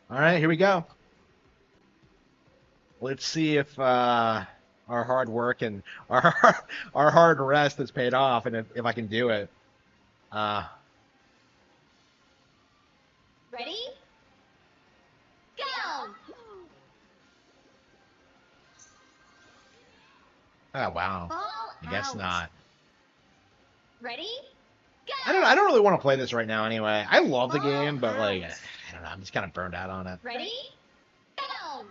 All right, here we go. Let's see if our hard work and our our hard rest has paid off, and if I can do it. Uh, Ready? Go! oh wow. Ball I guess out. not. Ready? Go! I don't really want to play this right now anyway. I love the Ball game, but like out. I don't know, I'm just kind of burned out on it. Ready? Go!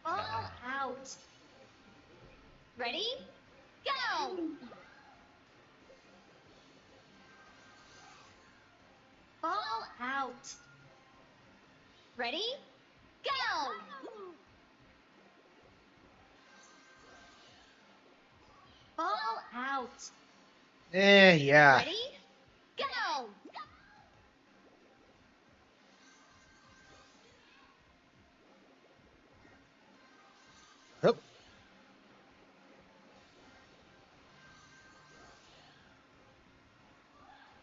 Ball out. Ready? Go! Ball out. Ready? Go! Ball out. Yeah. Ready? Go! Oop.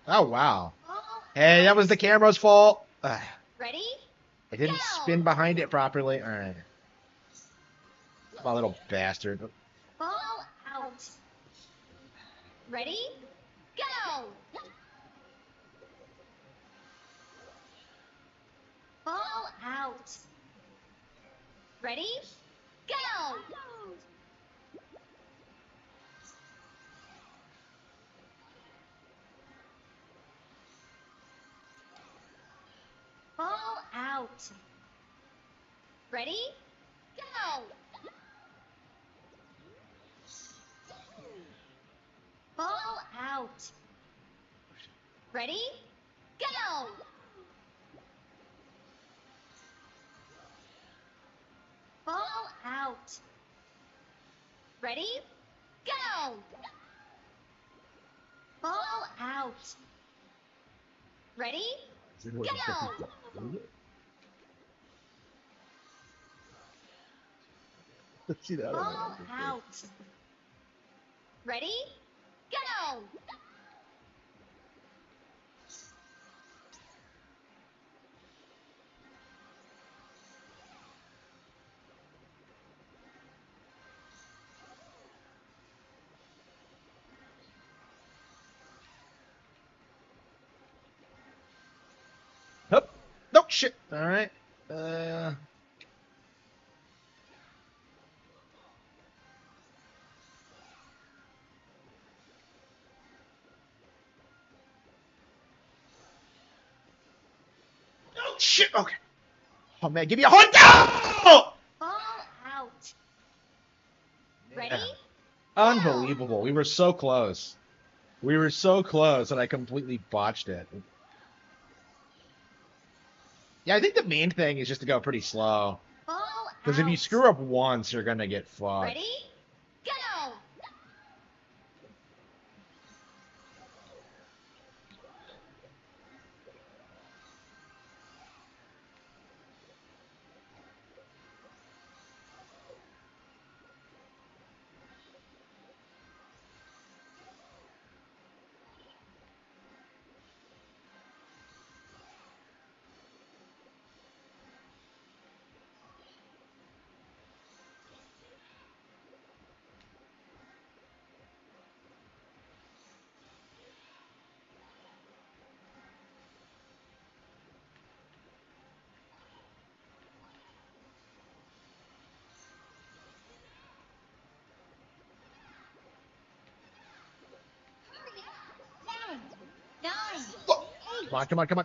Oh wow. Ball Hey, that was the camera's fault. Ready? I didn't Go! spin behind it properly. All right. My little bastard. Ball out. Ready? Go! Ball out. Ready? Go! Ball out. Ready? Go! Ball out. Ready? Go! Ball out. Ready? Go! Ball out. Ready? Go! See that? Ball out. Ready? Go! Nope. Nope. Shit. All right. Oh shit. Okay. Oh man, give me a hard. No! Ball out. Ready? Unbelievable. We were so close. We were so close, and I completely botched it. Yeah, I think the main thing is just to go pretty slow. Ball Because if you out. screw up once, you're gonna get fucked. Ready? Go! Oh, come on, come on, come on.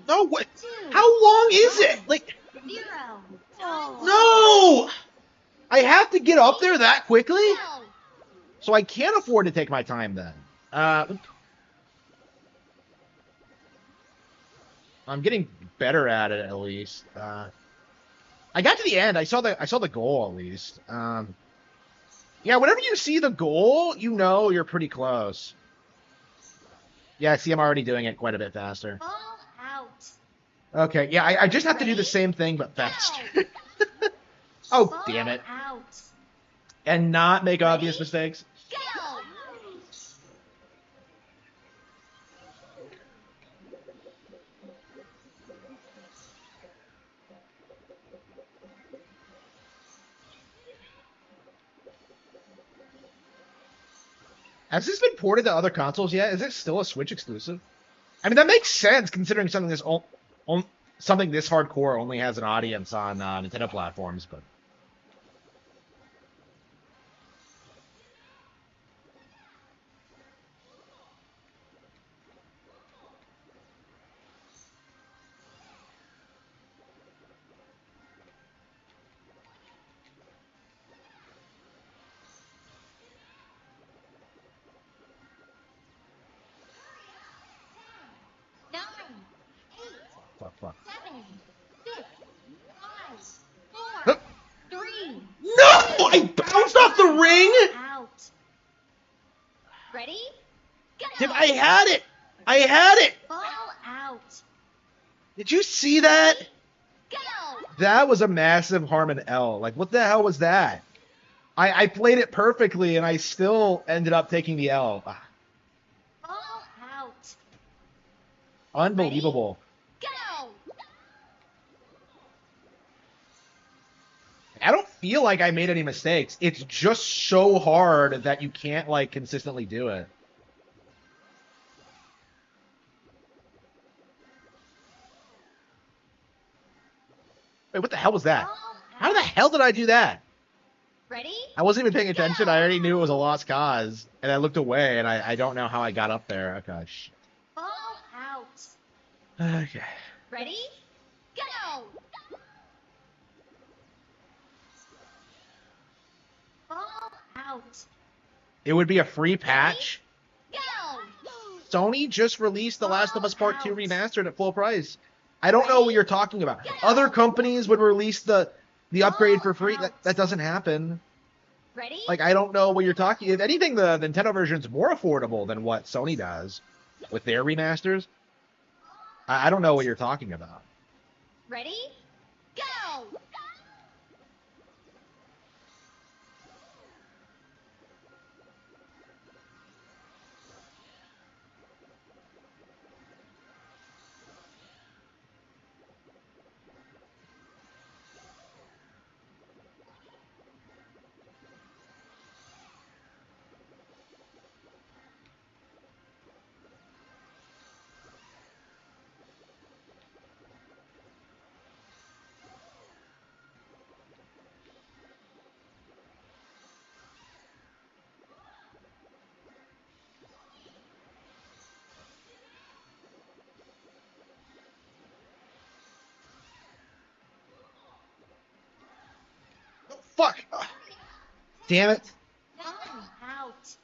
No, what? How long is it? Like, no! I have to get up there that quickly? Go! So I can't afford to take my time then. I'm getting better at it at least. I got to the end. I saw the goal at least. Yeah, whenever you see the goal, you know you're pretty close. Yeah, see, I'm already doing it quite a bit faster. Ball out. Okay, yeah, I just have to do the Ready? same thing but Go. faster. Oh, Ball damn it. out. And not make obvious Ready? mistakes. Go. Has this been ported to other consoles yet? Is it still a Switch exclusive? I mean, that makes sense considering something this hardcore only has an audience on Nintendo platforms, but Nine, eight, fuck. 7, 6, 5, 4, Huh. 3. No! I bounced off the ring! Out. Ready? Dude, Go. I had it! I had it! Ball out. Did you see that? Go. That was a massive Harman L. Like, what the hell was that? I played it perfectly, and I still ended up taking the L. Ball out. Unbelievable. Go. I don't feel like I made any mistakes. It's just so hard that you can't, like, consistently do it. Wait, what the hell was that? Ball How the out. hell did I do that? Ready? I wasn't even paying attention. Go. I already knew it was a lost cause. And I looked away, and I don't know how I got up there. Okay, shit. Ball out. Okay. Ready? Go. Ball out. It would be a free patch. Go. Sony just released The Last of Us Part 2 Out. remastered at full price. I don't know what you're talking about. Other companies would release the upgrade for free. That doesn't happen. Ready? Like, I don't know what you're talking. If anything, the Nintendo version's more affordable than what Sony does with their remasters. I don't know what you're talking about. Ready? Go. Oh, fuck! Damn it. Nine. Out.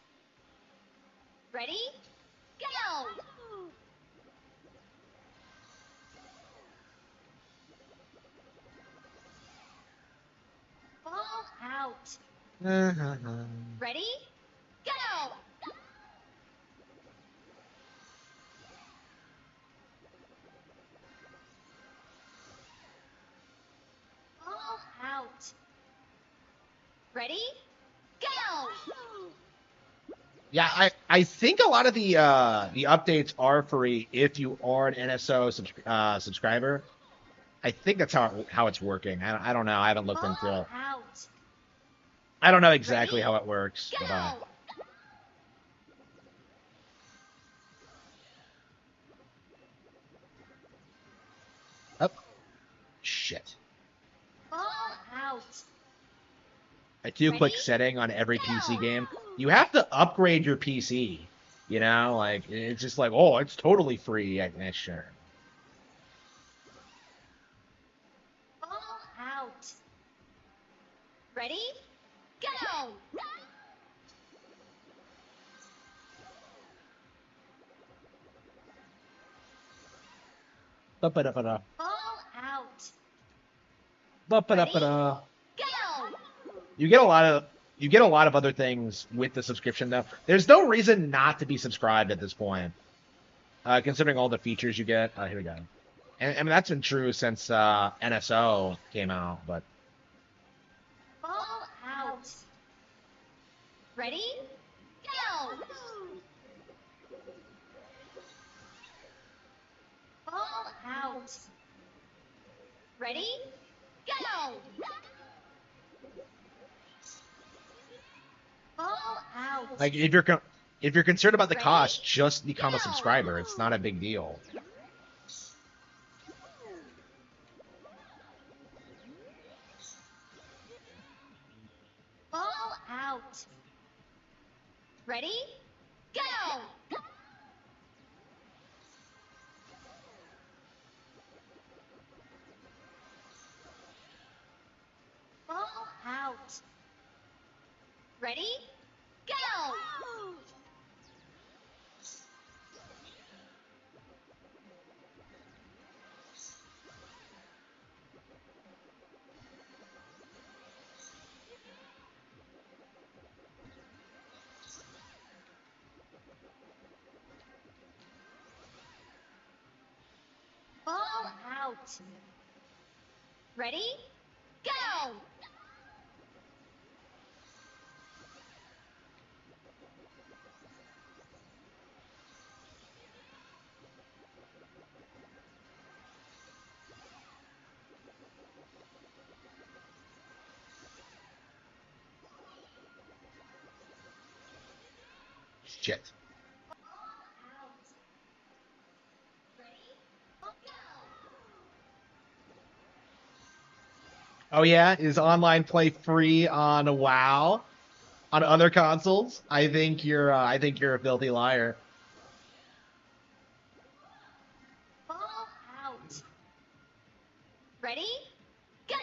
Ready? Go. Ball out. Ready? Go. Ball out. Ready? Go. Yeah, I think a lot of the updates are free if you are an NSO subscriber. I think that's how it's working. I don't know. I haven't looked into Ball it. out. I don't know exactly Ready? how it works. But, Go. oh, shit. Ball out. I do Ready? click setting on every PC Go. game. You have to upgrade your PC. You know, like it's just like, oh, it's totally free. Yeah, sure. Ball out. Ready? Go. Ba-ba-da-ba-da. Ball out. Ba-ba-da-ba-da. Go. You get a lot of other things with the subscription though. There's no reason not to be subscribed at this point, considering all the features you get. Here we go. And I mean that's been true since NSO came out, but Ball out. Ready? Go. Ball out. Ready? Go. Ball out. like if you're concerned about the Ready? cost, just become a Go. subscriber. It's not a big deal. Ball out. Ready? Go. Ball out. Ready? Go. Ball out. Ready? Go. Shit. Out. Ready? Go. Oh yeah, is online play free on WoW on other consoles? I think you're a filthy liar. Ball out. Ready? Go.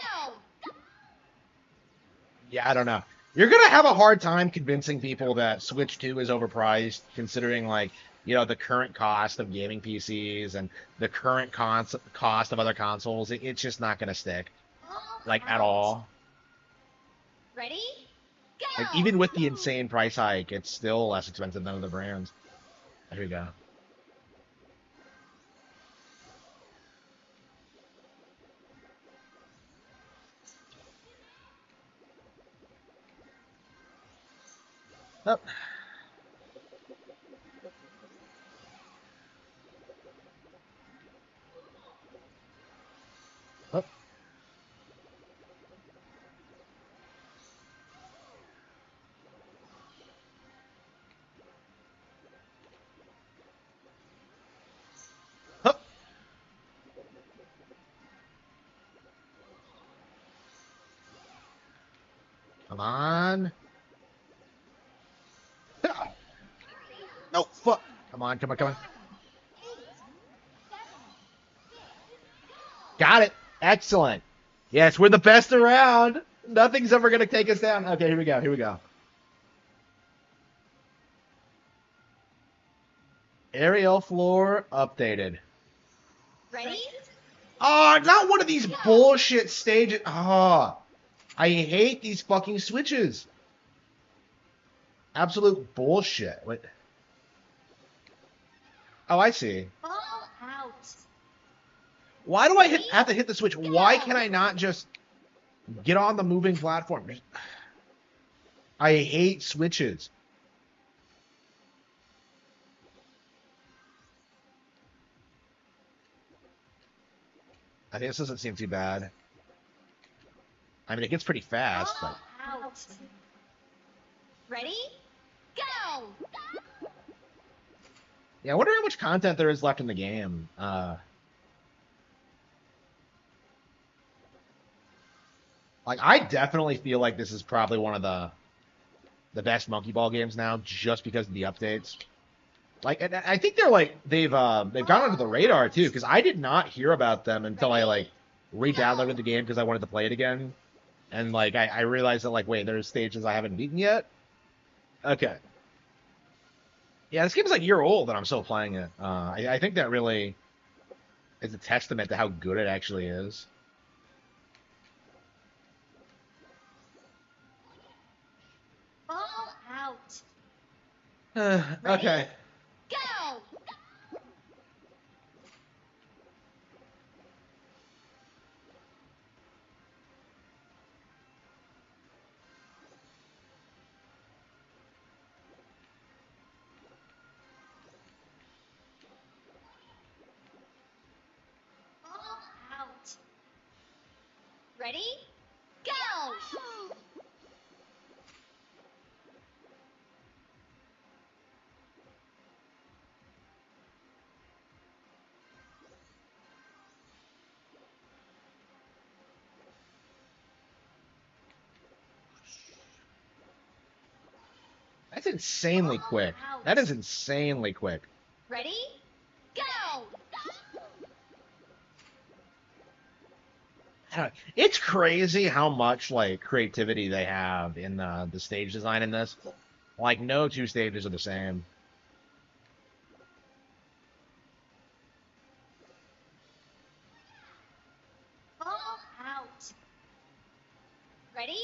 Yeah, I don't know. You're gonna have a hard time convincing people that Switch 2 is overpriced, considering like the current cost of gaming PCs and the current cost of other consoles. It's just not gonna stick Ball like at out. all. Ready? Like Go. even with the insane price hike, it's still less expensive than other brands. There we go. Oh, oh, oh. Come on. Ah, no, fuck. Come on, come on, come on. Got it. Excellent. Yes, we're the best around. Nothing's ever gonna take us down. Okay, here we go. Here we go. Aerial floor updated. Ready? Oh, not one of these bullshit stages. Oh, I hate these fucking switches. Absolute bullshit. What? Oh, I see. Ball out. Why do I have to hit the switch? Why can I not just get on the moving platform? I hate switches. I think this doesn't seem too bad. I mean, it gets pretty fast, Ball but out. Ready? Go. yeah, I wonder how much content there is left in the game. Like, I definitely feel like this is probably one of the best Monkey Ball games now, just because of the updates. Like, and I think they've gone under the radar too, because I did not hear about them until I like re-downloaded the game because I wanted to play it again, and like I realized that like wait, there's stages I haven't beaten yet. Okay, yeah, this game is like a year old and I'm still playing it. I think that really It's a testament to how good it actually is. Ball out. Okay. Go! Ball out. Ready? Go! That's insanely Ball quick. out. That is insanely quick. Ready? Go! It's crazy how much like creativity they have in the stage design in this. Like no two stages are the same. Ball out. Ready?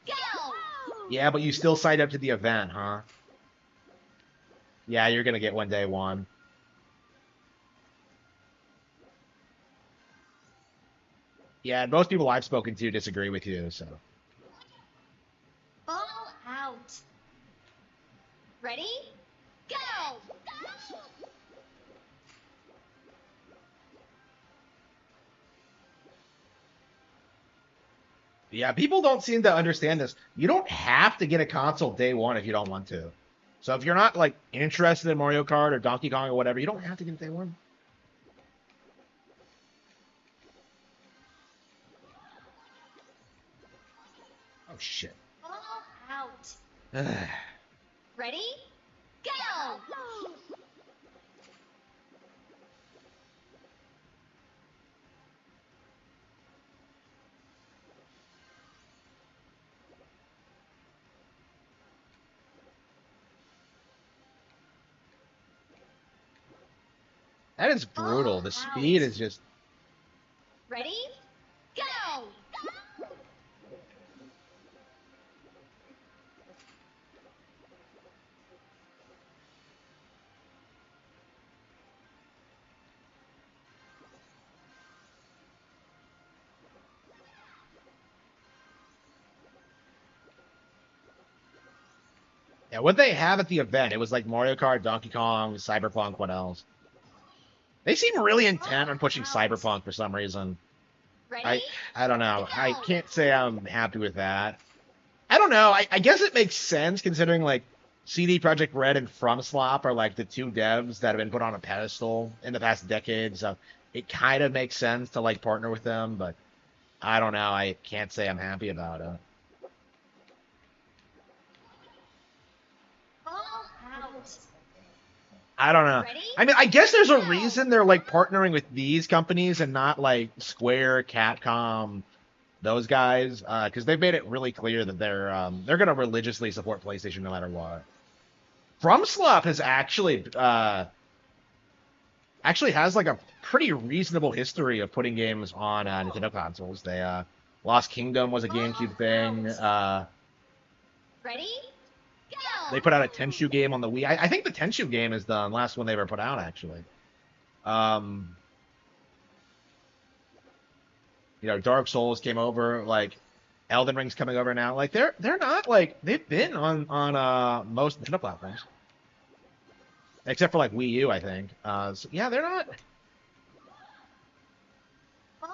Go! Yeah, but you still signed up to the event, huh? Yeah, you're gonna get one day one. Yeah, and most people I've spoken to disagree with you, so. Ball out. Ready? Go! Yeah, people don't seem to understand this. You don't have to get a console day one if you don't want to. So if you're not like interested in Mario Kart or Donkey Kong or whatever, you don't have to get it day one. Oh shit. Ball out. that Ready? Go! is brutal. Ball The out. speed is just. Ready? Go! Yeah, what they have at the event, it was like Mario Kart, Donkey Kong, Cyberpunk, what else? They seem really intent on pushing Cyberpunk for some reason. Ready? I I don't know. I Go! can't say I'm happy with that. I don't know. I guess it makes sense considering like CD Projekt Red and FromSlop are like the two devs that have been put on a pedestal in the past decade. So it kind of makes sense to like partner with them, but I don't know. I can't say I'm happy about it. Ball out. I don't know. Ready? I mean, I guess there's a Go! reason they're like partnering with these companies and not like Square, Capcom, those guys, because they've made it really clear that they're gonna religiously support PlayStation no matter what. FromSlop has actually has like a pretty reasonable history of putting games on Nintendo consoles. They Lost Kingdom was a GameCube thing. Ready? Go! They put out a Tenchu game on the Wii. I think the Tenchu game is the last one they ever put out actually. Um, Dark Souls came over, like Elden Ring's coming over now. Like they're not like they've been on most Nintendo platforms except for like Wii U, I think. So yeah, they're not. Ball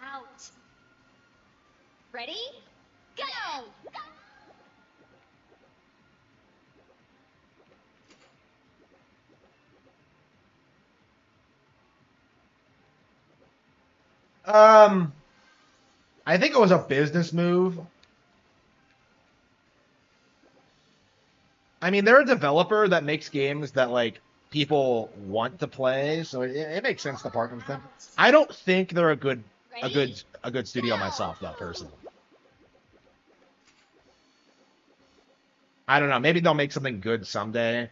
out. Ready? Go! Um, I think it was a business move. I mean, they're a developer that makes games that like people want to play, so it makes sense to partner with them. I don't think they're Ready? a good studio myself, though, personally. I don't know. Maybe they'll make something good someday.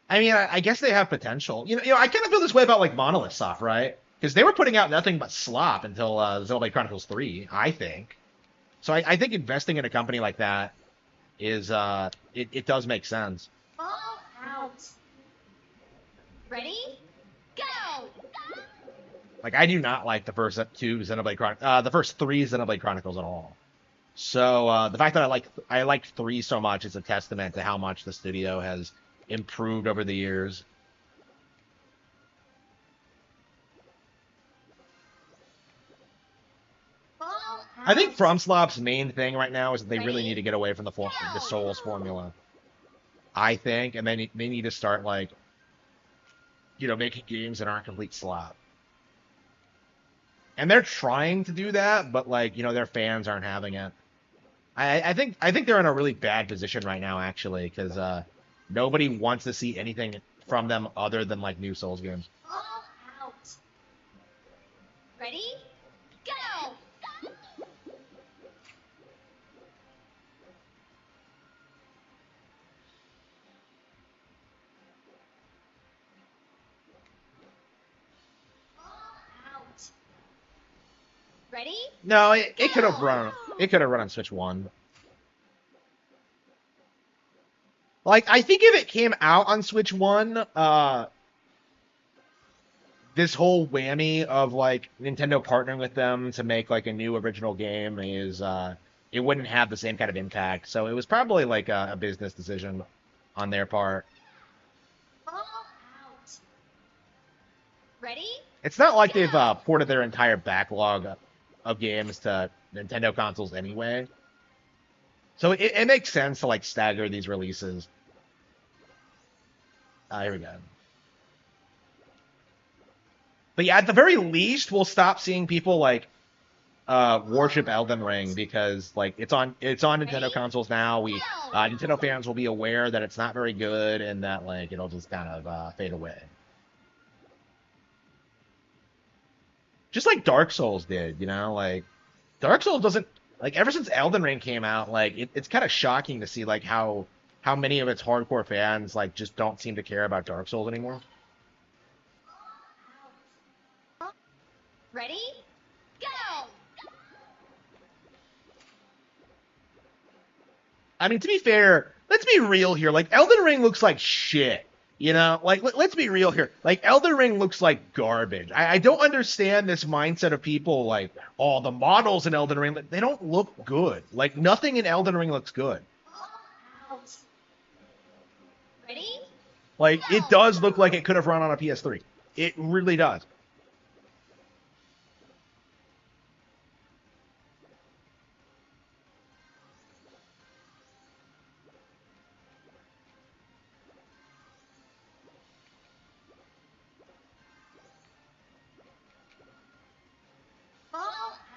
I mean, I guess they have potential. I kind of feel this way about like Monolith Soft, right? Because they were putting out nothing but slop until Xenoblade Chronicles 3, I think. So I think investing in a company like that is it does make sense. Ball out. Ready? Go! Like I do not like the first the first three Xenoblade Chronicles at all. So the fact that I liked 3 so much is a testament to how much the studio has improved over the years. Ball out. I think FromSlop's main thing right now is that they really Ready? need to get away from the Souls formula. I think, and they need to start like, making games that aren't complete slop. And they're trying to do that, but like, their fans aren't having it. I think they're in a really bad position right now, actually, because nobody wants to see anything from them other than like new Souls games. Ball out. Ready? Go! Ball out. Ready? No, it could have run. It could have run on Switch 1. Like, I think if it came out on Switch 1, this whole whammy of like Nintendo partnering with them to make like a new original game is it wouldn't have the same kind of impact. So it was probably like a business decision on their part. Ball out. Ready? It's not like they've ported their entire backlog of games to Nintendo consoles anyway. So it makes sense to like stagger these releases. Here we go. But yeah, at the very least, we'll stop seeing people like worship Elden Ring because like it's on Nintendo consoles now. Nintendo fans will be aware that it's not very good and that like it'll just kind of fade away. Just like Dark Souls did, like Dark Souls doesn't like ever since Elden Ring came out, like it's kind of shocking to see like how many of its hardcore fans like just don't seem to care about Dark Souls anymore. Ready? Go! I mean, to be fair, let's be real here. Like Elden Ring looks like shit. Like let's be real here. Like Elden Ring looks like garbage. I don't understand this mindset of people like, oh, the models in Elden Ring, they don't look good. Like nothing in Elden Ring looks good. Out. Ready? Like it does look like it could have run on a PS3. It really does. Ball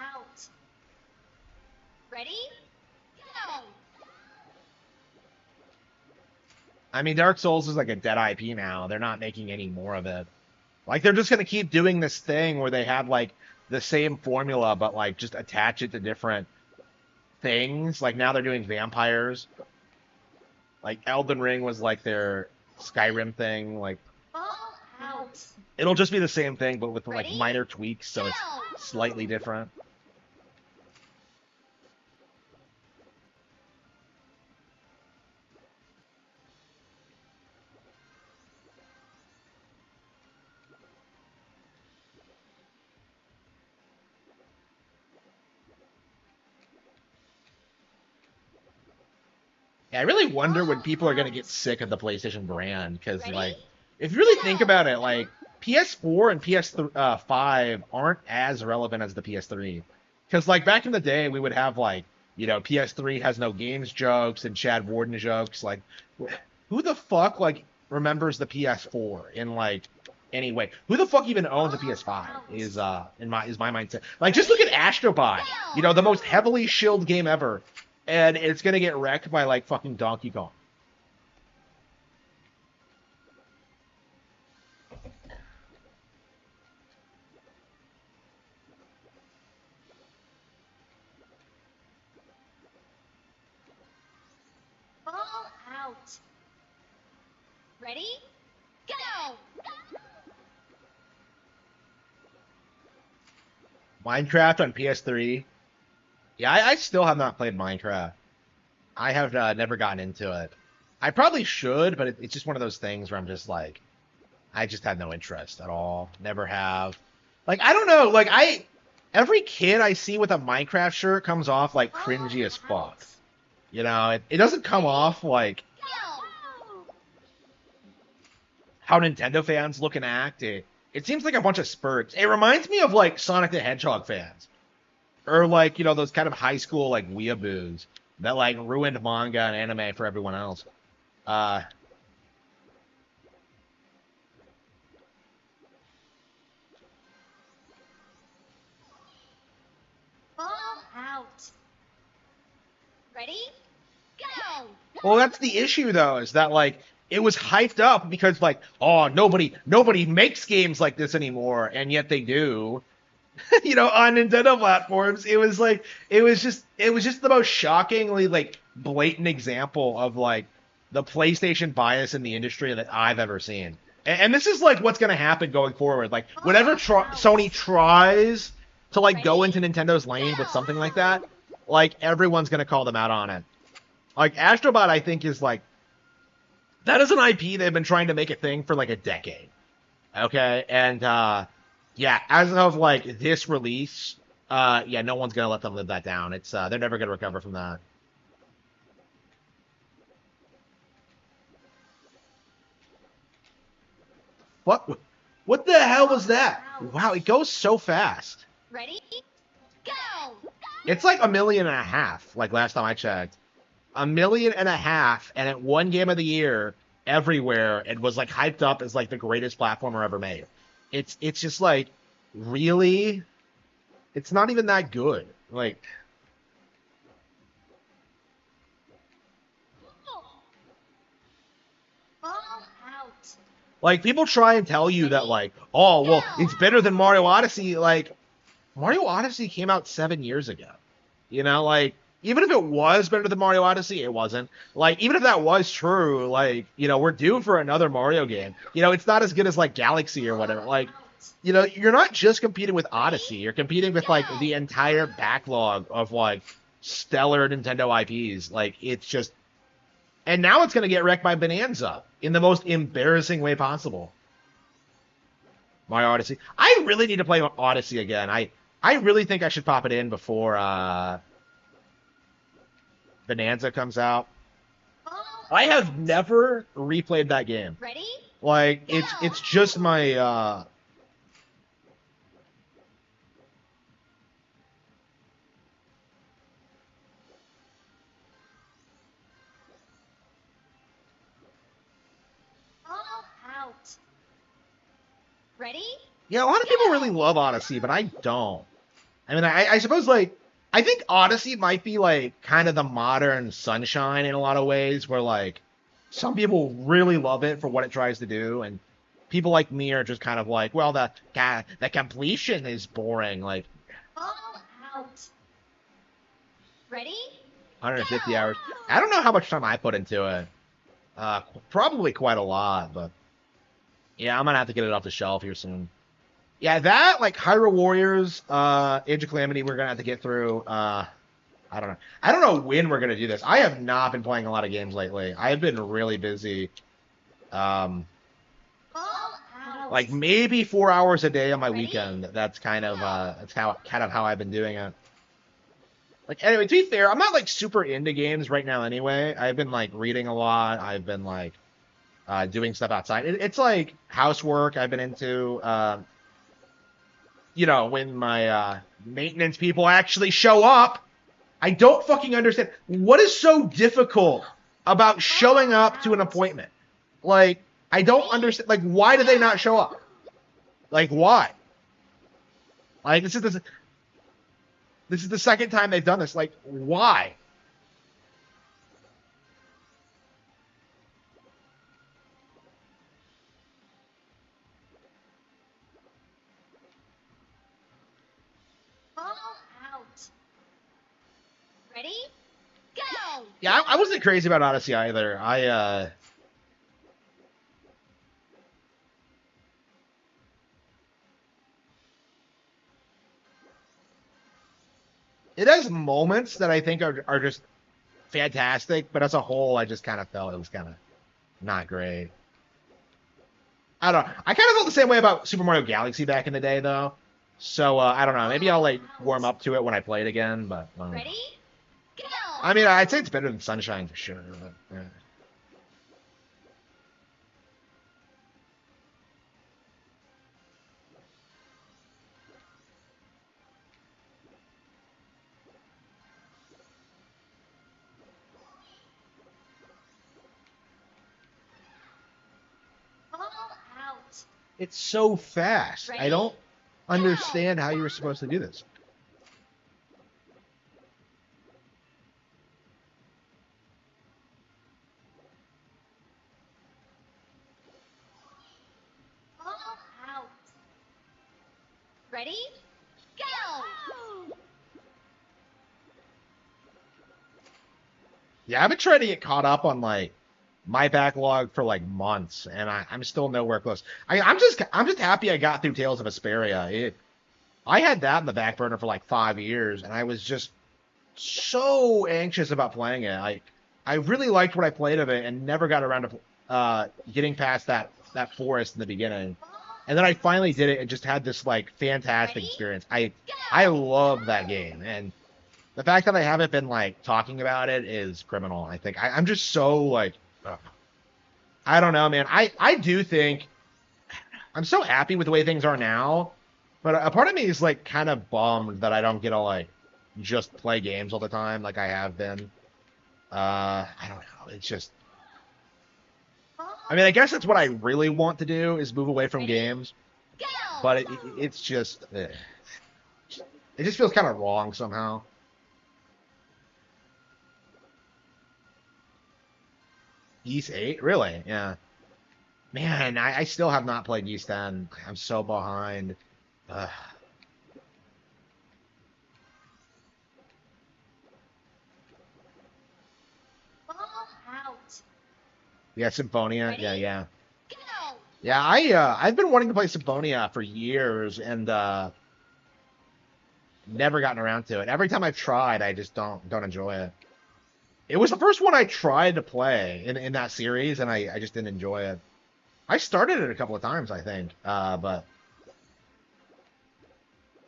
out. Ready? Go! I mean, Dark Souls is like a dead IP now. They're not making any more of it. Like they're just gonna keep doing this thing where they have like the same formula, but like just attach it to different things. Like now they're doing vampires. Like Elden Ring was like their Skyrim thing. Like Ball out. it'll just be the same thing, but with like Ready? minor tweaks, so it's Go! slightly different. Yeah, I really wonder when people are gonna get sick of the PlayStation brand because Ready? like if you really think about it, like PS4 and PS5 aren't as relevant as the PS3. Because like back in the day, we would have like PS3 has no games jokes and Chad Warden jokes. Like who the fuck like remembers the PS4 in like any way? Who the fuck even owns a PS5 is my mindset. Like just look at Astrobot, the most heavily shilled game ever, and it's gonna get wrecked by like fucking Donkey Kong. Ball out. Ready? Go! Minecraft on PS3. Yeah, I still have not played Minecraft. I have never gotten into it. I probably should, but it's just one of those things where I'm just like, I just had no interest at all. Never have. Like, I don't know. Like, every kid I see with a Minecraft shirt comes off like cringy as All fuck. out. You know, it doesn't come off like Go. how Nintendo fans look and act. It seems like a bunch of spurts. It reminds me of like Sonic the Hedgehog fans. Or like, you know, those kind of high school like weeaboos that like ruined manga and anime for everyone else. Uh All out. Ready? Go. well, that's the issue though, is that like it was hyped up because like, oh, nobody makes games like this anymore, and yet they do. You know, on Nintendo platforms, it was just the most shockingly like blatant example of like the PlayStation bias in the industry that I've ever seen. And this is like what's going to happen going forward. Like whenever Sony tries to like go into Nintendo's lane with something like that, like everyone's going to call them out on it. Like Astrobot, I think is like that is an IP they've been trying to make a thing for like a decade. Okay, and yeah, as of like this release, yeah, no one's gonna let them live that down. It's they're never gonna recover from that. What? What the hell was that? Wow, it goes so fast. Ready? Go. It's like 1.5 million, like last time I checked. 1.5 million, and it won Game of the Year everywhere. It was like hyped up as like the greatest platformer ever made. It's just like really, it's not even that good. Like All out. Like people try and tell you that like, oh well, it's better than Mario Odyssey. Like Mario Odyssey came out 7 years ago. You know, like even if it was better than Mario Odyssey, it wasn't. Like even if that was true, like you know, we're due for another Mario game. You know, it's not as good as like Galaxy or whatever. Like you know, you're not just competing with Odyssey. You're competing with like the entire backlog of like stellar Nintendo IPs. Like it's just and now it's going to get wrecked by Bonanza in the most embarrassing way possible. Mario Odyssey. I really need to play Odyssey again. I really think I should pop it in before Bonanza comes out. All I have never replayed that game. ready? Like it's just my All out. Ready? yeah, a lot of people really love Odyssey, but I don't. I mean, I suppose like I think Odyssey might be like kind of the modern Sunshine in a lot of ways, where like some people really love it for what it tries to do, and people like me are just kind of like, well, the completion is boring, like All out. Ready? 150 hours. I don't know how much time I put into it. Probably quite a lot, but yeah, I'm gonna have to get it off the shelf here soon. Yeah, that like Hyrule Warriors, Age of Calamity, we're gonna have to get through. I don't know. I don't know when we're gonna do this. I have not been playing a lot of games lately. I have been really busy. Um, All out. like maybe 4 hours a day on my Ready? weekend. That's kind of how I've been doing it. Like anyway, to be fair, I'm not like super into games right now. Anyway, I've been like reading a lot. I've been like doing stuff outside. It's like housework. I've been into. You know, when my maintenance people actually show up. I don't fucking understand. What is so difficult about showing up to an appointment? Like, I don't understand. Like, why do they not show up? Like, why? Like, this is the second time they've done this. Like, why? All out. Ready? Go. Yeah, I wasn't crazy about Odyssey either. it has moments that I think are just fantastic, but as a whole, I just kind of felt it was kind of not great. I don't know. I kind of felt the same way about Super Mario Galaxy back in the day, though. So I don't know. Maybe I'll like warm up to it when I play it again. But Ready? Go! I mean, I'd say it's better than Sunshine for sure. But, yeah. All out. It's so fast. I Ready? don't understand how you were supposed to do this. All out. Ready? Go! Yeah, I've been trying to get caught up on like my backlog for like months, and I'm still nowhere close. I'm just happy I got through Tales of Vesperia. I had that in the back burner for like 5 years, and I was just so anxious about playing it. I really liked what I played of it, and never got around to getting past that forest in the beginning. And then I finally did it, and just had this like fantastic Ready? experience. I love that game, and the fact that I haven't been like talking about it is criminal. I think I'm just so like, ugh. I don't know, man. I do think I'm so happy with the way things are now, but a part of me is like kind of bummed that I don't get to like just play games all the time like I have been. I don't know. It's just, I mean, I guess that's what I really want to do is move away from Ready? games, Go! but it's just, it just feels kind of wrong somehow. Yeast 8? Really? Yeah. Man, I still have not played Yeast 10. I'm so behind. Ugh. All out. Yeah, Symphonia. Ready? Yeah. Go! Yeah, I've been wanting to play Symphonia for years and never gotten around to it. Every time I've tried, I just don't enjoy it. It was the first one I tried to play in that series, and I just didn't enjoy it. I started it a couple of times, I think, but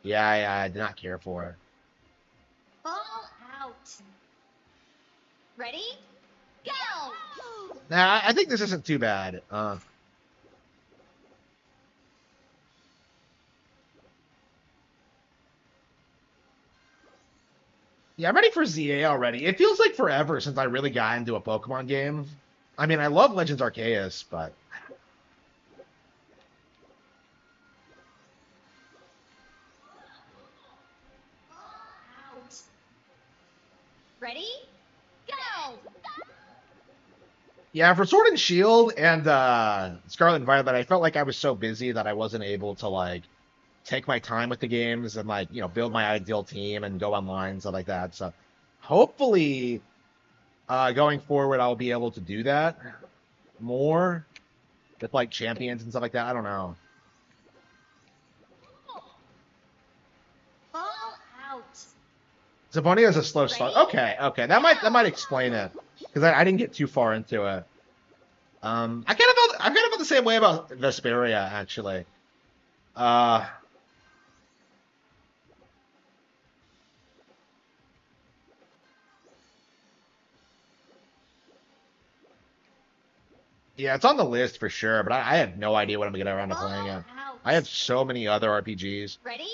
yeah, I did not care for it. All out. Ready? Go! Nah, I think this isn't too bad. Yeah, I'm ready for ZA already. It feels like forever since I really got into a Pokemon game. I mean, I love Legends Arceus, but All out. Ready? Go! yeah, for Sword and Shield and Scarlet and Violet, I felt like I was so busy that I wasn't able to like take my time with the games and like build my ideal team and go online and stuff like that. So hopefully, going forward, I'll be able to do that more with like champions and stuff like that. I don't know. All out. Zabonia is a slow start. Ready? Okay, that might explain it because I didn't get too far into it. I kind of felt the same way about Vesperia actually. Uh, yeah, it's on the list for sure, but I have no idea when I'm gonna get around to playing All it. out. I have so many other RPGs. Ready?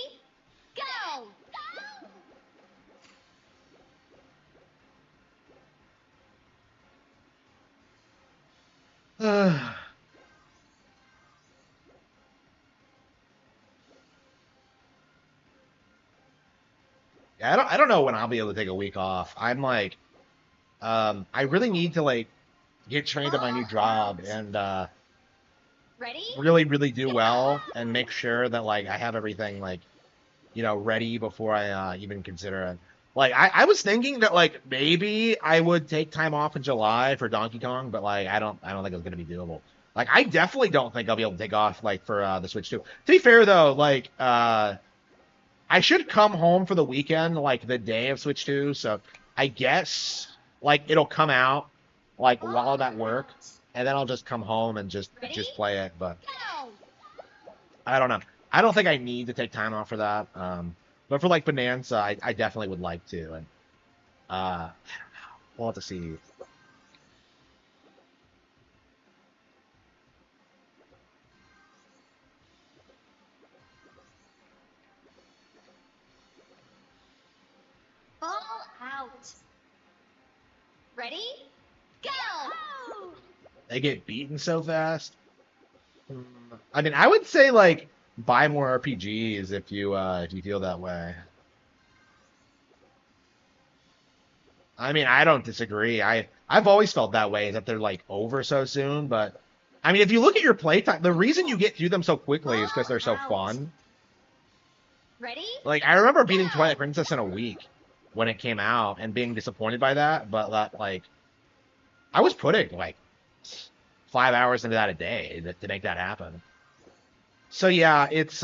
Go! Yeah, I don't know when I'll be able to take a week off. I'm like, I really need to like get trained at my new All job out. and Ready? really do well Go! and make sure that like I have everything like ready before I even consider it. Like I was thinking that like maybe I would take time off in July for Donkey Kong, but like I don't think it's gonna be doable. Like I definitely don't think I'll be able to take off like for the Switch too. To be fair though, like I should come home for the weekend, like the day of Switch 2. So I guess like it'll come out like while I'm at work, Out. and then I'll just come home and Ready? just play it. But Go. I don't know. I don't think I need to take time off for that. But for like Bonanza, I definitely would like to. And uh, we'll have to see. Ball out. Ready? Go. They get beaten so fast. Hmm. I mean, I would say like buy more RPGs if you feel that way. I mean, I don't disagree. I've always felt that way that they're like over so soon, but I mean, if you look at your playtime, the reason you get through them so quickly is because they're so Ball out. fun. Ready? Like I remember beating Go. Twilight Princess in a week when it came out and being disappointed by that, but that like I was putting like 5 hours into that a day to make that happen. So yeah, it's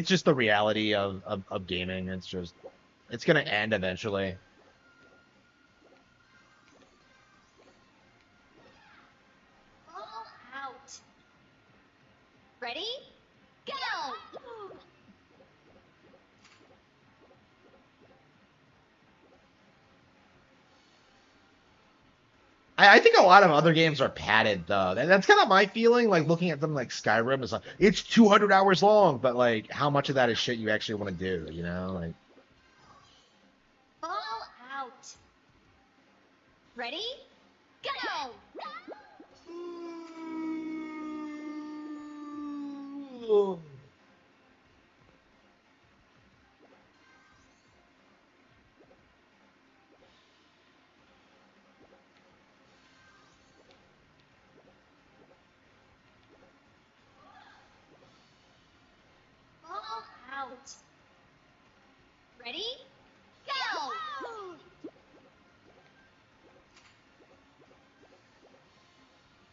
just the reality of gaming. It's gonna end eventually. Ball out. Ready? Go. I think a lot of other games are padded though. That's kind of my feeling. Like looking at them like Skyrim is like it's 200 hours long, but like how much of that is shit you actually want to do? You know, like Ball out. Ready? Go. Ball out. Ready? Go.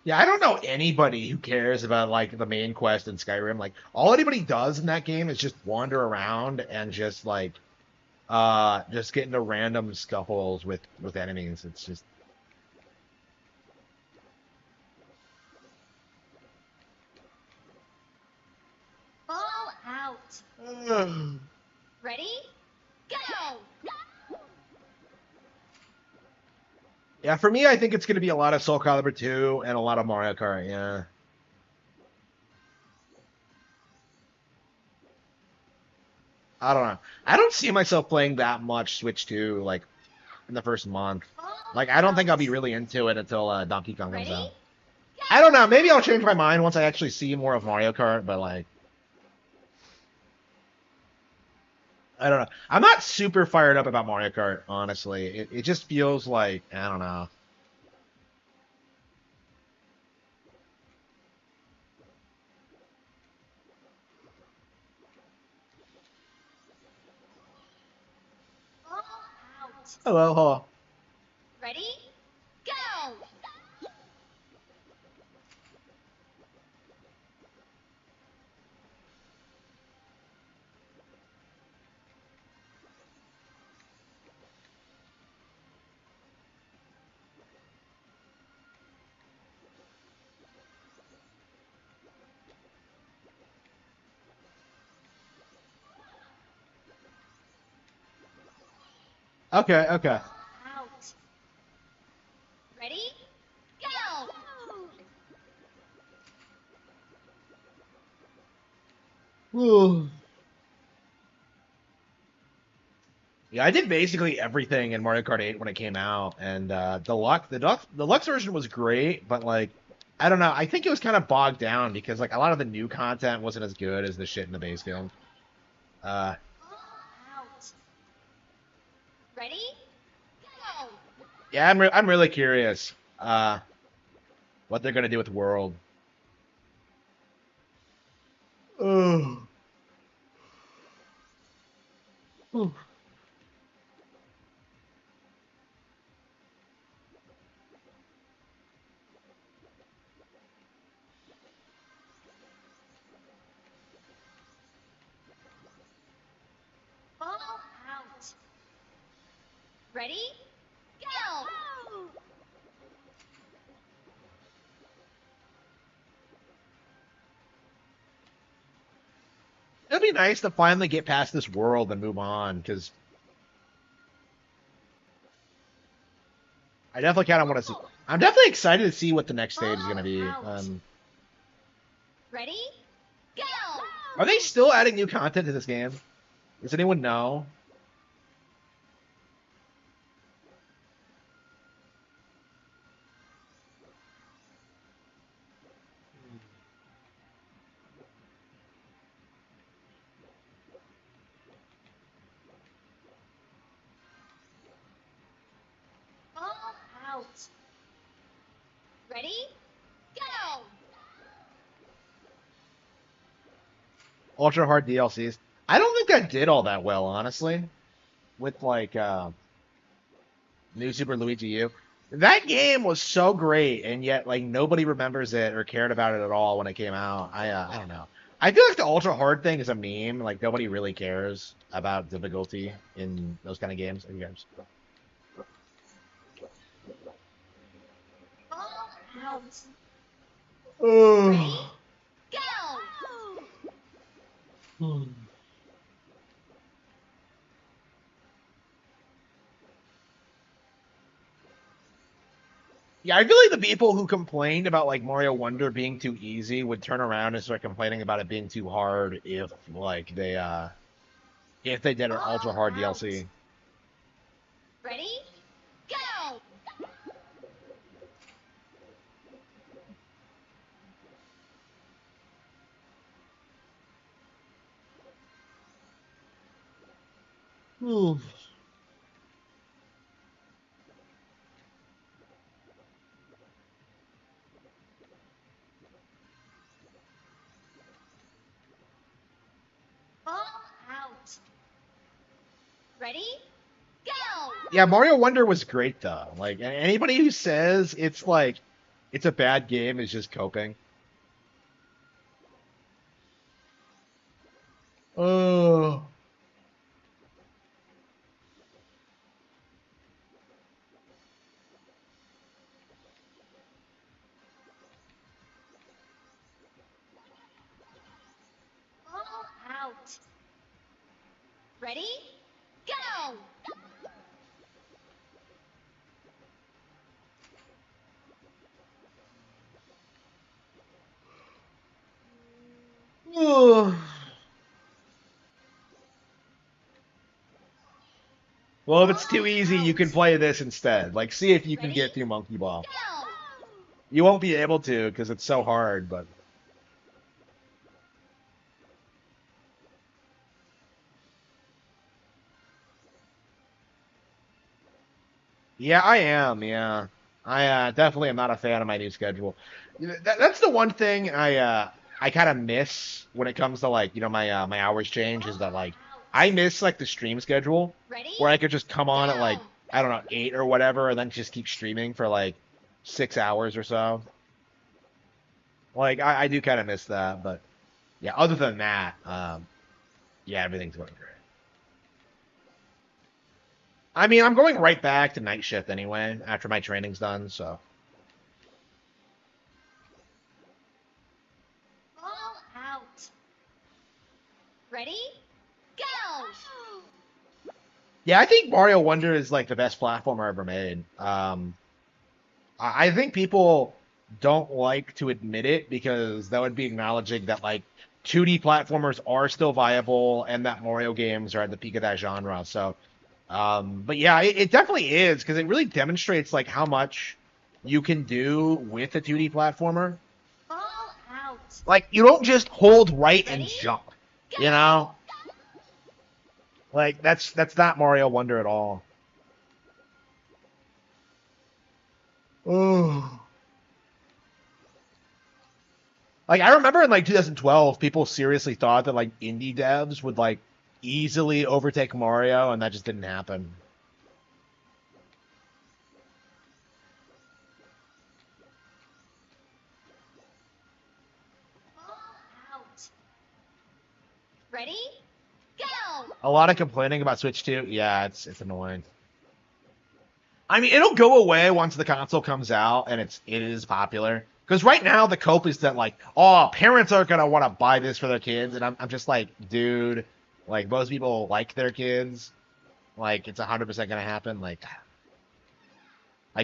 yeah, I don't know anybody who cares about like the main quest in Skyrim. Like all anybody does in that game is just wander around and just get into random scuffles with enemies. It's just Ball out. Ready? Go. yeah, for me, I think it's gonna be a lot of Soul Calibur 2 and a lot of Mario Kart. Yeah. I don't know. I don't see myself playing that much Switch 2 like in the first month. Ball Like I don't think I'll out. be really into it until Donkey Kong comes Ready? out. I don't Go. know. Maybe I'll change my mind once I actually see more of Mario Kart, but like I don't know. I'm not super fired up about Mario Kart, honestly. It just feels like I don't know. Ball out. Hello. Ready? Go. Okay, okay. Ball out. Ready? Go. Ooh. Yeah, I did basically everything in Mario Kart 8 when it came out, and deluxe version was great, but like I don't know. I think it was kind of bogged down because like a lot of the new content wasn't as good as the shit in the base game. Uh, Ball out. Ready? Go. yeah, I'm really curious what they're gonna do with World. Oh. Ready? Go! It'd be nice to finally get past this world and move on, because I definitely kind of want to see. I'm definitely excited to see what the next stage is going to be. Ready? Go! Are they still adding new content to this game? Does anyone know? All out. Ready? Go! Ultra hard DLCs. I don't think that did all that well, honestly. With like New Super Luigi U. That game was so great, and yet like nobody remembers it or cared about it at all when it came out. I don't know. I feel like the ultra hard thing is a meme. Like nobody really cares about difficulty in those kind of games. All out. Ready? Oh. Go! Yeah, I feel like the people who complained about like Mario Wonder being too easy would turn around and start complaining about it being too hard if they did an ultra All hard out. DLC. Ready? Go! Ooh. All out. Ready? Go! Yeah, Mario Wonder was great though. Like anybody who says it's a bad game is just coping. Oh. All out. Ready? Go! Well, if it's All too easy, you can out. play this instead. Like, see if you can Ready? get through Monkey Ball. Go! You won't be able to because it's so hard, but yeah, I am. Yeah, I definitely am not a fan of my new schedule. That's the one thing I kind of miss when it comes to like my hours change is that All like out. I miss like the stream schedule Ready? where I could just come on at like Go! I don't know 8 or whatever and then just keep streaming for like 6 hours or so. Like I do kind of miss that, but yeah. Other than that, yeah, everything's going great. I mean, I'm going right back to night shift anyway after my training's done, so. All out. Ready? Go! Yeah, I think Mario Wonder is like the best platformer ever made. I think people don't like to admit it because that would be acknowledging that like 2D platformers are still viable and that Mario games are at the peak of that genre. So, but yeah, it definitely is because it really demonstrates like how much you can do with a 2D platformer. All out. Like you don't just hold right and Ready? jump, you Go! know? Like that's not Mario Wonder at all. Oh. Like I remember in like 2012, people seriously thought that like indie devs would like easily overtake Mario, and that just didn't happen. All out. Ready? Go! A lot of complaining about Switch 2. Yeah, it's annoying. I mean, it'll go away once the console comes out and it is popular. Because right now the cope is that like, oh, parents are gonna want to buy this for their kids, and I'm just like, dude, like most people like their kids, like it's 100% gonna happen. Like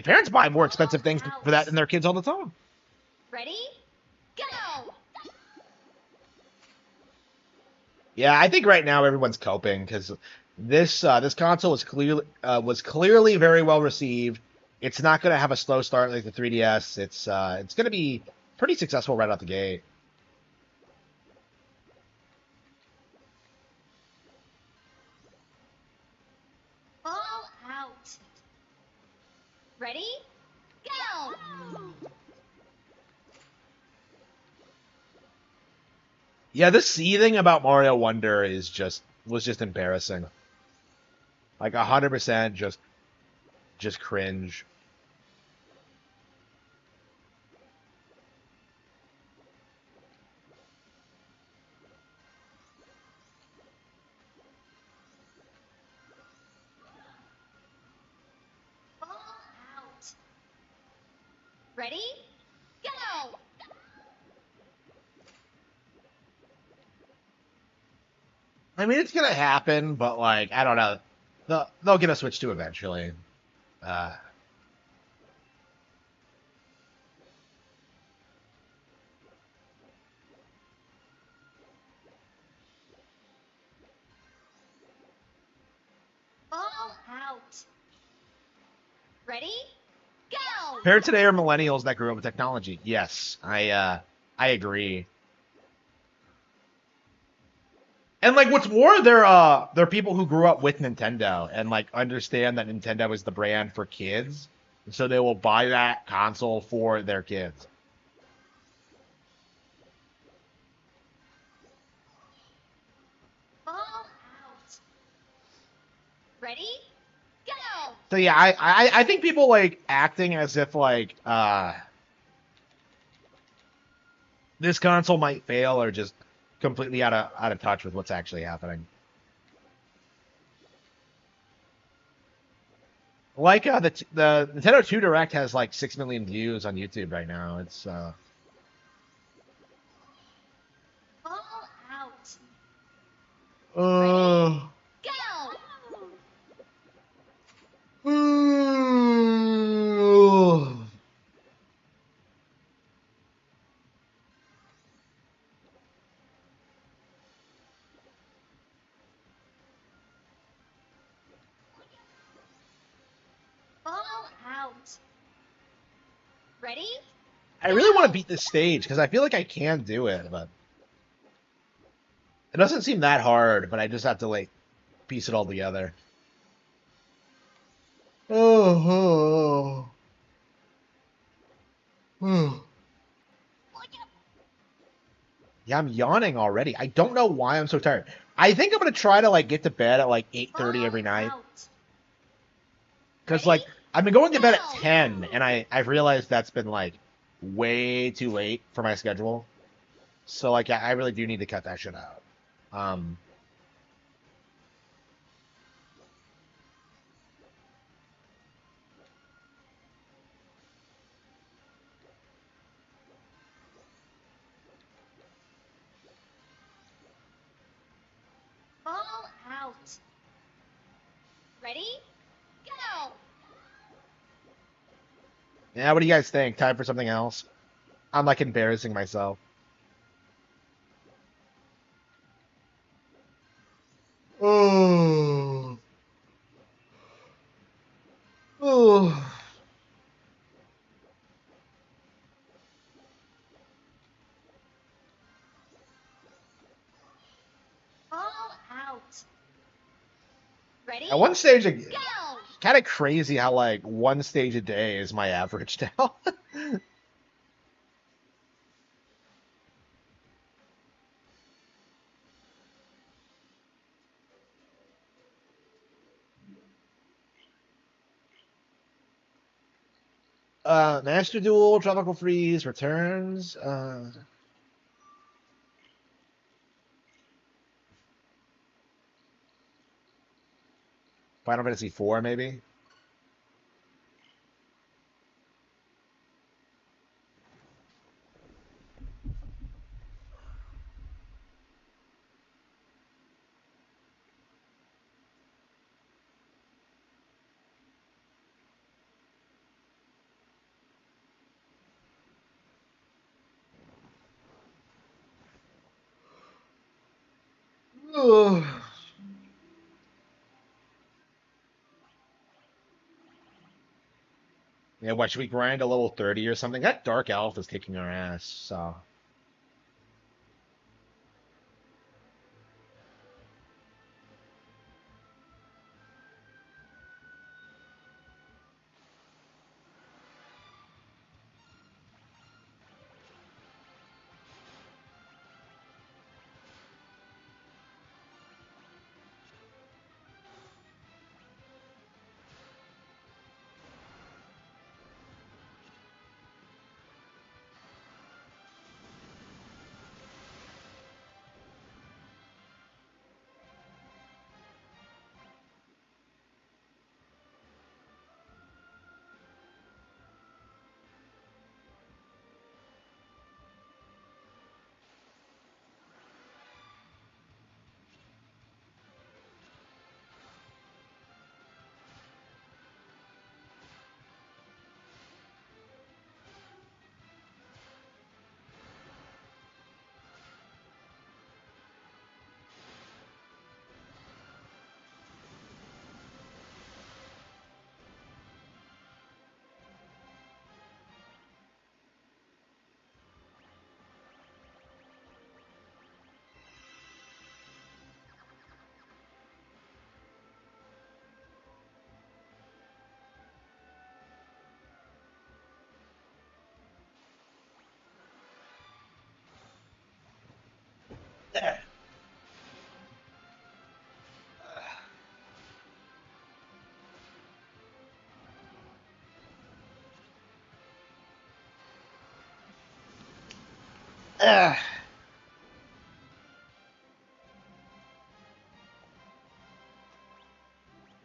parents buy more expensive things Ball for that out. than their kids all the time. Ready? Go! Yeah, I think right now everyone's coping because this console was clearly very well received. It's not going to have a slow start like the 3DS. It's going to be pretty successful right out the gate. Ball out. Ready? Go! Yeah, this seething about Mario Wonder was just embarrassing. Like 100% just cringe. Ball out. Ready? Go! I mean, it's gonna happen, but like I don't know. They'll get a Switch 2 eventually. Uh, Ball out. Ready? Go! Parents today are millennials that grew up with technology. Yes, I agree. And like what's more, they're people who grew up with Nintendo and like understand that Nintendo is the brand for kids. So they will buy that console for their kids. Ball out. Ready? Go! So yeah, I think people like acting as if like this console might fail or just completely out of touch with what's actually happening. Like the Nintendo 2 Direct has like 6 million views on YouTube right now. It's Ball out. uh, Go! Ball out. Ready? I really want to Go! beat this stage because I feel like I can do it, but it doesn't seem that hard. But I just have to like piece it all together. Oh, yeah, I'm yawning already. I don't know why I'm so tired. I think I'm gonna try to like get to bed at like 8:30 Ball every night out. because Ready? like I've been going to bed at Go! 10 and I've realized that's been like way too late for my schedule. So like I really do need to cut that shit out. Um, Ball out. Ready? Go! yeah, what do you guys think? Time for something else? I'm like embarrassing myself. Oh. Oh. Ball out. Ready? At one stage, Go! kind of crazy how like one stage a day is my average now. Master Duel, Tropical Freeze returns. Final Fantasy 4 maybe. Yeah, what should we grind a level 30 or something? That Dark Elf is kicking our ass, so.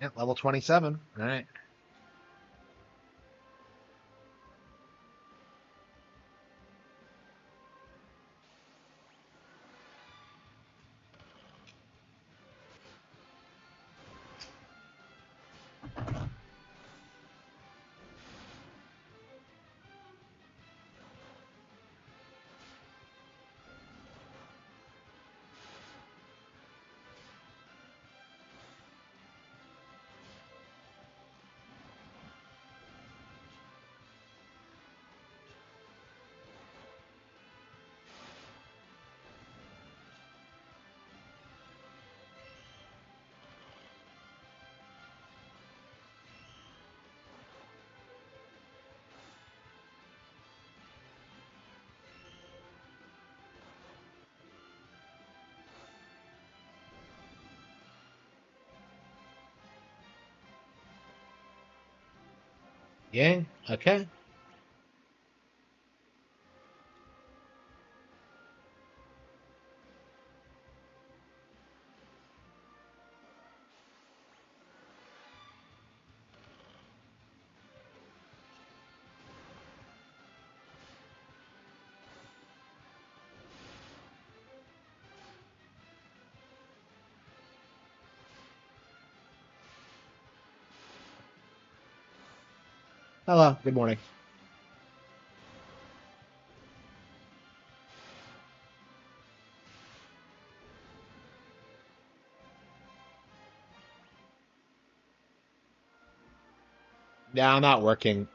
Yeah, level 27. All right. Yeah, okay. Hello, good morning. No, I'm not working.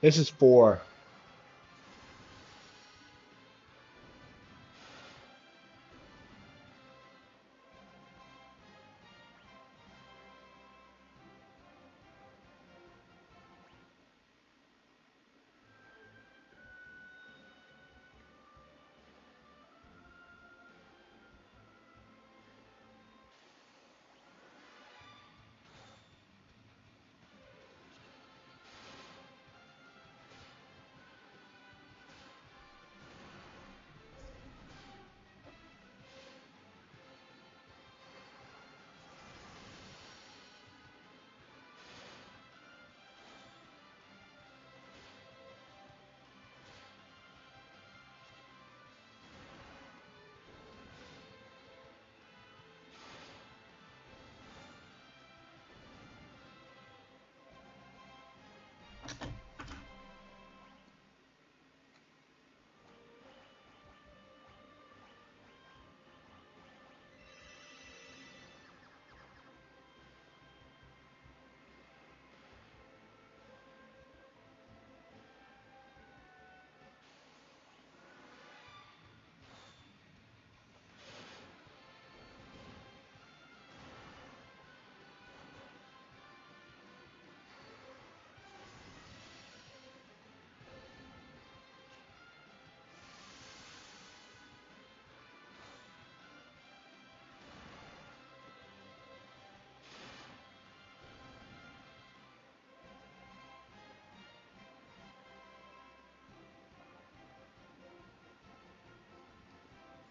This is 4.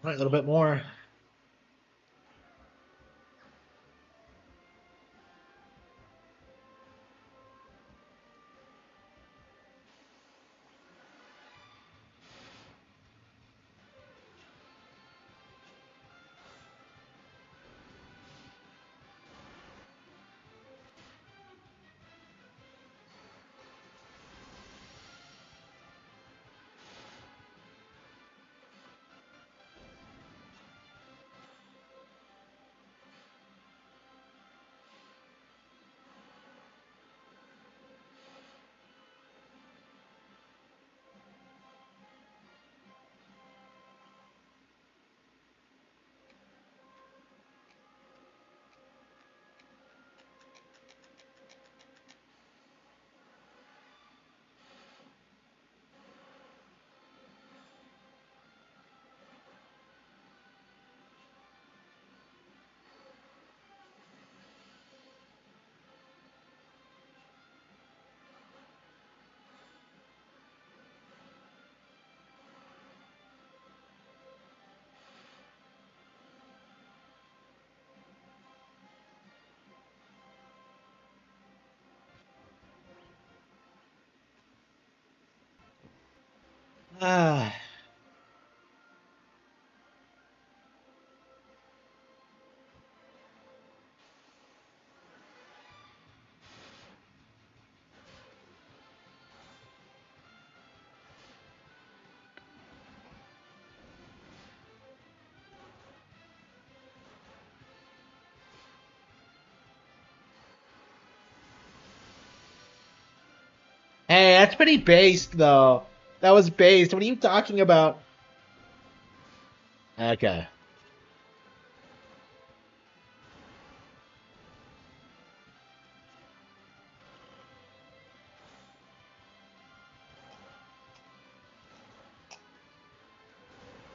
All right, a little bit more. Ah. Hey, that's pretty based though. That was based. What are you talking about? Okay.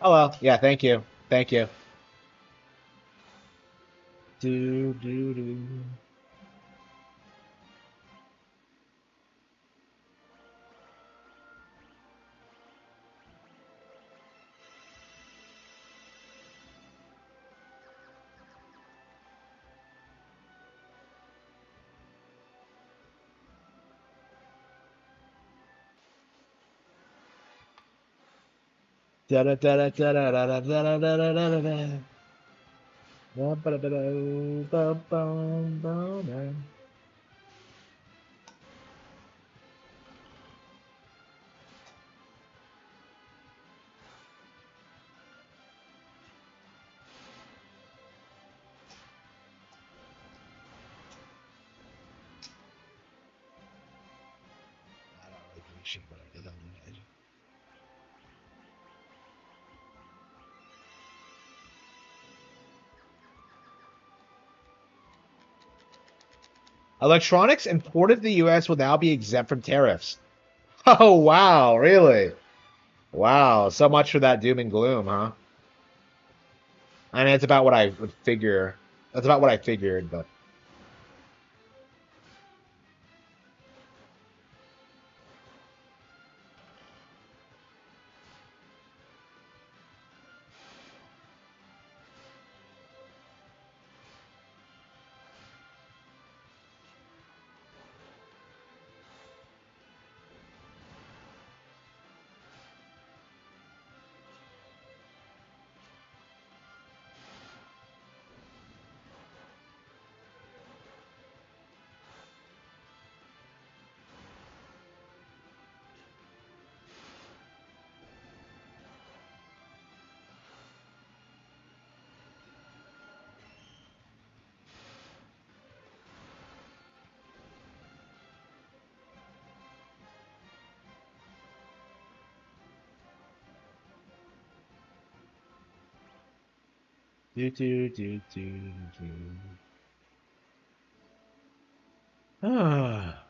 Oh well. Yeah. Thank you. Thank you. Do do do. Da da da da da da da da da da da da da. Da ba da ba da ba ba ba da. I don't really give a shit what I did on that. Electronics imported to the U.S. will now be exempt from tariffs. Oh wow, really? Wow, so much for that doom and gloom, huh? I mean, it's about what I would figure. That's about what I figured, but do do do do do. Ah.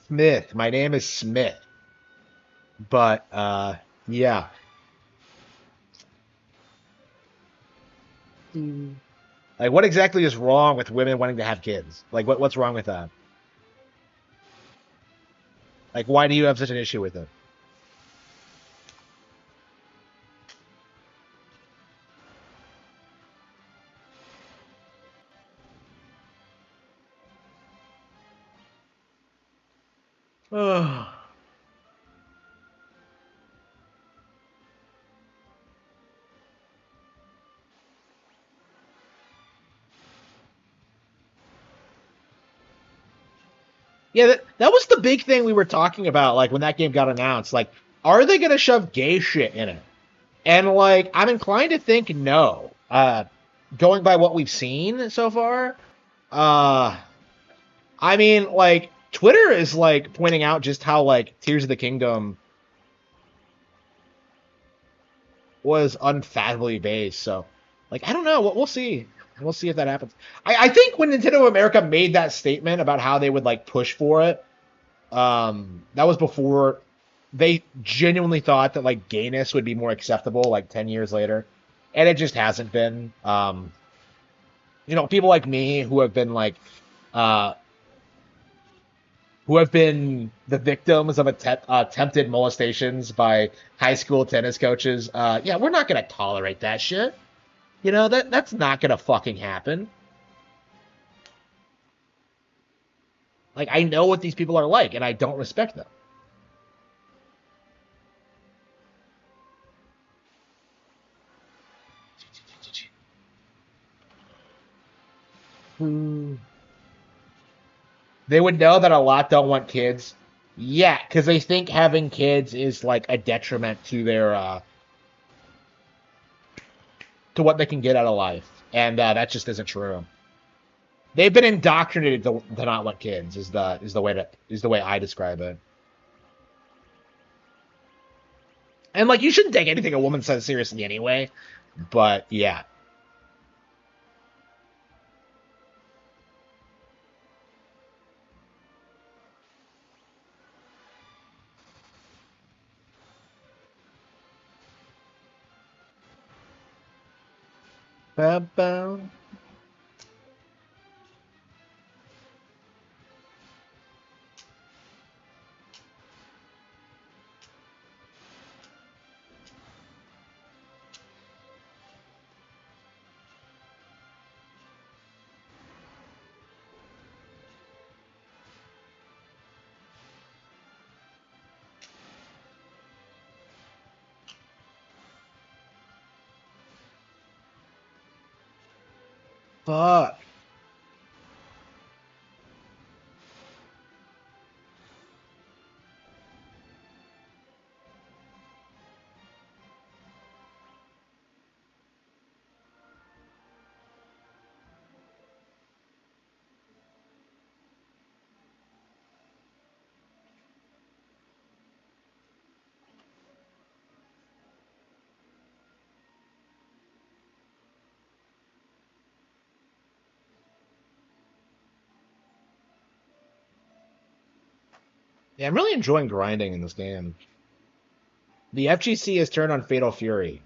Smith. My name is Smith. But yeah. Like, what exactly is wrong with women wanting to have kids? Like, what's wrong with that? Like, why do you have such an issue with it? Yeah, that was the big thing we were talking about, like when that game got announced. Like, are they gonna shove gay shit in it? And like, I'm inclined to think no. Going by what we've seen so far, uh, I mean, like, Twitter is like pointing out just how like Tears of the Kingdom was unfathomably based. So, like, I don't know. We'll see. We'll see if that happens. I think when Nintendo America made that statement about how they would like push for it, that was before they genuinely thought that like gayness would be more acceptable like 10 years later, and it just hasn't been. People like me uh who have been the victims of attempted molestations by high school tennis coaches. Yeah, we're not gonna tolerate that shit. That's not gonna fucking happen. Like, I know what these people are like, and I don't respect them. Hmm. They would know that a lot don't want kids. Yeah, because they think having kids is like a detriment to their to what they can get out of life, and that just isn't true. They've been indoctrinated to not want kids. Is the way I describe it. And like, you shouldn't take anything a woman says seriously anyway. But yeah. Ba-ba. Fuck. Yeah, I'm really enjoying grinding in this game. The FGC has turned on Fatal Fury.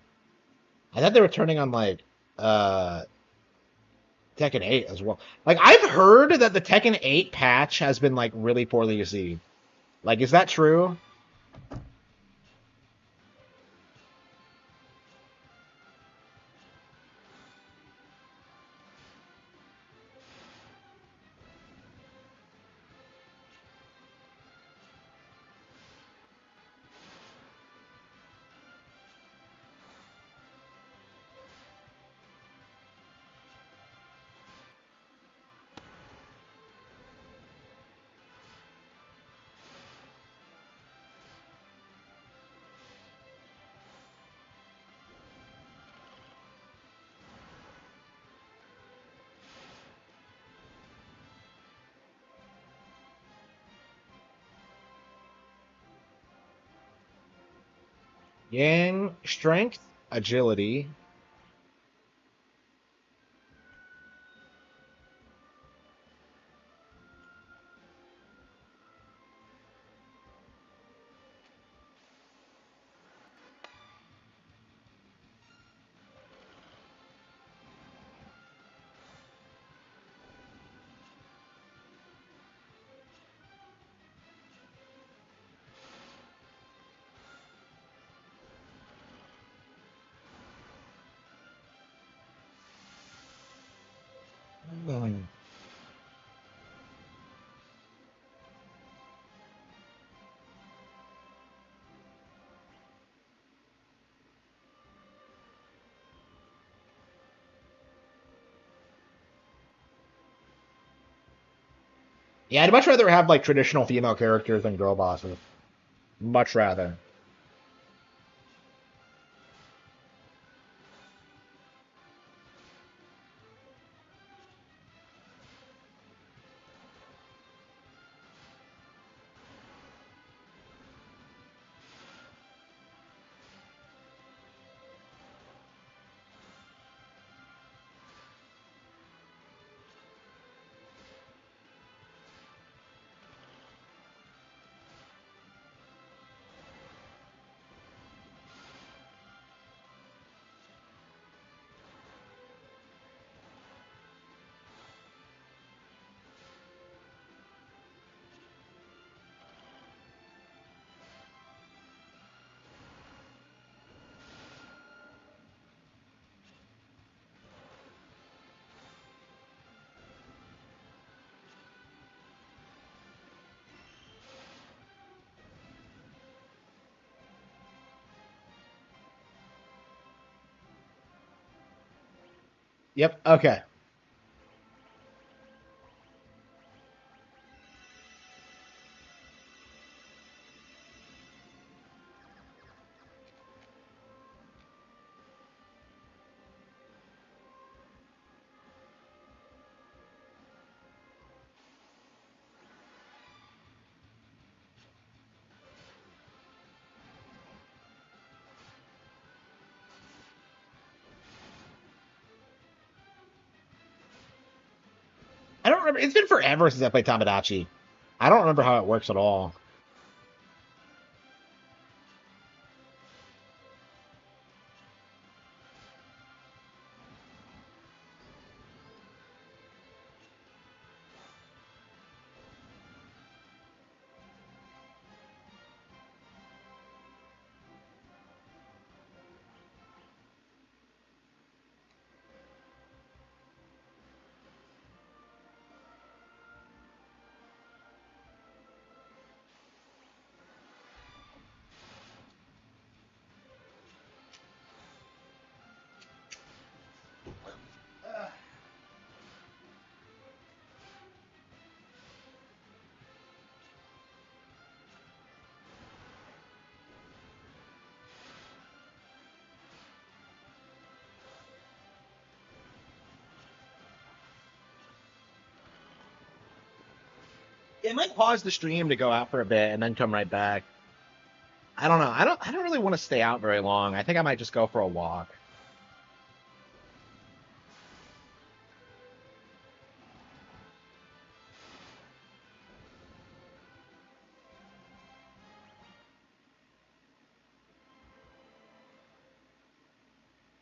I thought they were turning on like uh Tekken 8 as well. Like, I've heard that the Tekken 8 patch has been like really poorly received. Like, is that true? Yang strength, agility. Yeah, I'd much rather have like traditional female characters than girl bosses. Much rather. Yep. Okay. I don't remember. It's been forever since I played Tamagotchi. I don't remember how it works at all. It might pause the stream to go out for a bit and then come right back. I don't know. I don't really want to stay out very long. I think I might just go for a walk.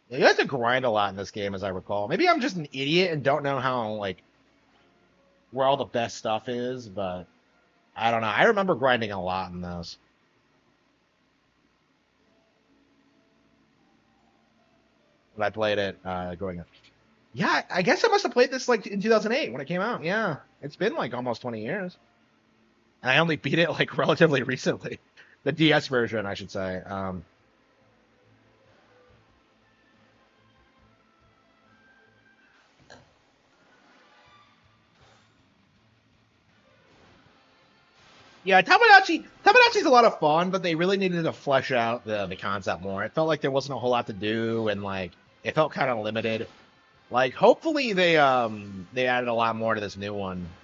You have to grind a lot in this game, as I recall. Maybe I'm just an idiot and don't know how like where all the best stuff is, but I don't know. I remember grinding a lot in this. When I played it growing up. Yeah, I guess I must have played this like in 2008 when it came out. Yeah, it's been like almost 20 years, and I only beat it like relatively recently. The DS version, I should say. Yeah, Tamagotchi's a lot of fun, but they really needed to flesh out the concept more. It felt like there wasn't a whole lot to do, and like it felt kind of limited. Like, hopefully they added a lot more to this new one.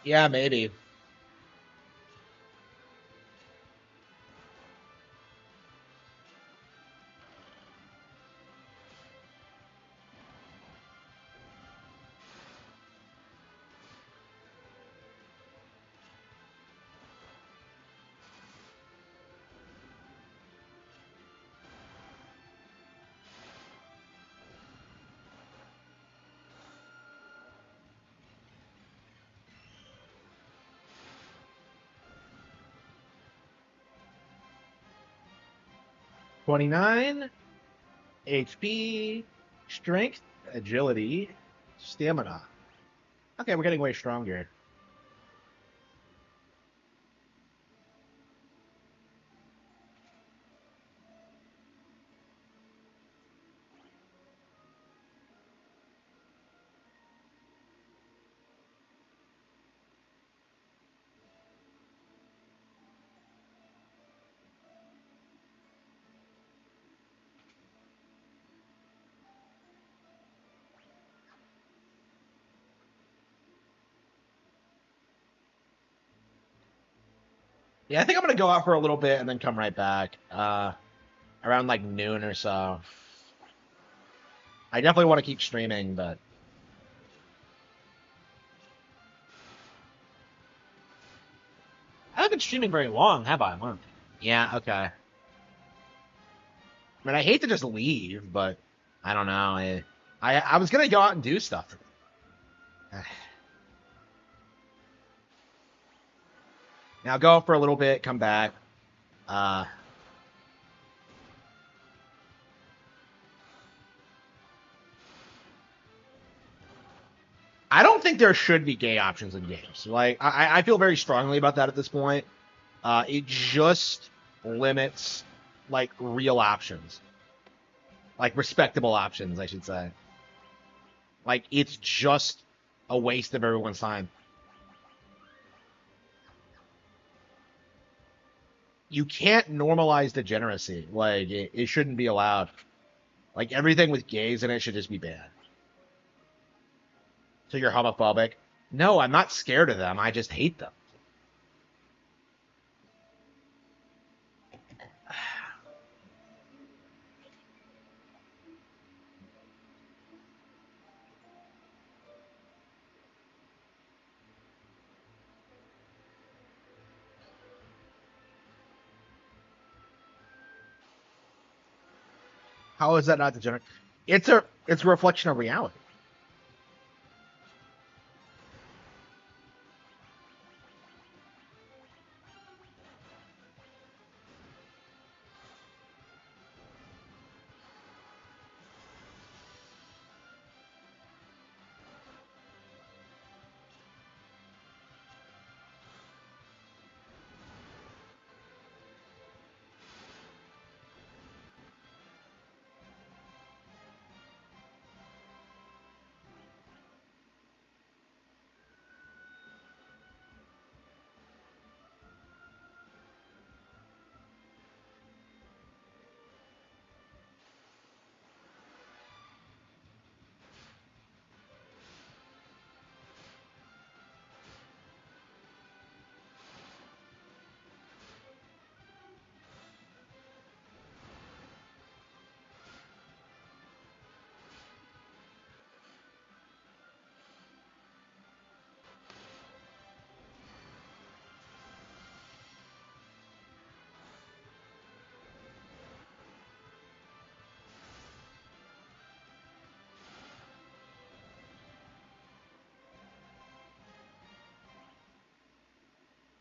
Yeah, maybe. 29 HP, strength, agility, stamina. Okay, we're getting way stronger. Yeah, I think I'm gonna go out for a little bit and then come right back. Around like noon or so. I definitely want to keep streaming, but I haven't been streaming very long, have I? A month. Yeah, okay. I mean, I hate to just leave, but I don't know. I was gonna go out and do stuff. Now go for a little bit, come back. Uh, I don't think there should be gay options in games. Like, I feel very strongly about that at this point. It just limits like real options, like respectable options, I should say. Like, it's just a waste of everyone's time. You can't normalize degeneracy. Like, it shouldn't be allowed. Like, everything with gays in it should just be banned. So you're homophobic? No, I'm not scared of them. I just hate them. How is that not degenerate? It's a reflection of reality.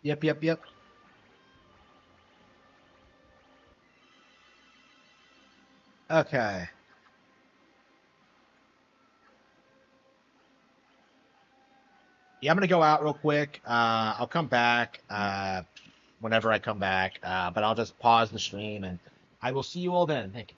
Yep, yep, yep. Okay. Yeah, I'm gonna go out real quick. I'll come back whenever I come back. But I'll just pause the stream and I will see you all then. Thank you.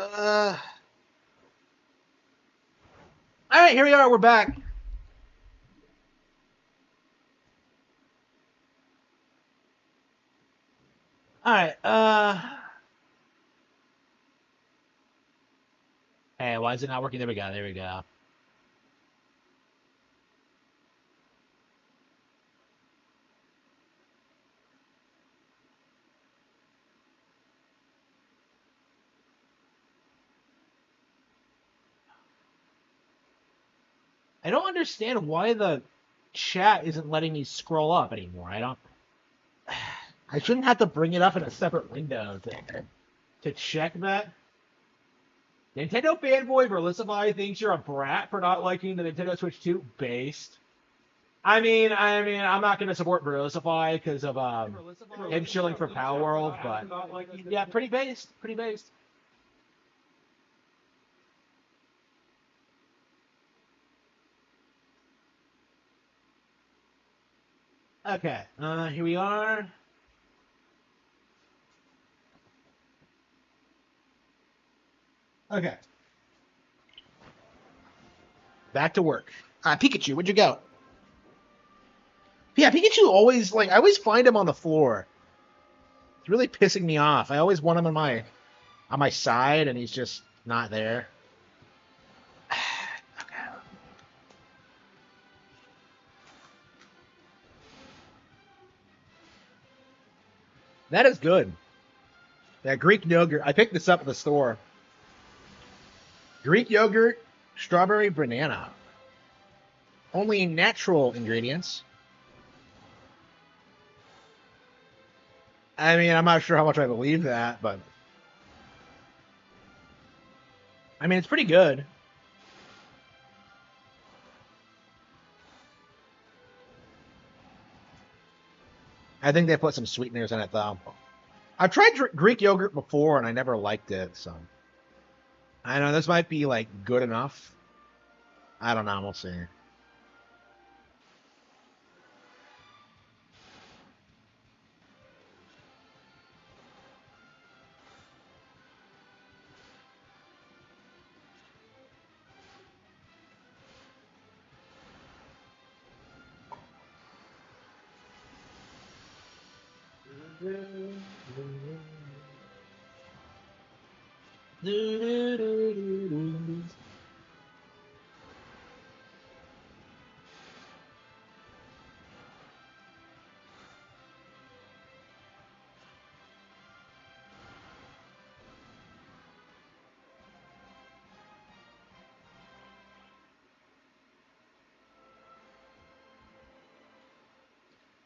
All right, here we are. We're back. All right. Hey, why is it not working? There we go. There we go. I don't understand why the chat isn't letting me scroll up anymore. I don't. I shouldn't have to bring it up in a separate window to check that. Nintendo fanboy Velicify thinks you're a brat for not liking the Nintendo Switch 2 based. I'm not going to support Velicify because of him shilling for Power World, but yeah, pretty based, pretty based. Okay, here we are. Okay. Back to work. Pikachu, where'd you go? Yeah, Pikachu always, I always find him on the floor. It's really pissing me off. I always want him on my side, and he's just not there. Okay. That is good. Yeah, Greek yogurt. I picked this up at the store. Greek yogurt, strawberry banana. Only natural ingredients. I'm not sure how much I believe that, but it's pretty good. I think they put some sweeteners in it, though. I've tried Greek yogurt before, and I never liked it, so I know this might be good enough. I don't know. We'll see.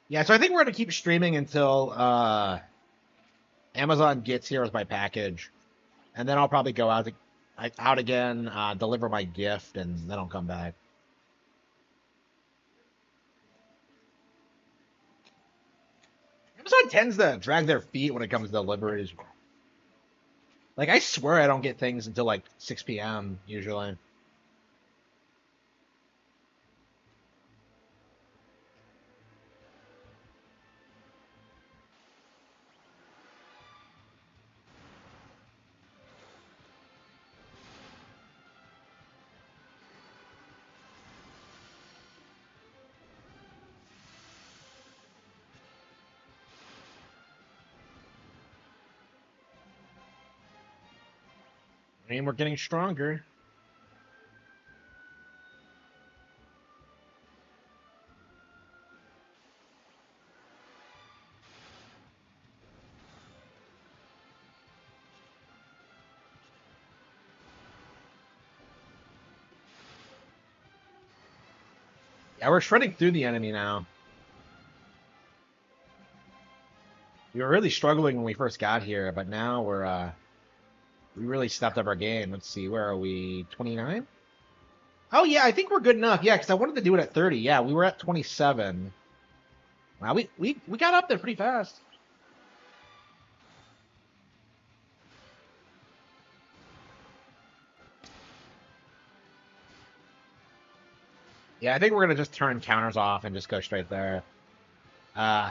Yeah, so I think we're gonna keep streaming until Amazon gets here with my package, and then I'll probably go out again, deliver my gift, and then I'll come back. Amazon tends to drag their feet when it comes to deliveries. I swear I don't get things until 6 p.m. usually. We're getting stronger. Yeah, we're shredding through the enemy now. We were really struggling when we first got here, but now we really stepped up our game. Let's see, where are we? 29? Oh yeah, I think we're good enough. Yeah, because I wanted to do it at 30. Yeah, we were at 27. Wow, we got up there pretty fast. Yeah, I think we're gonna just turn counters off and just go straight there. Uh,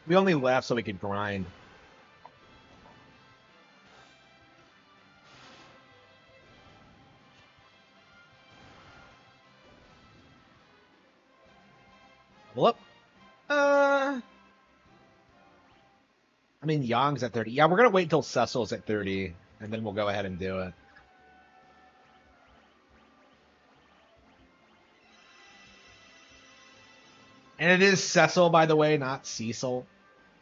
We only left so we could grind. Level up. I mean, Yang's at 30. Yeah, we're gonna wait until Cecil's at 30, and then we'll go ahead and do it. And it is Cecil, by the way, not Cecil.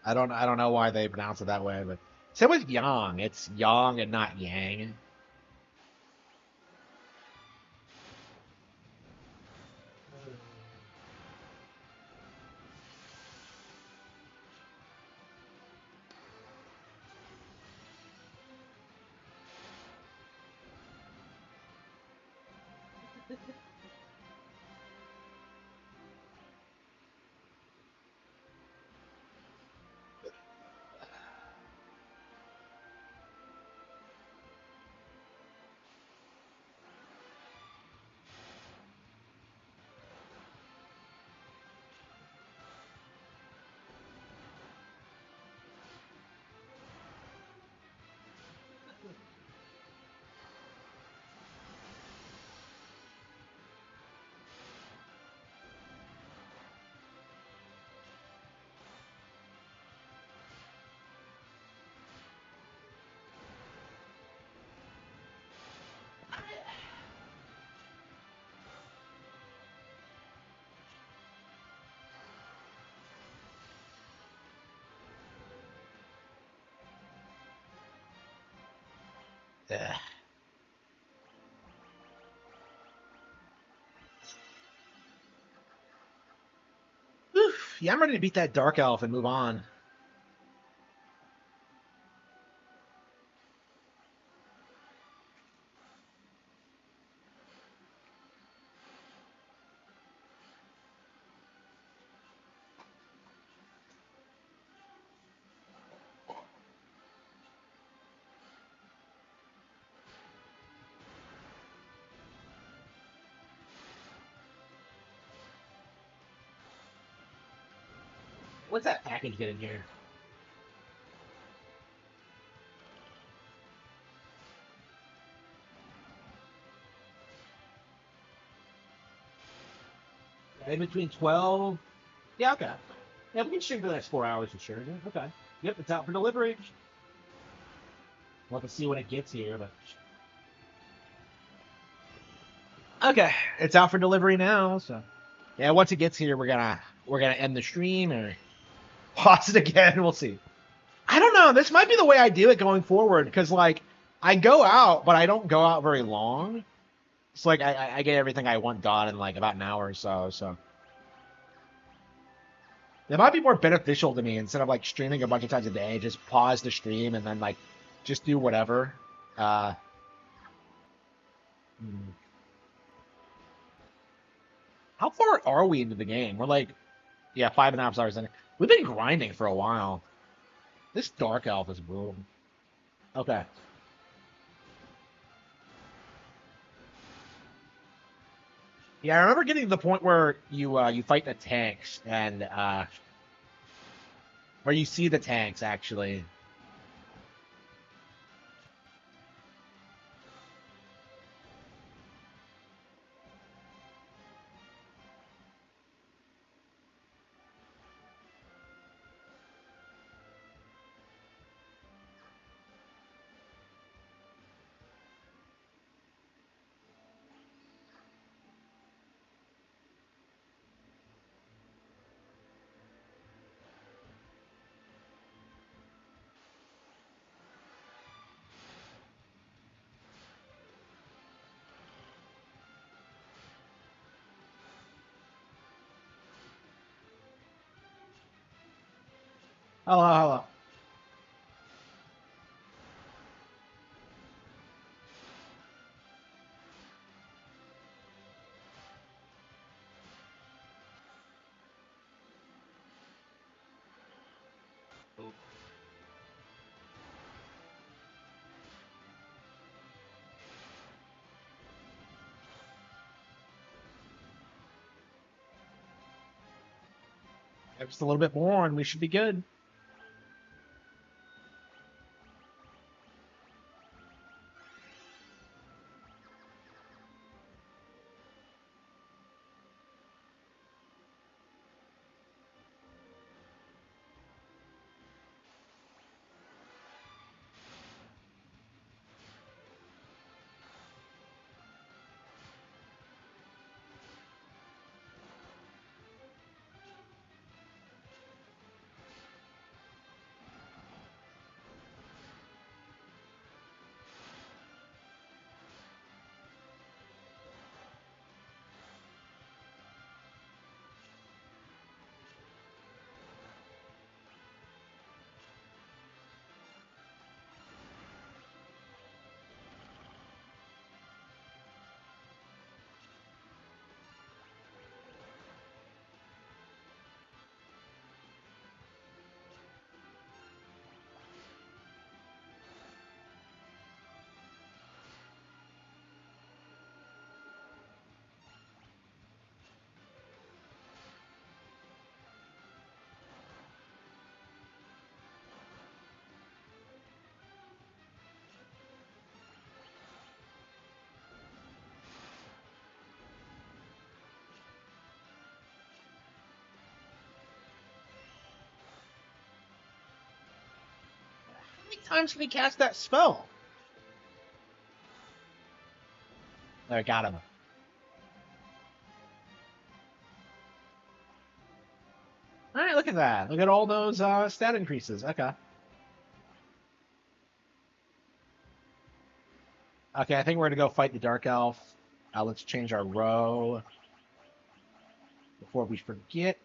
I don't know why they pronounce it that way, but same with Yang. It's Yang and not Yang. Ugh. Oof. Yeah, I'm ready to beat that Dark Elf and move on. What's that package get in here? In between 12. Yeah, okay. Yeah, we can stream for the next 4 hours for sure. Yeah, okay. Yep, it's out for delivery. We'll have to see when it gets here, but okay, it's out for delivery now. So yeah, once it gets here, we're gonna end the stream or pause it again. We'll see. I don't know. This might be the way I do it going forward because like I go out, but I don't go out very long. It's like I get everything I want done in like about an hour or so. So it might be more beneficial to me instead of like streaming a bunch of times a day. Just pause the stream and then like just do whatever. Uh, hmm. How far are we into the game? We're like, yeah, 5.5 hours in. We've been grinding for a while. This Dark Elf is brutal. Okay. Yeah, I remember getting to the point where you fight the tanks and where you see the tanks actually. Hello, hello. Just a little bit more and we should be good. times can he cast that spell? There, I got him. Alright, look at that. Look at all those stat increases. Okay. Okay, I think we're going to go fight the Dark Elf. Let's change our row before we forget.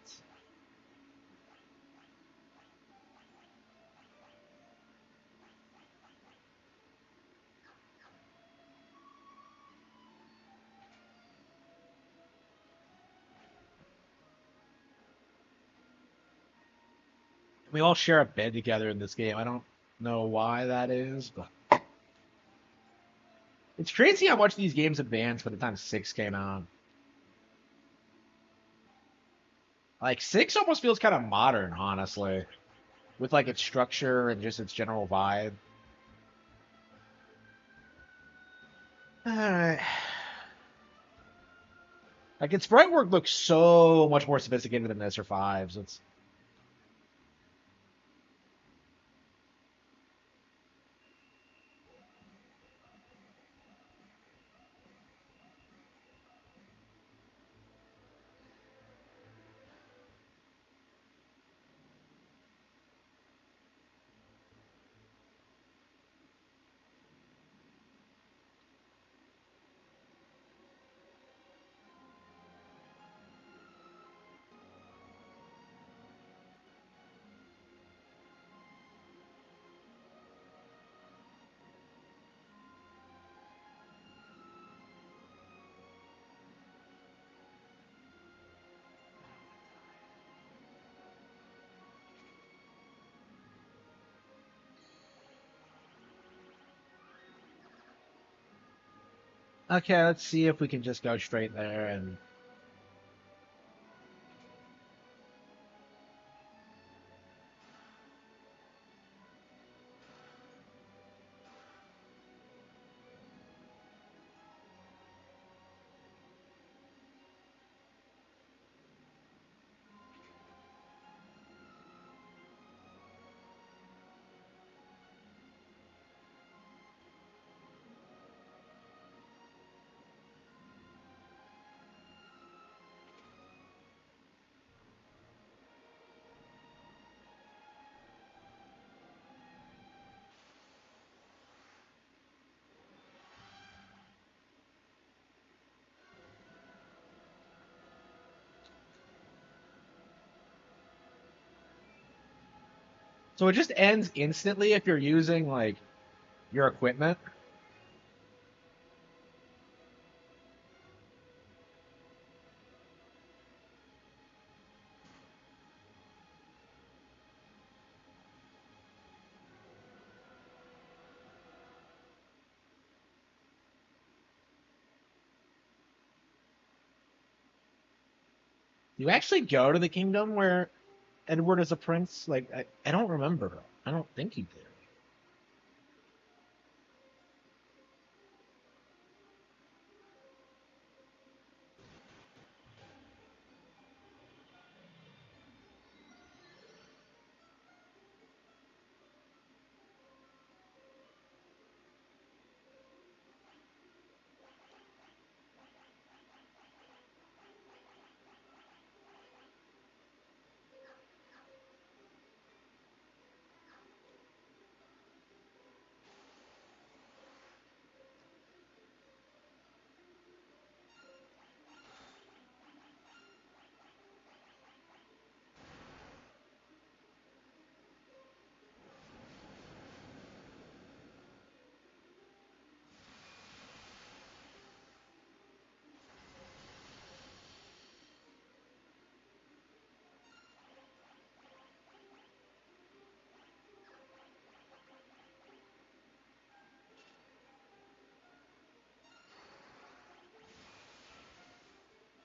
We all share a bed together in this game. I don't know why that is, but it's crazy how much these games advanced by the time 6 came out. Like 6 almost feels kind of modern, honestly, with like its structure and just its general vibe. All right. Like its sprite work looks so much more sophisticated than this or 5s. It's okay. Let's see if we can just go straight there and. So it just ends instantly if you're using like your equipment. Do you actually go to the kingdom where Edward is a prince? Like I don't remember. I don't think he did.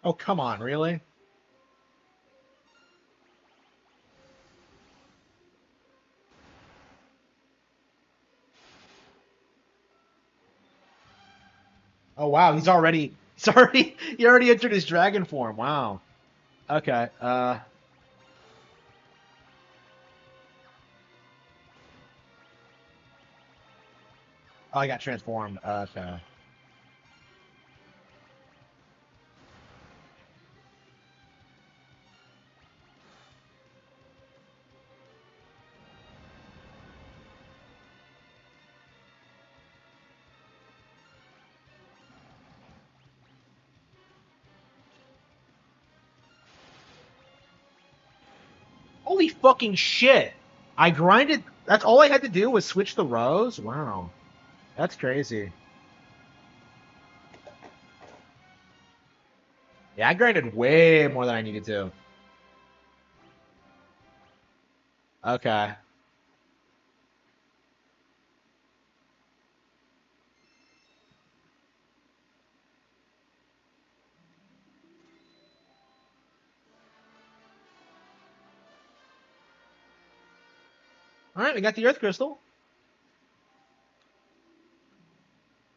Oh, come on, really? Oh wow, he already entered his dragon form. Wow. Okay. Oh, I got transformed. Okay. Holy fucking shit! I grinded. That's all I had to do was switch the rows. Wow, that's crazy. Yeah, I grinded way more than I needed to. Okay. All right, we got the Earth Crystal.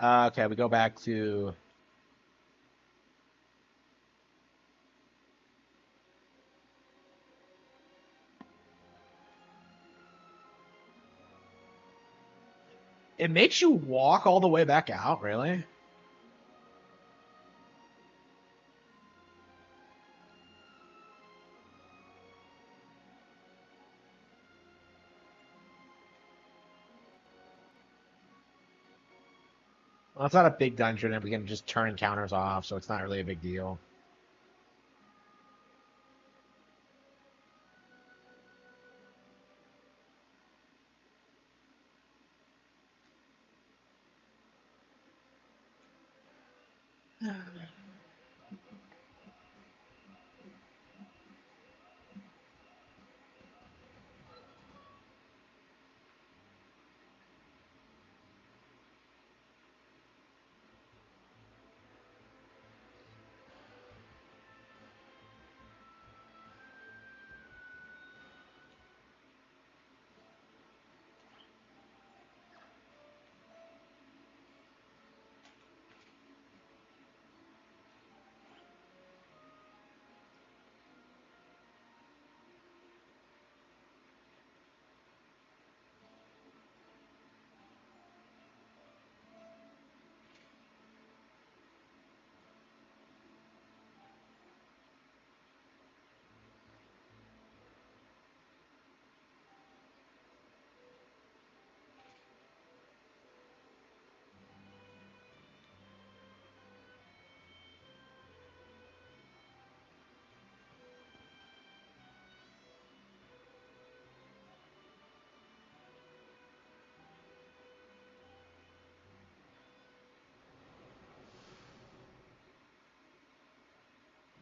Okay, we go back to. It makes you walk all the way back out, really? Well, it's not a big dungeon, and we can just turn encounters off, so it's not really a big deal.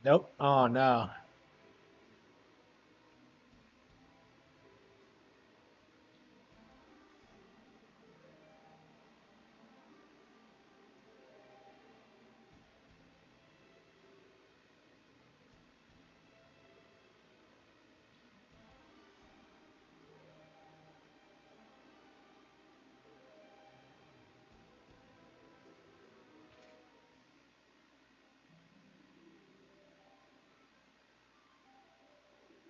Nope. Oh no.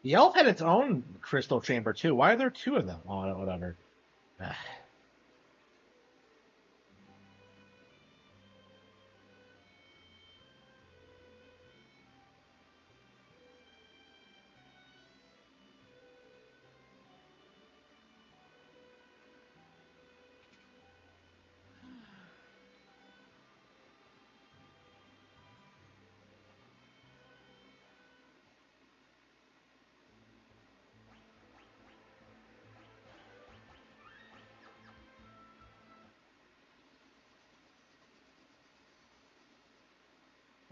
The elf had its own crystal chamber too. Why are there two of them? Oh, whatever.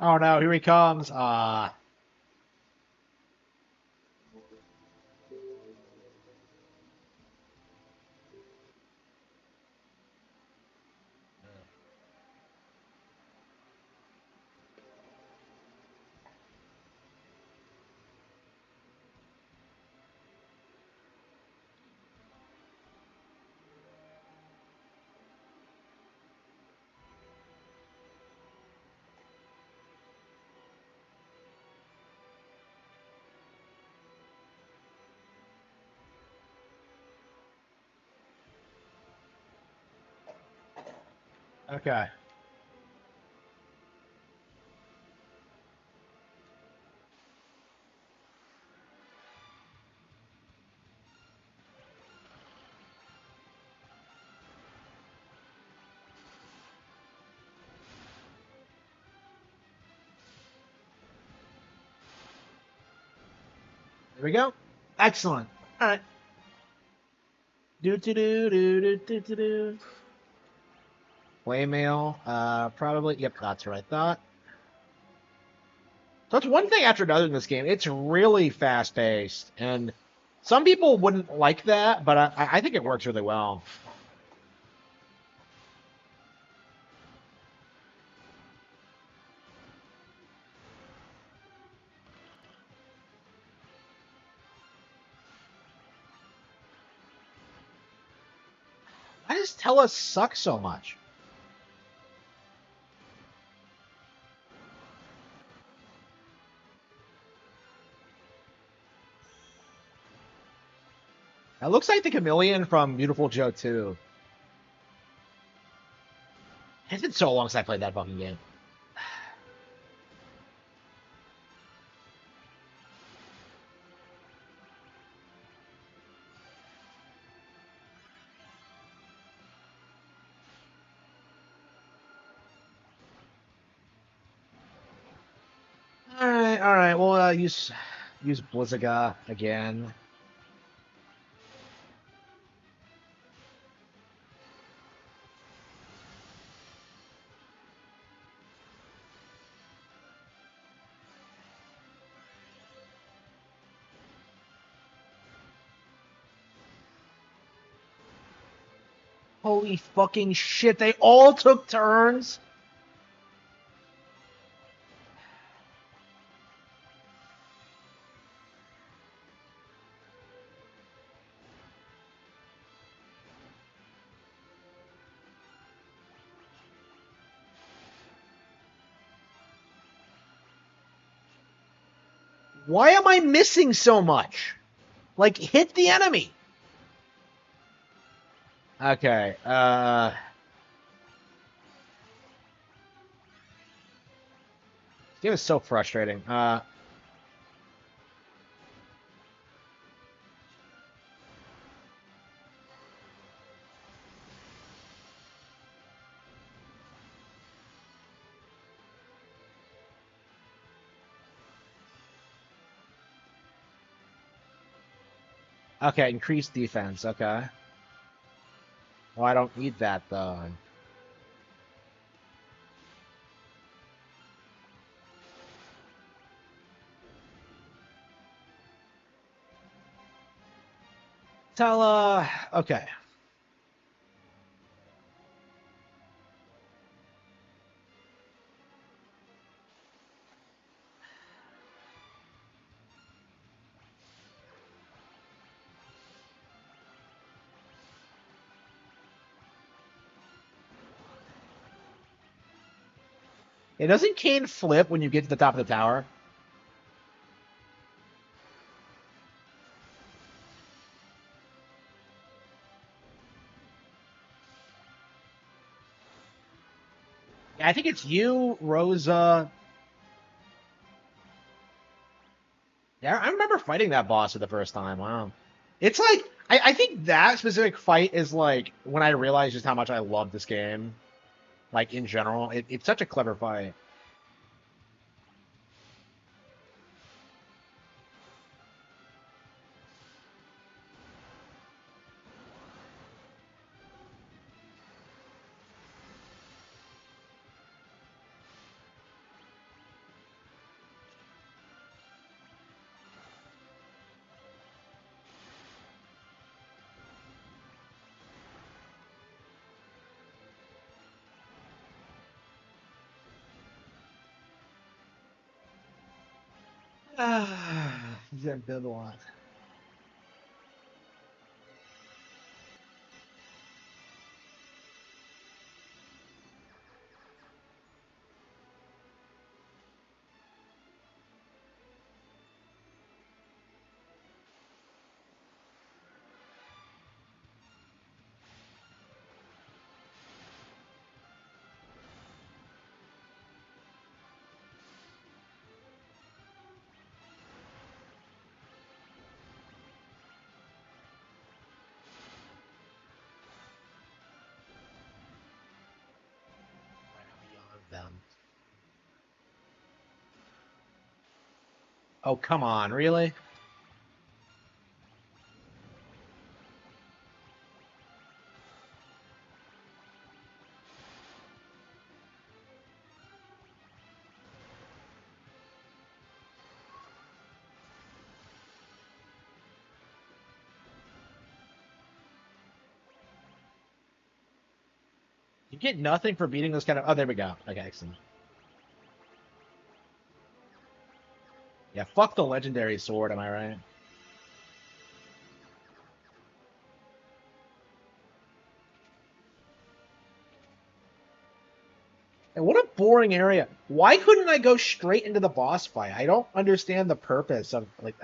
Oh no, here he comes. Okay. There we go. Excellent. All right. Do do do do do do do do. Play mail. Probably. Yep, that's what I thought. So it's one thing after another in this game. It's really fast paced, and some people wouldn't like that, but I think it works really well. Why does Tella suck so much? It looks like the chameleon from Beautiful Joe 2. It's been so long since I played that fucking game. All right. We'll use Blizzaga again. Holy fucking shit! They all took turns. Why am I missing so much? Like, hit the enemy. Okay. This game is so frustrating. Okay, increase defense. Okay. Well, I don't need that though. Tell. Okay. It doesn't Kane flip when you get to the top of the tower? Yeah, I think it's you, Rosa. Yeah, I remember fighting that boss for the first time. Wow. It's like I think that specific fight is like when I realized just how much I love this game. Like in general, it's such a clever fight. Ah, he's ambivalent. them. Oh, come on, really? You get nothing for beating this kind of... Oh, there we go. Okay, excellent. Yeah, fuck the legendary sword, am I right? And what a boring area. Why couldn't I go straight into the boss fight? I don't understand the purpose of, like...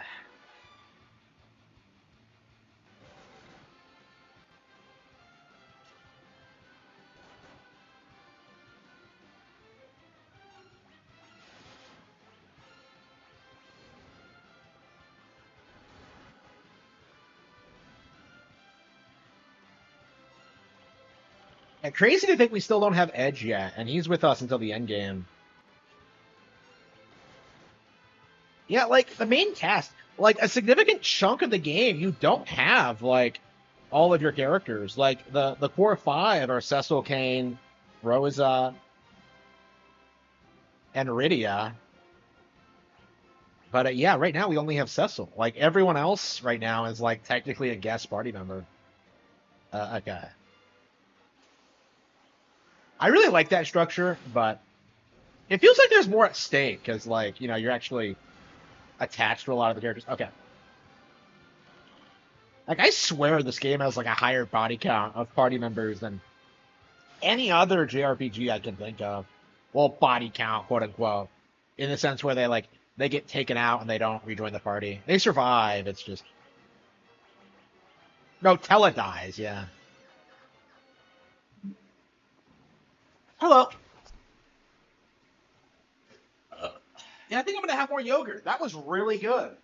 Yeah, crazy to think we still don't have Edge yet, and he's with us until the end game. Yeah, like, the main cast, like, a significant chunk of the game, you don't have, like, all of your characters. Like, the core five are Cecil, Kane, Rosa, and Rydia. But, yeah, right now we only have Cecil. Like, everyone else right now is, like, technically a guest party member. Okay. I really like that structure, but it feels like there's more at stake, because, like, you know, you're actually attached to a lot of the characters. Okay. Like, I swear this game has, like, a higher body count of party members than any other JRPG I can think of. Well, body count, quote unquote, in the sense where they, like, they get taken out and they don't rejoin the party. They survive. It's just no, Tella dies. Yeah. Hello. Yeah, I think I'm gonna have more yogurt. That was really good.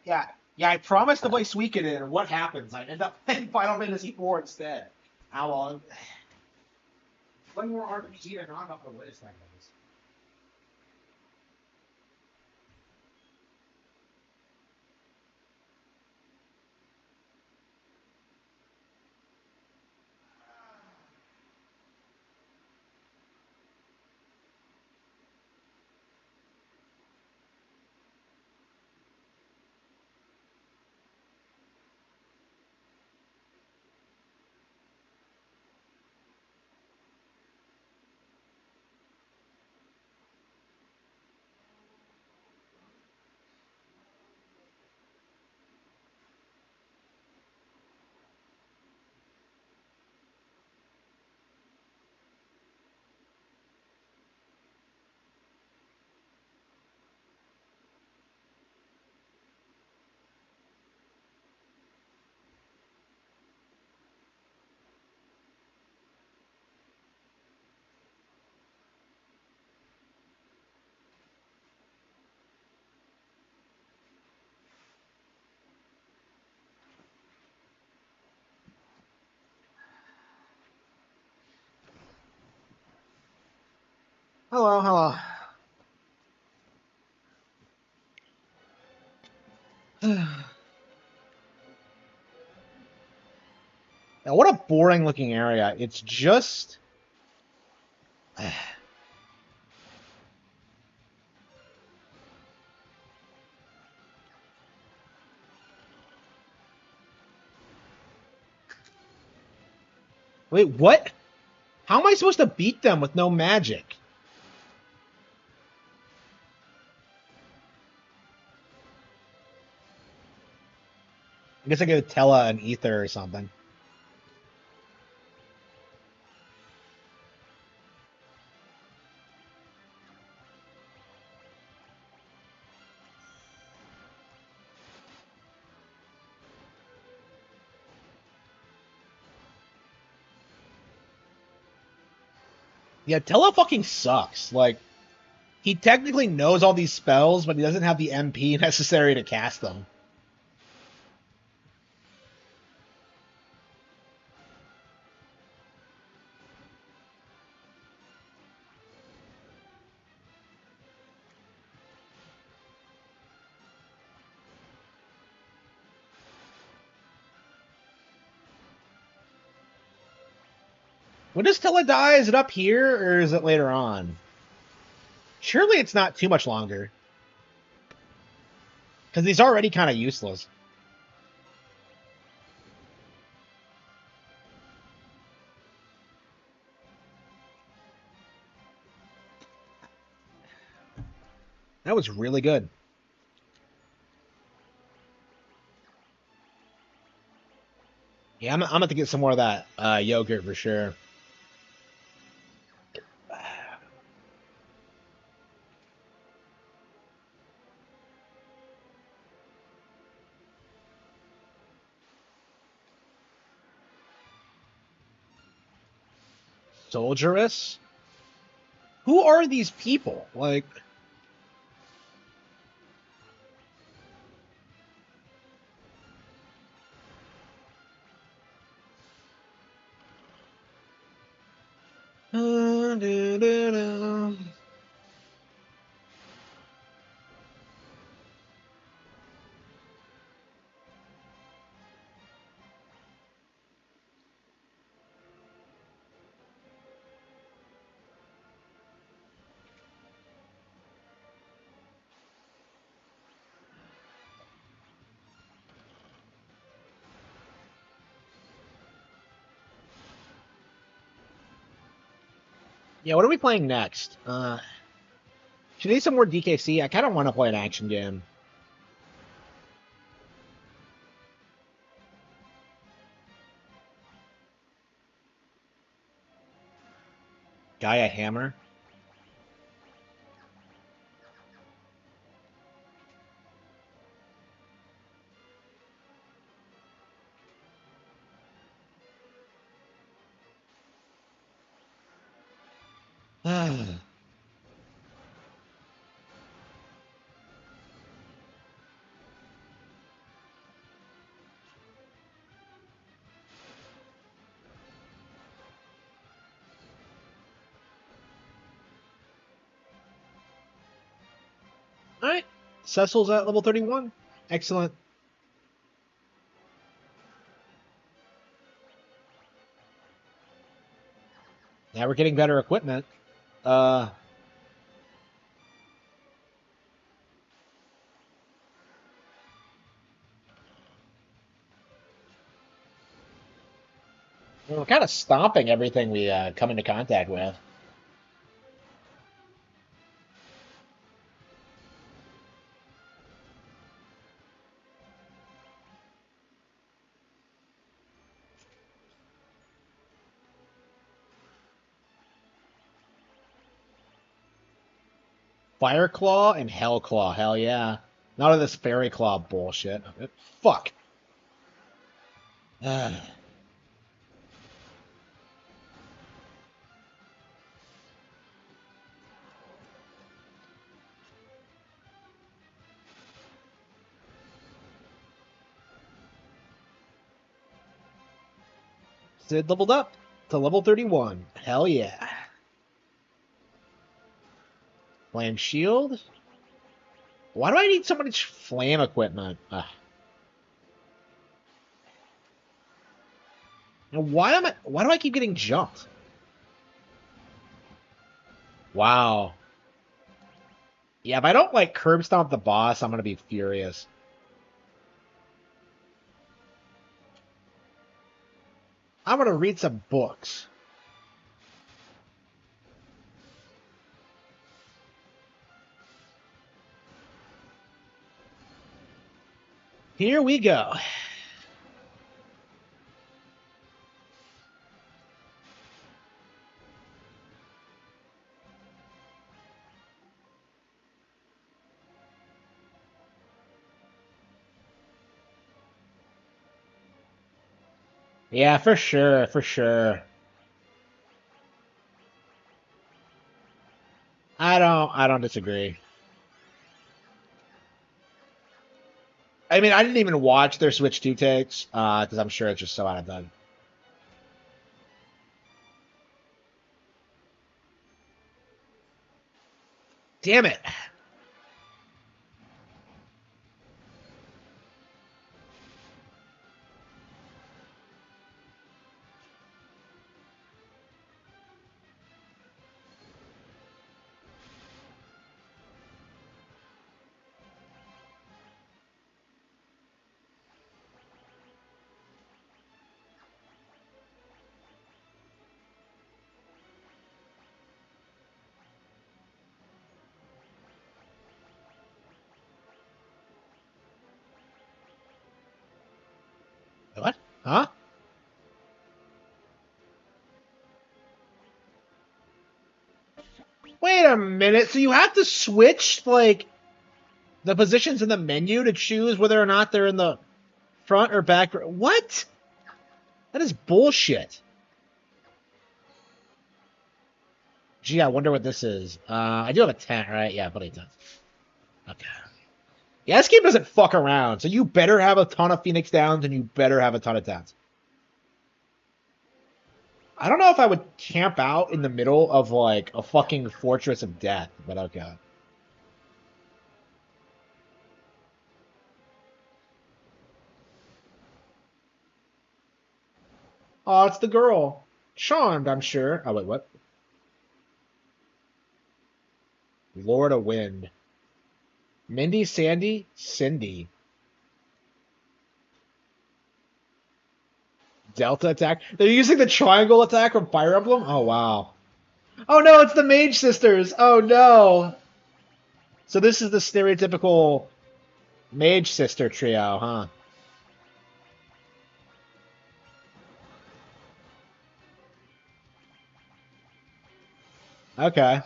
Yeah, yeah. I promised to play Suikoden, and what happens? I end up playing Final Fantasy IV instead. How long? One more RPG to knock off the list, I guess. Hello, hello. Now, what a boring looking area. It's just. Wait, what? How am I supposed to beat them with no magic? I guess I go Tella and Ether or something. Yeah, Tella fucking sucks. Like, he technically knows all these spells, but he doesn't have the MP necessary to cast them. When does Tella die? Is it up here, or is it later on? Surely it's not too much longer. Because he's already kind of useless. That was really good. Yeah, I'm going to get some more of that yogurt for sure. Soldieress? Who are these people? Like... Yeah, what are we playing next? Should I need some more DKC? I kind of want to play an action game. Gaia Hammer? Alright. Cecil's at level 31. Excellent. Now we're getting better equipment. We're kind of stomping everything we come into contact with. Fire Claw and Hell Claw. Hell yeah. None of this Fairy Claw bullshit. Fuck. Sid leveled up to level 31. Hell yeah. Flame Shield? Why do I need so much flame equipment? Why do I keep getting jumped? Wow. Yeah, if I don't like curb stomp the boss, I'm gonna be furious. I'm gonna read some books. Here we go. Yeah, for sure, for sure. I don't disagree. I mean, I didn't even watch their Switch 2 takes, because I'm sure it's just so out of done. Damn it. What? Huh? Wait a minute. So you have to switch, like, the positions in the menu to choose whether or not they're in the front or back? What? That is bullshit. Gee, I wonder what this is. I do have a tent, right? Yeah, buddy tent. Okay. Yeah, this game doesn't fuck around, so you better have a ton of Phoenix Downs and you better have a ton of tents. I don't know if I would camp out in the middle of, like, a fucking fortress of death, but okay. Oh, it's the girl. Charmed, I'm sure. Oh, wait, what? Lord of Wind. Mindy, Sandy, Cindy. Delta attack. They're using the triangle attack from Fire Emblem? Oh, wow. Oh, no, it's the Mage Sisters. Oh, no. So this is the stereotypical Mage Sister trio, huh? Okay.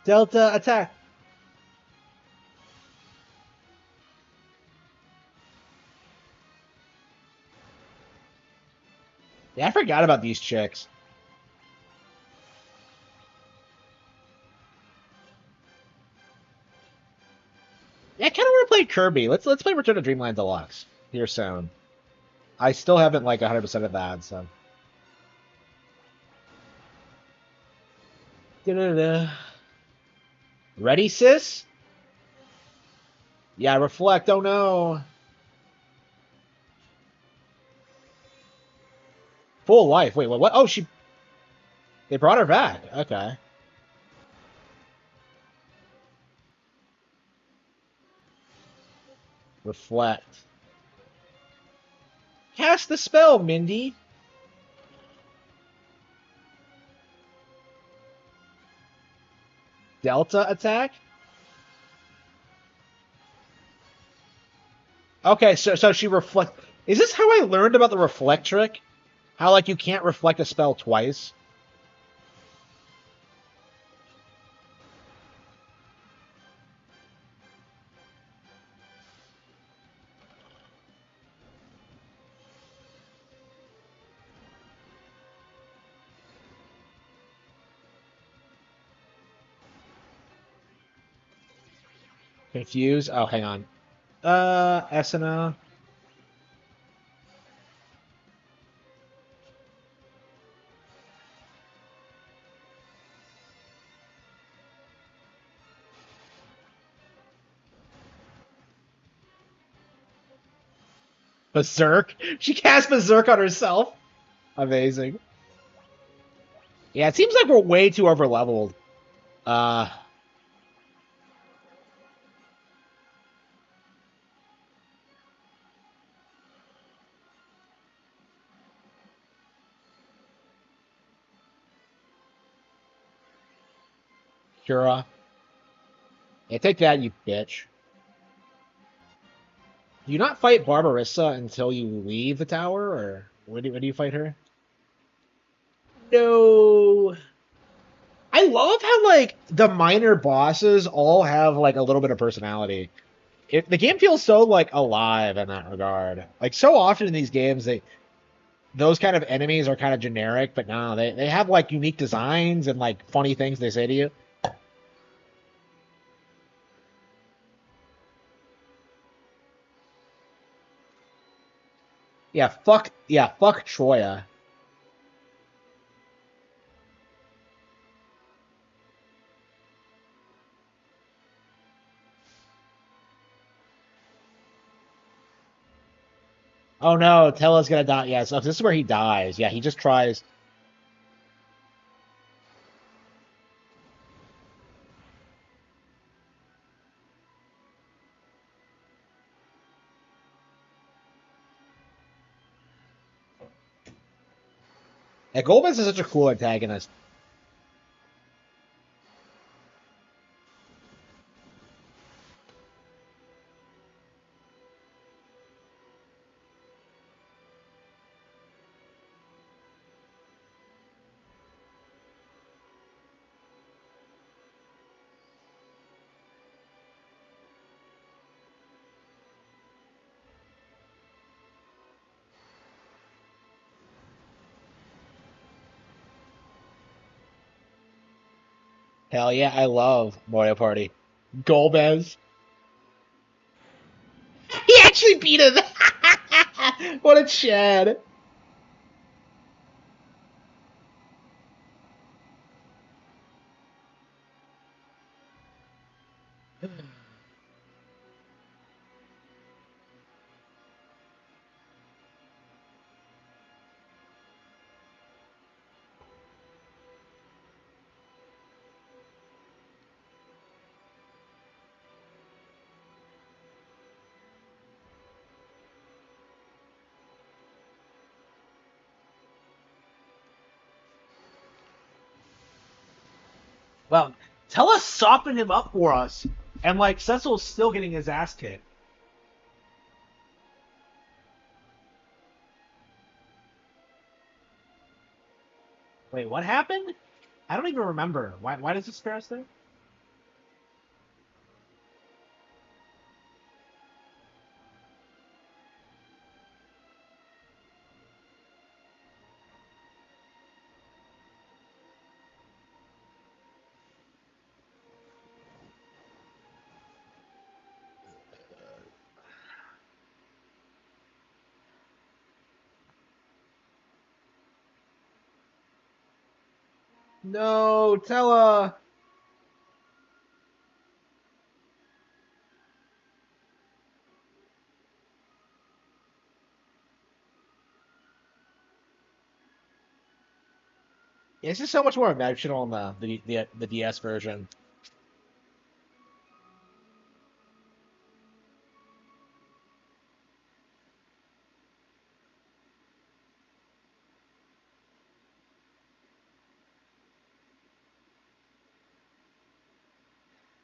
Delta attack. Yeah, I forgot about these chicks. Yeah, I kind of want to play Kirby. Let's play Return to Dreamland Deluxe here soon. I still haven't like 100% of that, so. Da-da-da. Ready, sis? Yeah, reflect. Oh no. Full life. Wait, what? Oh, she. They brought her back. Okay. Reflect. Cast the spell, Mindy. Delta attack. Okay, so she reflect. Is this how I learned about the reflect trick? How like you can't reflect a spell twice? Confused. Oh, hang on. Esena. Berserk. She cast Berserk on herself. Amazing. Yeah, it seems like we're way too overleveled. Uh, Kira. Yeah, take that, you bitch. Do you not fight Barbarissa until you leave the tower, or when do you fight her? No. I love how like the minor bosses all have like a little bit of personality. The game feels so like alive in that regard. Like so often in these games, those kind of enemies are kind of generic, but no, they have like unique designs and like funny things they say to you. Yeah, fuck Troya. Oh no, Tella's gonna die. Yeah, so this is where he dies. Yeah, he just tries. Yeah, Golbez is such a cool antagonist. Hell yeah, I love Mario Party. Golbez. He actually beat him. What a Chad. Well, Tella softened him up for us, and like Cecil's still getting his ass kicked. Wait, what happened? I don't even remember. Why does this spare us there? No, Tella. Yeah, it's just so much more emotional in the DS version.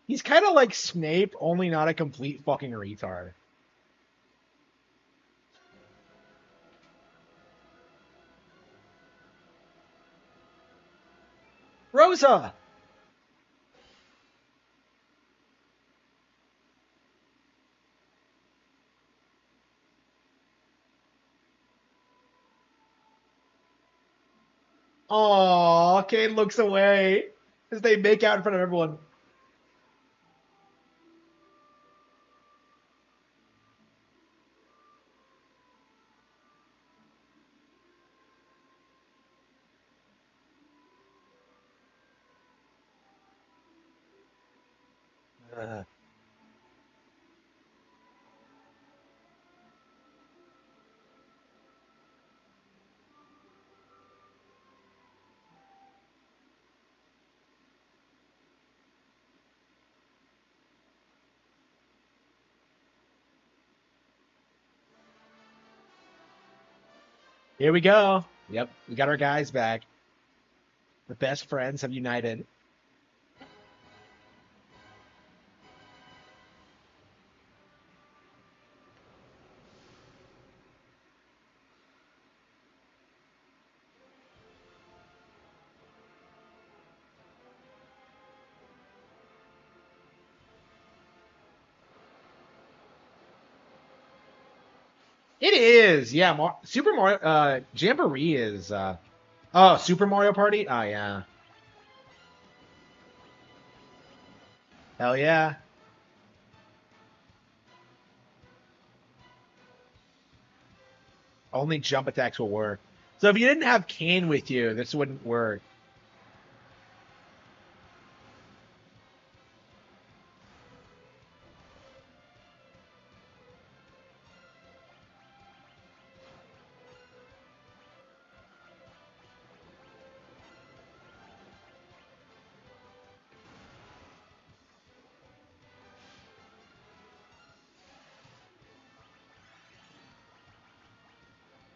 He's kind of like Snape, only not a complete fucking retard. Rosa. Oh, Kane looks away as they make out in front of everyone. Uh, Here we go. Yep, we got our guys back. The best friends have united. It is, yeah. Super Mario, Jamboree is, oh, Super Mario Party? Oh, yeah. Hell yeah. Only jump attacks will work. So if you didn't have Kane with you, this wouldn't work.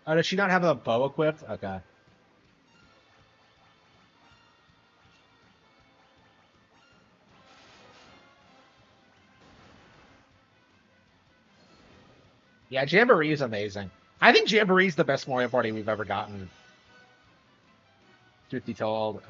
Oh, does she not have a bow equipped? Okay. Yeah, Jamboree is amazing. I think Jamboree is the best Mario Party we've ever gotten. Truth be told.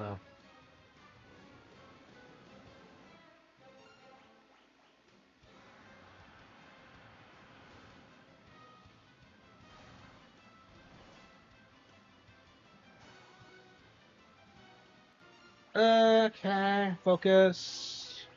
Okay, focus.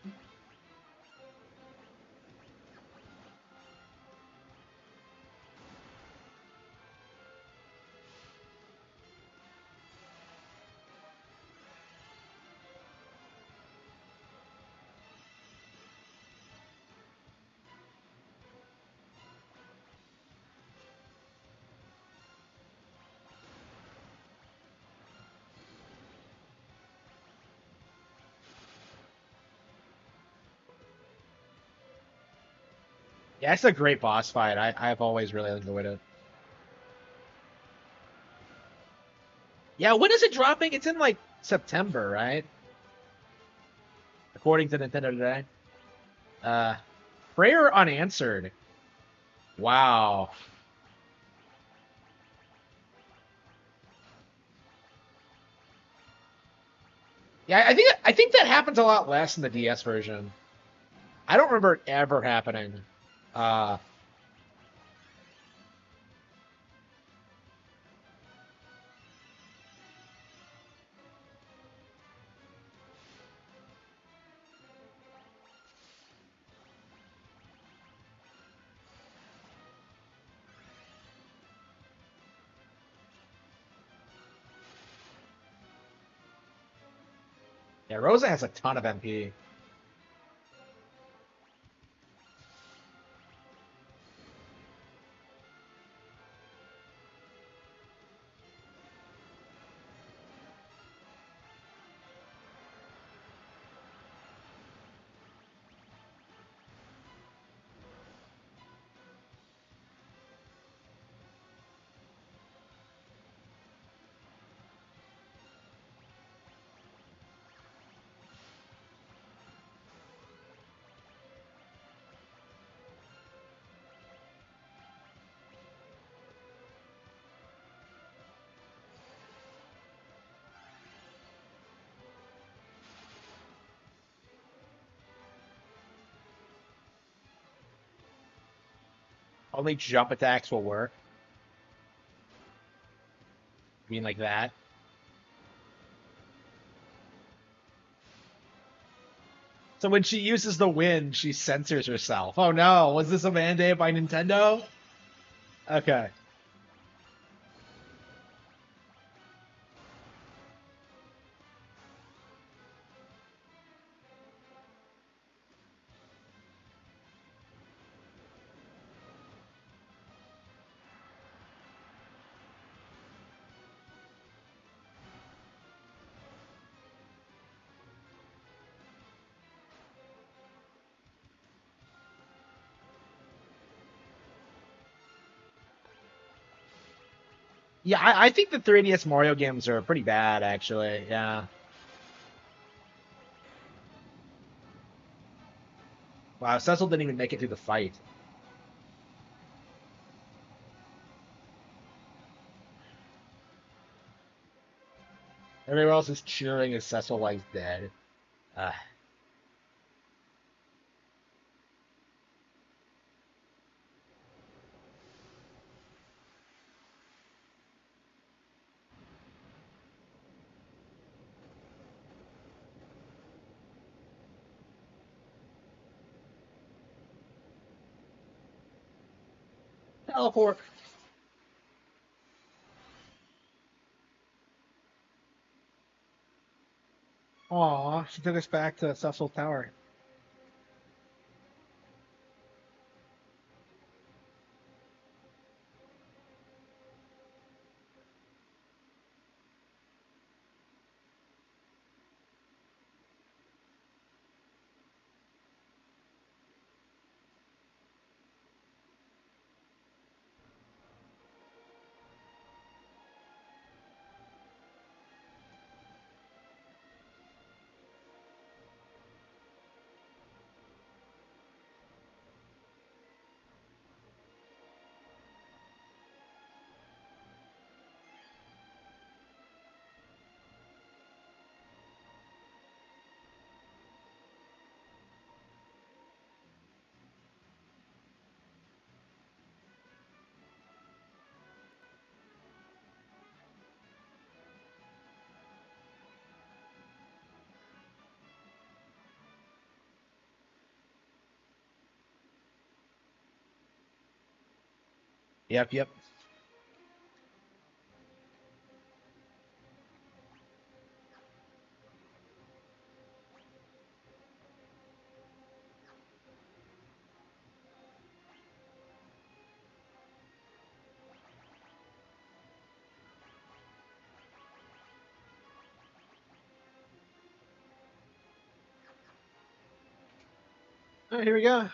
Yeah, it's a great boss fight. I've always really enjoyed it. Yeah, when is it dropping? It's in like September, right? According to Nintendo Today. Uh, Prayer unanswered. Wow. Yeah, I think that happens a lot less in the DS version. I don't remember it ever happening. Uh, yeah, Rosa has a ton of MP. Only jump attacks will work. I mean, like that. So when she uses the wind, she censors herself. Oh no, was this a mandate by Nintendo? Okay. Yeah, I think the 3DS Mario games are pretty bad, actually. Yeah. Wow, Cecil didn't even make it through the fight. Everyone else is cheering as Cecil lies dead. Uh, Teleport. Aw, she took us back to Cecil Tower. Yep, yep. All right, here we go.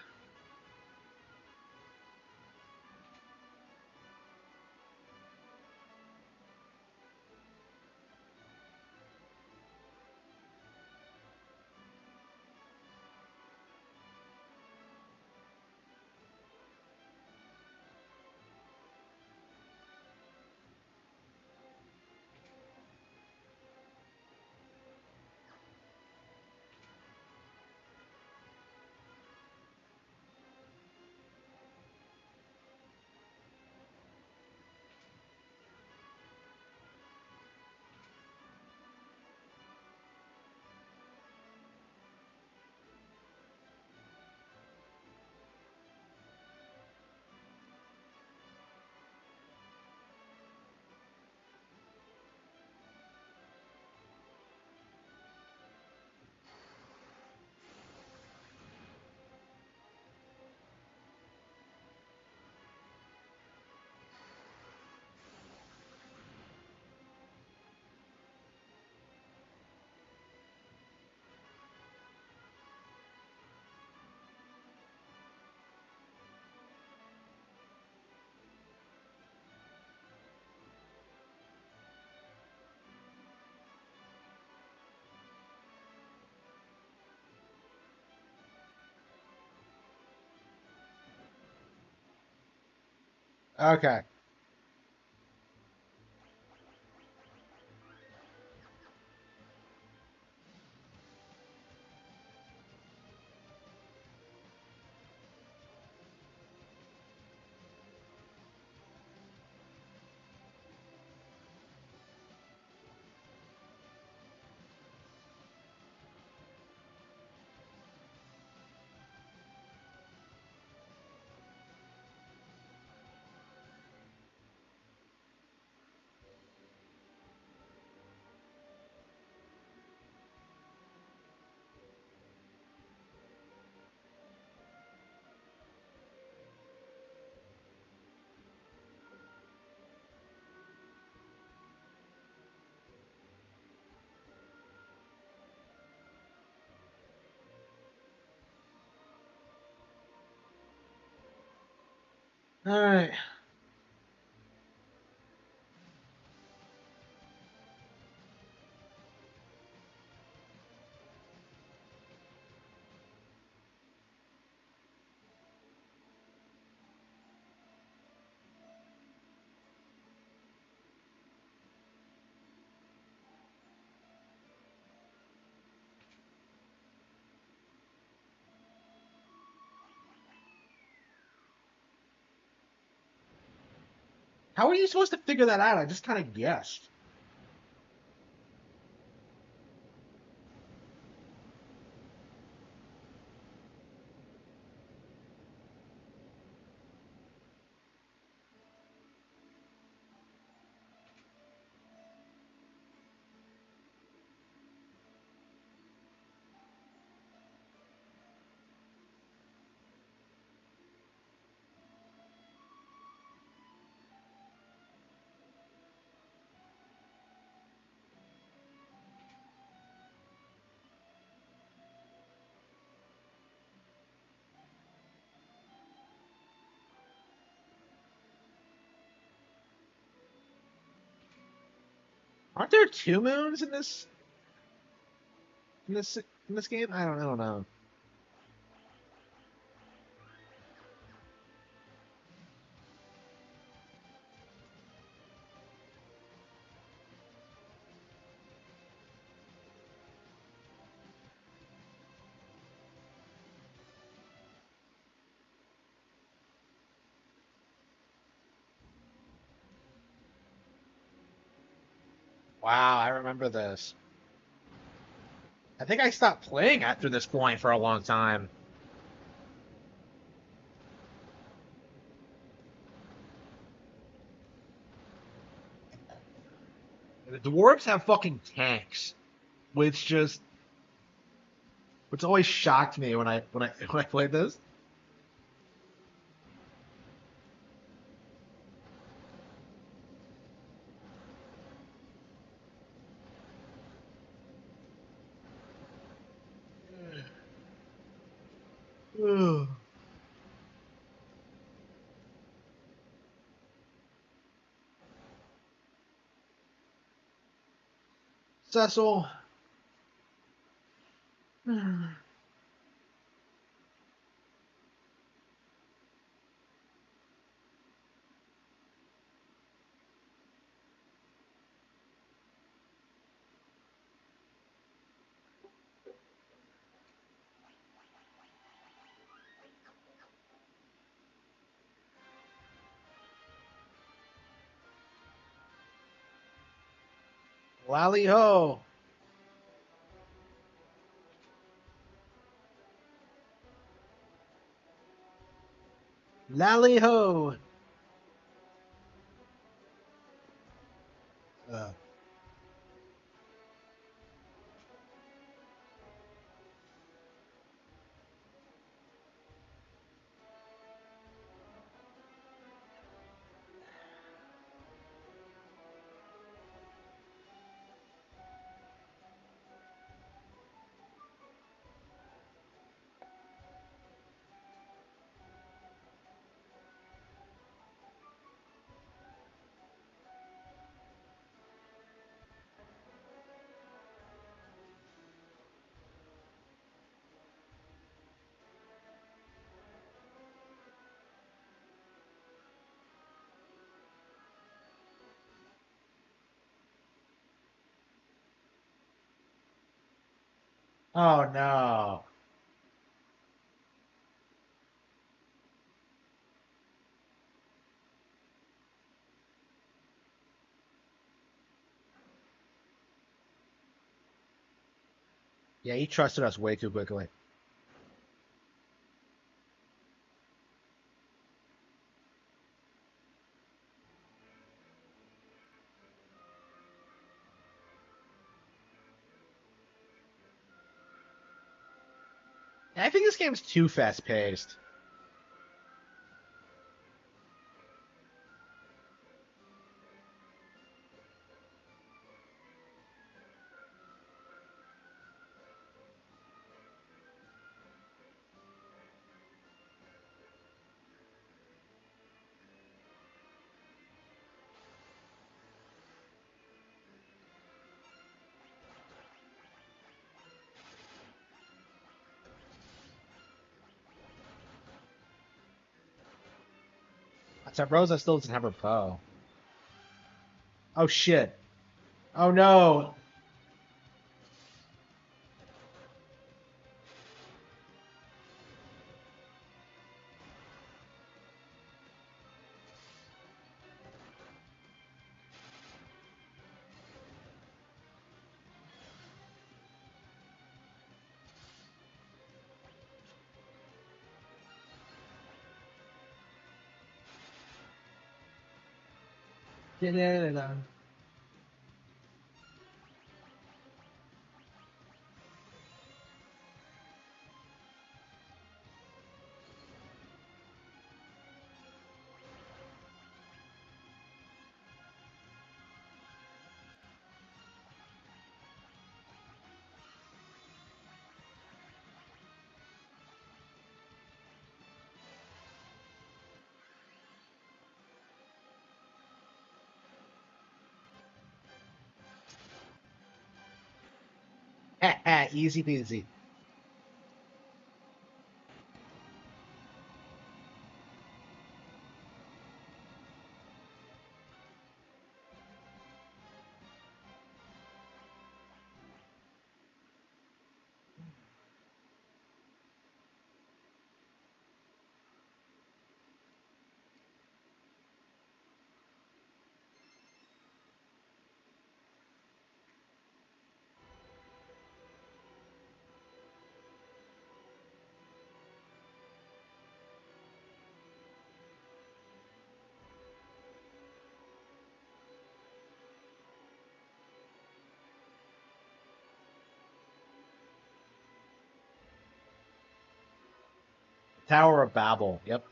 Okay. All right. How are you supposed to figure that out? I just kind of guessed. Aren't there two moons in this in this in this game? I don't know. Wow, I remember this. I think I stopped playing after this point for a long time. The dwarves have fucking tanks, which just which always shocked me when I played this. Cecil. Lally ho. Lally ho. Uh, oh no. Yeah, he trusted us way too quickly. I think this game's too fast paced. Except Rosa still doesn't have her bow. Oh shit. Oh no. Da-da-da-da. Easy peasy. Tower of Babel. Yep.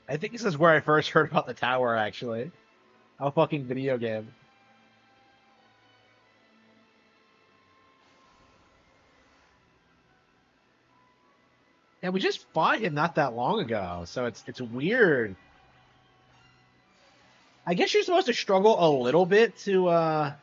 I think this is where I first heard about the tower, actually. A fucking video game. Yeah, we just fought him not that long ago, so it's weird. I guess you're supposed to struggle a little bit to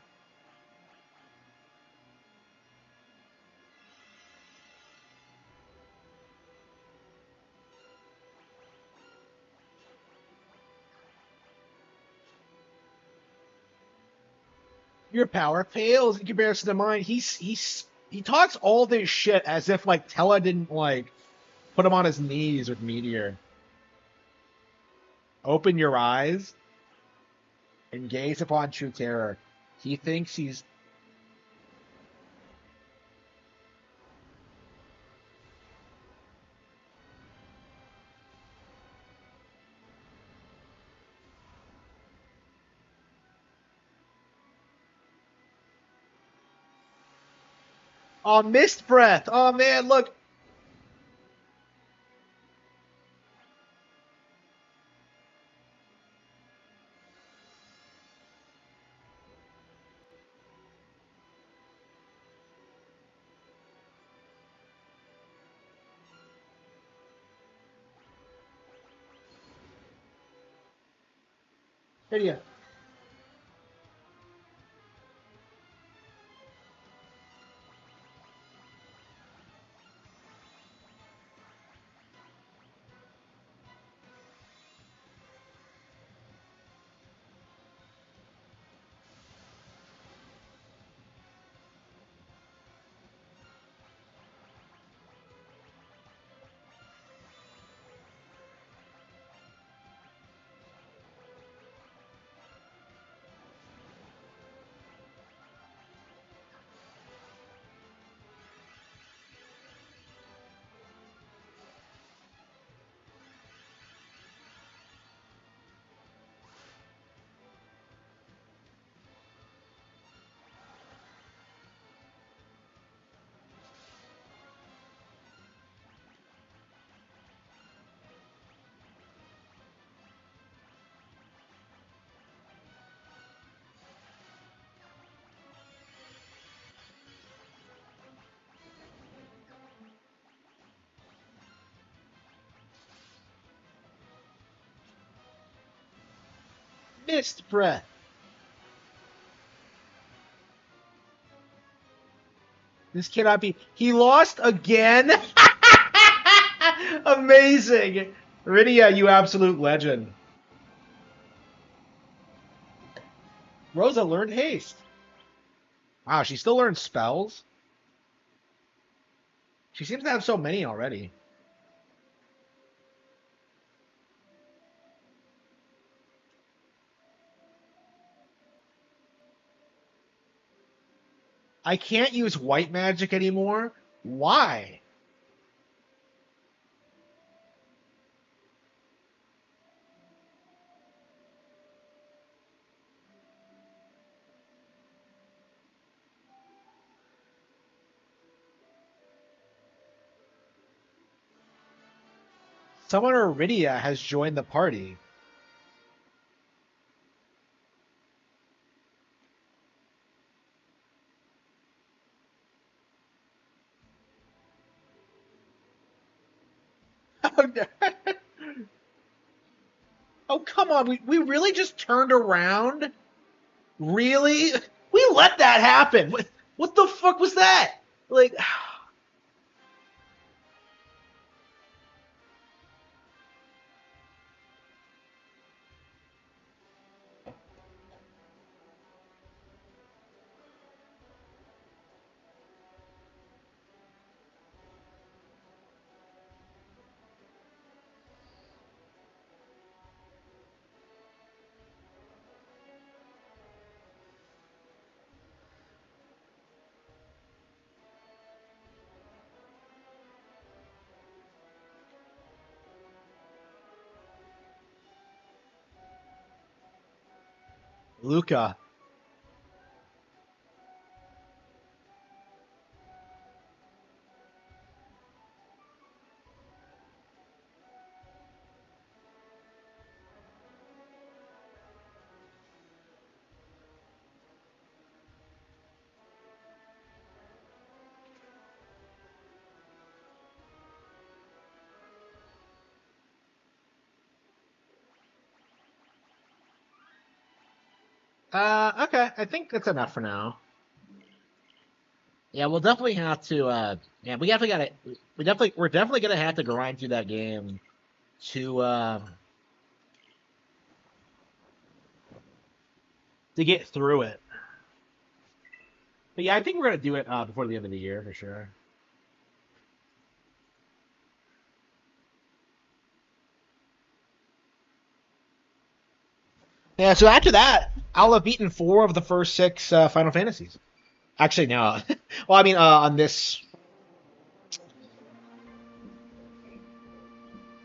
your power fails in comparison to mine. He talks all this shit as if like Tella didn't like put him on his knees with Meteor. Open your eyes and gaze upon true terror. He thinks he's oh mist breath. Oh man, look. Here. Mist breath. This cannot be. He lost again? Amazing. Rydia, you absolute legend. Rosa learned haste. Wow, she still learns spells? She seems to have so many already. I can't use white magic anymore? Why? Summoner Rydia has joined the party. Oh, come on. We really just turned around? Really? We let that happen. What the fuck was that? Like, Luca. Okay. I think that's enough for now. Yeah, we'll definitely have to. Yeah, we definitely gotta. We're definitely gonna have to grind through that game to get through it. But yeah, I think we're gonna do it before the end of the year for sure. Yeah, so after that, I'll have beaten 4 of the first 6 Final Fantasies. Actually, no. Well, I mean, on this,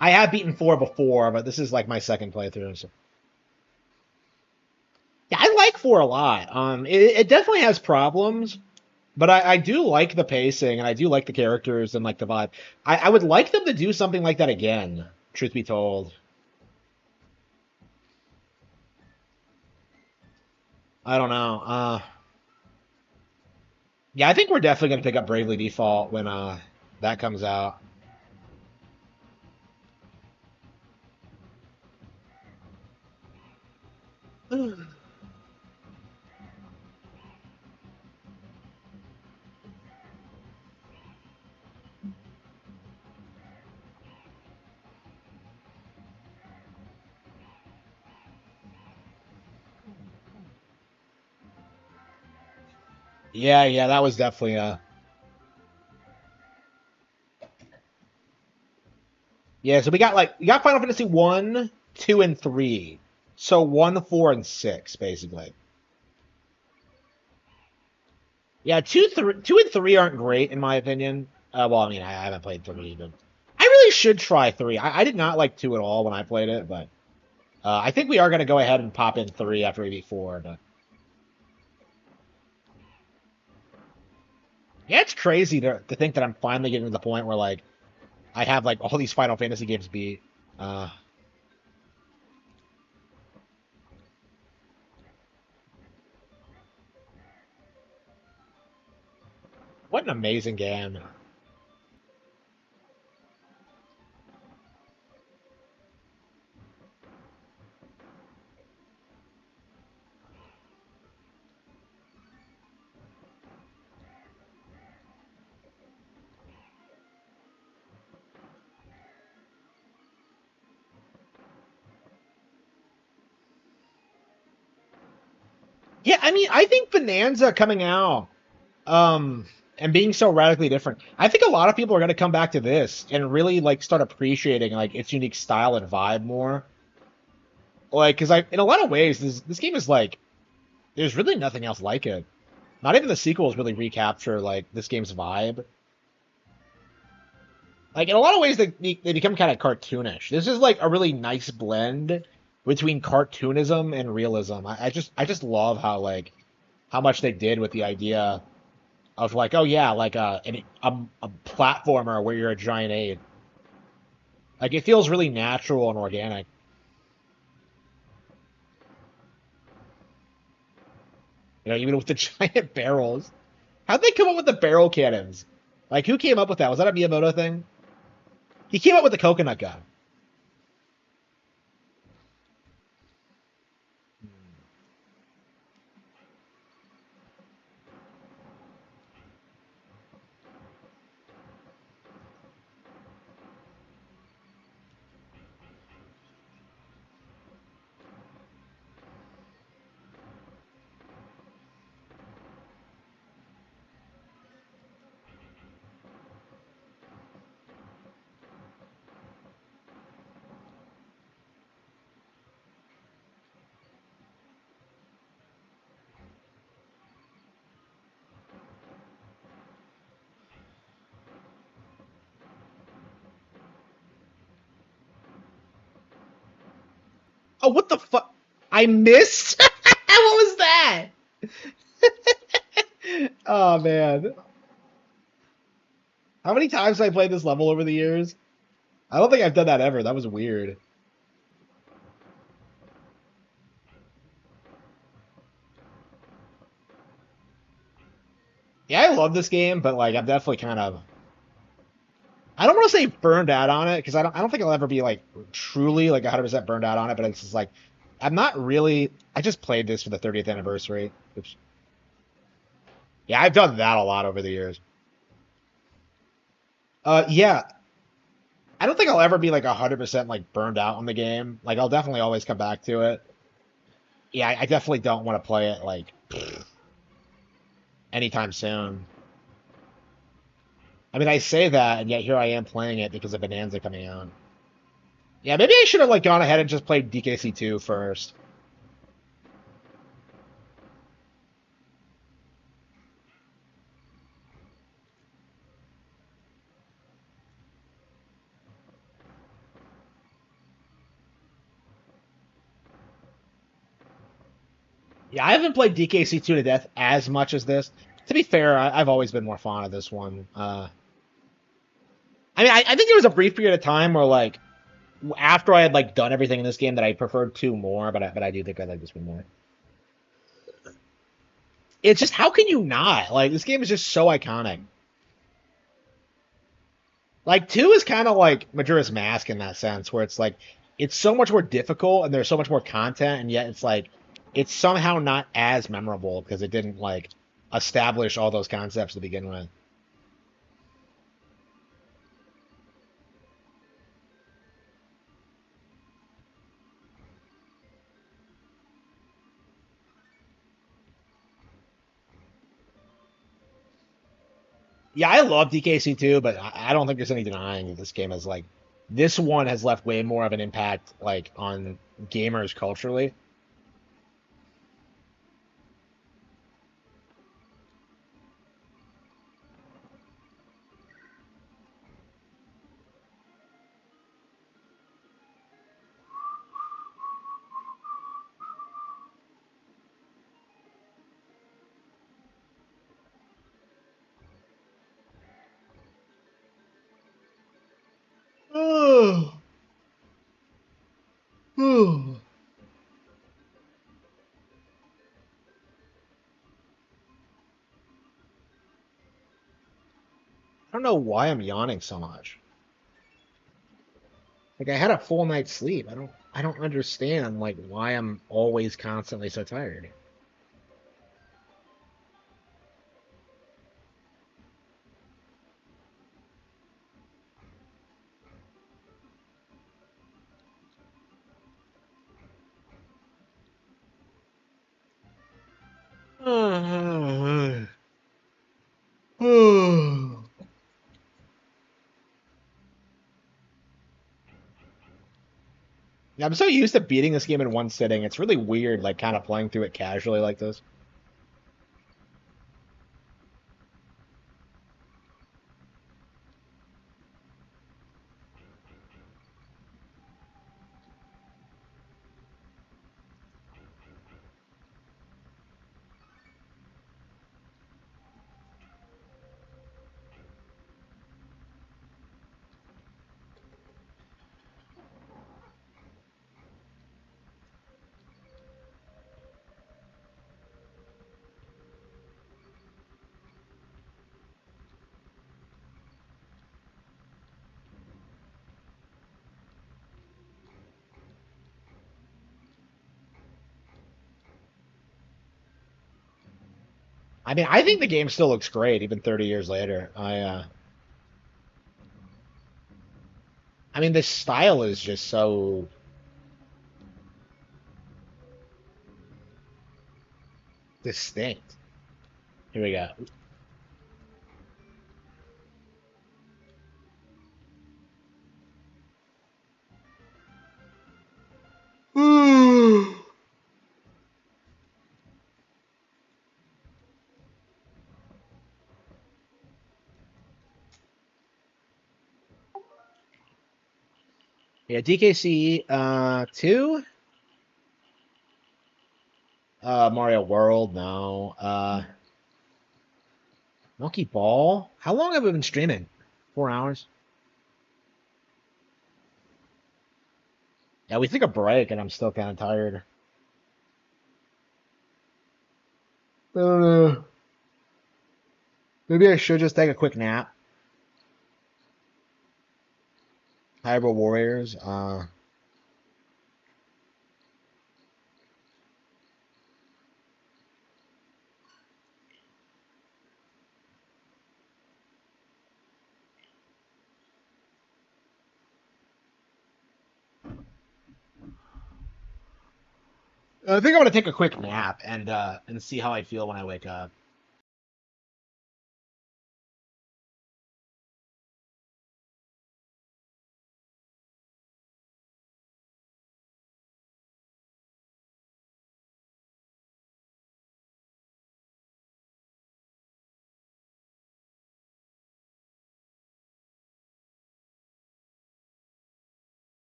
I have beaten 4 before, but this is like my second playthrough. So. Yeah, I like 4 a lot. It definitely has problems, but I do like the pacing and I do like the characters and like the vibe. I would like them to do something like that again. Truth be told, I don't know. Yeah, I think we're definitely gonna pick up Bravely Default when that comes out. Yeah, yeah, that was definitely yeah. So we got Final Fantasy 1, 2, and 3. So 1, 4, and 6 basically. Yeah, 2 and 3 aren't great in my opinion. Well, I mean, I haven't played 3, but I really should try 3. I did not like 2 at all when I played it, but I think we are gonna go ahead and pop in 3 after we beat 4. But yeah, it's crazy to think that I'm finally getting to the point where like I have like all these Final Fantasy games beat. Uh, what an amazing game! Yeah, I mean, I think Bonanza coming out, um, and being so radically different, I think a lot of people are gonna come back to this and really like start appreciating like its unique style and vibe more. Like, because in a lot of ways, this game is like there's really nothing else like it. Not even the sequels really recapture like this game's vibe. Like in a lot of ways, they become kind of cartoonish. This is like a really nice blend between cartoonism and realism. I just love how like how much they did with the idea of like, oh yeah, like a platformer where you're a giant ape. Like it feels really natural and organic. You know, even with the giant barrels. How'd they come up with the barrel cannons? Like who came up with that? Was that a Miyamoto thing? He came up with the coconut gun. Oh, what the fuck? I missed? What was that? Oh, man. How many times have I played this level over the years? I don't think I've done that ever. That was weird. Yeah, I love this game, but like I'm definitely kind of I don't want to say burned out on it because I don't think I'll ever be like truly like 100% burned out on it, but it's just like I'm not really I just played this for the 30th anniversary. Oops. Yeah, I've done that a lot over the years. Yeah, I don't think I'll ever be like 100% like burned out on the game. Like I'll definitely always come back to it. Yeah, I definitely don't want to play it like anytime soon. I mean, I say that, and yet here I am playing it because of Bonanza coming out. Yeah, maybe I should have like gone ahead and just played DKC2 first. Yeah, I haven't played DKC2 to death as much as this. To be fair, I've always been more fond of this one. I mean, I think there was a brief period of time where like after I had like done everything in this game that I preferred two more, but I do think I like this one more. It's just how can you not? Like this game is just so iconic. Like two is kind of like Majora's Mask in that sense, where it's like it's so much more difficult and there's so much more content, and yet it's like it's somehow not as memorable because it didn't like establish all those concepts to begin with. Yeah, I love DKC too, but I don't think there's any denying that this game is like this one has left way more of an impact like on gamers culturally. Oh, oh. I don't know why I'm yawning so much. Like I had a full night's sleep. I don't understand like why I'm always constantly so tired. Yeah, I'm so used to beating this game in one sitting. It's really weird, like kind of playing through it casually like this. I mean, I think the game still looks great even 30 years later. I mean, the style is just so distinct. Here we go. Yeah, DKC 2. Mario World, no. Monkey Ball. How long have we been streaming? 4 hours. Yeah, we took a break, and I'm still kind of tired. I don't know. Maybe I should just take a quick nap. Hyrule Warriors. I think I'm gonna take a quick nap and see how I feel when I wake up.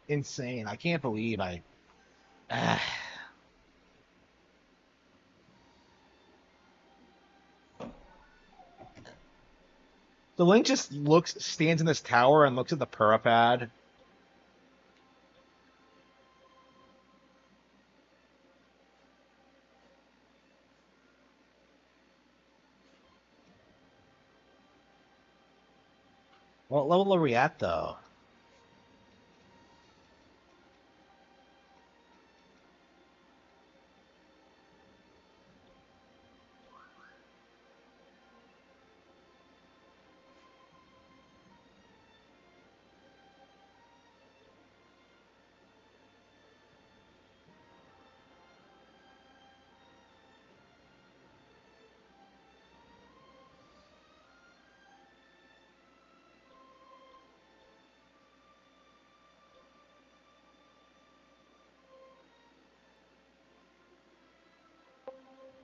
insane. I can't believe I. Ah. The Link just stands in this tower and looks at the Purapad. What level are we at, though?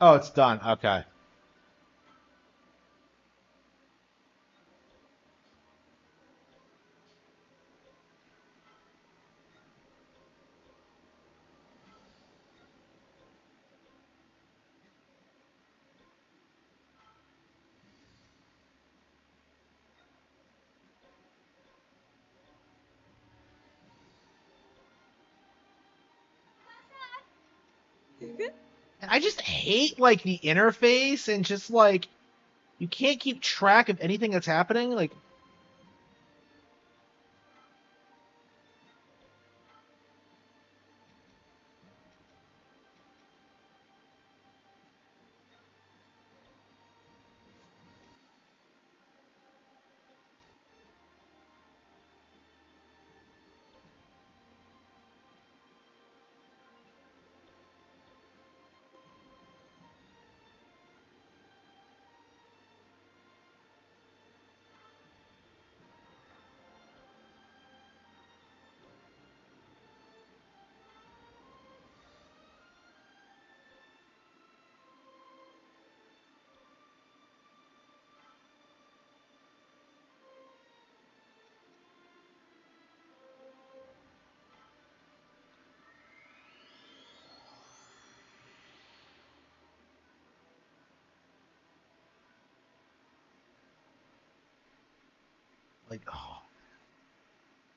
Oh, it's done. Okay. And I just hate like the interface and just like you can't keep track of anything that's happening. Like, oh,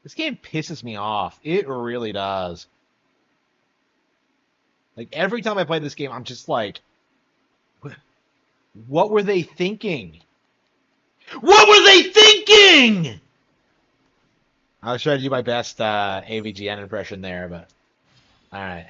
this game pisses me off. It really does. Like every time I play this game, I'm just like, what were they thinking? What were they thinking? I was trying to do my best AVGN impression there, but all right.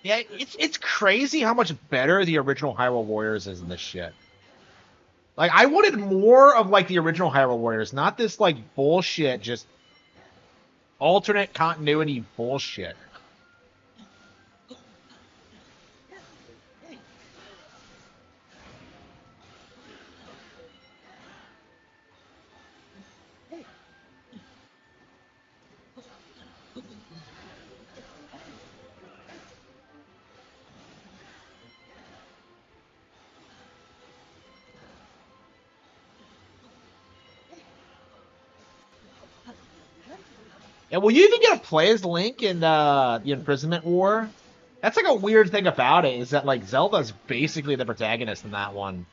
Yeah, it's crazy how much better the original Hyrule Warriors is in this shit. Like I wanted more of like the original Hyrule Warriors, not this like bullshit, just alternate continuity bullshit. Yeah, will you even get to play as Link in the Imprisonment War? That's like a weird thing about it, is that like Zelda's basically the protagonist in that one.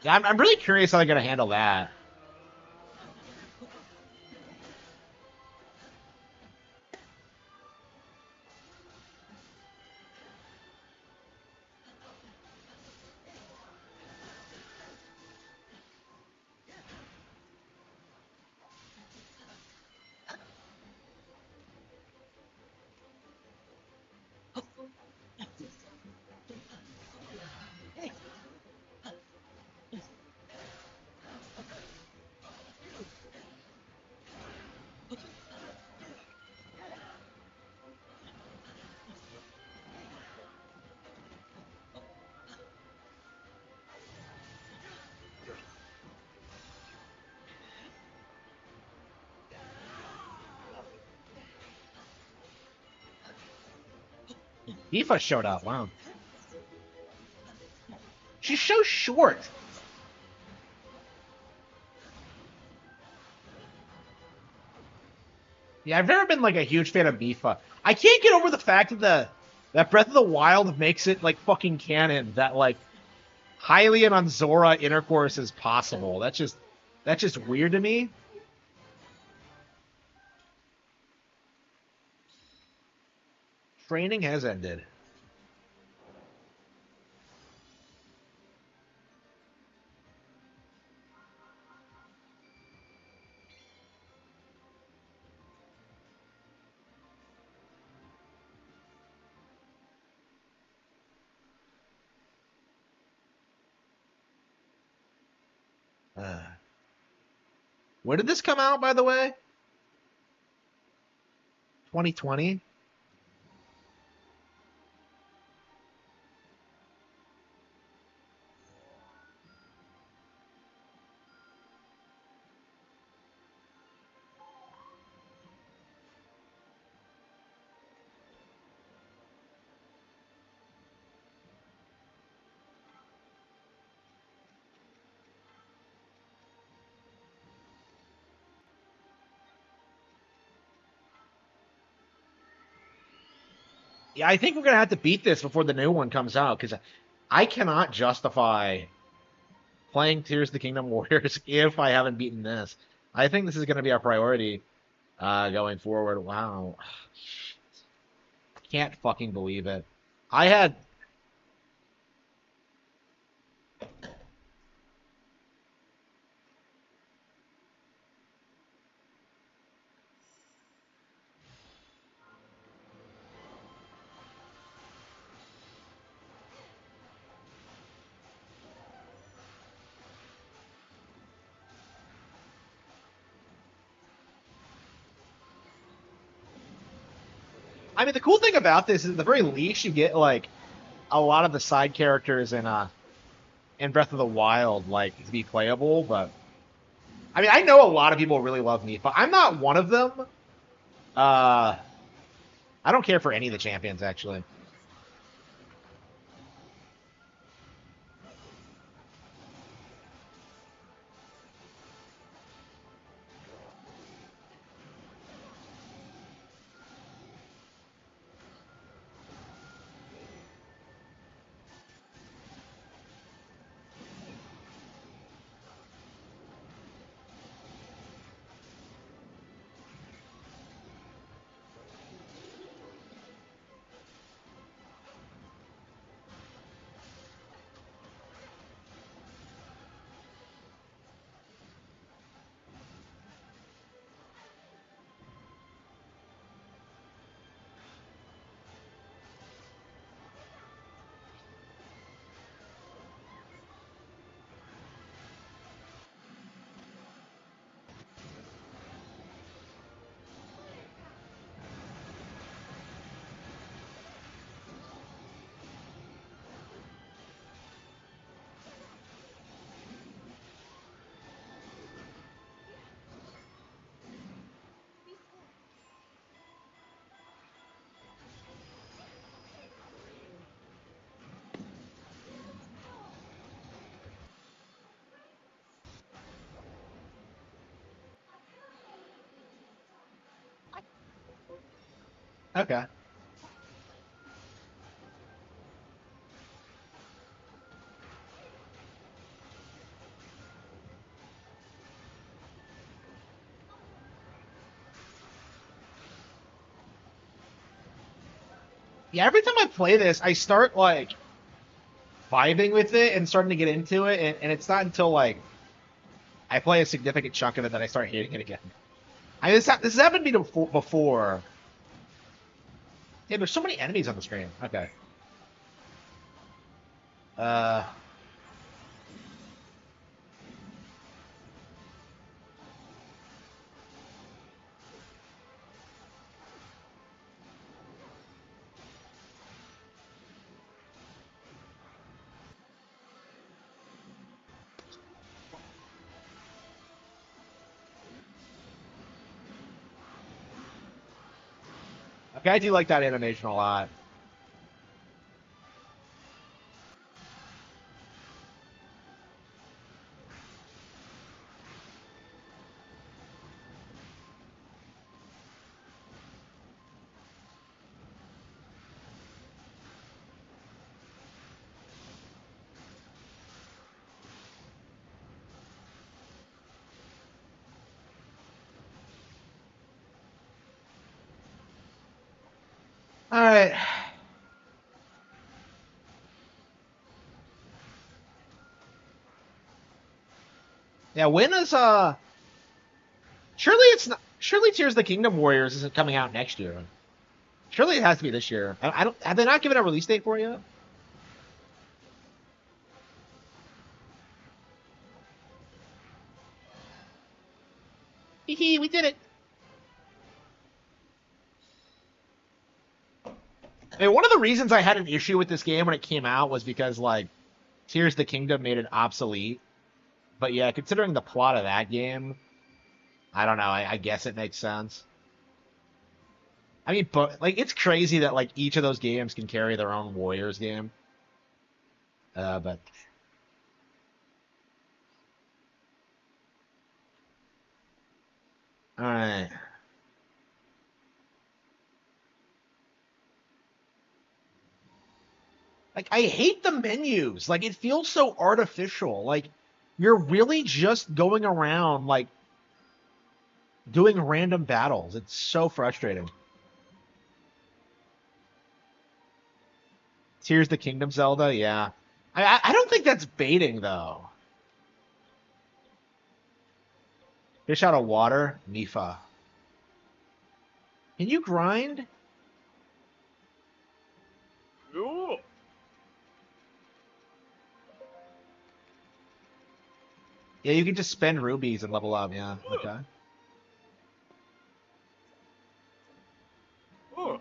Yeah, I'm really curious how they're gonna handle that. Aoife showed up. Wow. She's so short. Yeah, I've never been like a huge fan of Mifa. I can't get over the fact that Breath of the Wild makes it like fucking canon that like Hylian on Zora intercourse is possible. That's just weird to me. Training has ended. When did this come out, by the way? 2020? Yeah, I think we're gonna have to beat this before the new one comes out because I cannot justify playing Tears of the Kingdom Warriors if I haven't beaten this. I think this is gonna be our priority going forward. Wow, can't fucking believe it. I had I mean, the cool thing about this is, at the very least, you get like a lot of the side characters in Breath of the Wild like to be playable. But I mean, I know a lot of people really love Nifa. I'm not one of them. Uh, I don't care for any of the champions actually. Okay. Yeah, every time I play this, I start like vibing with it and starting to get into it, and it's not until like I play a significant chunk of it that I start hating it again. I mean, this has happened to me before. Yeah, there's so many enemies on the screen. Okay. Uh, okay, I do like that animation a lot. All right. Yeah, when is surely it's not. Surely Tears of the Kingdom Warriors isn't coming out next year. Surely it has to be this year. I don't. Have they not given a release date for it yet? Hee hee, we did it. I mean, one of the reasons I had an issue with this game when it came out was because like Tears of the Kingdom made it obsolete. But yeah, considering the plot of that game, I don't know. I guess it makes sense. I mean, but like it's crazy that like each of those games can carry their own Warriors game. But all right. Like I hate the menus. Like it feels so artificial. Like you're really just going around like doing random battles. It's so frustrating. Tears of the Kingdom Zelda, yeah. I don't think that's baiting though. Fish out of water, Mifa. Can you grind? Ooh. Yeah, you can just spend rubies and level up. Yeah, okay. Ooh.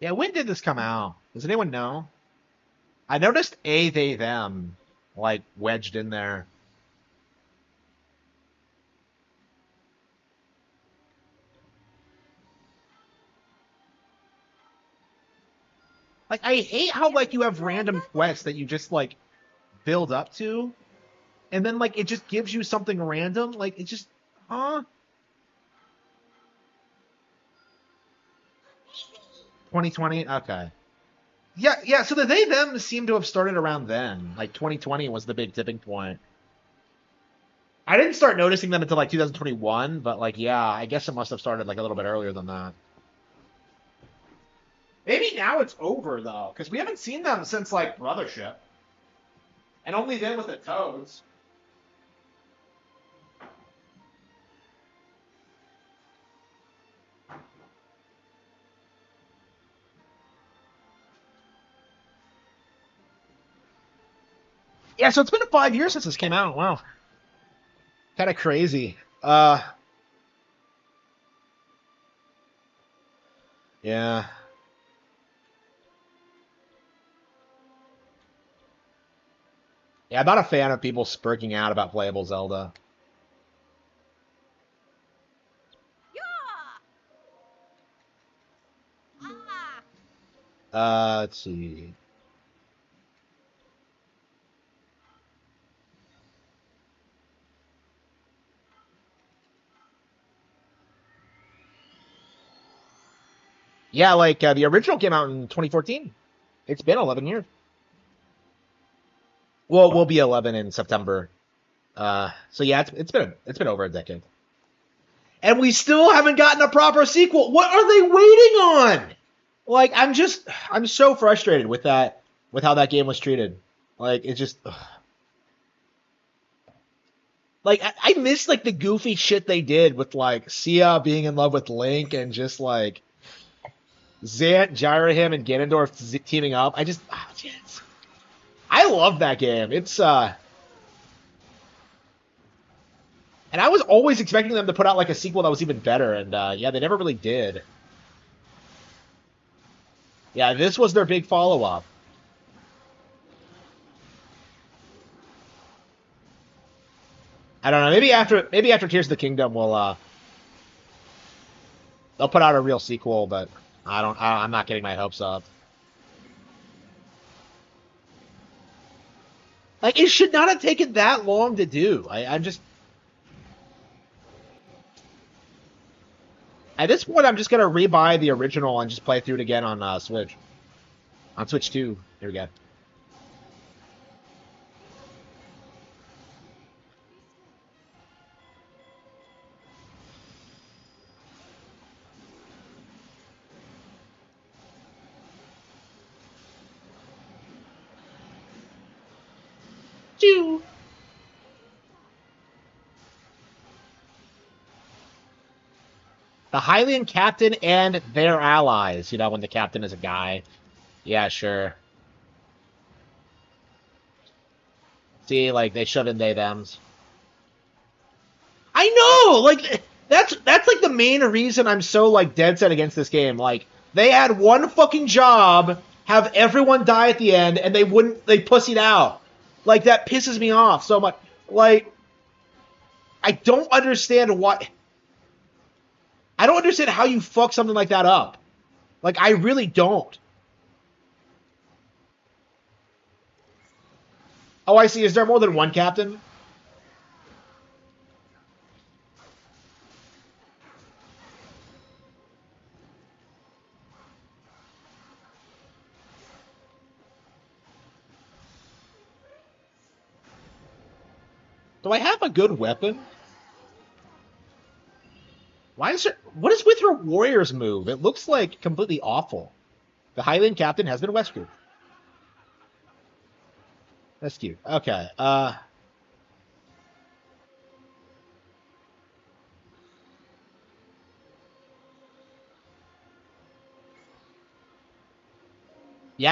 Yeah, when did this come out? Does anyone know? I noticed a they them like wedged in there. Like I hate how like you have random quests that you just like build up to, and then like it just gives you something random. Like it just, huh? 2020. Okay. Yeah, yeah. So the they them seem to have started around then. Like 2020 was the big tipping point. I didn't start noticing them until like 2021, but like yeah, I guess it must have started like a little bit earlier than that. Maybe now it's over though, because we haven't seen them since like Brothership, and only then with the Toads. Yeah, so it's been 5 years since this came out. Wow, kind of crazy. Yeah, yeah. I'm not a fan of people spurking out about playable Zelda. Yeah. Ah. Let's see. Yeah, like the original came out in 2014. It's been 11 years. Well, we'll be 11 in September. So yeah, it's been over a decade, and we still haven't gotten a proper sequel. What are they waiting on? Like, I'm so frustrated with that, with how that game was treated. Like, it just, ugh. Like, I miss like the goofy shit they did with like Sia being in love with Link and just like Zant, Gyrahim, and Ganondorf teaming up. I love that game. And I was always expecting them to put out like a sequel that was even better, and yeah, they never really did. Yeah, this was their big follow up. I don't know. Maybe after Tears of the Kingdom, they'll put out a real sequel. But I'm not getting my hopes up. Like, it should not have taken that long to do. I'm just... At this point, I'm just gonna rebuy the original and just play through it again on Switch. On Switch 2. Here we go. Choo! The Hylian captain and their allies. You know, when the captain is a guy. Yeah, sure. See, like, they shove in they thems. I know! Like, that's like the main reason I'm so, like, dead set against this game. Like, they had one fucking job, have everyone die at the end, and they pussied out. Like, that pisses me off so much. Like, I don't understand why... I don't understand how you fuck something like that up. Like, I really don't. Oh, I see. Is there more than one captain? Do I have a good weapon? Why is it? What is with her warrior's move? It looks like completely awful. The Highland captain has been rescued. That's cute. Okay. Yeah,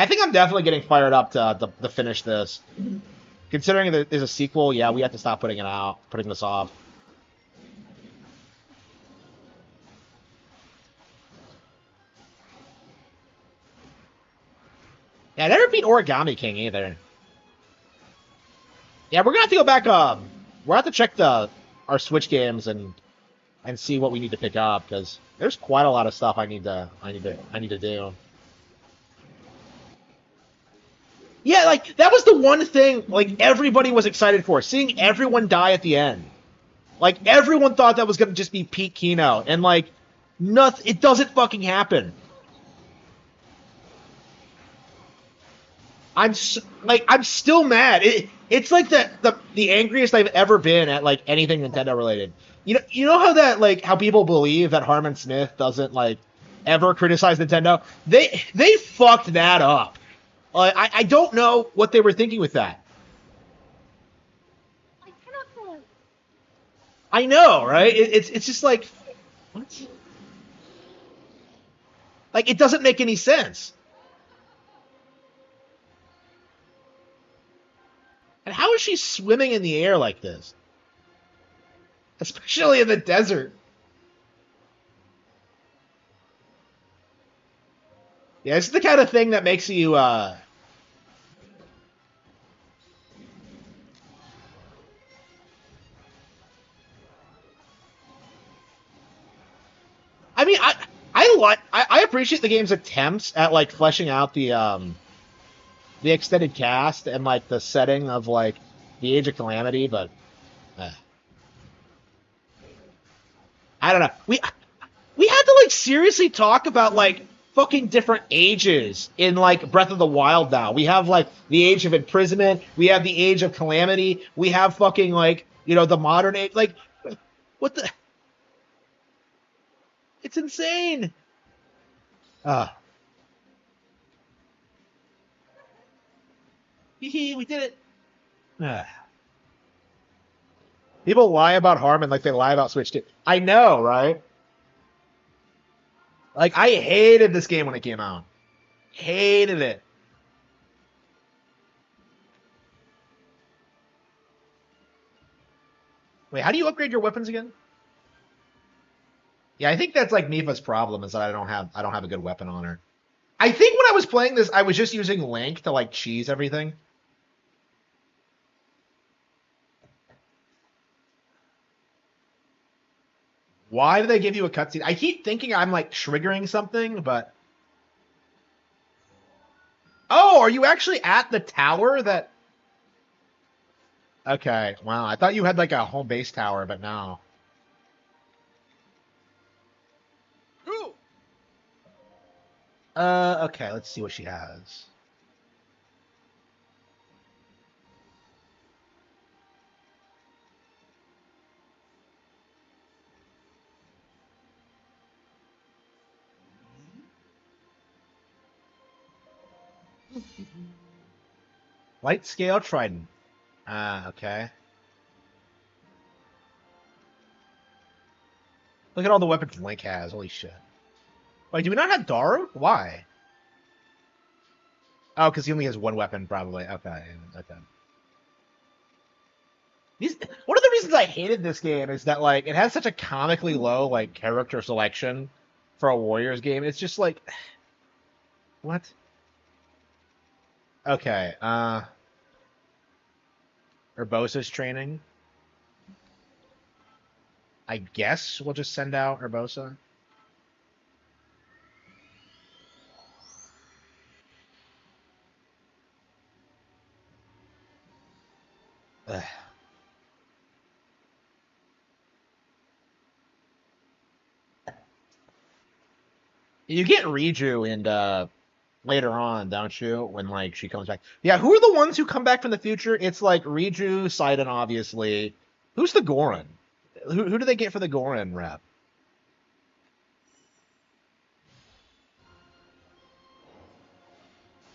I think I'm definitely getting fired up to finish this. Considering that there's a sequel, yeah, we have to stop putting this off. Yeah, I never beat Origami King either. Yeah, we're gonna have to go back. We're gonna have to check our Switch games and see what we need to pick up because there's quite a lot of stuff I need to do. Yeah, like that was the one thing like everybody was excited for, seeing everyone die at the end. Like everyone thought that was gonna just be peak Kino, and like nothing. It doesn't fucking happen. I'm still mad. It's like the angriest I've ever been at like anything Nintendo related. You know how that like how people believe that Harman Smith doesn't like ever criticize Nintendo. They fucked that up. I don't know what they were thinking with that. I cannot follow. I know, right? It's just like what? Like it doesn't make any sense. And how is she swimming in the air like this? Especially in the desert. Yeah, it's the kind of thing that makes you I mean, I appreciate the game's attempts at like fleshing out the extended cast and like the setting of like the Age of Calamity, but uh, I don't know. We had to like seriously talk about like fucking different ages in like Breath of the Wild now. We have like the age of imprisonment, we have the age of calamity, we have fucking like, the modern age. Like what the it's insane. Uh we did it. People lie about Harman like they lie about Switch 2. I know, right? Like I hated this game when it came out. Hated it. Wait, how do you upgrade your weapons again? Yeah, I think that's like Mifa's problem is that I don't have a good weapon on her. I think when I was playing this, I was just using Link to like cheese everything. Why do they give you a cutscene? I keep thinking I'm like triggering something, but Oh, are you actually at the tower that... Okay, wow. I thought you had like a home base tower, but no. Ooh. Okay, let's see what she has. Light scale trident. Okay. Look at all the weapons Link has. Holy shit. Wait, do we not have Daru? Why? Oh, because he only has one weapon, probably. Okay, okay. One of the reasons I hated this game is that like it has such a comically low like character selection for a Warriors game. It's just like, what? Okay, Urbosa's training. I guess we'll just send out Urbosa. Ugh. You get Riju and later on, don't you? When like she comes back. Yeah, who are the ones who come back from the future? It's like Riju, Sidon, obviously. Who's the Goron? Who do they get for the Goron rep?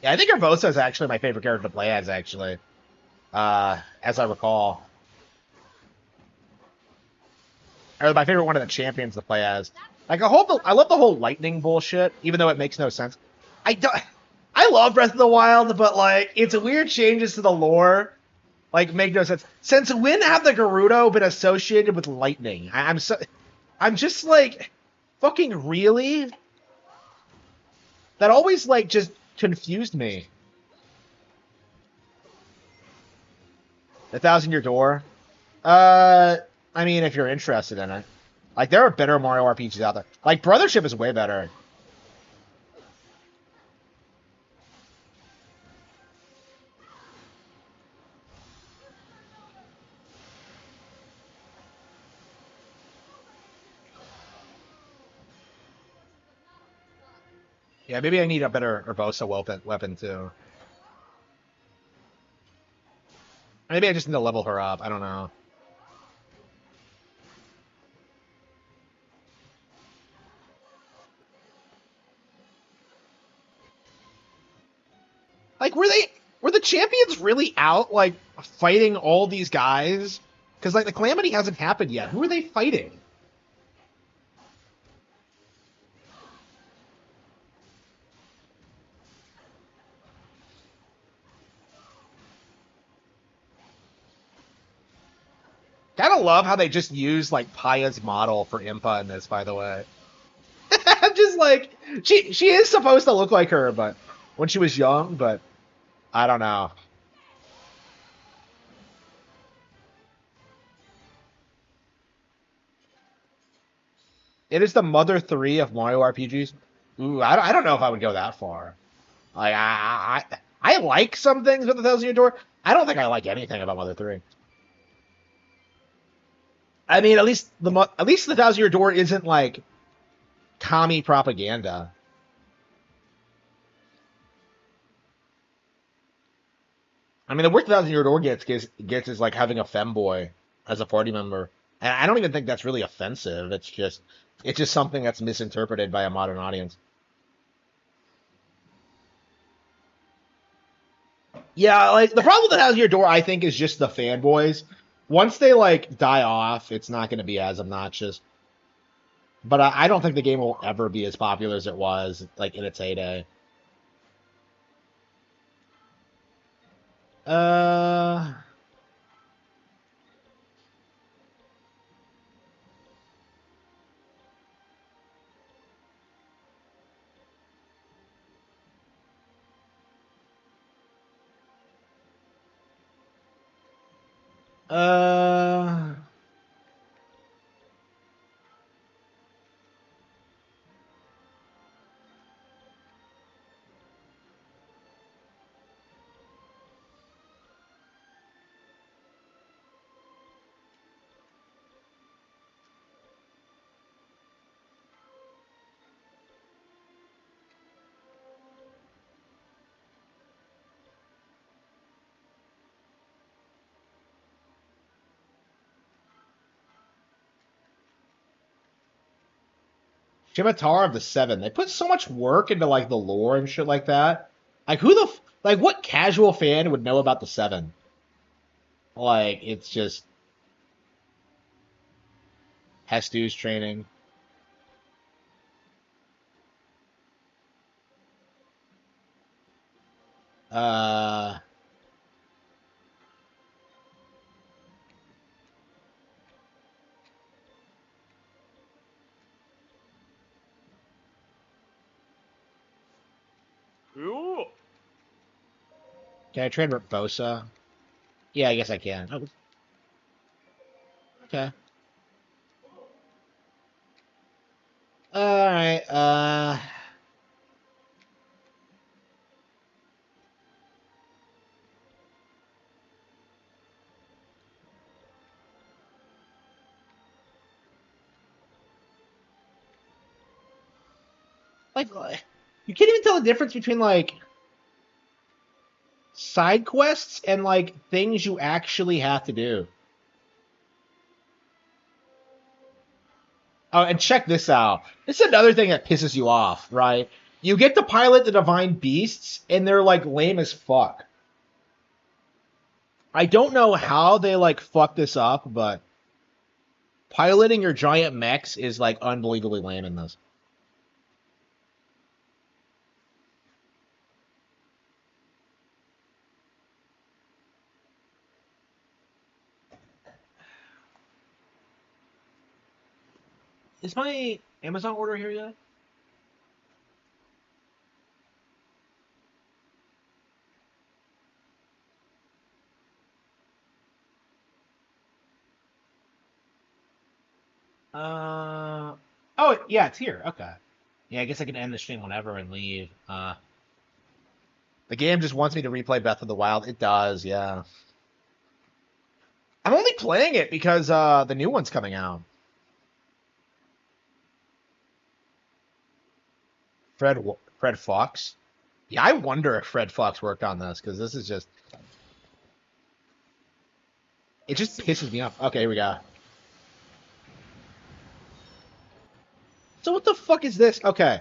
Yeah, I think Urbosa is actually my favorite character to play as, actually. As I recall. Or my favorite one of the champions to play as. Like I love the whole lightning bullshit, even though it makes no sense. I don't I love Breath of the Wild, but like it's weird changes to the lore. Like make no sense. Since when have the Gerudo been associated with lightning? I'm just like fucking really? That always like just confused me. The Thousand Year Door. I mean, if you're interested in it, like there are better Mario RPGs out there. Like Brothership is way better. Yeah, maybe I need a better Urbosa weapon too. Maybe I just need to level her up. I don't know. Like, were the champions really out like fighting all these guys? Because like the Calamity hasn't happened yet. Who are they fighting? Gotta love how they just use like Paya's model for Impa in this. By the way, I'm just like she is supposed to look like her, but when she was young, but I don't know. It is the Mother 3 of Mario RPGs. Ooh, I don't know if I would go that far. Like I like some things with the Thousand Year Door. I don't think I like anything about Mother 3. I mean, at least the Thousand Year Door isn't like commie propaganda. I mean, the worst the Thousand Year Door gets is like having a femboy as a party member, and I don't even think that's really offensive. It's just something that's misinterpreted by a modern audience. Yeah, like the problem with the Thousand Year Door, I think, is just the fanboys. Once they like die off, it's not going to be as obnoxious. But I don't think the game will ever be as popular as it was like in its heyday. Uh, uh, Scimitar of the Seven. They put so much work into like the lore and shit like that. Like like what casual fan would know about the Seven? Like it's just Hestu's training. Uh, Cool. can I trade Bosa? Yeah, I guess I can. Oh, okay. All right. Like you can't even tell the difference between like side quests and like things you actually have to do. Oh, and check this out. This is another thing that pisses you off, right? You get to pilot the divine beasts, and they're like lame as fuck. I don't know how they like fuck this up, but piloting your giant mechs is like unbelievably lame in this. Is my Amazon order here yet? Oh yeah, it's here. Okay. Yeah, I guess I can end the stream whenever and leave. The game just wants me to replay Breath of the Wild. It does, yeah. I'm only playing it because the new one's coming out. Fred Fox. Yeah, I wonder if Fred Fox worked on this because this is just it just pisses me off. Okay, here we go. So what the fuck is this? Okay.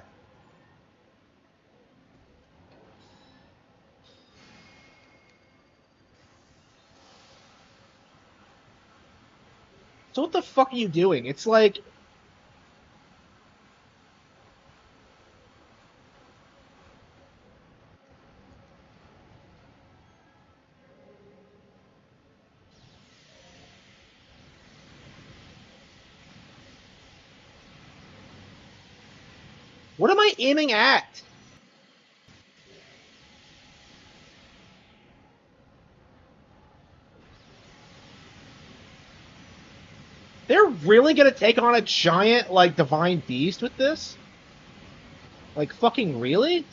So what the fuck are you doing? It's like what am I aiming at? They're really gonna take on a giant like divine beast with this? Like fucking really?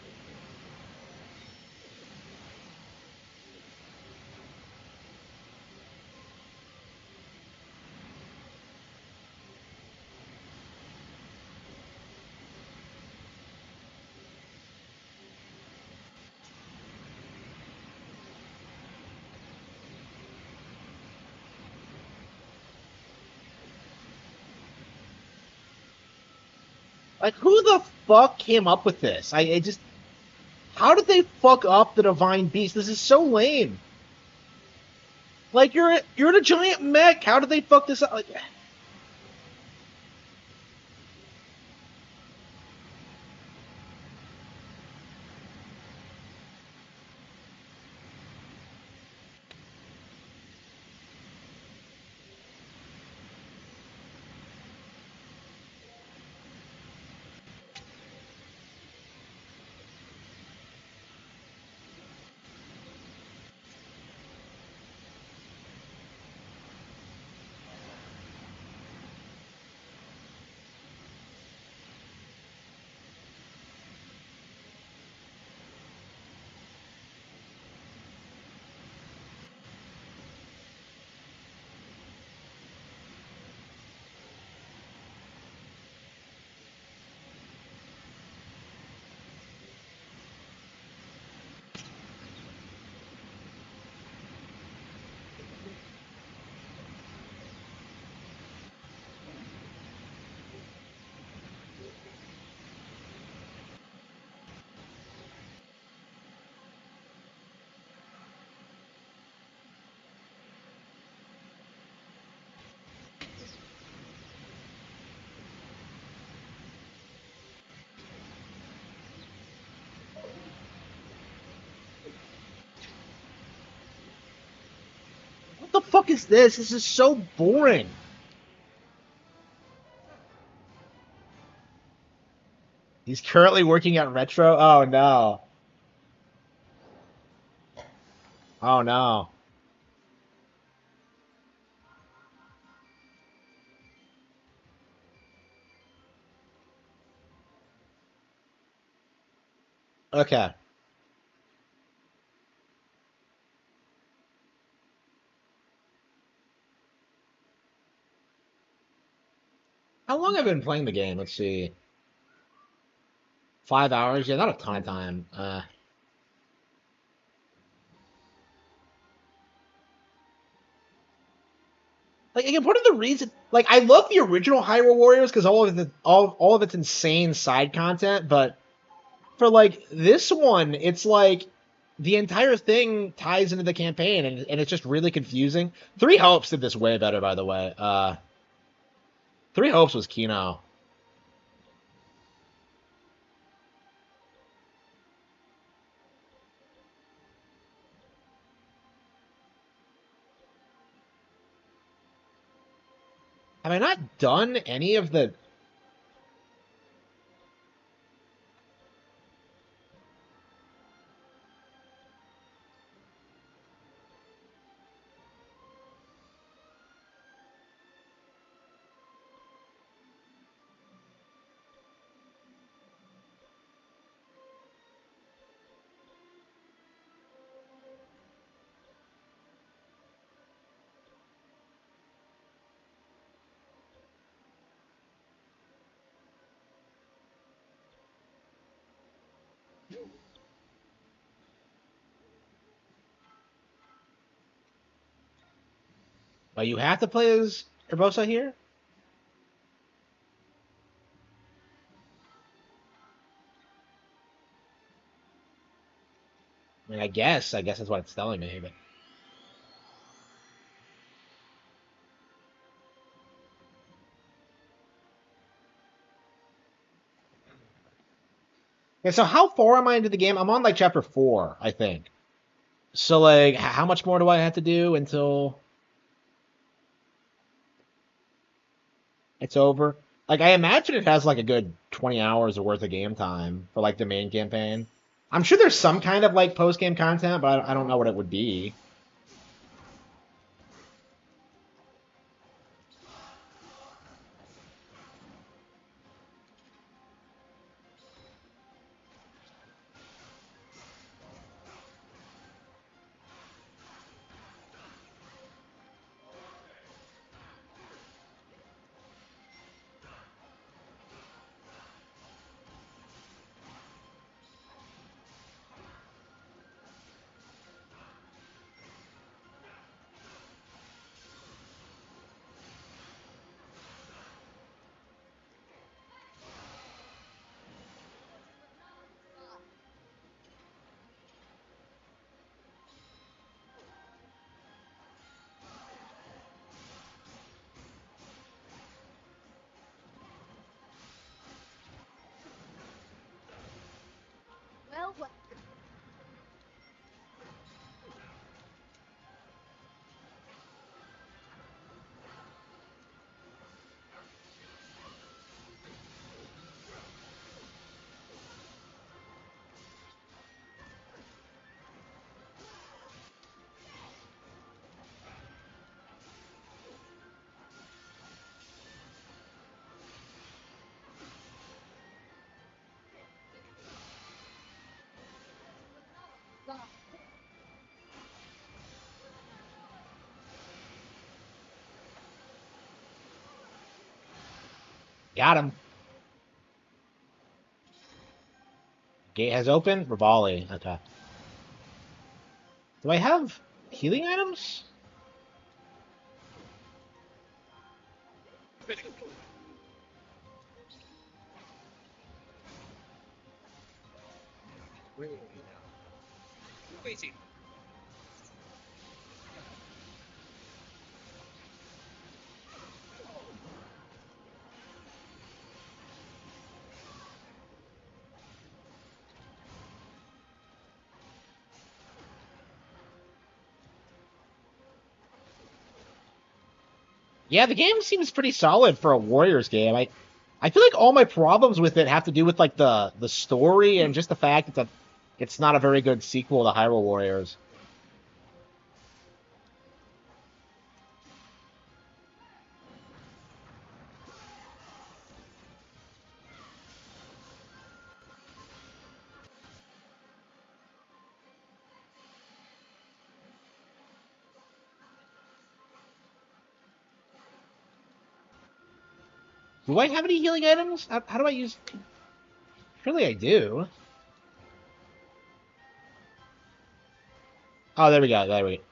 Like who the fuck came up with this? I just how did they fuck up the divine beast? This is so lame. Like you're in a giant mech. How did they fuck this up? Like, fuck is this? This is so boring. He's currently working at Retro. Oh no. Oh no. Okay. How long have I been playing the game? Let's see. 5 hours? Yeah, not a ton of time. Like again, one of the reasons, like I love the original Hyrule Warriors because all of its insane side content, but for like this one, it's like the entire thing ties into the campaign, and it's just really confusing. Three Hopes did this way better, by the way. Three Hopes was Kino. Have I not done any of the? Well, you have to play as Urbosa here. I mean, I guess that's what it's telling me. But yeah, so how far am I into the game? I'm on like chapter 4, I think. So like, how much more do I have to do until it's over? Like, I imagine it has like a good 20 hours worth of game time for like the main campaign. I'm sure there's some kind of like post game content, but I don't know what it would be. Well, well. Got him. Gate has opened. Rivali. Okay. Do I have healing items? Waiting. Yeah, the game seems pretty solid for a Warriors game. I feel like all my problems with it have to do with like the story and just the fact that it's not a very good sequel to Hyrule Warriors. Do I have any healing items? How do I use? Surely I do. Oh, there we go. There we go.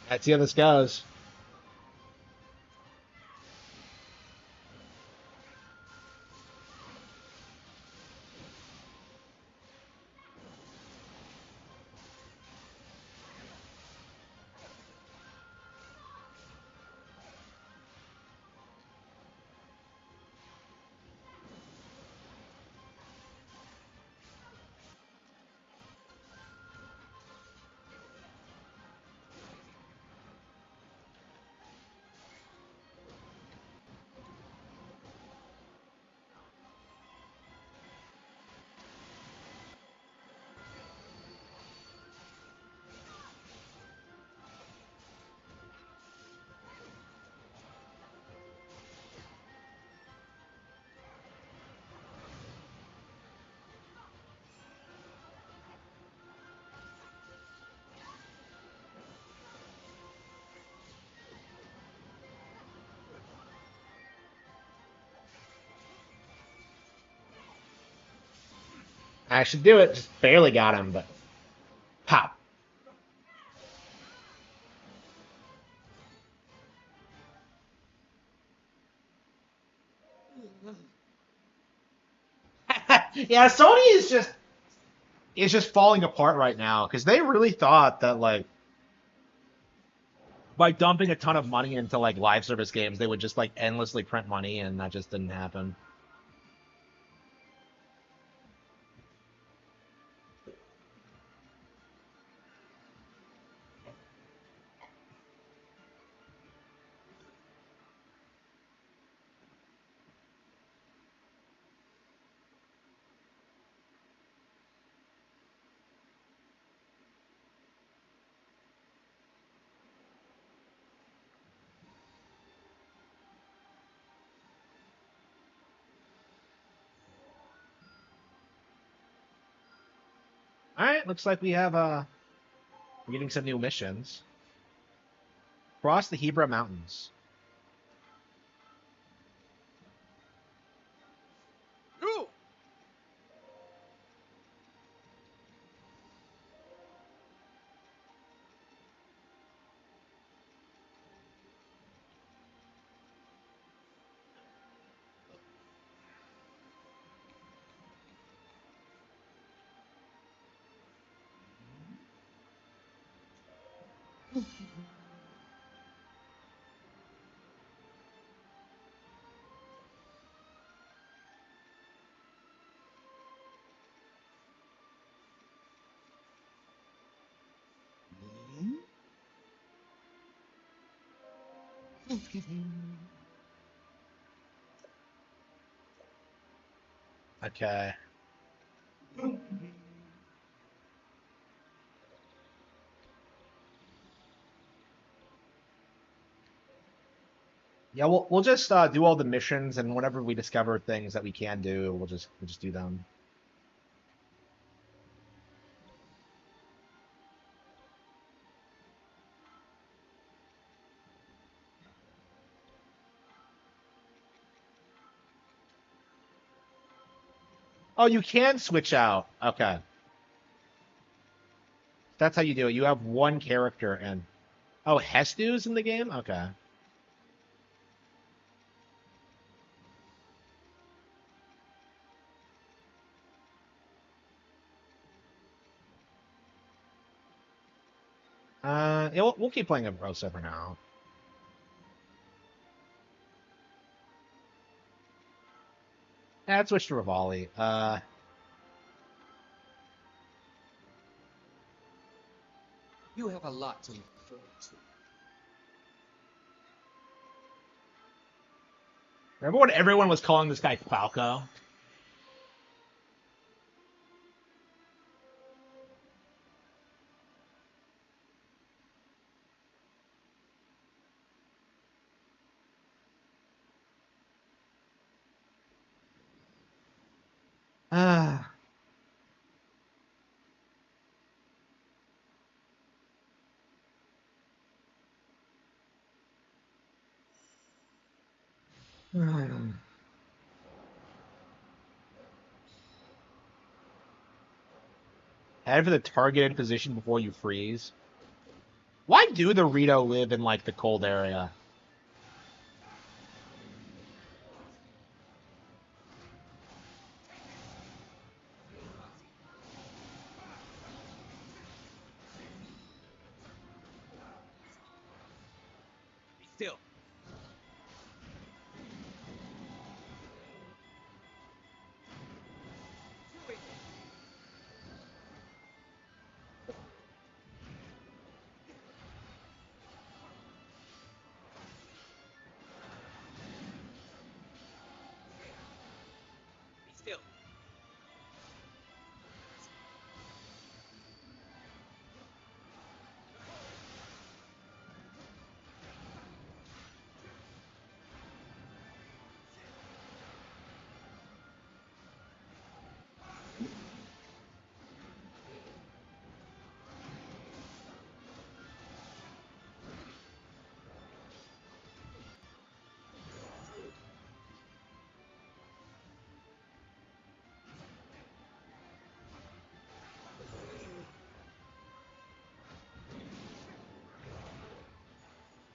Let's see how this goes. I should do it. Just barely got him, but pop. Yeah, Sony is just falling apart right now because they really thought that like by dumping a ton of money into like live service games, they would just like endlessly print money, and that just didn't happen. All right, looks like we're getting some new missions. Cross the Hebra Mountains. Ooh. Okay. Yeah, we'll just do all the missions, and whenever we discover things that we can do, we'll just do them. Oh, you can switch out. Okay. That's how you do it. You have one character and oh, Hestu's in the game? Okay. Yeah, we'll keep playing Rosa for now. Yeah, let's switch to Rivali. You have a lot to look forward to. Remember when everyone was calling this guy Falco? Ah. Head for the targeted position before you freeze. Why do the Rito live in like the cold area? Be still. Wait. Be still.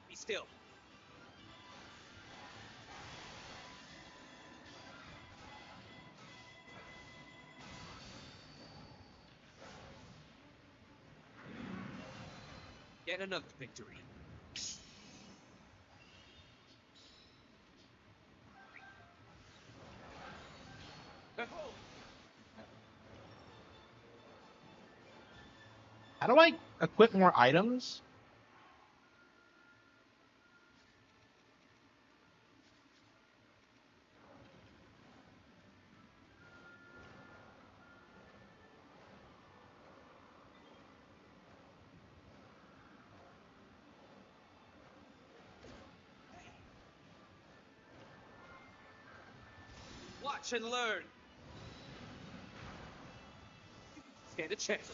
Be still. Yet another victory. Behold. How do I equip more items? Watch and learn. Stand a chance.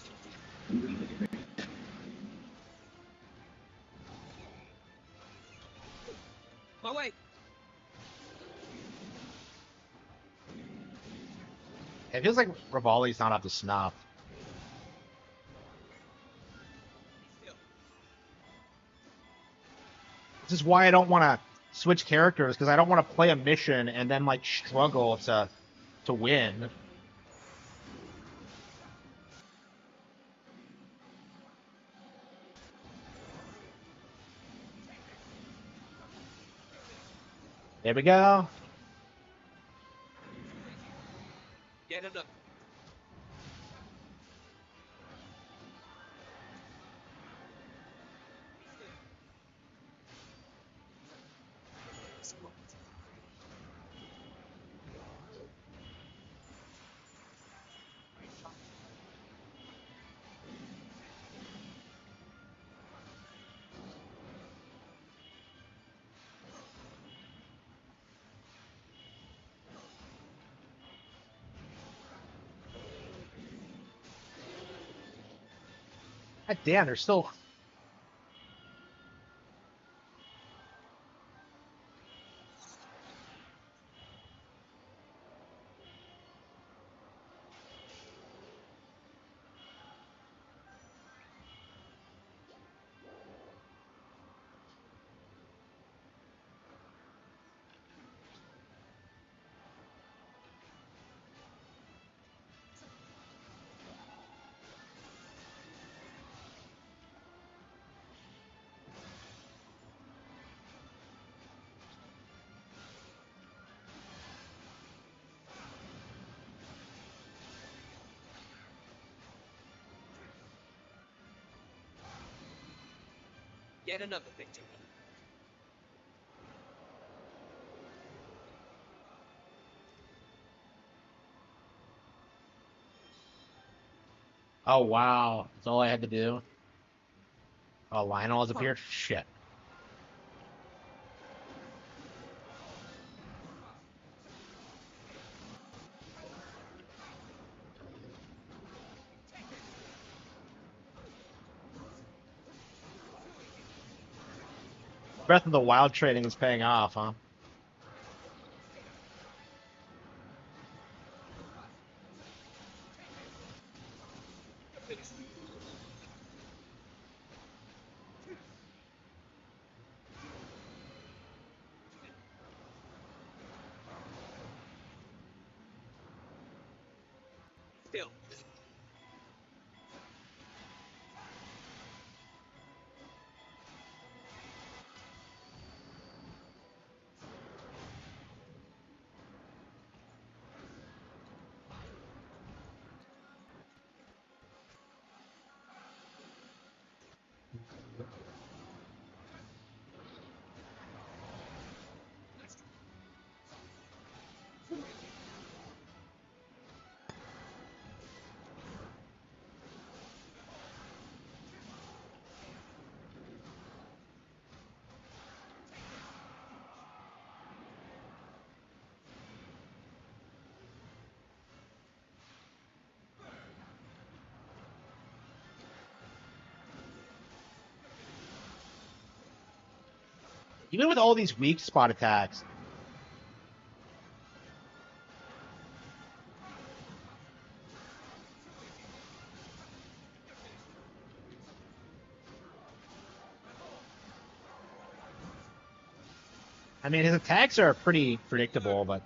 My way. It feels like Rivali's not up to snuff. Be still. This is why I don't want to switch characters, because I don't want to play a mission and then like struggle to win. There we go. Yet another. Be still. God damn, they're still. Yet another victory. Oh wow, that's all I had to do. Oh, Lionel has appeared. Shit. Breath of the Wild trading is paying off, huh? Still. Even with all these weak spot attacks. I mean, his attacks are pretty predictable, but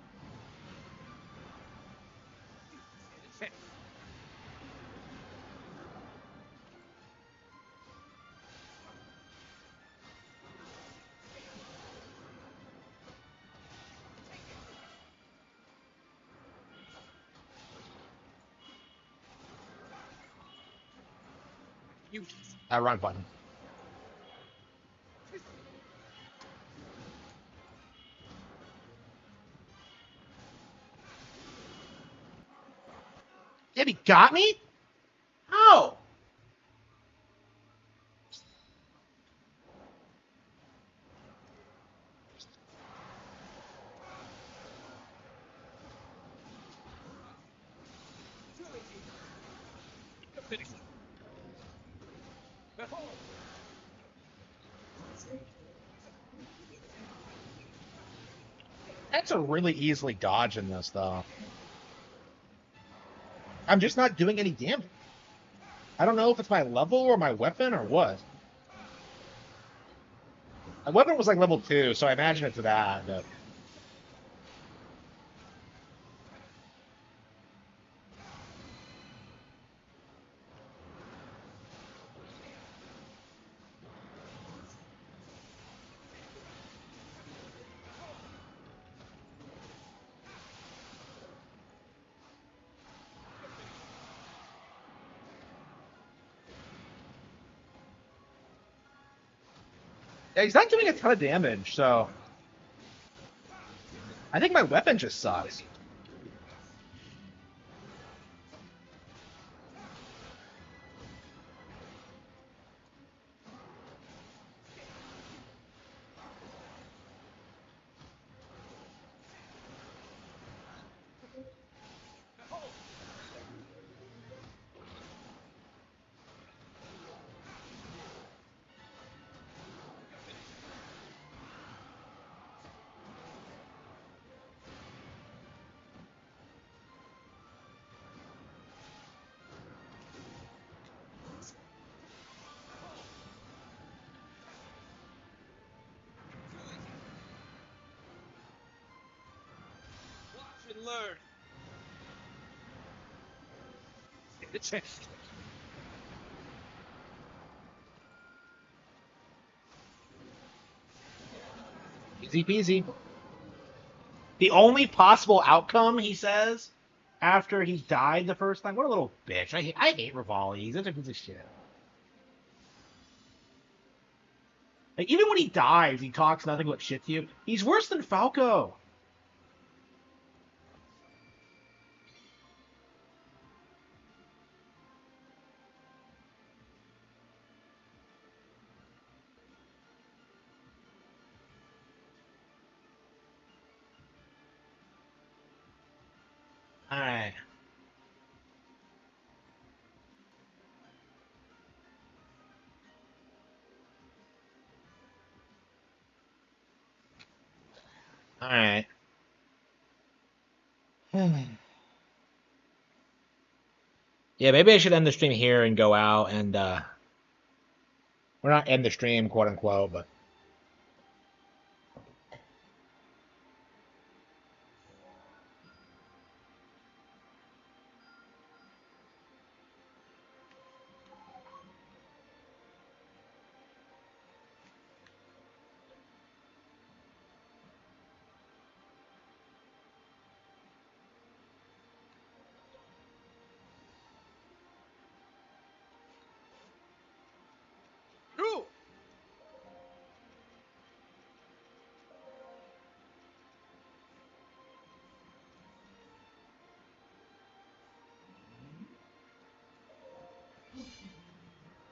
Useless. wrong button. Yeah, he got me? How? Finish. That's a really easily dodge in this, though. I'm just not doing any damage. I don't know if it's my level or my weapon or what. My weapon was like level 2, so I imagine it's that. But... Yeah, he's not doing a ton of damage, so I think my weapon just sucks. word. Easy peasy. The only possible outcome, he says, after he died the first time. What a little bitch. I hate Rivali. He's such a piece of shit. Like, even when he dies, he talks nothing but shit to you. He's worse than Falco. Alright. Alright. Yeah, maybe I should end the stream here and go out and, we're not end the stream, quote unquote, but. True.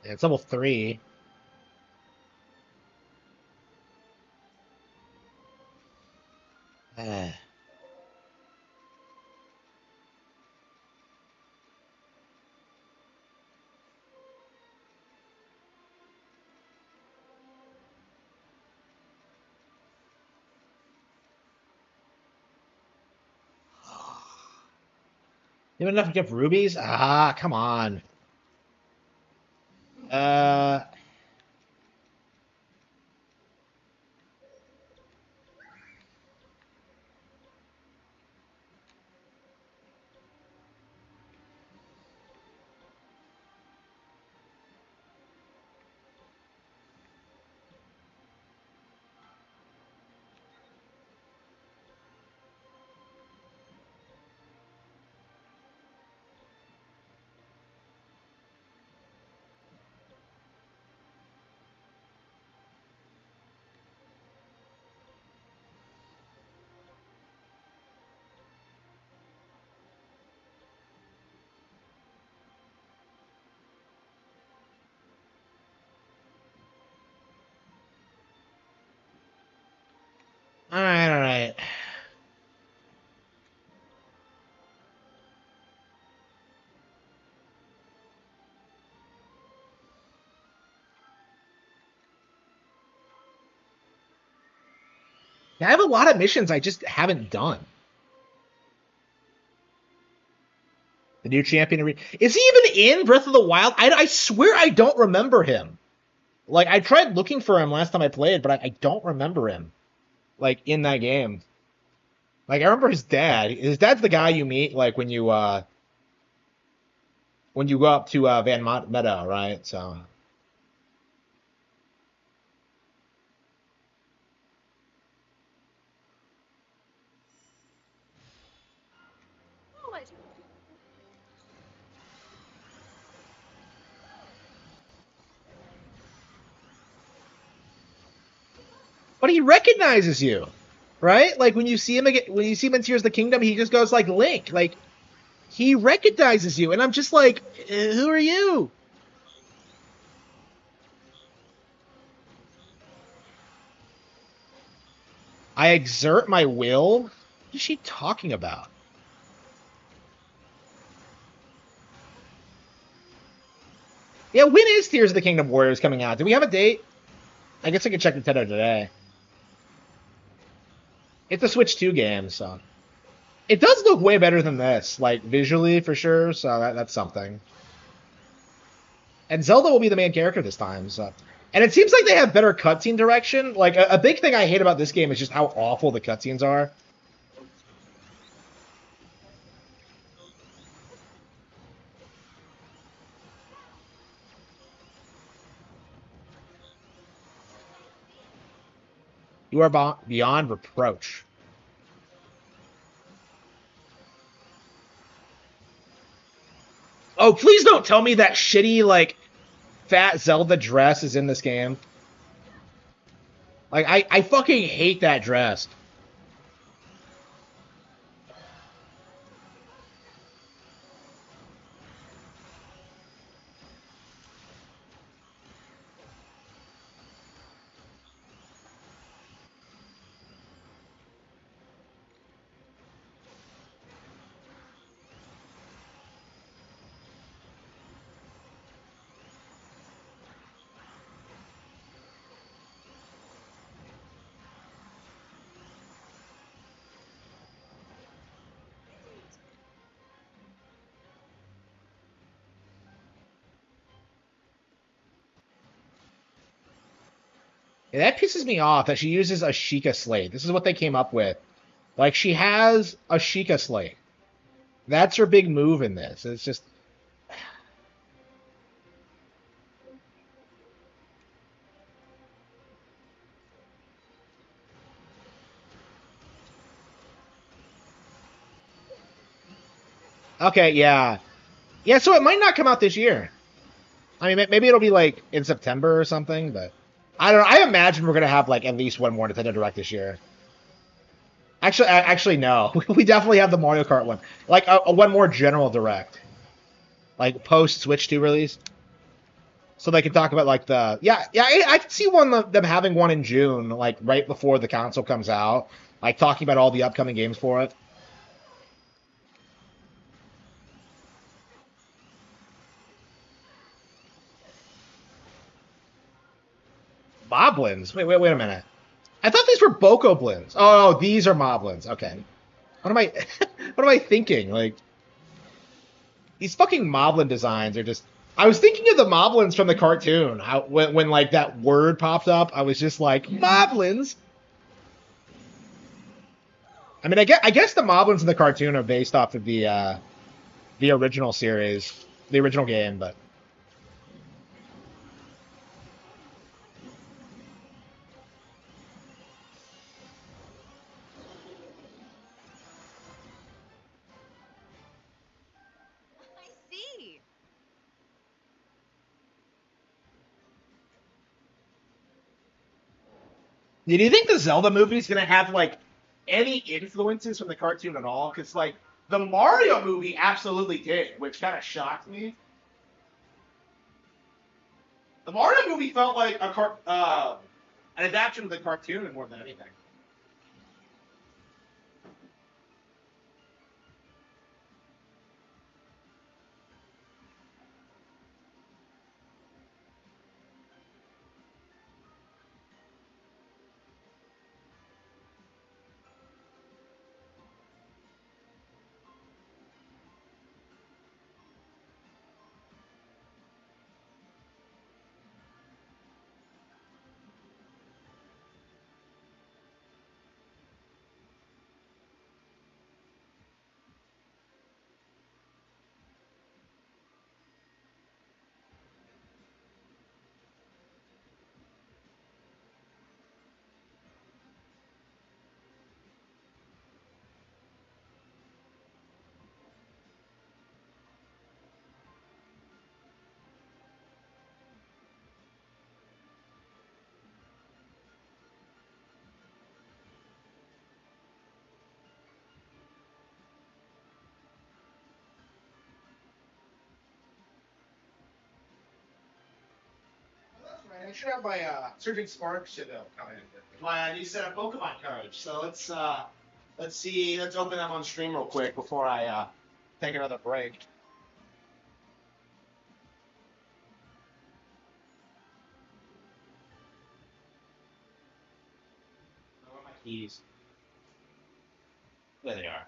Yeah, it's level 3. You have enough to get rubies? Ah, come on. Uh. Alright, alright. I have a lot of missions I just haven't done. The new champion. Is he even in Breath of the Wild? I swear I don't remember him. Like, I tried looking for him last time I played, but I don't remember him. Like, in that game. Like, I remember his dad. His dad's the guy you meet, like, when you go up to Van Meadow, right? So. But he recognizes you, right? Like when you see him again, when you see him in Tears of the Kingdom, he just goes like Link, like he recognizes you, and I'm just like, who are you? I exert my will. What is she talking about? Yeah, when is Tears of the Kingdom Warriors coming out? Do we have a date? I guess I could check Nintendo today. It's a Switch 2 game, so it does look way better than this, like visually for sure. So that's something. And Zelda will be the main character this time, so. And it seems like they have better cutscene direction. Like a big thing I hate about this game is just how awful the cutscenes are. You are beyond reproach. Oh, please don't tell me that shitty, like, fat Zelda dress is in this game. Like, I fucking hate that dress. Yeah, that pisses me off that she uses a Sheikah Slate. This is what they came up with. Like, she has a Sheikah Slate. That's her big move in this. It's just. Okay, yeah. Yeah, so it might not come out this year. I mean, maybe it'll be like in September or something, but I don't know. I imagine we're gonna have like at least one more Nintendo Direct this year. Actually, no. We definitely have the Mario Kart one. Like a one more general Direct, like post Switch 2 release, so they can talk about like the yeah. I can see them having one in June, like right before the console comes out, like talking about all the upcoming games for it. Moblins. Wait a minute. I thought these were Bokoblins. Oh, these are Moblins. Okay. What am I? What am I thinking? Like these fucking Moblin designs are just. I was thinking of the Moblins from the cartoon. When like that word popped up, I was just like Moblins. I mean, I guess the Moblins in the cartoon are based off of the original series, the original game, but. I see. Do you think the Zelda movie is gonna have like any influences from the cartoon at all? Because like the Mario movie absolutely did, which kind of shocked me. The Mario movie felt like an adaptation of the cartoon more than anything. Right, I should have my Surging Spark should come in. My new set of Pokemon cards. So let's see, let's open them on stream real quick before I take another break. Where are my keys? There they are.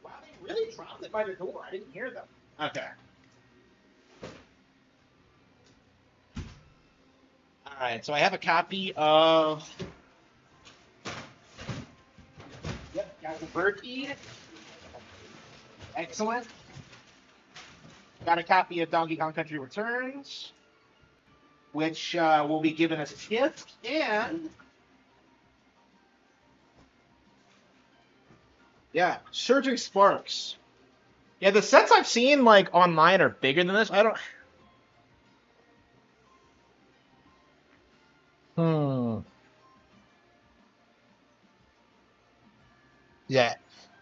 Wow, they really dropped it by the door. I didn't hear them. Okay. All right. So I have a copy of. Yep, got the Berkey. Excellent. Got a copy of Donkey Kong Country Returns, which will be given as a gift, and yeah, Surging Sparks. Yeah, the sets I've seen like online are bigger than this. I don't. Yeah,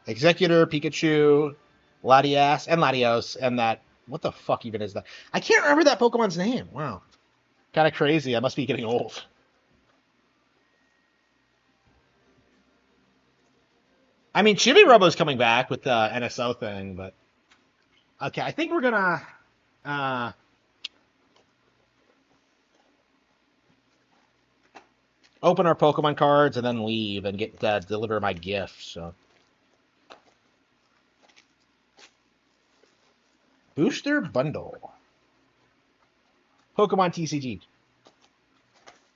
Executor, Pikachu, Latias, and Latios, and that. What the fuck even is that? I can't remember that Pokemon's name. Wow, kind of crazy. I must be getting old. I mean, Chibi Robo's coming back with the NSO thing, but okay, I think we're gonna uh, open our Pokemon cards and then leave and get deliver my gift. So booster bundle, Pokemon TCG.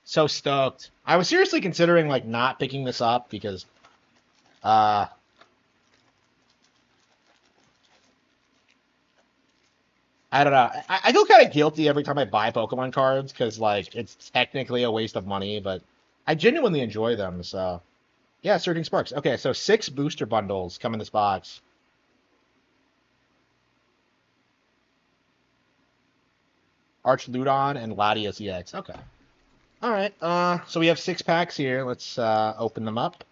So stoked! I was seriously considering like not picking this up because uh, I don't know. I feel kind of guilty every time I buy Pokemon cards because like it's technically a waste of money, but I genuinely enjoy them. So yeah, Surging Sparks. Okay, so 6 booster bundles come in this box. Archludon and Latios EX. Okay. All right. So we have 6 packs here. Let's open them up.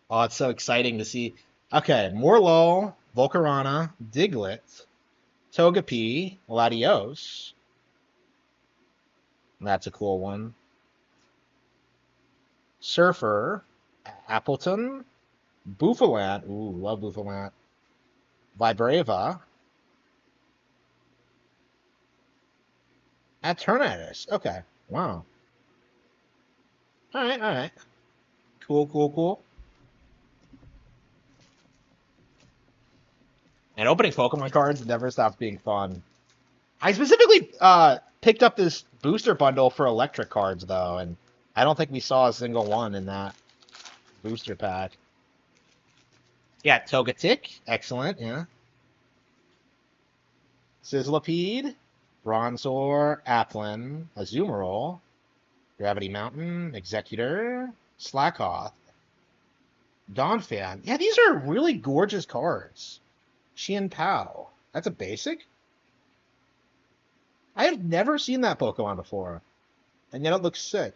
Oh, it's so exciting to see. Okay, Morlo, Volcarona, Diglett, Togepi, Latios. That's a cool one. Surfer, Appleton, Bouffalant. Ooh, love Bouffalant. Vibrava. Eternatus. Okay. Wow. All right, all right. Cool, cool, cool. And opening Pokemon cards never stops being fun. I specifically picked up this booster bundle for electric cards, though, and I don't think we saw a single one in that booster pack. Yeah, Togetic. Excellent, yeah. Sizzlipede, Bronzor, Applin, Azumarill, Gravity Mountain, Executor, Slakoth, Donphan. Yeah, these are really gorgeous cards. Xian Pao. That's a basic? I have never seen that Pokemon before, and yet it looks sick.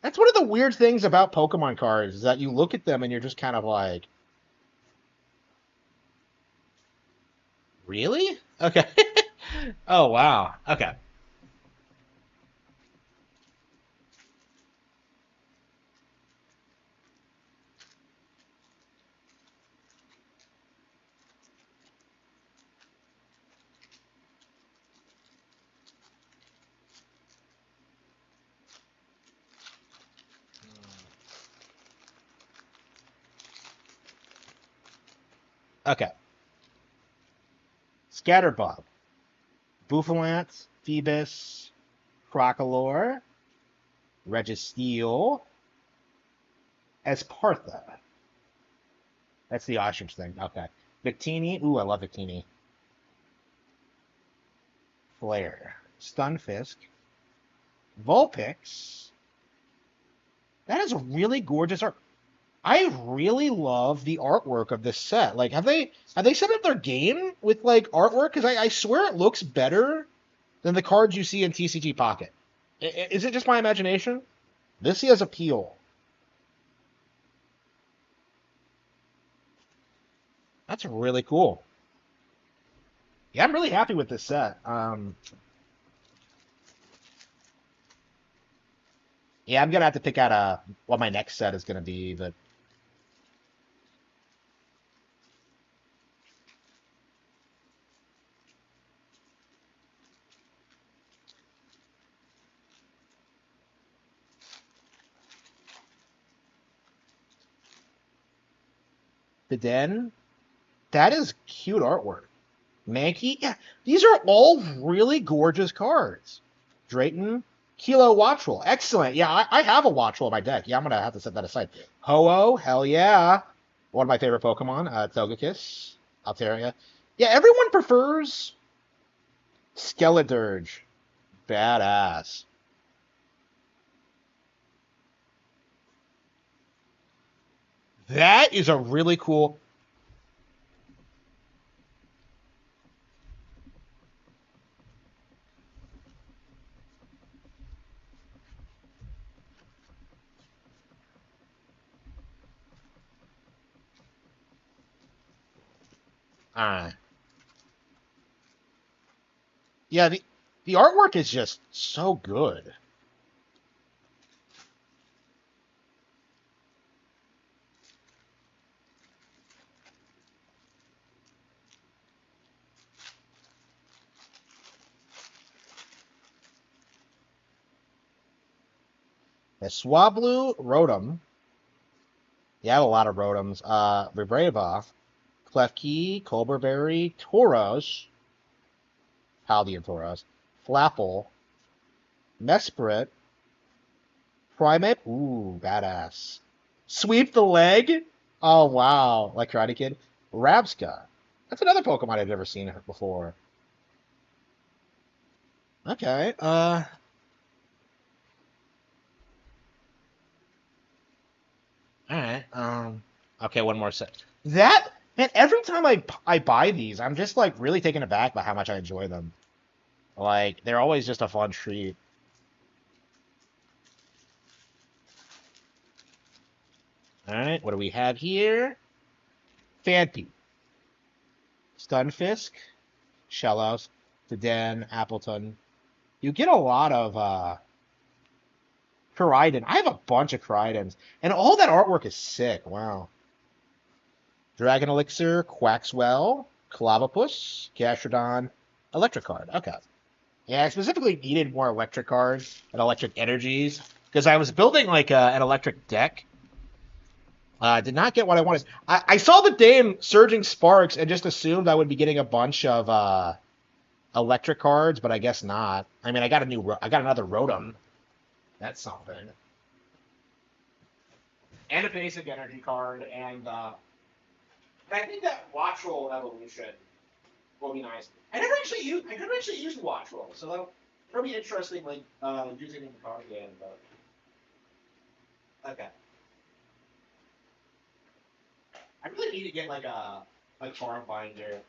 That's one of the weird things about Pokemon cards, is that you look at them and you're just kind of like, really? Okay. Oh, wow. Okay. Okay. Scatterbug, Bouffalant, Phoebus, Crocolore, Registeel, Espartha. That's the ostrich thing. Okay. Victini. Ooh, I love Victini. Flare. Stunfisk. Vulpix. That is a really gorgeous art. I really love the artwork of this set. Like, have they set up their game with like artwork? Because I swear it looks better than the cards you see in TCG Pocket. Is it just my imagination? This has appeal. That's really cool. Yeah, I'm really happy with this set. Yeah, I'm gonna have to pick out what my next set is gonna be, but the Den, that is cute artwork. Mankey, yeah, these are all really gorgeous cards. Drayton, Kilo Watchroll. Excellent. Yeah, I have a Watchroll in my deck. Yeah, I'm going to have to set that aside. Ho-Oh. Hell yeah. One of my favorite Pokemon. Togekiss. Altaria. Yeah, everyone prefers Skeledirge. Badass. That is a really cool... Yeah, the artwork is just so good. Yeah, Swablu, Rotom. Yeah, I have a lot of Rotoms. Vibrava, Klefki, Colberberry, Tauros, Paldean Tauros, Flapple, Mesprit, Primate. Ooh, badass. Sweep the leg. Oh wow, like Karate Kid. Rabska. That's another Pokemon I've never seen before. Okay. All right. Okay, one more set. That man, every time I buy these, I'm just like really taken aback by how much I enjoy them. Like they're always just a fun treat. All right, what do we have here? Phanpy, Stunfisk, Shellos, Den, Appleton. You get a lot of Koraidon. I have a bunch of Koraidons, and all that artwork is sick. Wow. Dragon Elixir, Quaxwell, Clavipus, Gastrodon, Electric Card. Okay. Yeah, I specifically needed more electric cards and electric energies because I was building like an electric deck. Did not get what I wanted. I saw the name Surging Sparks and just assumed I would be getting a bunch of electric cards, but I guess not. I mean, I got another Rotom. That's something. And a basic energy card, and I think that Watchroll evolution will be nice. I never actually used Watchroll, so that'll be interesting, like using it in the card again. But okay, I really need to get like a card binder.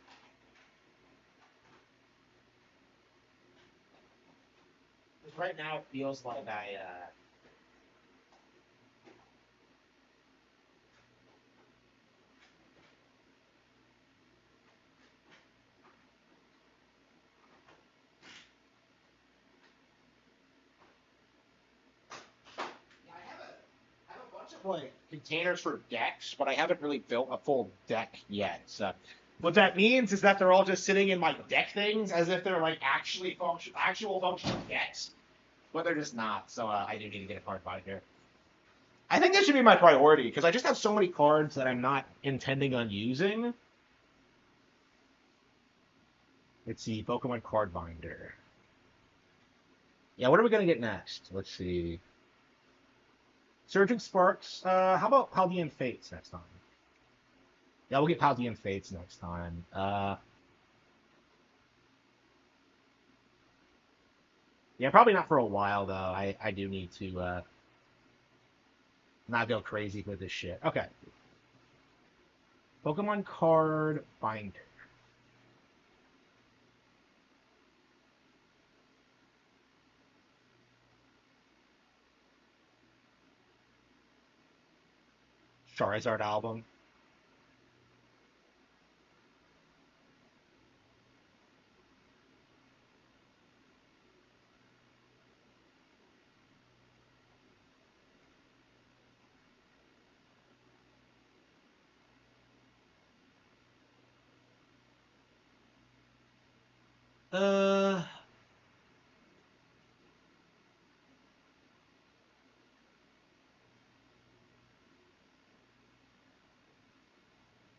Because right now it feels like I have a bunch of like containers for decks, but I haven't really built a full deck yet. So what that means is that they're all just sitting in my deck things as if they're like actual functional decks, but they're just not. So I do need to get a card binder. I think that should be my priority because I just have so many cards that I'm not intending on using. Let's see, Pokemon card binder. Yeah, what are we gonna get next? Let's see. Surging Sparks. How about Paldean Fates next time? Yeah, we'll get Paldean Fates next time. Yeah, probably not for a while though. I do need to not go crazy with this shit. Okay. Pokemon card binder. Charizard album. Uh,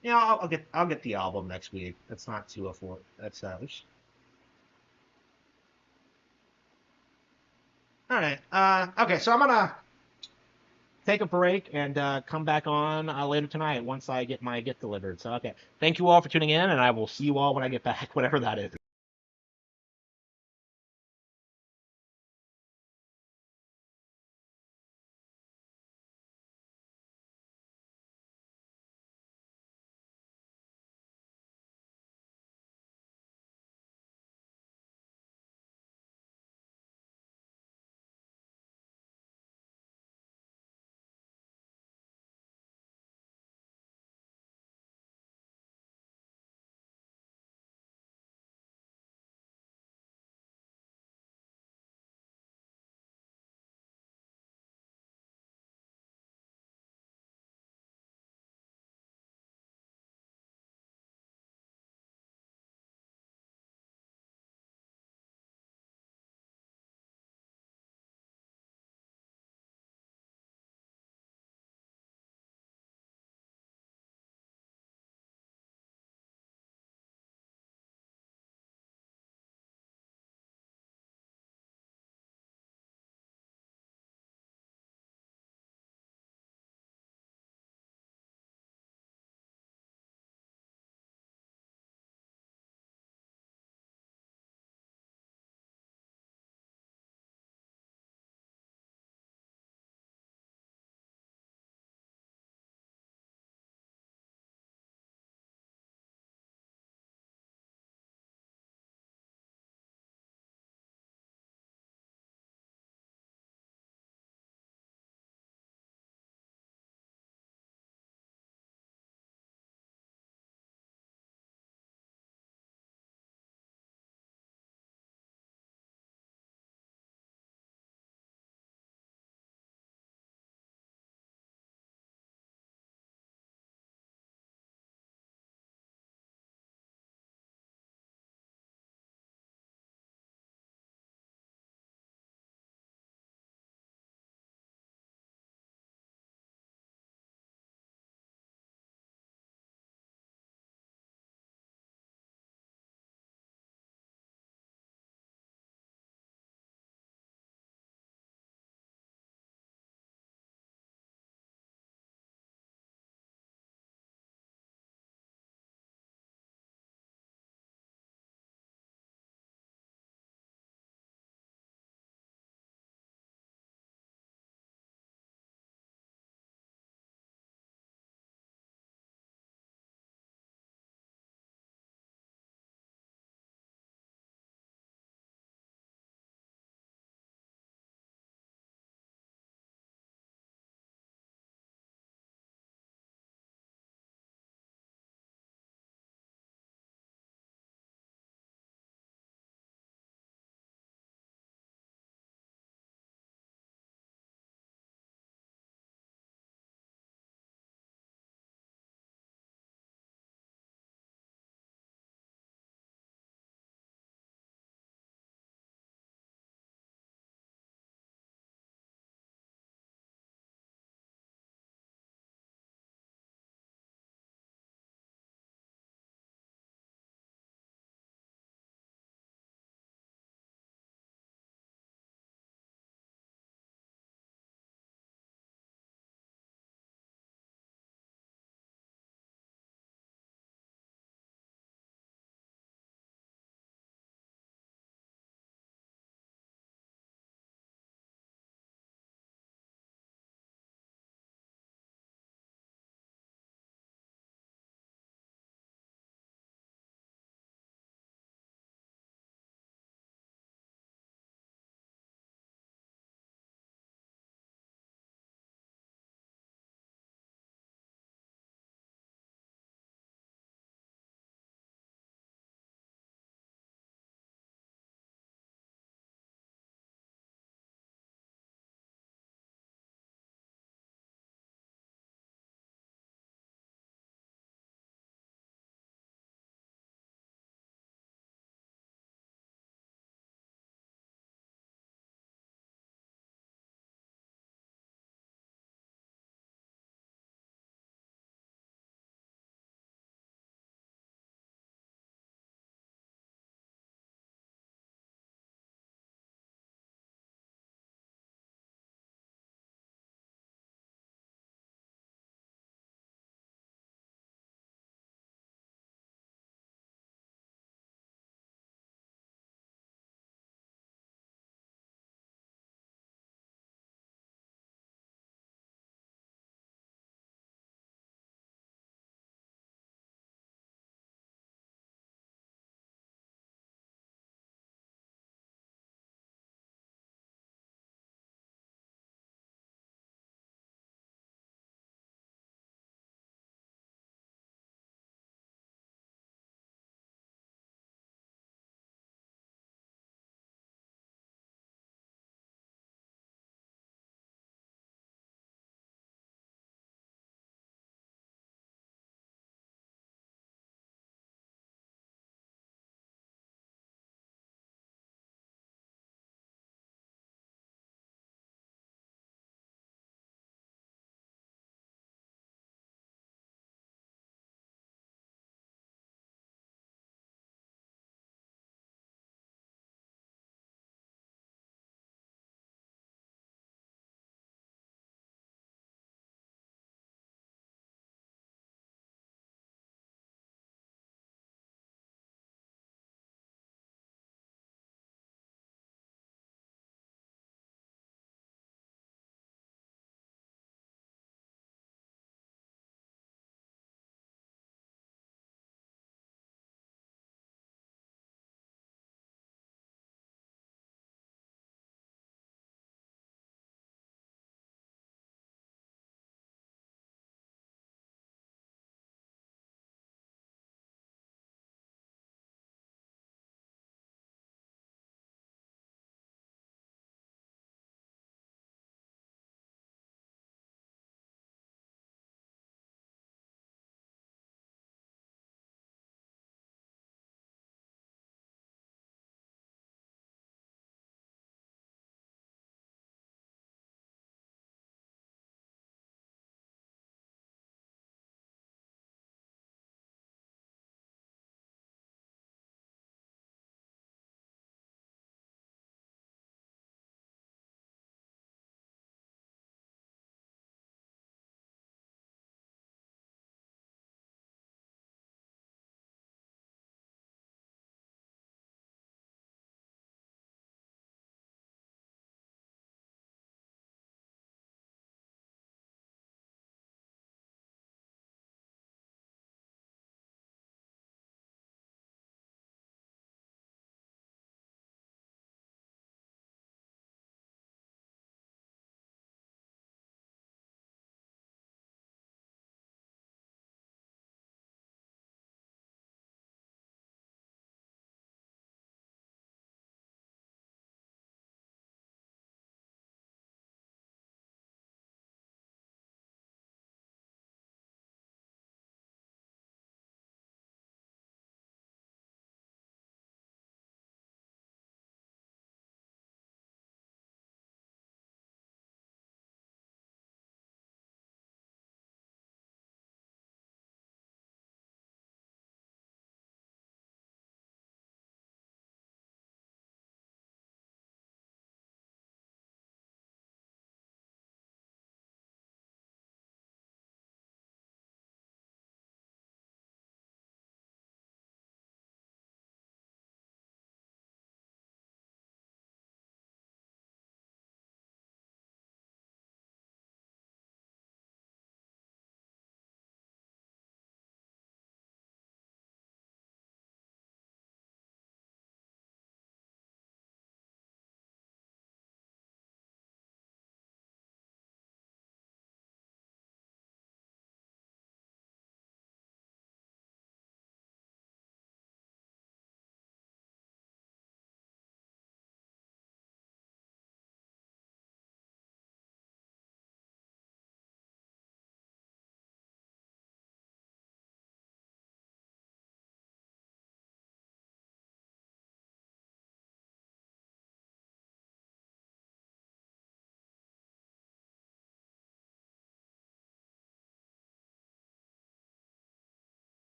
yeah, I'll get the album next week. That's not too afford. That's All right. Okay, so I'm gonna take a break and come back on later tonight once I get my gift delivered. So okay, thank you all for tuning in, and I will see you all when I get back, whatever that is.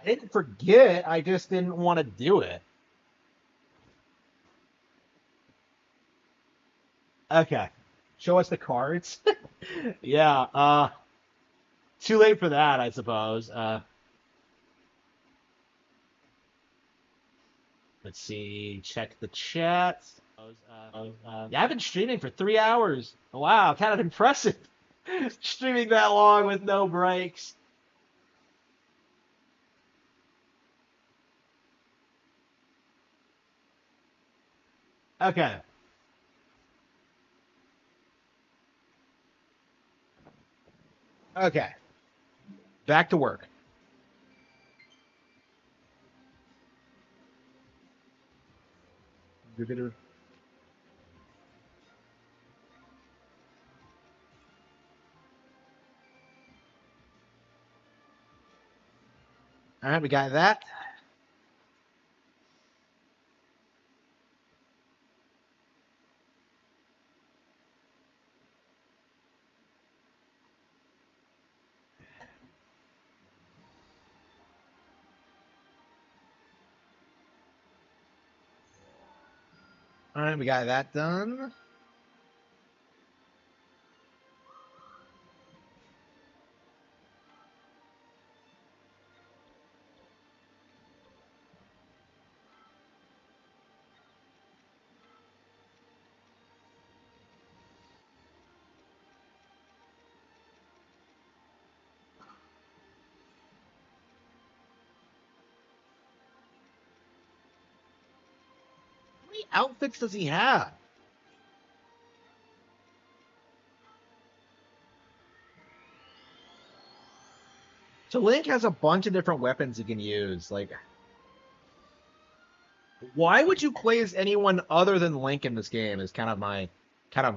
I didn't forget. I just didn't want to do it. Okay. Show us the cards. Yeah. Too late for that, I suppose. Let's see. Check the chat. Yeah, I've been streaming for 3 hours. Wow, kind of impressive. Streaming that long with no breaks. Okay. Okay. Back to work. All right, we got that. All right, we got that done. How many outfits does he have? So Link has a bunch of different weapons he can use. Like, why would you play as anyone other than Link in this game? Is kind of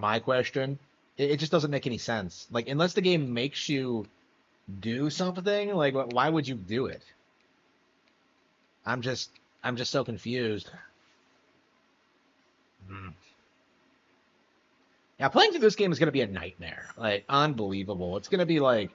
my question. It just doesn't make any sense. Like, unless the game makes you do something, like, why would you do it? I'm just I'm just so confused. Hmm. Yeah, playing through this game is gonna be a nightmare. Like, unbelievable. It's gonna be like,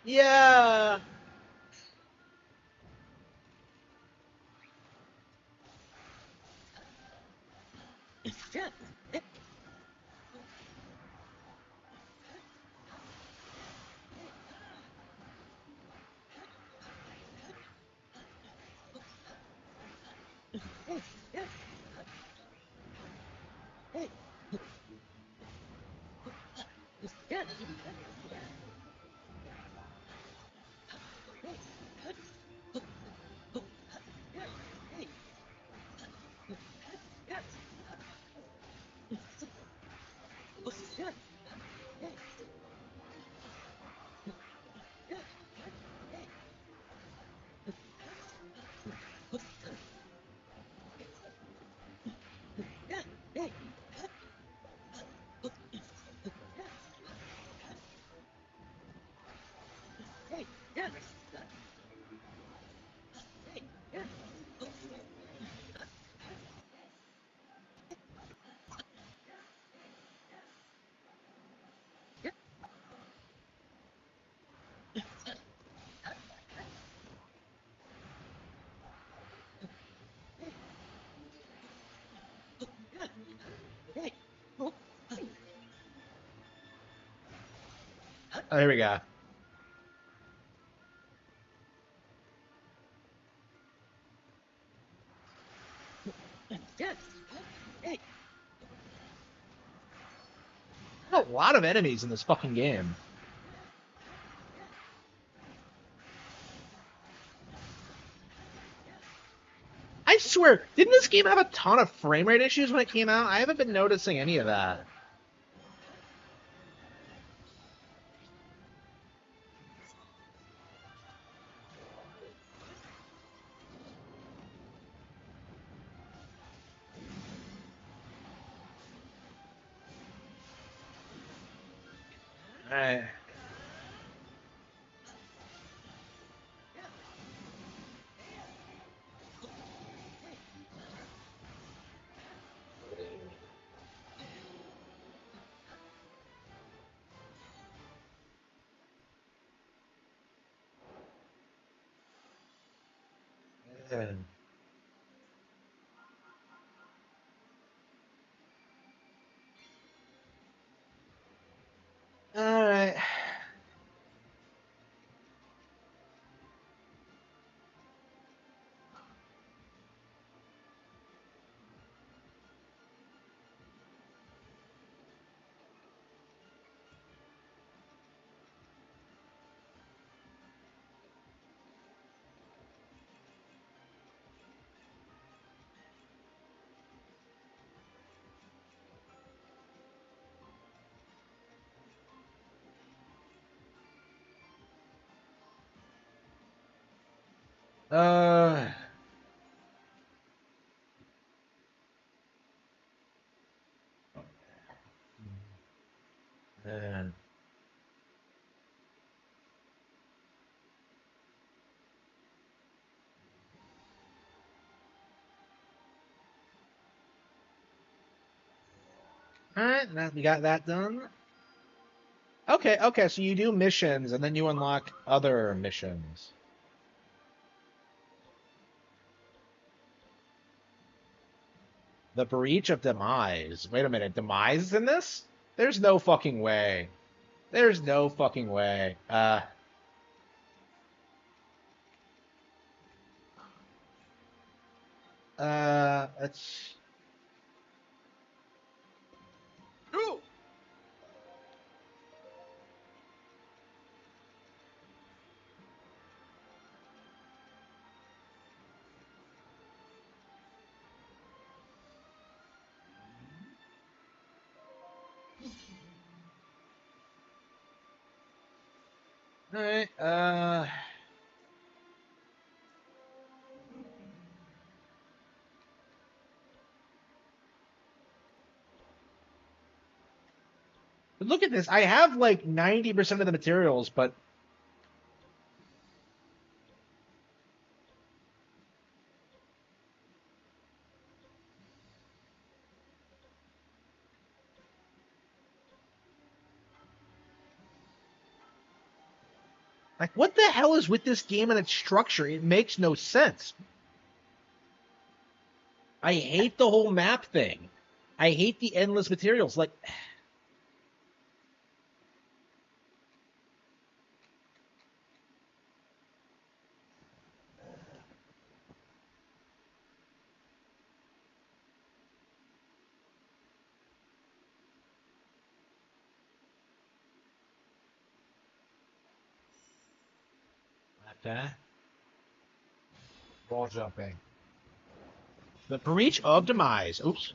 yeah. Oh, here we go. There's a lot of enemies in this fucking game. I swear, didn't this game have a ton of frame rate issues when it came out? I haven't been noticing any of that. Alright. Alright. Uh, man. Alright, now we got that done. Okay, okay, so you do missions and then you unlock other missions. The Breach of Demise. Wait a minute, Demise is in this? There's no fucking way. There's no fucking way. It's... No! Alright, But look at this. I have like 90% of the materials, but like what the hell is with this game and its structure? It makes no sense. I hate the whole map thing. I hate the endless materials. Like that. Wall jumping. The Breach of Demise. Oops.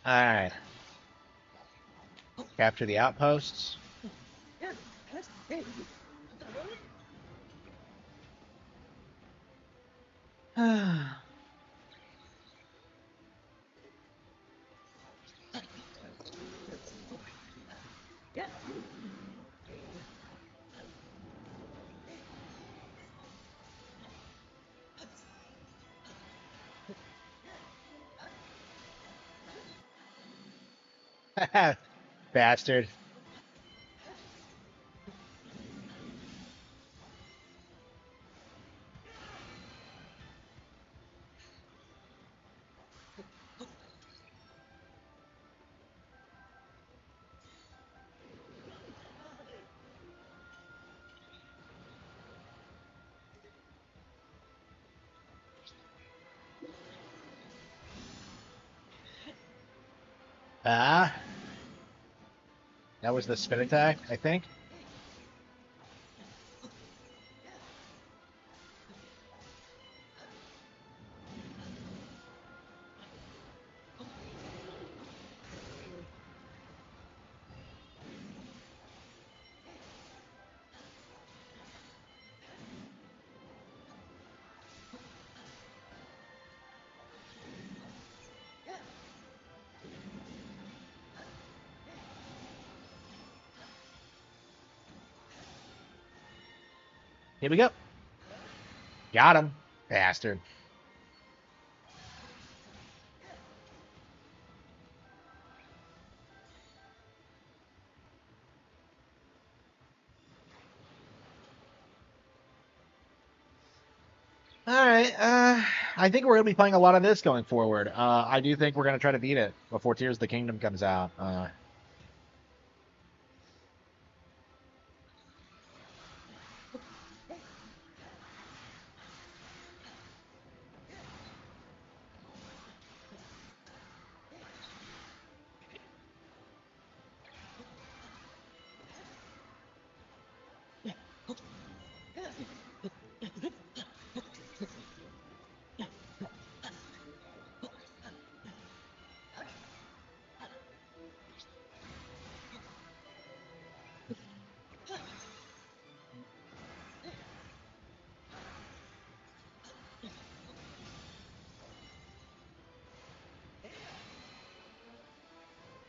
Alright. Capture the outposts. Bastard. Ah, that was the spin attack, I think. Here we go. Got him, bastard. All right. I think we're gonna be playing a lot of this going forward. I do think we're gonna try to beat it before Tears of the Kingdom comes out.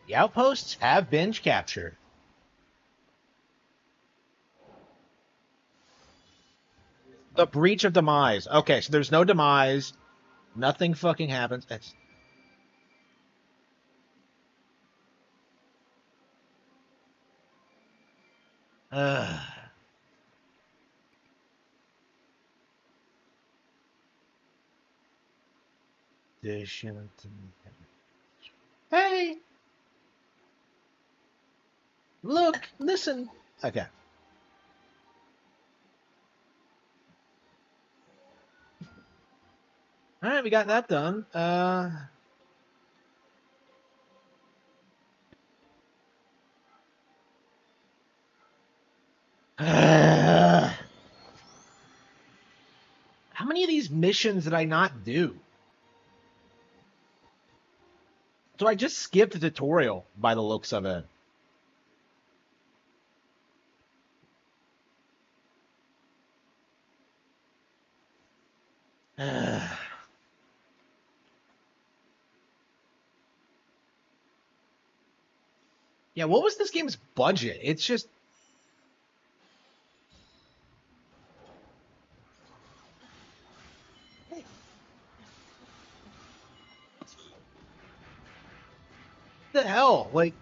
The outposts have been captured. The breach of demise. Okay, so there's no demise. Nothing fucking happens. It's... Hey, look, listen. Okay. All right, we got that done. How many of these missions did I not do? So I just skipped the tutorial by the looks of it. Yeah, what was this game's budget? It's just... the hell? Like...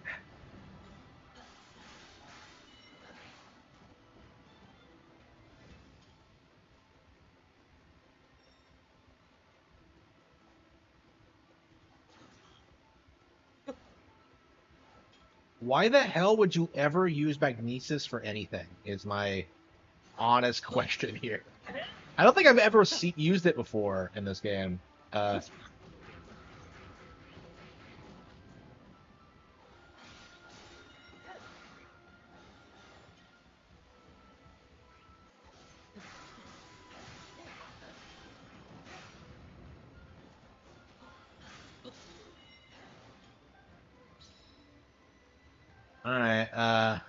Why the hell would you ever use magnesis for anything? Is my honest question here. I don't think I've ever used it before in this game. Uh, all right.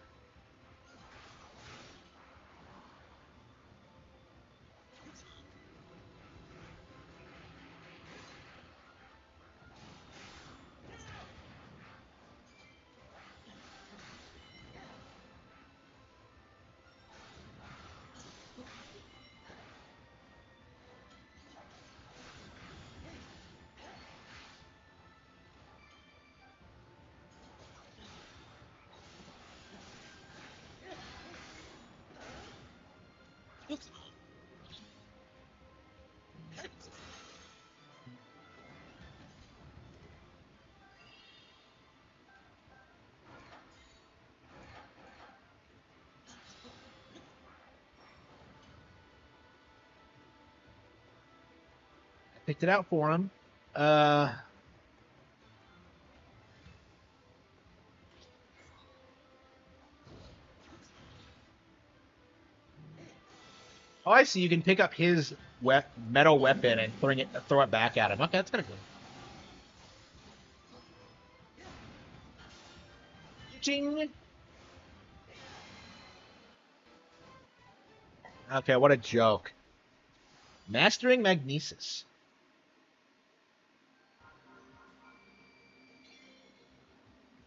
Picked it out for him. Oh, I see. You can pick up his metal weapon and throw it back at him. Okay, that's kind of cool. Ching. Okay, what a joke. Mastering Magnesis.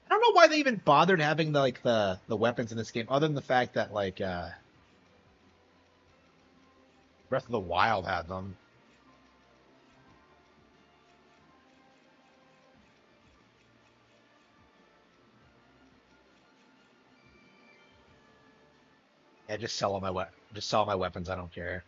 I don't know why they even bothered having the weapons in this game, other than the fact that Breath of the Wild had them. Yeah, just sell all my weapons. I don't care.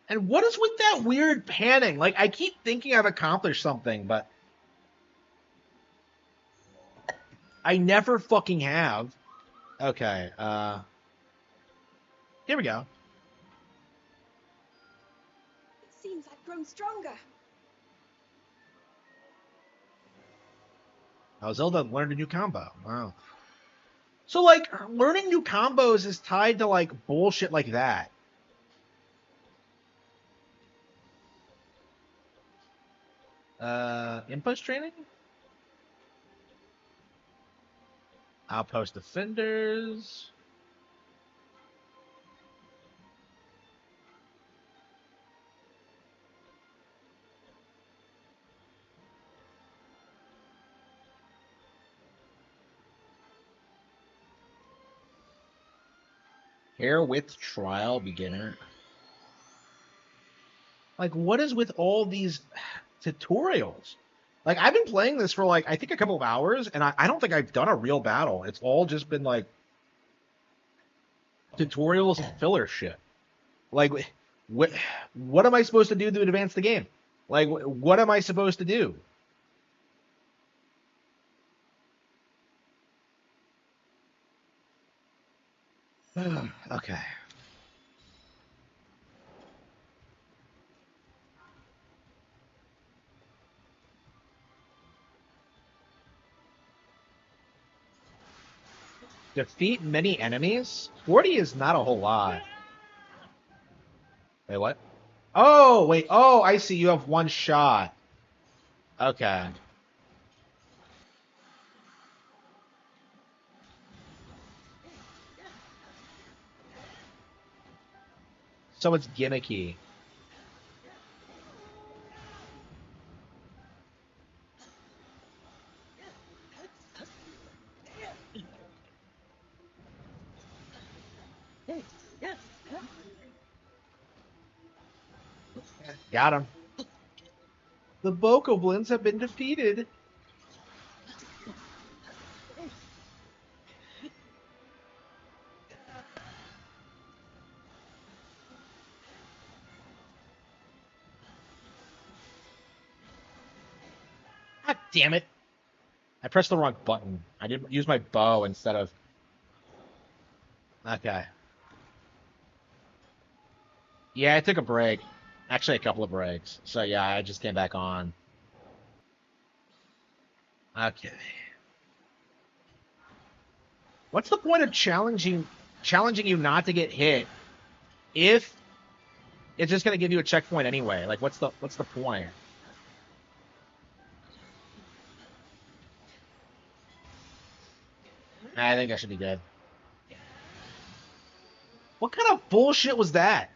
And what is with that weird panning? Like, I keep thinking I've accomplished something, but I never fucking have. Okay, here we go. It seems I've grown stronger. Oh, Zelda learned a new combo. Wow. So, like, learning new combos is tied to, like, bullshit like that. Impulse training? Outpost defenders. Hair width trial beginner. Like, what is with all these tutorials? Like, I've been playing this for, like, I think a couple of hours, and I don't think I've done a real battle. It's all just been, like, tutorials and filler shit. Like, what am I supposed to do to advance the game? Like, what am I supposed to do? Okay. Defeat many enemies? 40 is not a whole lot. Wait, what? Oh, wait. Oh, I see. You have one shot. Okay. So it's gimmicky. Got him. The Bokoblins have been defeated. God damn it. I pressed the wrong button. I didn't use my bow instead of... Okay. Yeah, I took a break. Actually, a couple of breaks. So yeah, I just came back on. Okay. What's the point of challenging you not to get hit if it's just gonna give you a checkpoint anyway? Like, what's the point? I think I should be good. What kind of bullshit was that?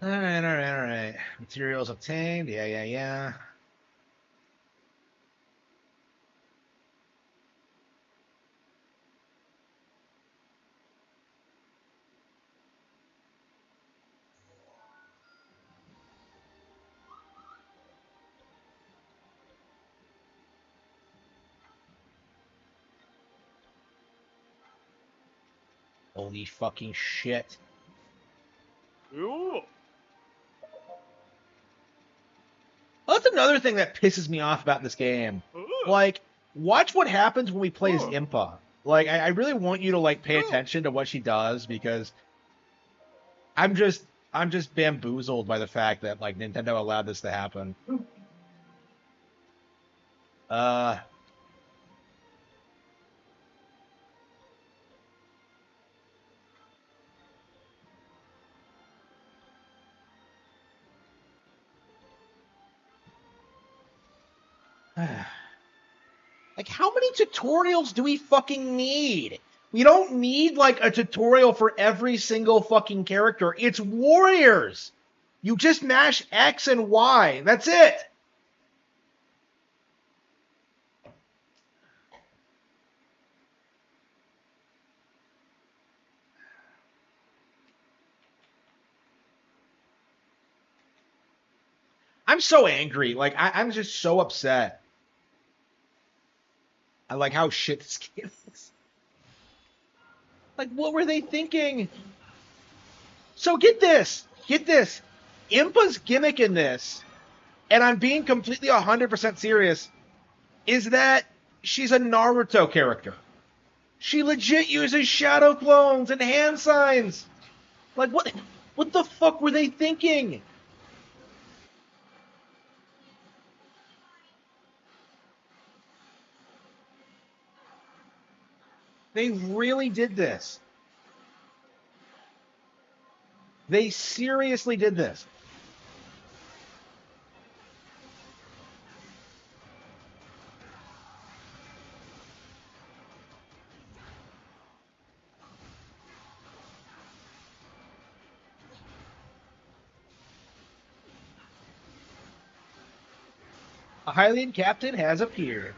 Alright. Materials obtained. Yeah. Holy fucking shit. Ooh. Well, that's a another thing that pisses me off about this game. Like, watch what happens when we play as Impa. Like, I really want you to like pay attention to what she does because I'm just bamboozled by the fact that like Nintendo allowed this to happen. Like, how many tutorials do we fucking need? We don't need, like, a tutorial for every single fucking character. It's warriors! You just mash X and Y. That's it! I'm so angry. Like, I'm just so upset. I like how shit this game is. Like, what were they thinking? So get this. Get this. Impa's gimmick in this, and I'm being completely 100% serious, is that she's a Naruto character. She legit uses shadow clones and hand signs. Like, what the fuck were they thinking? They really did this. They seriously did this. A Hylian captain has appeared.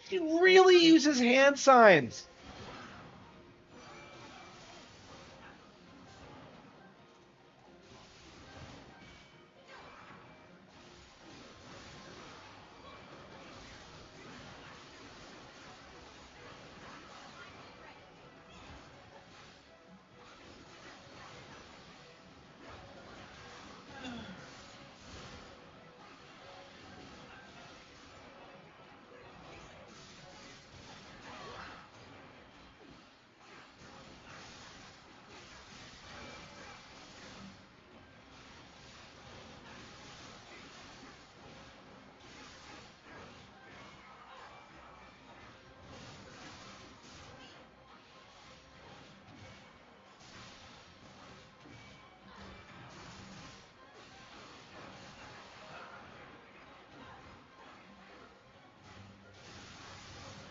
She really uses hand signs.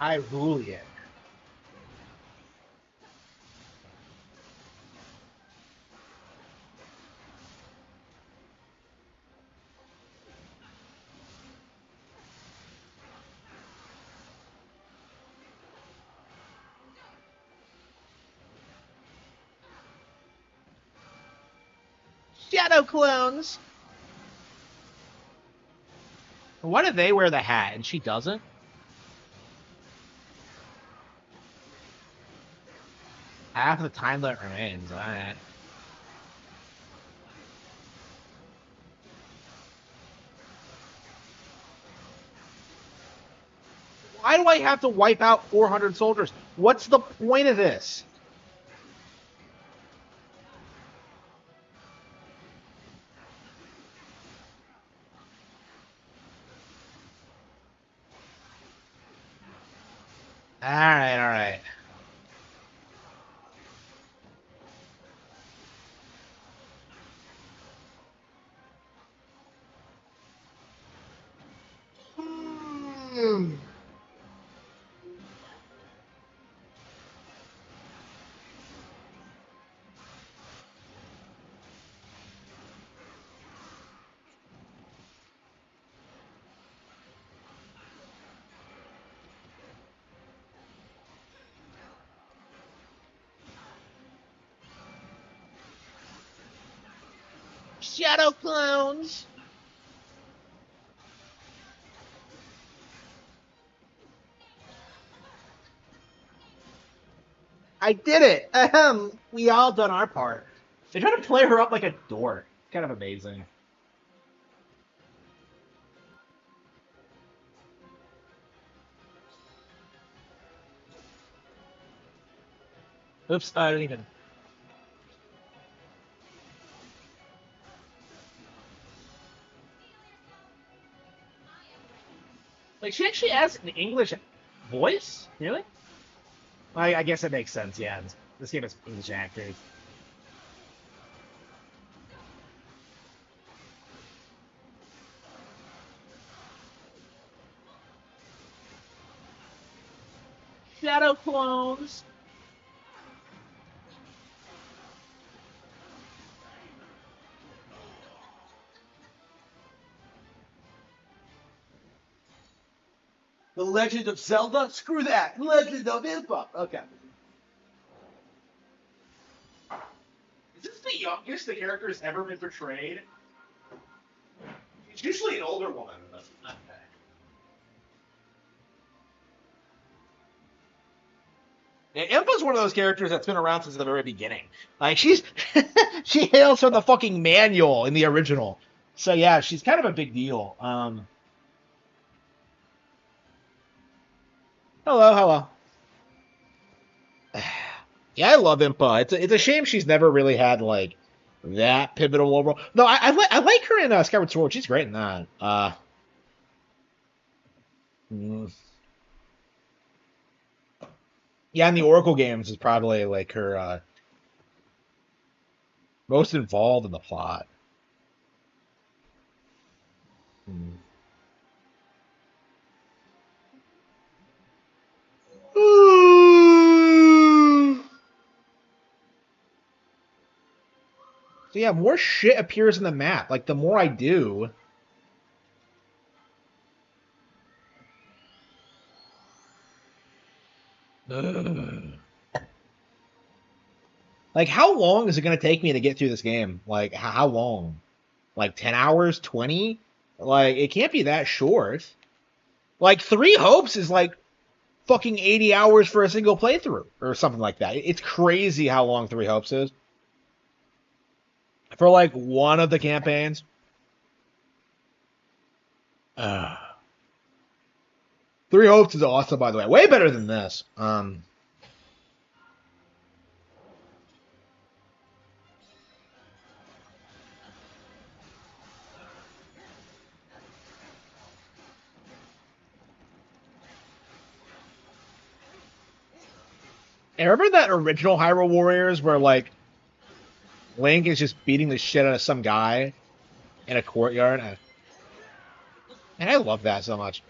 Hyrule. Shadow clones. Why do they wear the hat and she doesn't? Half the time that remains. Alright. Why do I have to wipe out 400 soldiers? What's the point of this? Alright, alright. Shadow clones. I did it. We all done our part. They try to play her up like a dork. Kind of amazing. Oops, I didn't even. Like, she actually has an English voice? Really? I guess it makes sense, yeah. This game is English actors. Shadow clones. The Legend of Zelda? Screw that. Legend of Impa. Okay. Is this the youngest the character's ever been portrayed? It's usually an older woman. But okay. Yeah, Impa's one of those characters that's been around since the very beginning. Like, she's she hails from the fucking manual in the original. So yeah, she's kind of a big deal. Hello, hello. Yeah, I love Impa. It's a shame she's never really had like that pivotal role. No, I like her in Skyward Sword. She's great in that. Mm. Yeah, in the Oracle games is probably like her most involved in the plot. Mm. So yeah, more shit appears in the map. Like the more I do. Ugh. Like how long is it gonna take me to get through this game? Like how long? Like 10 hours, 20? Like it can't be that short. Like Three Hopes is like fucking 80 hours for a single playthrough or something like that. It's crazy how long Three Hopes is. For like one of the campaigns. Three Hopes is awesome, by the way. Way better than this. And remember that original Hyrule Warriors where like Link is just beating the shit out of some guy in a courtyard? And I love that so much.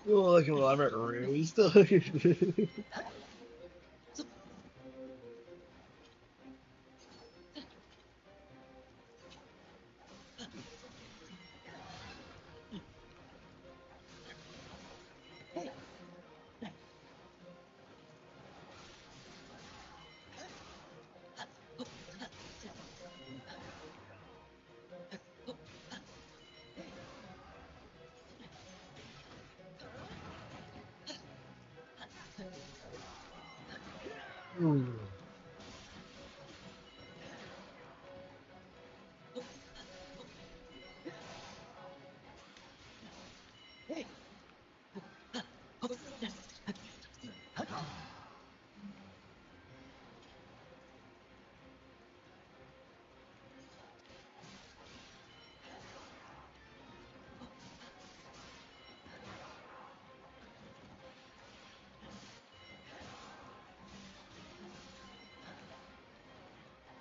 Oh, look at Robert Rue. He's still.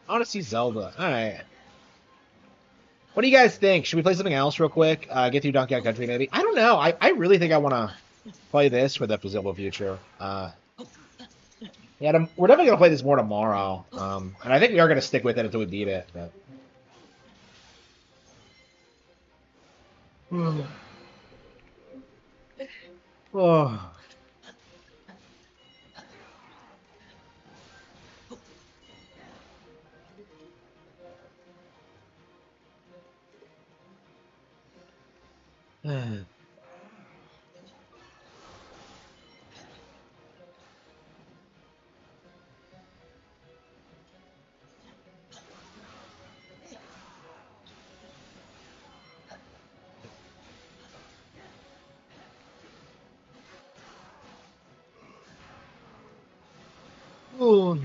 I want to see Zelda. All right. What do you guys think? Should we play something else real quick? Get through Donkey Kong Country, maybe? I don't know. I really think I want to play this for the foreseeable future. Yeah, we're definitely gonna play this more tomorrow. And I think we are gonna stick with it until we beat it. But... Oh. Ooh.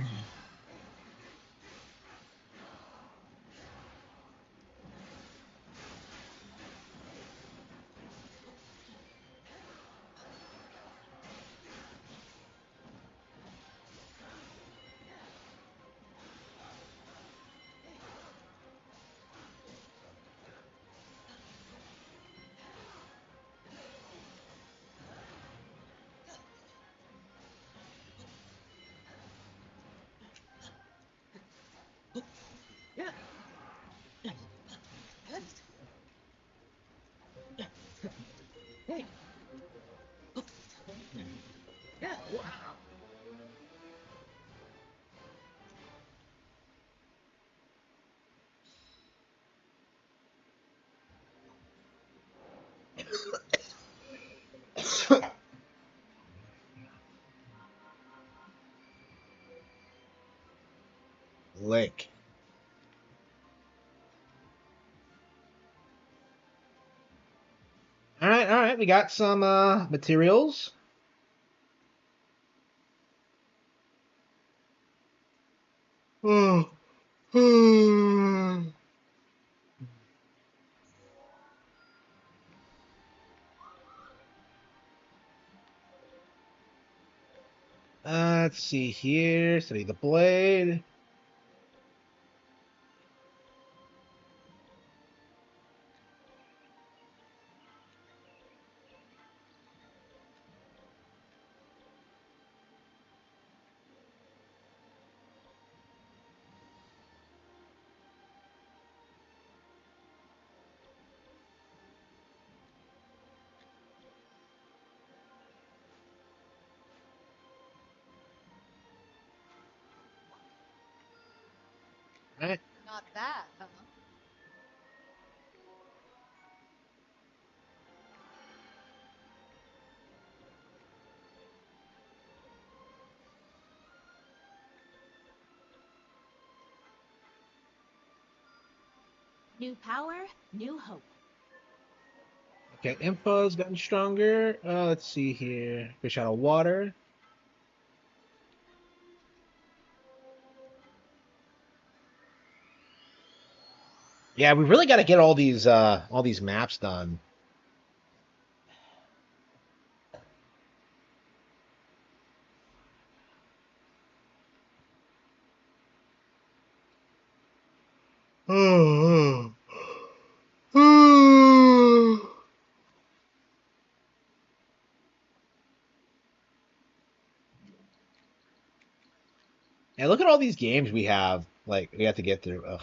Lick. All right, all right. We got some materials. Let's see here. Study the blade. All right. Not that, huh? New power, new hope. Okay, info's gotten stronger. Let's see here. Fish out of water. Yeah, we really got to get all these maps done. And look at all these games we have. Like we have to get through. Ugh.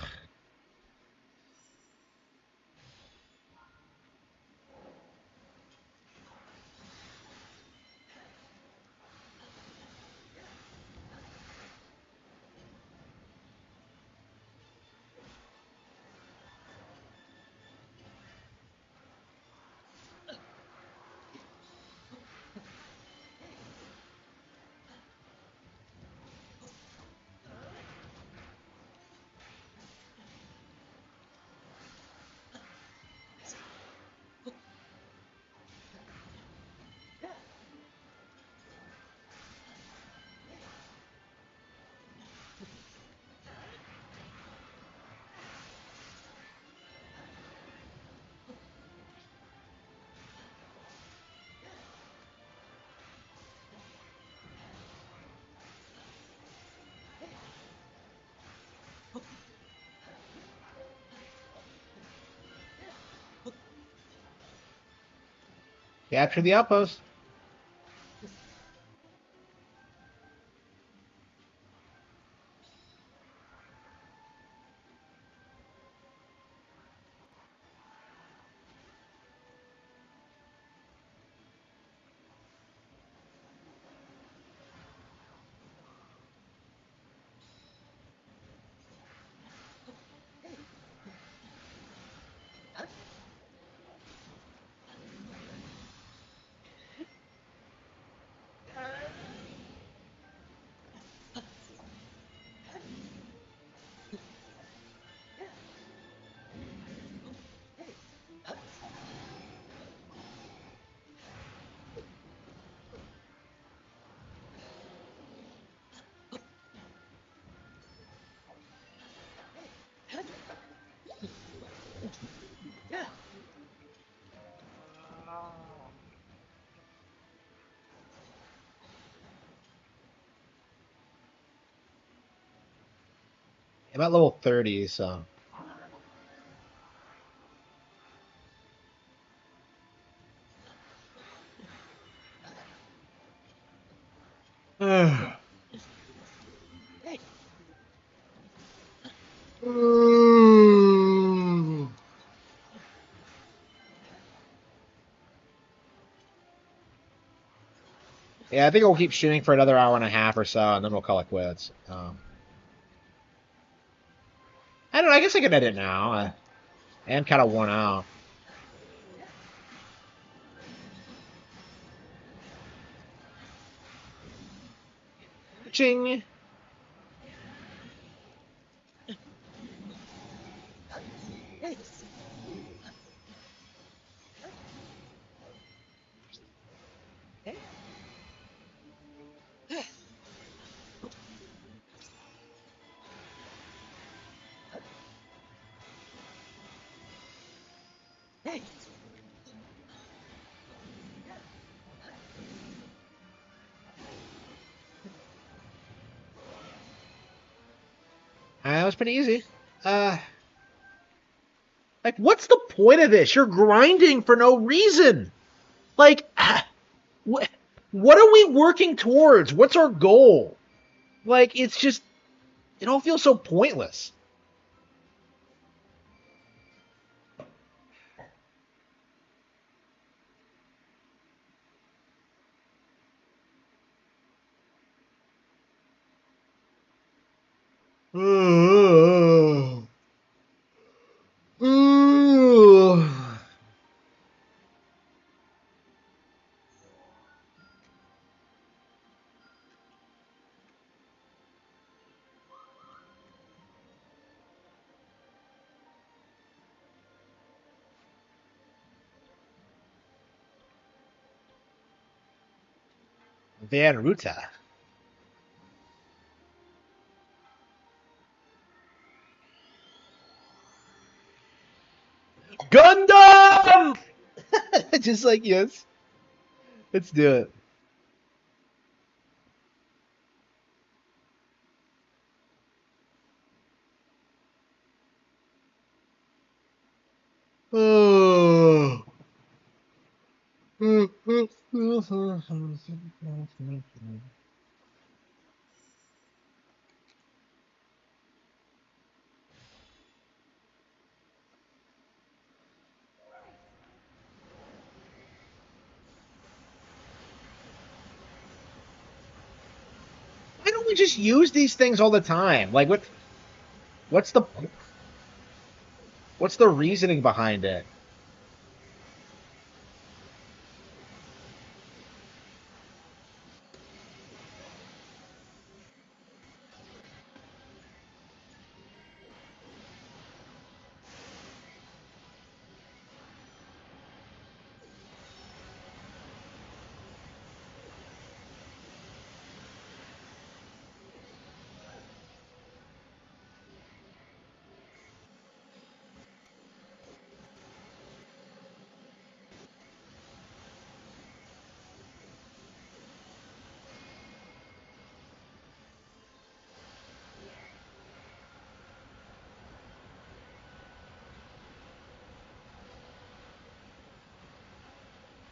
Capture the outpost. I'm at level 30, so. Yeah, I think we'll keep shooting for another hour and a half or so, and then we'll call it quits. I don't know. I guess I can edit now. I am kind of worn out. Ching. That was pretty easy. Like, what's the point of this? You're grinding for no reason. Like, what are we working towards? What's our goal? Like, it's just, it all feels so pointless. Van Ruta. Gundam! Just like, yes. Let's do it. Oh. Why don't we just use these things all the time? Like, what's the what's the reasoning behind it?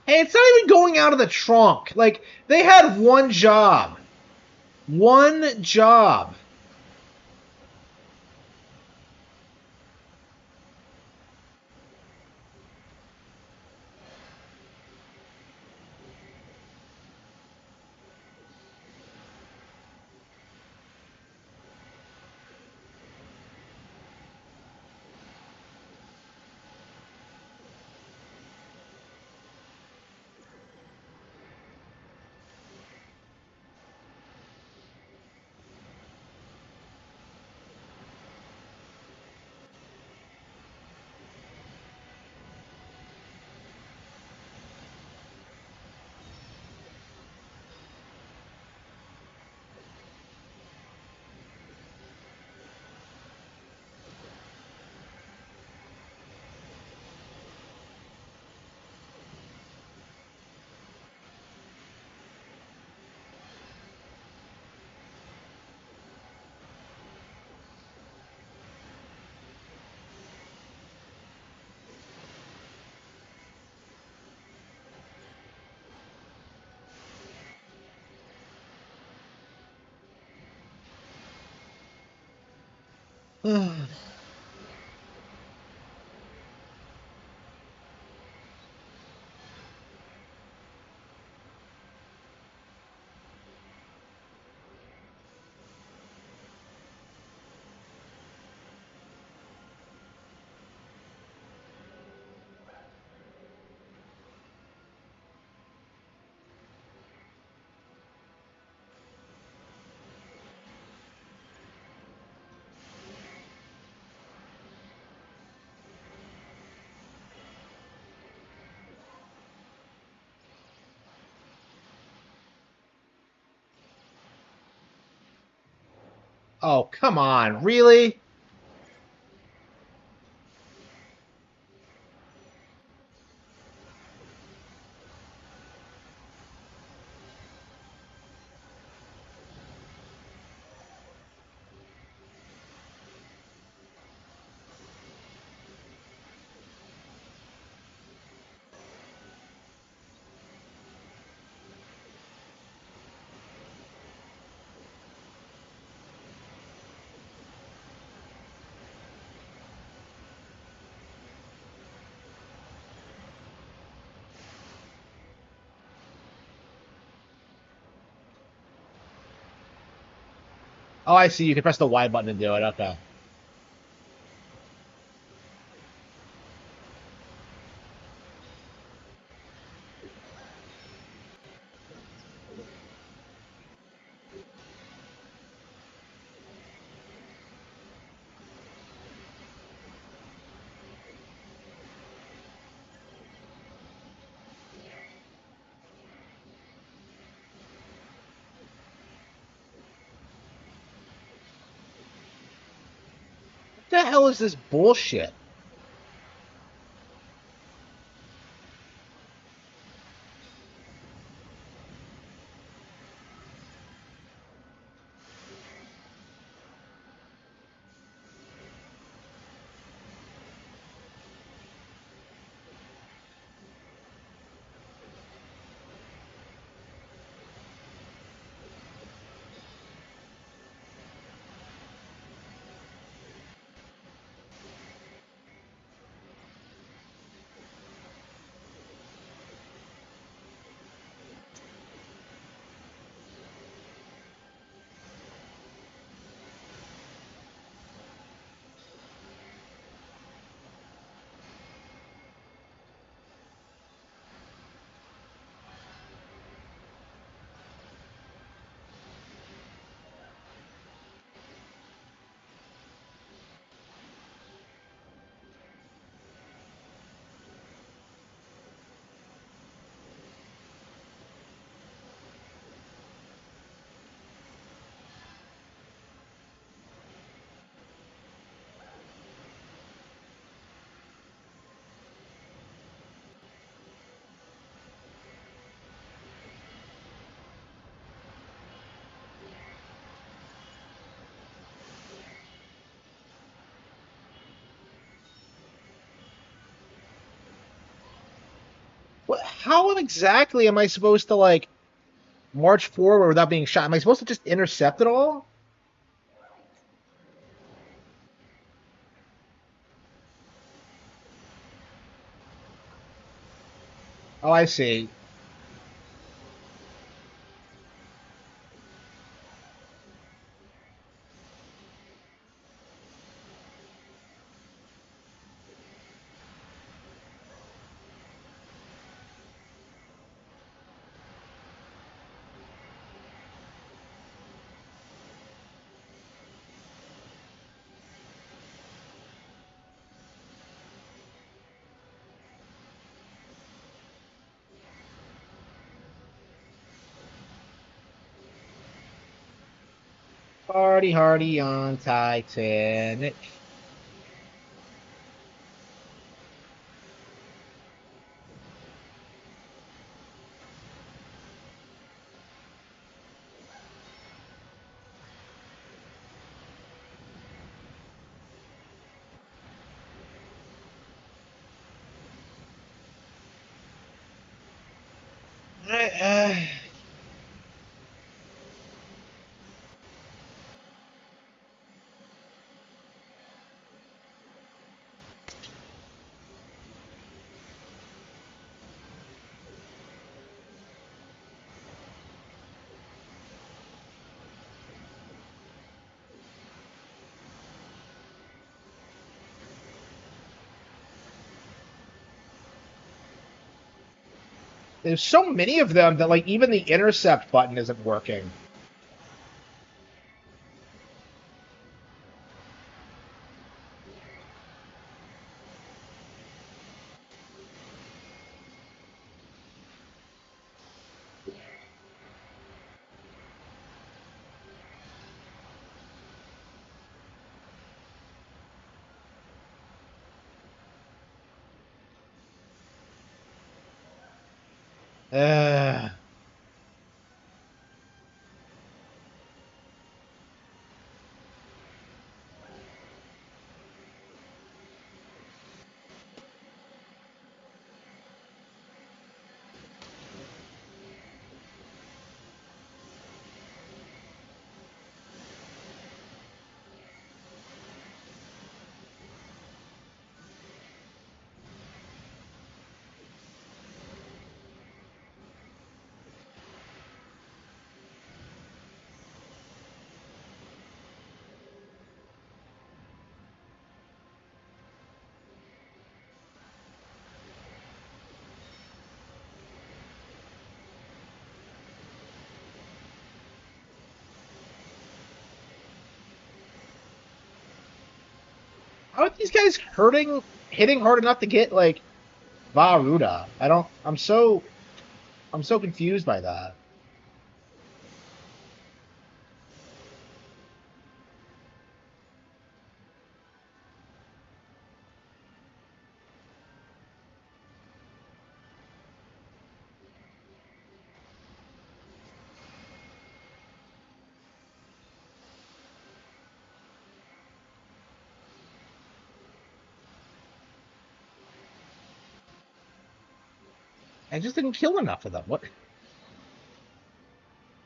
Hey, it's not even going out of the trunk. Like, they had one job. One job. Oh, come on, really? Oh, I see. You can press the Y button to do it. Okay. What the hell is this bullshit? How exactly am I supposed to like march forward without being shot? Am I supposed to just intercept it all? Oh, I see. Party hardy on Titanic. Uh, There's so many of them that like even the intercept button isn't working. Uh, how are these guys hitting hard enough to get like Varuda? I don't. I'm so confused by that. I just didn't kill enough of them. What?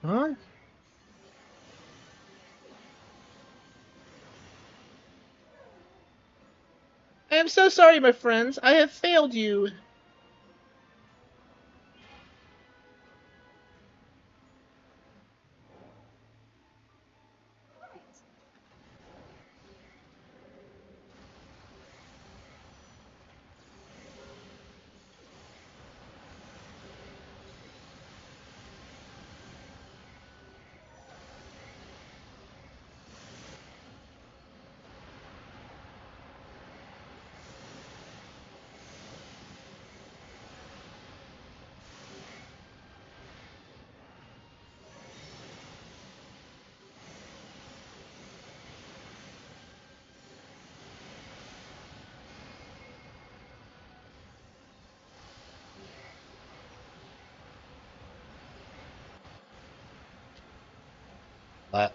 Huh? I am so sorry, my friends. I have failed you.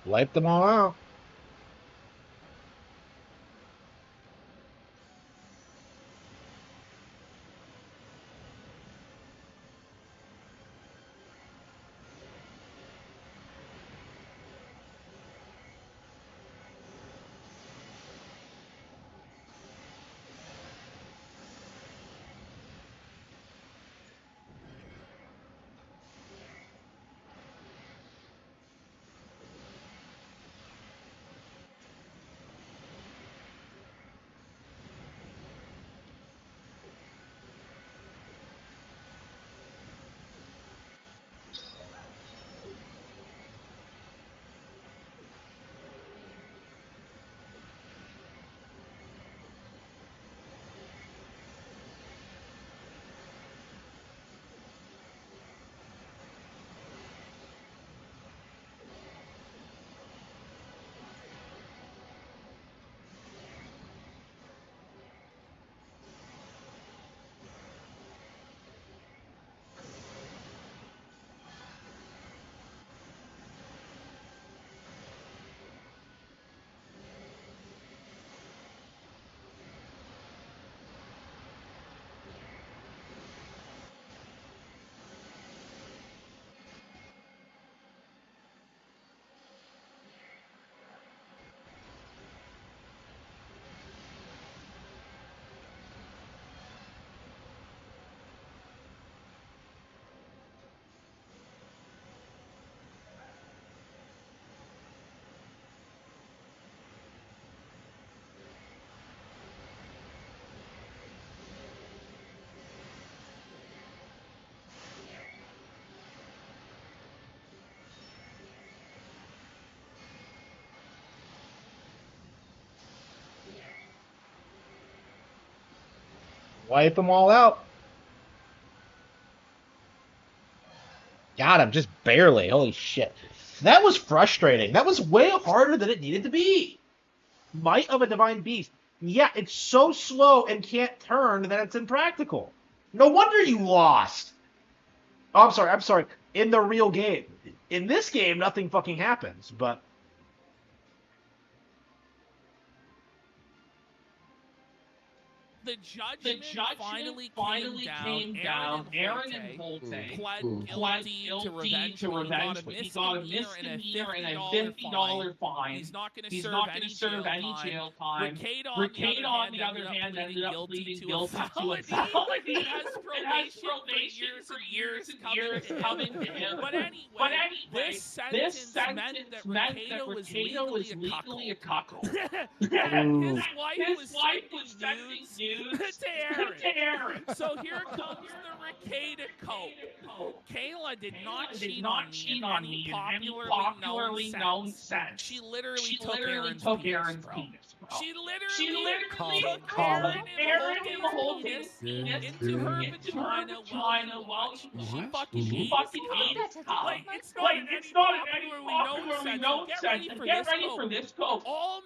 Wipe them all out. Wipe them all out. Got him, just barely. Holy shit. That was frustrating. That was way harder than it needed to be. Might of a Divine Beast. Yeah, it's so slow and can't turn that it's impractical. No wonder you lost. Oh, I'm sorry. In the real game. In this game, nothing fucking happens, but... The judgment finally came down. Aaron and Volte pled guilty to revenge, but he got a misdemeanor and a $50 fine. He's not going to serve any jail time. Ricada, on the other hand, ended up pleading guilty to a felony and has probation for years and years coming to him. But anyway, this sentence meant that Ricada was legally a cuckold. And his wife was sending news to Aaron. So here comes the Ricada code. Kayla did not cheat on me in any popularly known sense. She literally took Aaron's penis, bro. She literally took Aaron and the whole penis into her vagina while she fucking ate it. Like, it's not in any popularly known sense. Get ready for this code. All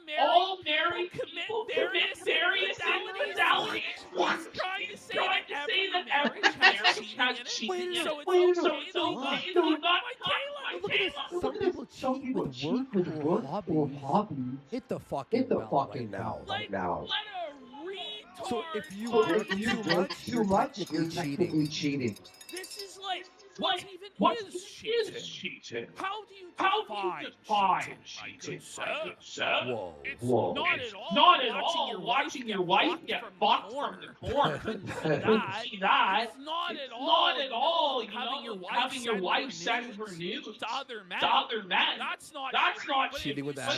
married people commit various infidelities. He's trying to say that every marriage has cheating in it. So it's okay to not cut my Kayla. Some people cheat with work or hobbies. Hit the fucking bell right now. Like, what a retard. So if you work too much, you're technically cheating. This is like, what even is cheating? How do you define cheating, my good sir? Whoa. It's not at all watching your wife get fucked from the corner. See that? It's not at all, having your wife send her news to other men. That's not cheating with that.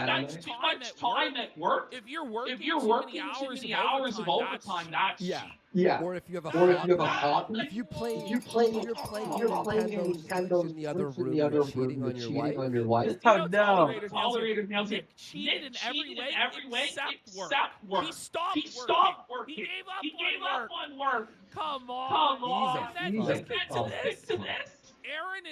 That's too much time at work. If you're working too many hours of overtime, that's Yeah. Or if you have a hobby. If you're playing Nintendo in the other room, you're cheating on your wife. Oh no! Tolerated music. Nick cheated in every way except work. He stopped working. He gave up on work. Come on. Let's get to this. Aaron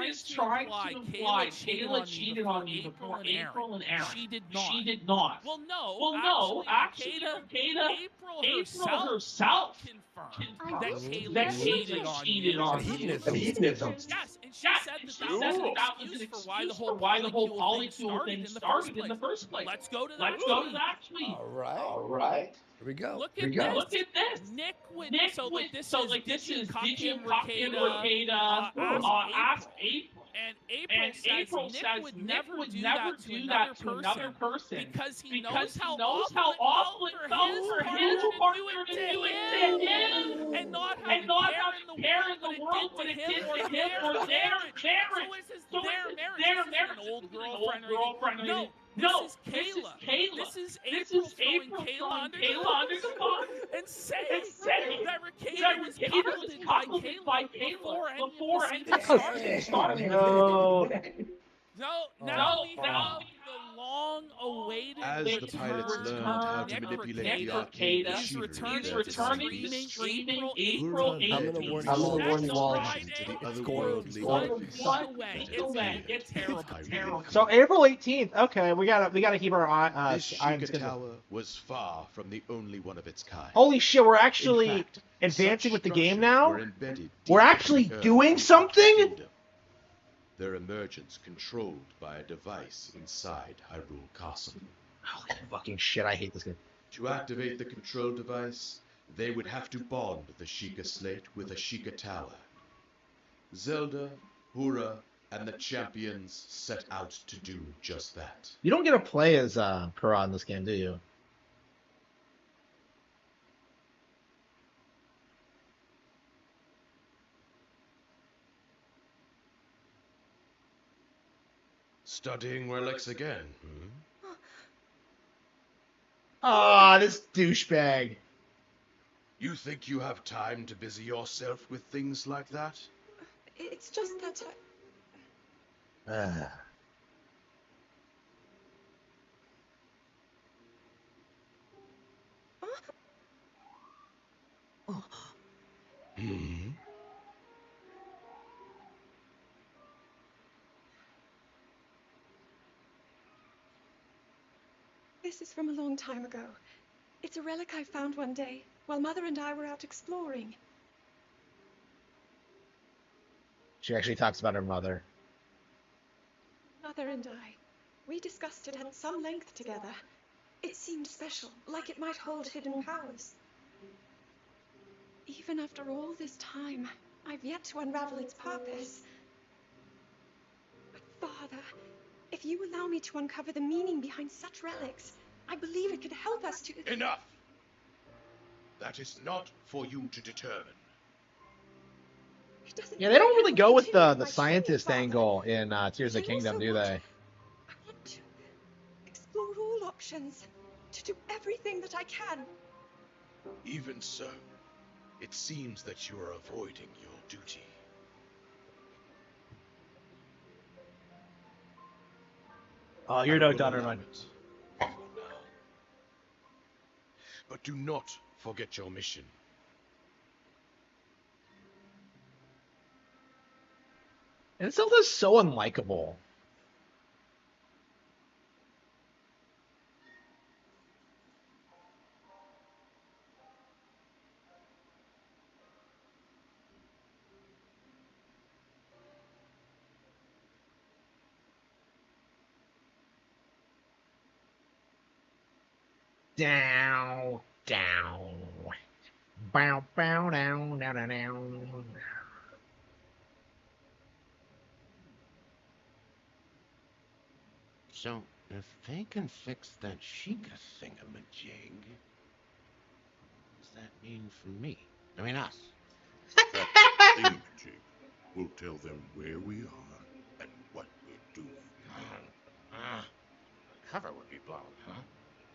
is trying to imply Kayla cheated on me before April and Aaron. She did not. Well, no. Actually, April herself confirmed that Kayla cheated on me. Yes, and she said that was an excuse for why the whole polycule thing started in the first place. Let's go to that tweet. All right. Here we go. Look at this. Nick would. So this is did you cuck him, Ricada? Ask April. And April says Nick would never do that to another person because he knows how awful it felt for his partner to do it to him, and not how to care in the world when it did to him or their marriage. So it's their marriage. An old girlfriend. No, this is Kayla. This is April throwing Kayla under the bus and saying that Ricada was cuckolded by Kayla before anything started. Now we have the long-awaited As the pilots learned how to manipulate the arcade machinery, he's returning to streaming April 18th. I'm gonna warn you all. It's terrible. So April 18th. Okay, we gotta keep our eye. This Sheikah Tower was far from the only one of its kind. Holy shit, we're actually In fact, advancing such with the game structures now. were embedded We're deep actually in the earth doing of the something? kingdom. Their emergence controlled by a device inside Hyrule Castle. Holy fucking shit, I hate this game. To activate the control device, they would have to bond the Sheikah Slate with a Sheikah Tower. Zelda, Hura, and the champions set out to do just that. You don't get to play as Kara in this game, do you? Studying relics again, Ah, this douchebag. You think you have time to busy yourself with things like that? It's just that Hmm? This is from a long time ago. It's a relic I found one day while Mother and I were out exploring. She actually talks about her mother. Mother and I, we discussed it at some length together. It seemed special, like it might hold hidden powers. Even after all this time, I've yet to unravel its purpose. But Father, if you allow me to uncover the meaning behind such relics, I believe it could help us to... Enough! That is not for you to determine. It doesn't Yeah, they don't matter. really go with Continue the my scientist training, Father. angle in Tears of I the Kingdom, also do want- they? I want to explore all options, to do everything that I can. Even so, it seems that you are avoiding your duty. Oh, you're I no will Donner, allow man. it for now. But do not forget your mission. And Zelda's so unlikable. Down, down. Bow, bow, down, down, down, down. So, if they can fix that Sheikah thingamajig, what does that mean for me? I mean us. That thingamajig will tell them where we are and what we're doing. The cover would be blown, huh?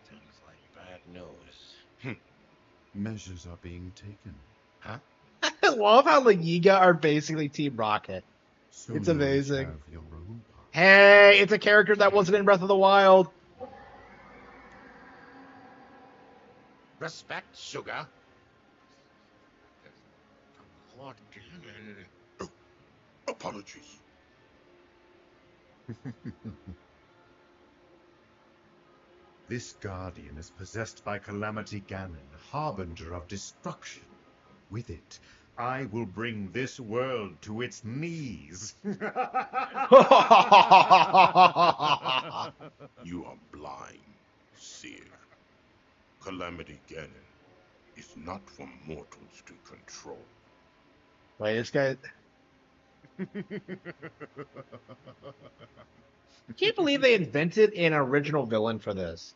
Sounds like bad news. Measures are being taken. Huh? I love how the Yiga are basically Team Rocket. Soon It's you'll each amazing. have your own path. Hey, it's a character that wasn't in Breath of the Wild. Respect, sugar. Lord Ganon. Oh, apologies. This guardian is possessed by Calamity Ganon, harbinger of destruction. With it, I will bring this world to its knees. You are blind, seer. Calamity Ganon is not for mortals to control. Wait, this guy. I can't believe they invented an original villain for this.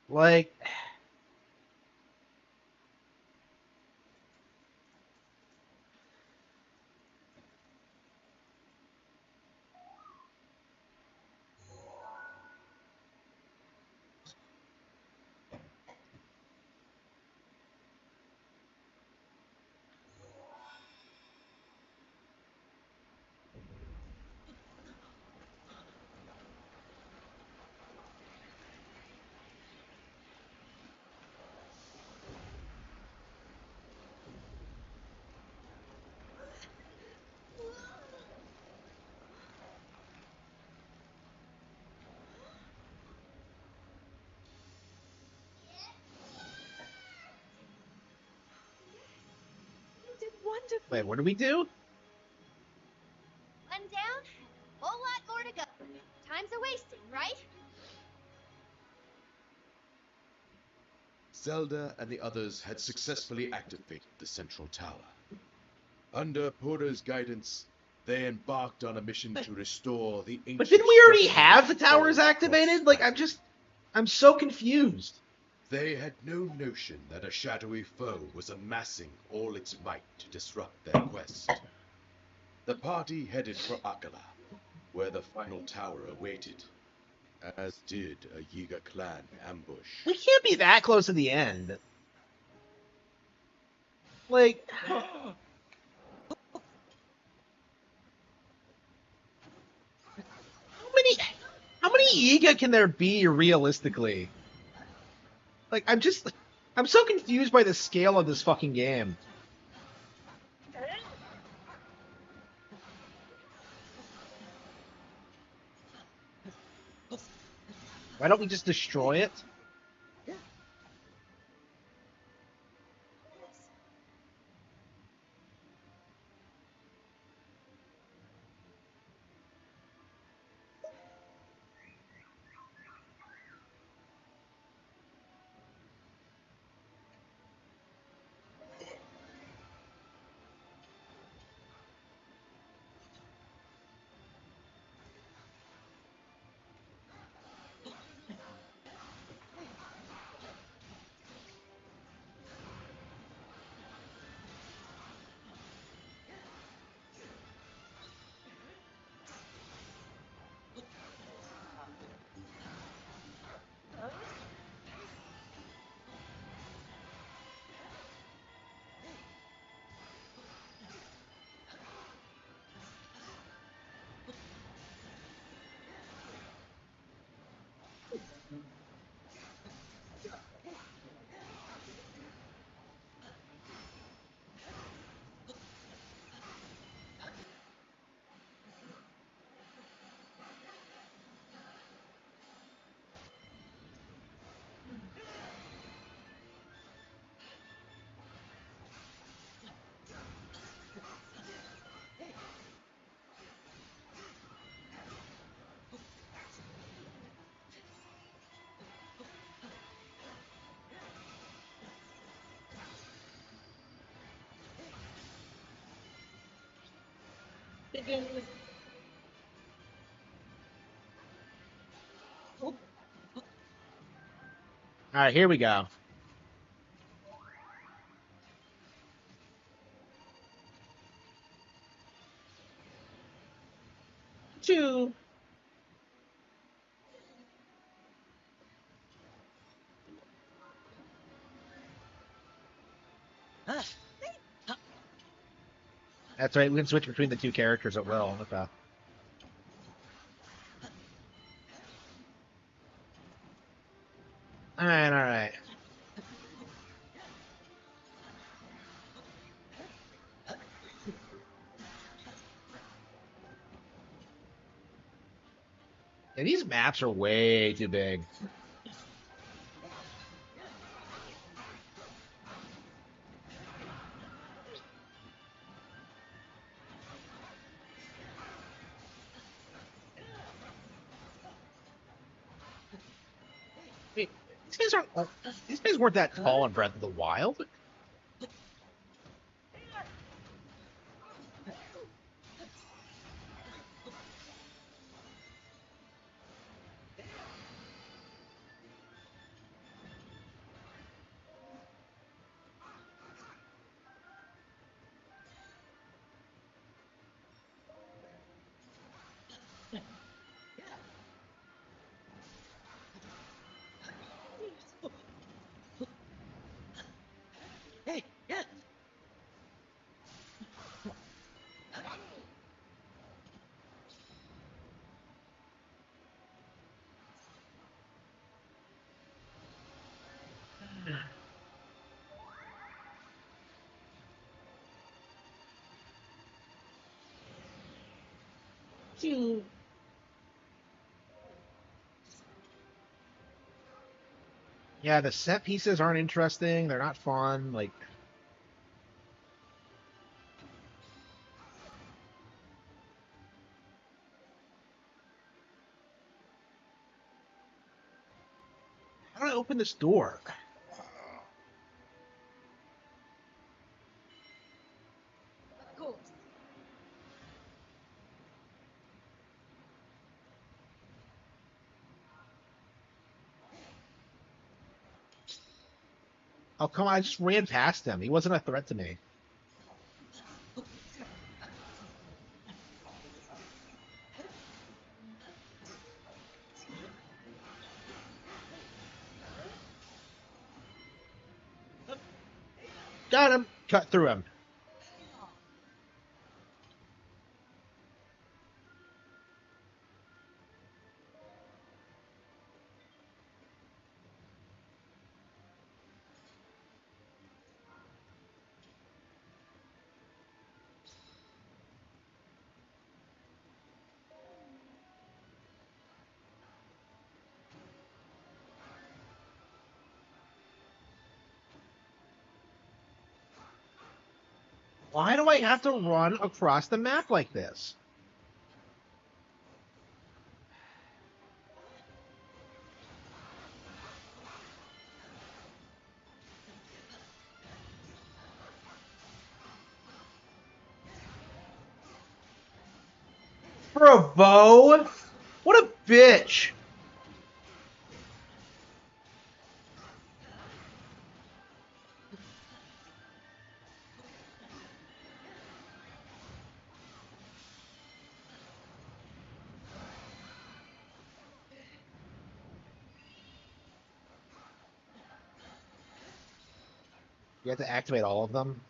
Like, You did wonderfully. wait, what do we do? One down, whole lot more to go. Time's a wasting, right? Zelda and the others had successfully activated the central tower. Under Porta's guidance, they embarked on a mission to restore the ancient But didn't we already structure have the of towers all activated? cross Like, I'm so confused. They had no notion that a shadowy foe was amassing all its might to disrupt their quest. The party headed for Akala, where the final tower awaited, as did a Yiga clan ambush. We can't be that close to the end. Like, how many Yiga can there be realistically? Like, I'm just I'm so confused by the scale of this fucking game. Why don't we just destroy it? All right, here we go. Two. That's right. We can switch between the two characters at will. Okay. All right. All right. Yeah, these maps are way too big. Wait, these guys weren't that tall in Breath of the Wild. Yeah, the set pieces aren't interesting. They're not fun. Like, how do I open this door? Of course. Oh, come on. I just ran past him. He wasn't a threat to me. Got him. Cut through him. Why do I have to run across the map like this? Bravo! What a bitch! You have to activate all of them.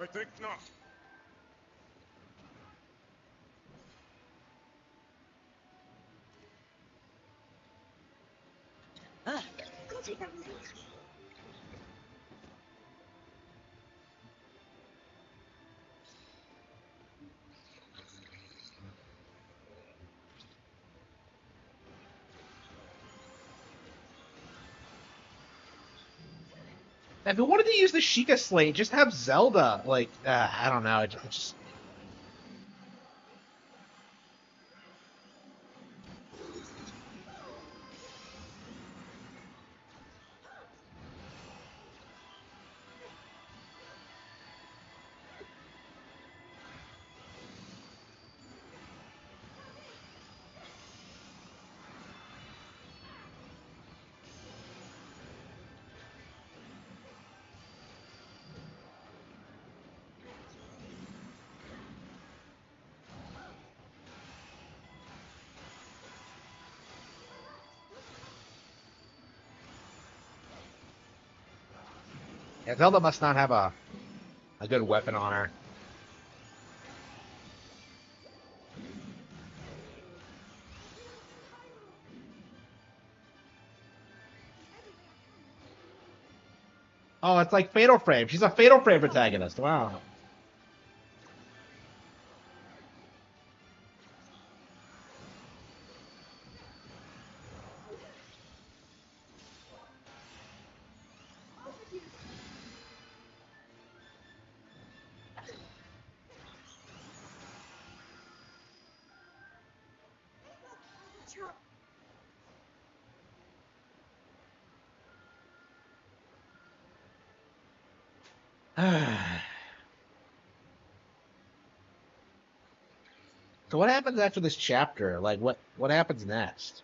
I think not. If you wanted to use the Sheikah Slate, just have Zelda. Like, I don't know. It just yeah, Zelda must not have a good weapon on her. Oh, it's like Fatal Frame. She's a Fatal Frame protagonist. Wow. So what happens after this chapter? Like, what happens next?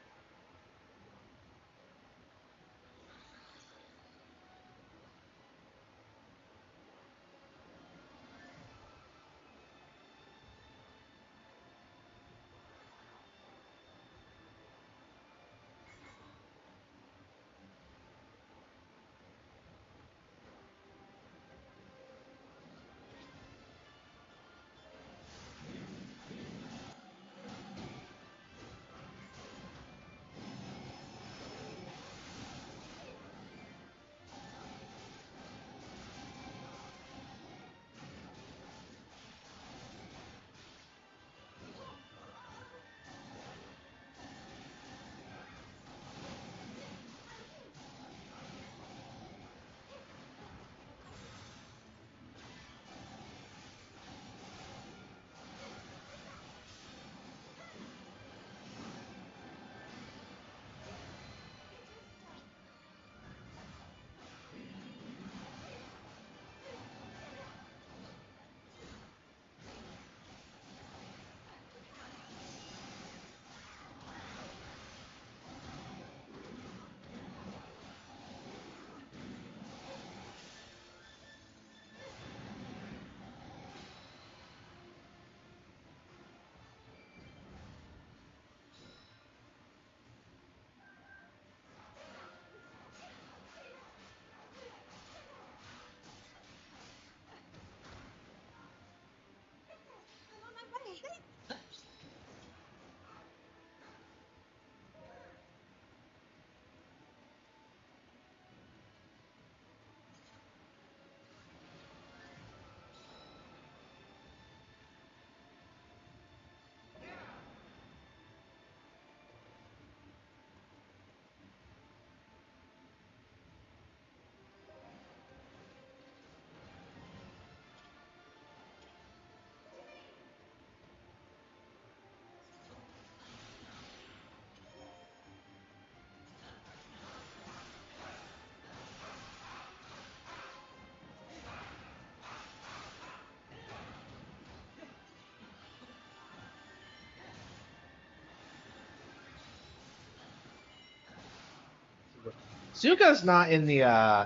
Zuko's not in the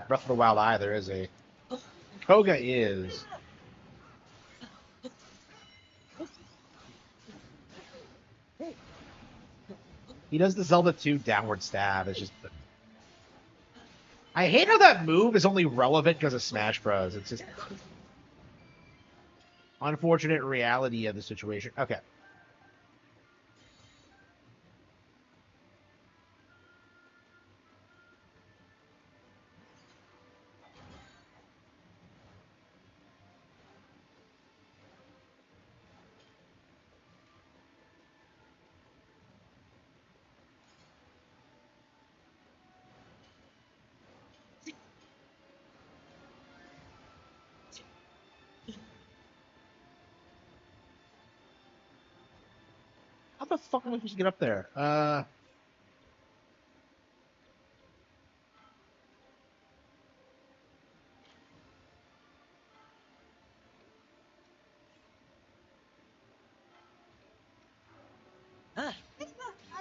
Breath of the Wild either, is he? Koga is. He does the Zelda 2 downward stab. It's just. I hate how that move is only relevant because of Smash Bros. It's just unfortunate reality of the situation. Okay. How the fuck am I supposed to get up there? I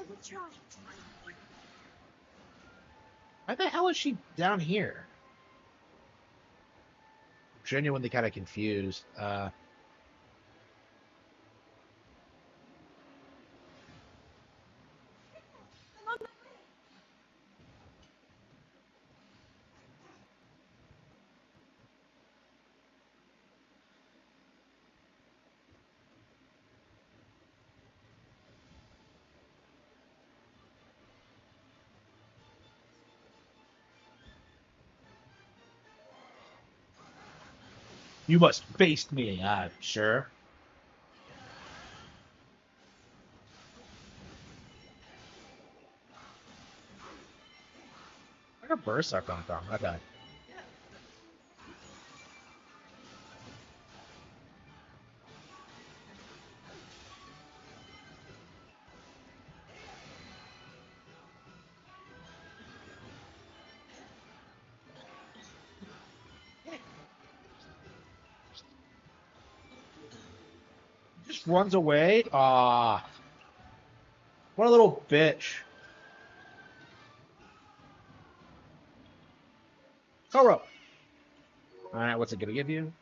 will try. Why the hell is she down here? Genuinely kind of confused. You must face me, I'm sure. Where did bursts are coming from? Okay. Just runs away. Ah, what a little bitch. Koro. All right, what's it gonna give you?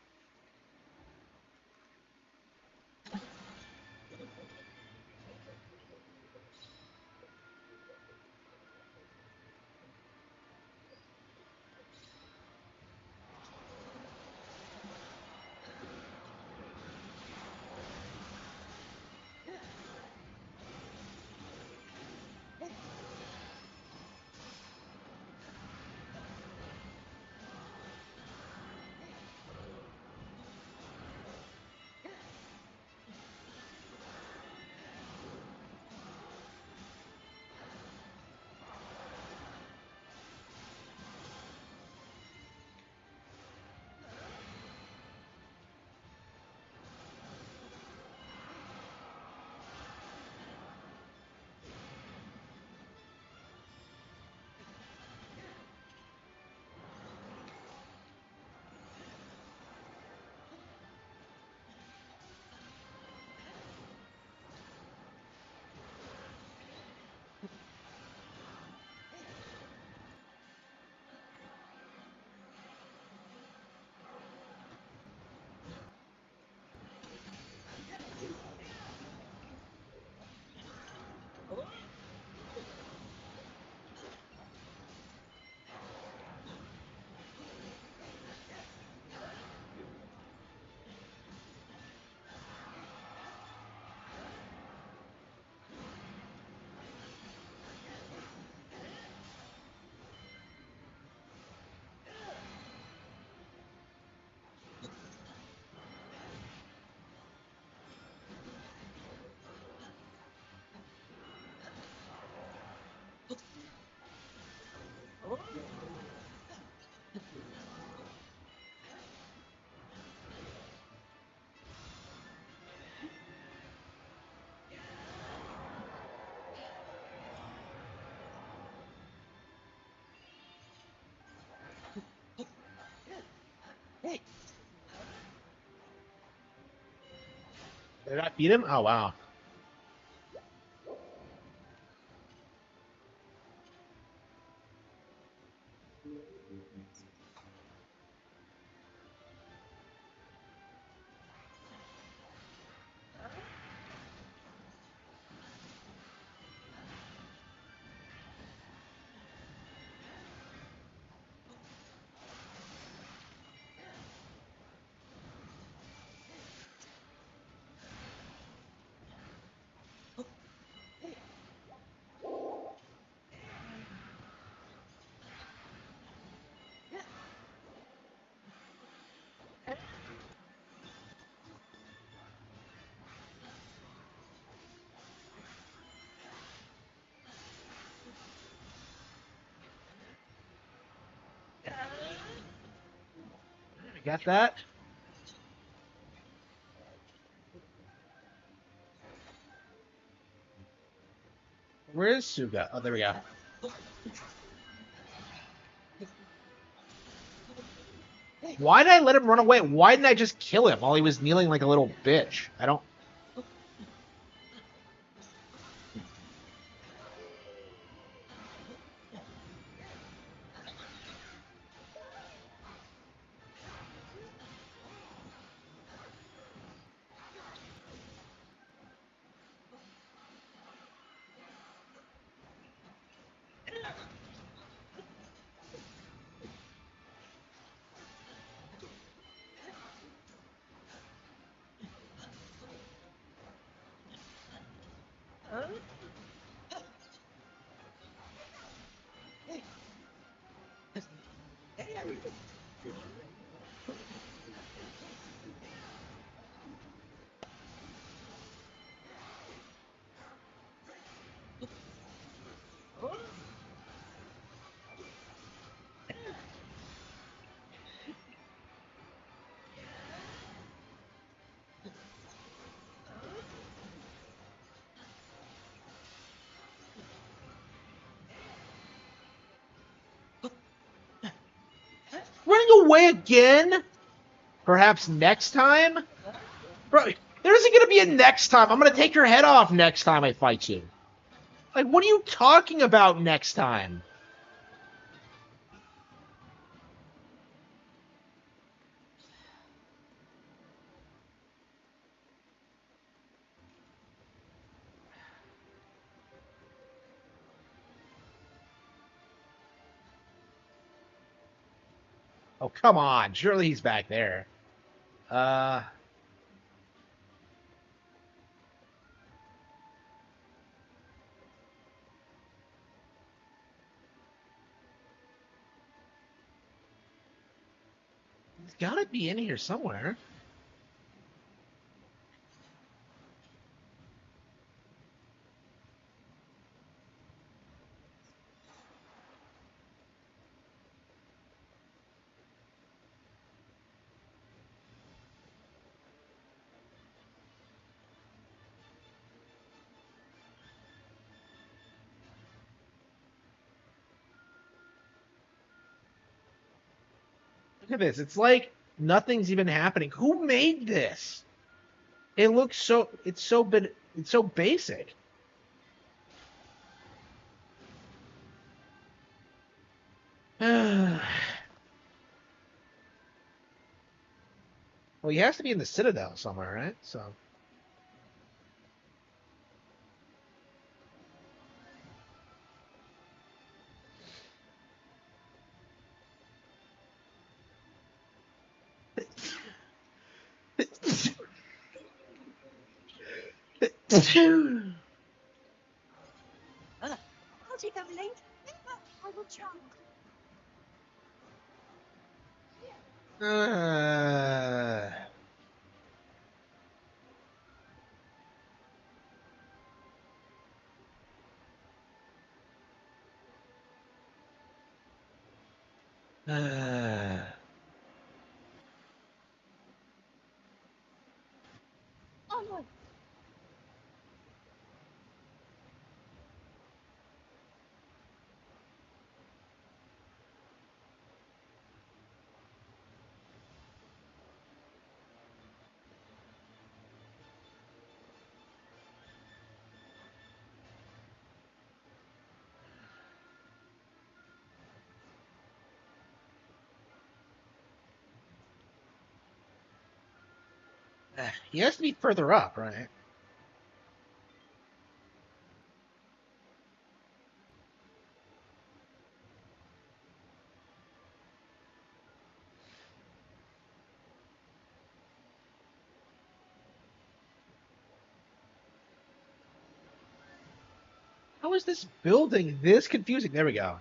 Did I beat him? Oh wow. got that. Where is Suga? Oh, there we go. Why did I let him run away? Why didn't I just kill him while he was kneeling like a little bitch? I don't... Running away again? Perhaps next time? Bro, there isn't going to be a next time. I'm going to take your head off next time I fight you. Like, what are you talking about next time? Oh, come on. Surely he's back there. He's got to be in here somewhere. Look at this. It's like nothing's even happening. Who made this? It looks so... It's so basic. Well, he has to be in the Citadel somewhere, right? So... How'd you go, Link? I will try. Onward. He has to be further up, right? How is this building this confusing? There we go.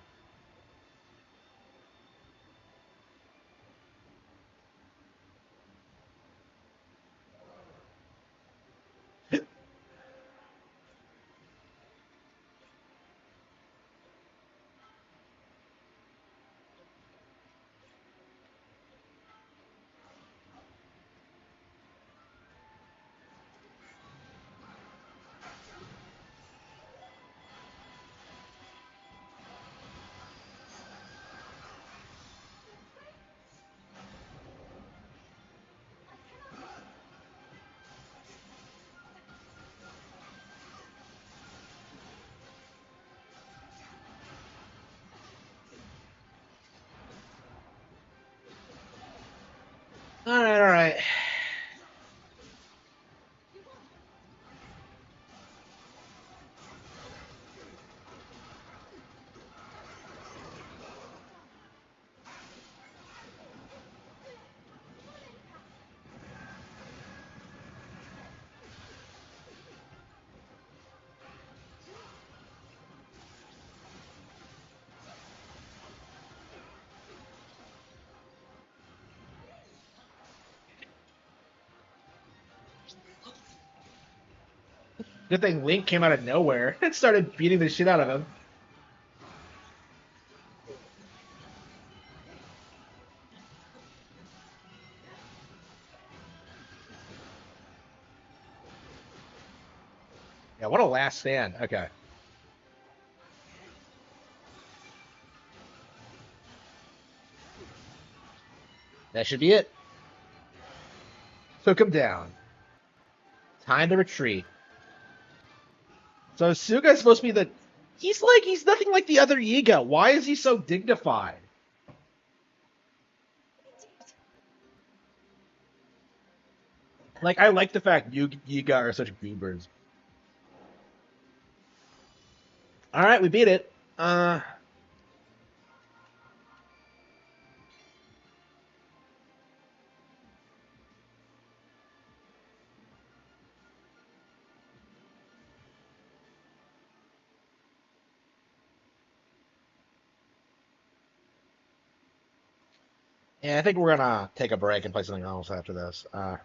All right. Good thing Link came out of nowhere and started beating the shit out of him. Yeah, what a last stand. Okay. That should be it. Took him down. Time to retreat. So Suga's supposed to be the... He's nothing like the other Yiga. Why is he so dignified? Like, I like the fact Yiga are such goobers. Alright, we beat it. Yeah, I think we're gonna take a break and play something else after this. Oh,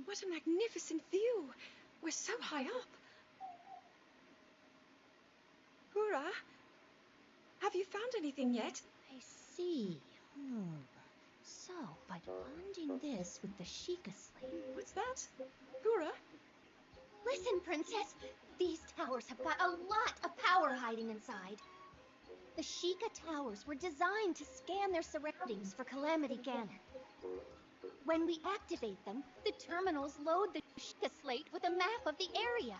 what a magnificent view! We're so high up. Hura, have you found anything yet? I see. So, by bonding this with the Sheikah slate... What's that? Hura? Listen, Princess! These towers have got a lot of power hiding inside. The Sheikah towers were designed to scan their surroundings for Calamity Ganon. When we activate them, the terminals load the Sheikah slate with a map of the area.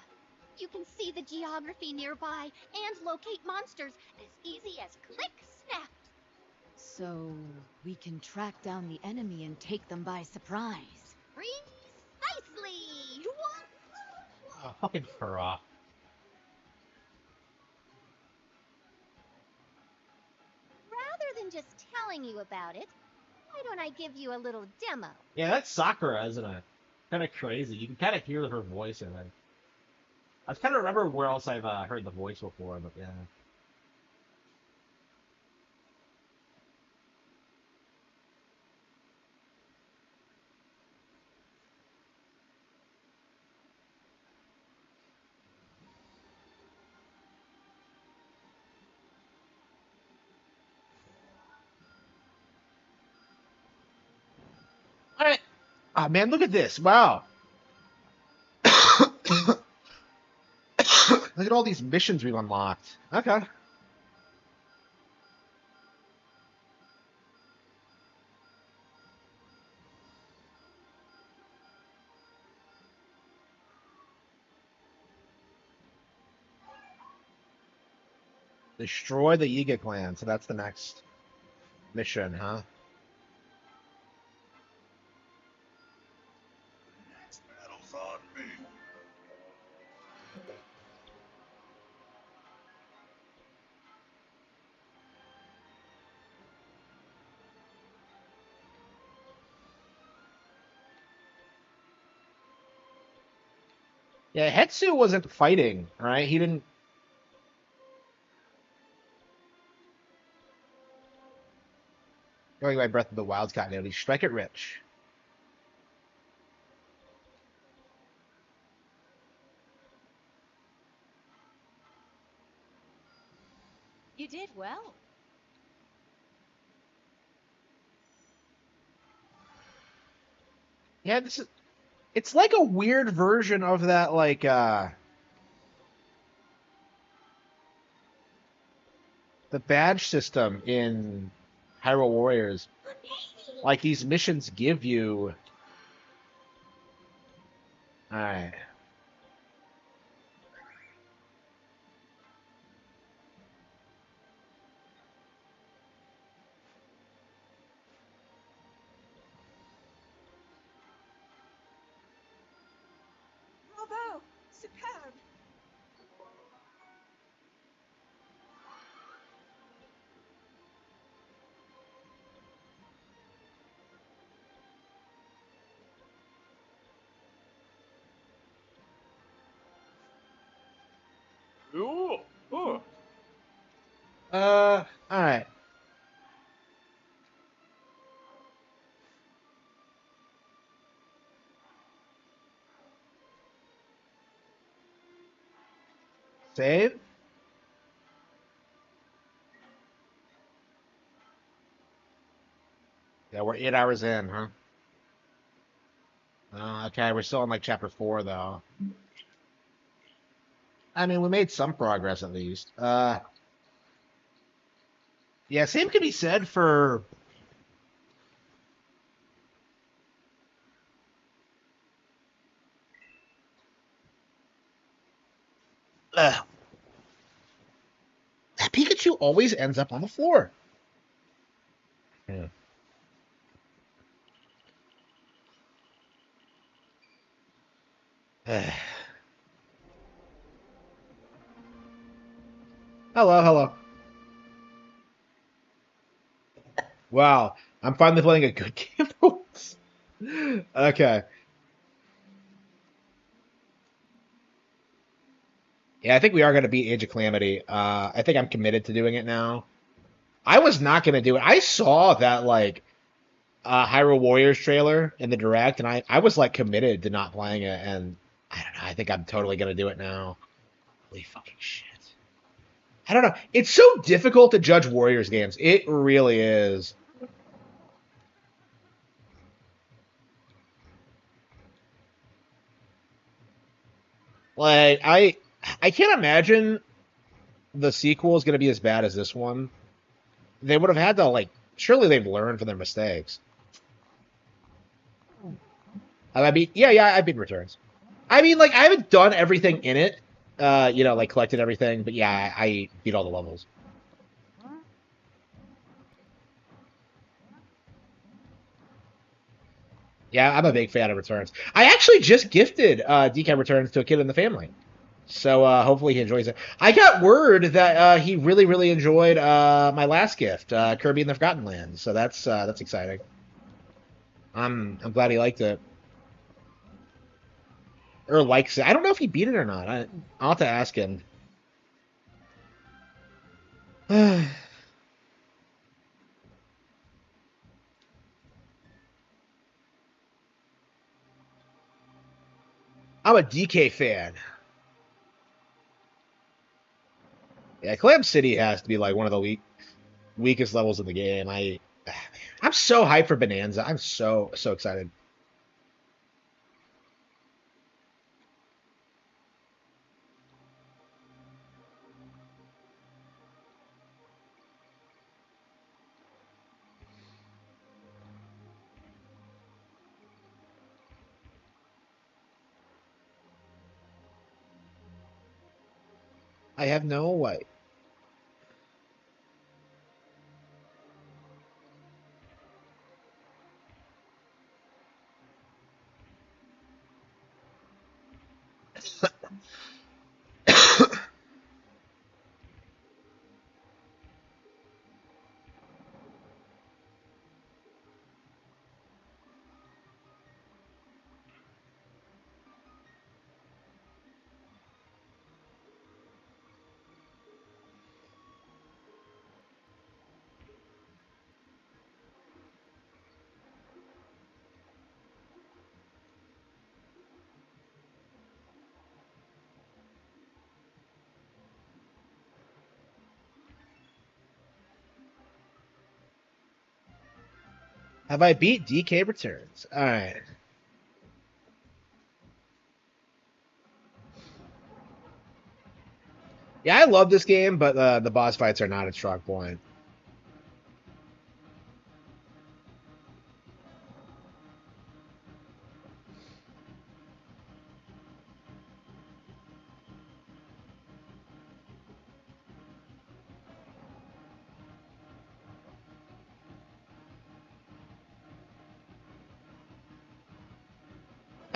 You can see the geography nearby and locate monsters as easy as click snap. So we can track down the enemy and take them by surprise. Precisely! Oh, fucking Hurrah. Rather than just telling you about it, why don't I give you a little demo? Yeah, that's Sakura, isn't it? Kind of crazy. You can kind of hear her voice in it. I was kind of remember where else I've heard the voice before, but yeah. All right. Ah, man, look at this. Wow. Look at all these missions we've unlocked. Okay. Destroy the Yiga clan. So that's the next mission, huh? Next battle's on me. Yeah, Hetsu wasn't fighting, right? He didn't. Going by Breath of the Wild's continuity. Strike it rich. You did well. Yeah, this is. It's like a weird version of that, like, the badge system in Hyrule Warriors. Like, these missions give you... Alright. Superb. Ooh. Ooh. All right. Save. Yeah, we're 8 hours in, huh? Okay, we're still in like chapter 4 though. I mean, we made some progress at least. Yeah, same could be said for. That Pikachu always ends up on the floor. Yeah. Hello, hello. Wow, I'm finally playing a good game for once. Okay. Yeah, I think we are going to beat Age of Calamity. I think I'm committed to doing it now. I was not going to do it. I saw that like Hyrule Warriors trailer in the direct, and I was like committed to not playing it, and I don't know. I think I'm totally going to do it now. Holy fucking shit. I don't know. It's so difficult to judge Warriors games. It really is. Like I can't imagine the sequel is going to be as bad as this one. They would have had to like surely they've learned from their mistakes. I mean, yeah, I've been Returns. I mean, like I haven't done everything in it, like collected everything, but yeah, I beat all the levels. Yeah, I'm a big fan of Returns. I actually just gifted DK Returns to a kid in the family. So hopefully he enjoys it. I got word that he really, really enjoyed my last gift, Kirby in the Forgotten Land. So that's exciting. I'm glad he liked it or likes it. I don't know if he beat it or not. I'll have to ask him. I'm a DK fan. Yeah, Clam City has to be like one of the weakest levels in the game. I'm so hyped for Bonanza. I'm so excited. I have no way. Have I beat DK Returns? All right. Yeah, I love this game, but the boss fights are not a strong point.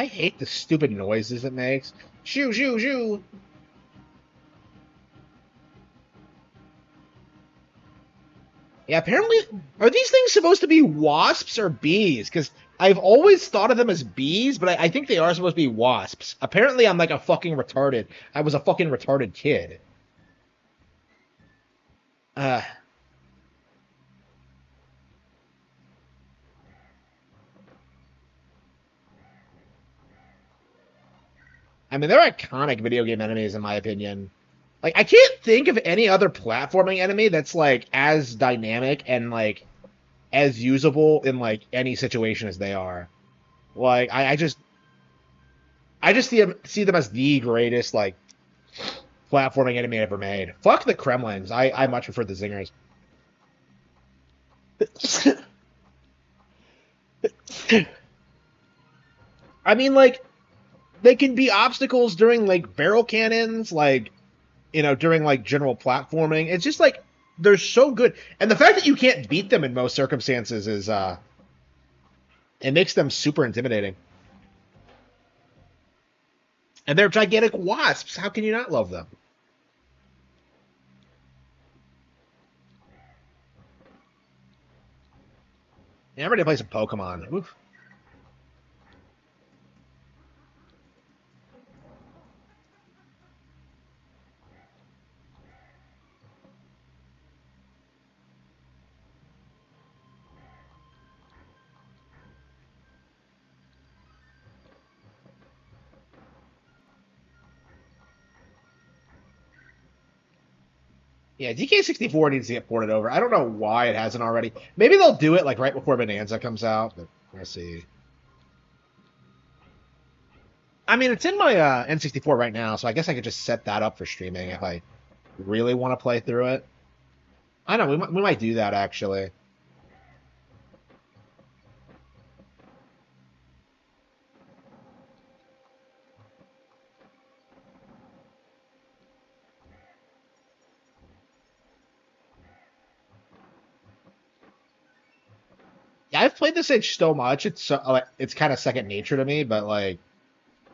I hate the stupid noises it makes. Shoo, shoo, shoo. Yeah, apparently, are these things supposed to be wasps or bees? Because I've always thought of them as bees, but I think they are supposed to be wasps. Apparently, I'm like a fucking retarded. I was a fucking retarded kid. Uh, I mean, they're iconic video game enemies, in my opinion. Like, I can't think of any other platforming enemy that's, like, as dynamic and, like, as usable in, like, any situation as they are. Like, I just see them as the greatest, like, platforming enemy ever made. Fuck the Kremlings. I much prefer the Zingers. I mean, like, they can be obstacles during, like, barrel cannons, like, during, like, general platforming. It's just, like, they're so good. And the fact that you can't beat them in most circumstances is, it makes them super intimidating. And they're gigantic wasps. How can you not love them? Yeah, I'm ready to play some Pokemon. Oof. Yeah, DK64 needs to get ported over. I don't know why it hasn't already. Maybe they'll do it like right before Bonanza comes out, but we'll see. I mean, it's in my N64 right now, so I guess I could just set that up for streaming if I really want to play through it. I know, we might do that, actually. Yeah, I've played this age so much, it's kind of second nature to me, but, like,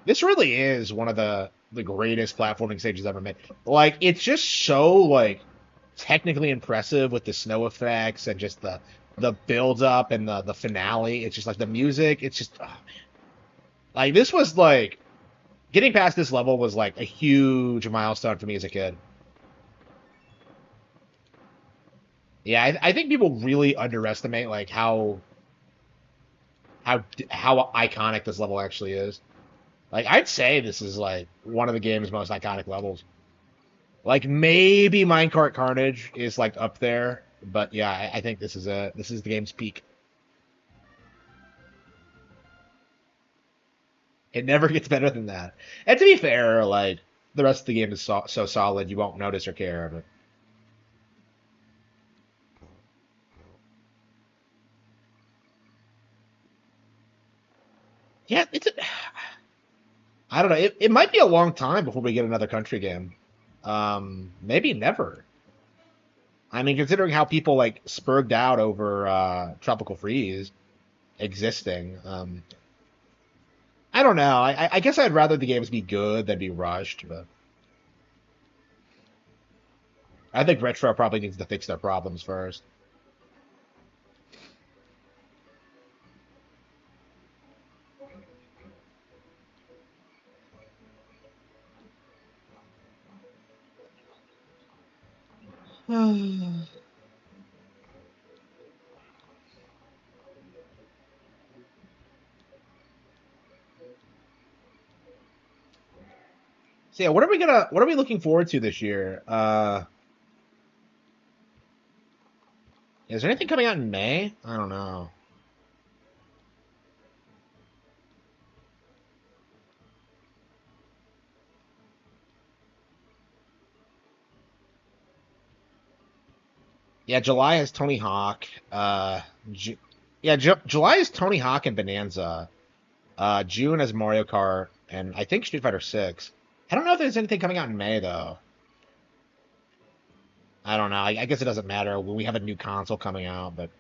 this really is one of the greatest platforming stages ever made. Like, it's just so, like, technically impressive with the snow effects and just the build up and the finale. It's just like the music. It's just, oh man, like this was like getting past this level was like a huge milestone for me as a kid. Yeah, I think people really underestimate like how iconic this level actually is. Like I'd say this is like one of the game's most iconic levels. Like maybe Minecart Carnage is like up there, but yeah, I think this is the game's peak. It never gets better than that. And to be fair, like the rest of the game is so solid, you won't notice or care. But yeah, I don't know. It might be a long time before we get another country game. Maybe never. I mean, considering how people like spurged out over Tropical Freeze existing, I don't know. I guess I'd rather the games be good than be rushed, but I think Retro probably needs to fix their problems first. So yeah, what are we looking forward to this year? Is there anything coming out in May? I don't know. Yeah, July is Tony Hawk. Ju yeah, July is Tony Hawk and Bonanza. June is Mario Kart, and I think Street Fighter 6. I don't know if there's anything coming out in May though. I don't know. I guess it doesn't matter when we have a new console coming out, but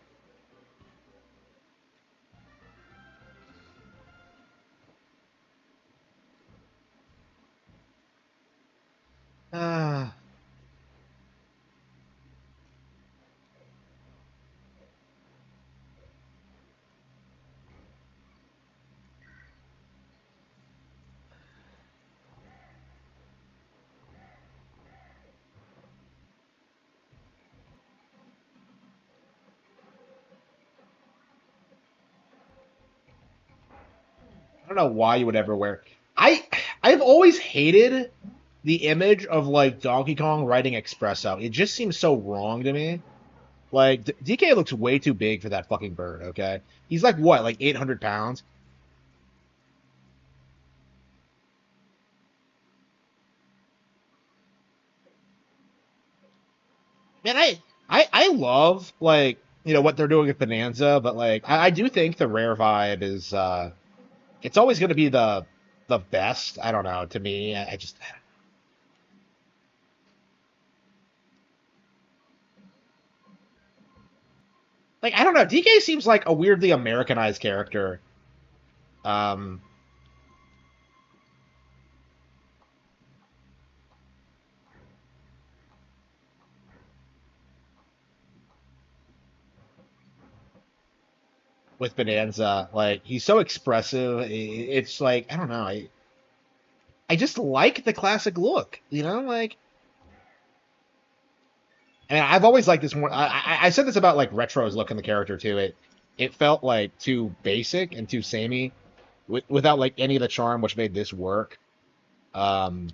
don't know why you would ever wear. I've always hated the image of like Donkey Kong riding espresso. It just seems so wrong to me. Like DK looks way too big for that fucking bird. Okay, he's like what, like 800 pounds. Man, I love like what they're doing with Bonanza, but like I do think the rare vibe is it's always going to be the best. I don't know. To me, I just like I don't know. DK seems like a weirdly Americanized character. Um, with Bonanza, like he's so expressive. It's like I don't know. I just like the classic look. Like I mean, I've always liked this more. I said this about like Retro's look in the character too. It felt like too basic and too samey, without like any of the charm, which made this work. Um,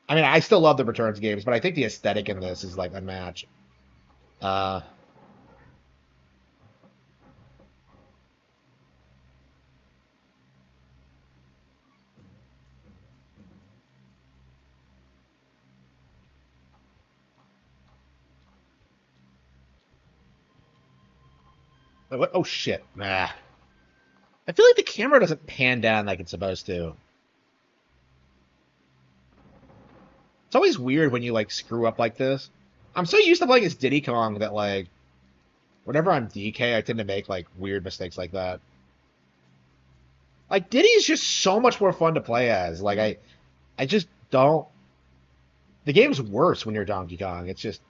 I mean, I still love the Returns games, but I think the aesthetic in this is like unmatched. Uh, what? Oh shit! Nah. I feel like the camera doesn't pan down like it's supposed to. It's always weird when you like screw up like this. I'm so used to playing as Diddy Kong that like whenever I'm DK, I tend to make like weird mistakes like that. Like Diddy is just so much more fun to play as. Like I just don't. The game's worse when you're Donkey Kong. It's just.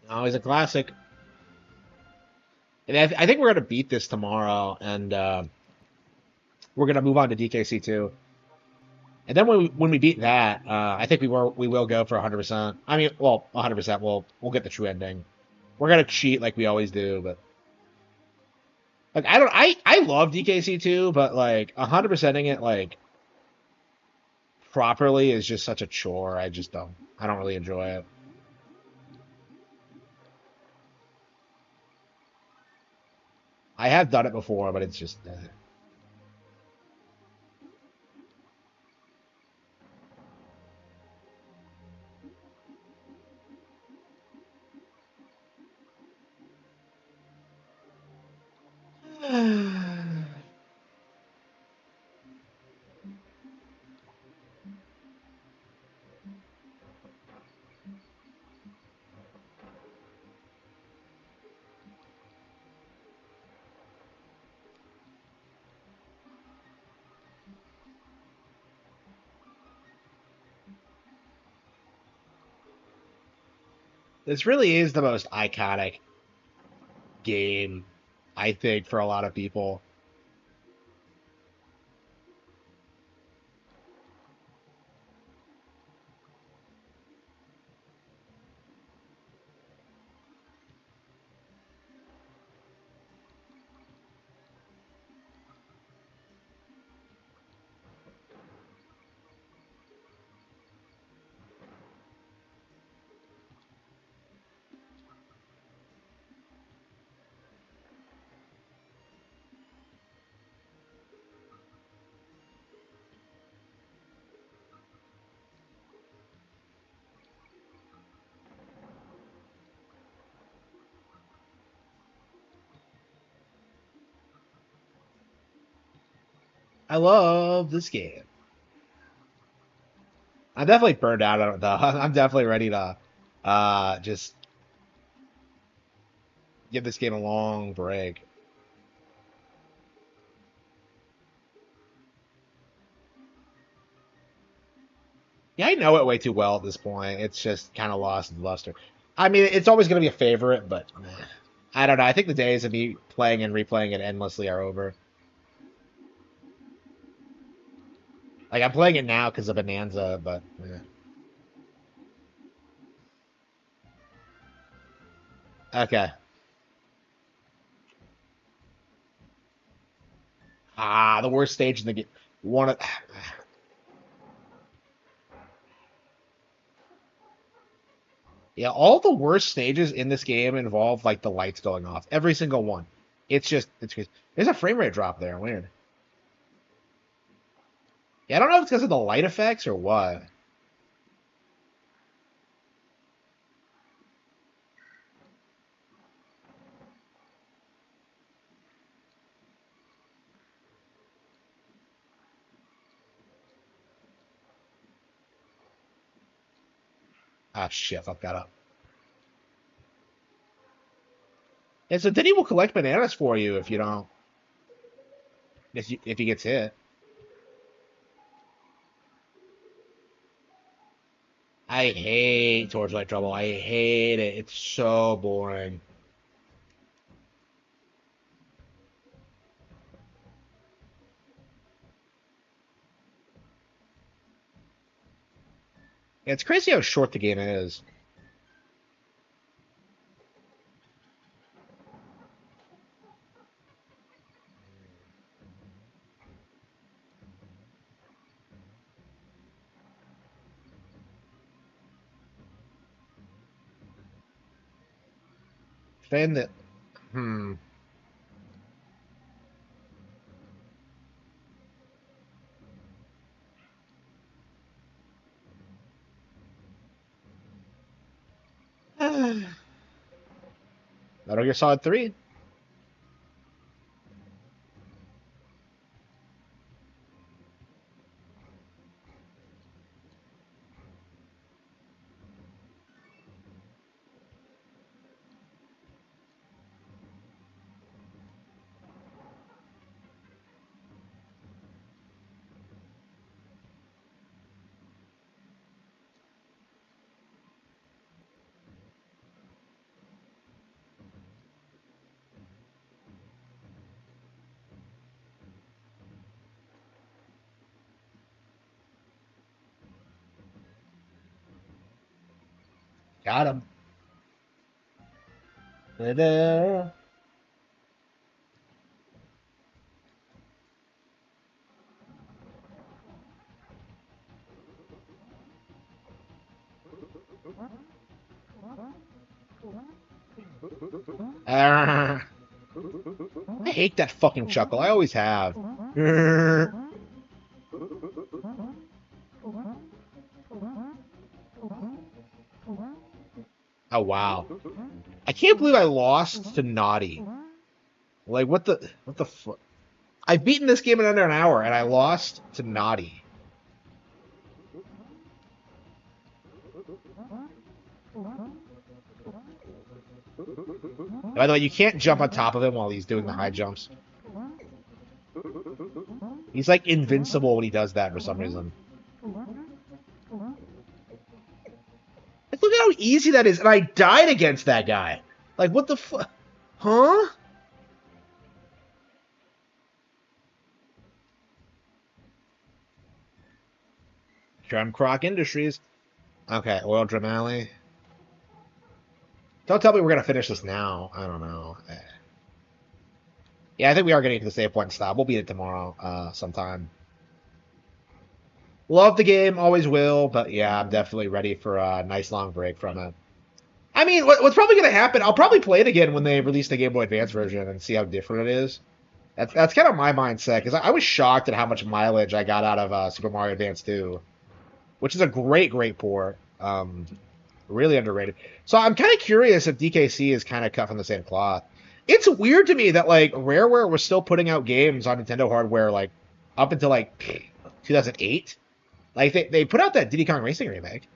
Always a classic. And I think we're gonna beat this tomorrow, and we're gonna move on to DKC2. And then when we beat that, I think we will go for 100%. I mean, well, 100%. We'll get the true ending. We're gonna cheat like we always do, but like I love DKC2, but like 100%ing it like properly is just such a chore. I don't really enjoy it. I have done it before, but it's just. This really is the most iconic game, I think, for a lot of people. I love this game. I'm definitely burned out on it though. I'm definitely ready to just give this game a long break. Yeah, I know it way too well at this point. It's just kind of lost in luster. I mean, it's always going to be a favorite, but I don't know. I think the days of me playing and replaying it endlessly are over. Like, I'm playing it now because of Bonanza, but okay. Ah, the worst stage in the game. One of yeah, all the worst stages in this game involve like the lights going off. Every single one. It's crazy. There's a frame rate drop there. Weird. Yeah, I don't know if it's because of the light effects or what. Ah, shit, fuck that up. And so then he will collect bananas for you if you don't, if he gets hit. I hate Torchlight Trouble. I hate it. It's so boring. It's crazy how short the game is. Saying that, hmm. Metal Gear Solid 3. Got him. Ta-da. Ah. I hate that fucking chuckle. I always have. Oh wow. I can't believe I lost to Naughty. Like what the fuck? I've beaten this game in under an hour and I lost to Naughty. By the way, you can't jump on top of him while he's doing the high jumps. He's like invincible when he does that for some reason. Like, look at how easy that is, and I died against that guy. Like, what the fuck? Huh? Croc Industries. Okay, Oil Drum Alley. Don't tell me we're gonna finish this now. I don't know. Yeah, I think we are getting to the save point and stop. We'll beat it tomorrow, sometime. Love the game, always will, but yeah, I'm definitely ready for a nice long break from it. I mean, what's probably going to happen, I'll probably play it again when they release the Game Boy Advance version and see how different it is. That's kind of my mindset, because I was shocked at how much mileage I got out of Super Mario Advance 2, which is a great, great port. Really underrated. So I'm kind of curious if DKC is kind of cut from the same cloth. It's weird to me that, like, Rareware was still putting out games on Nintendo hardware, like, up until, like, 2008. Like, they put out that Diddy Kong Racing remake.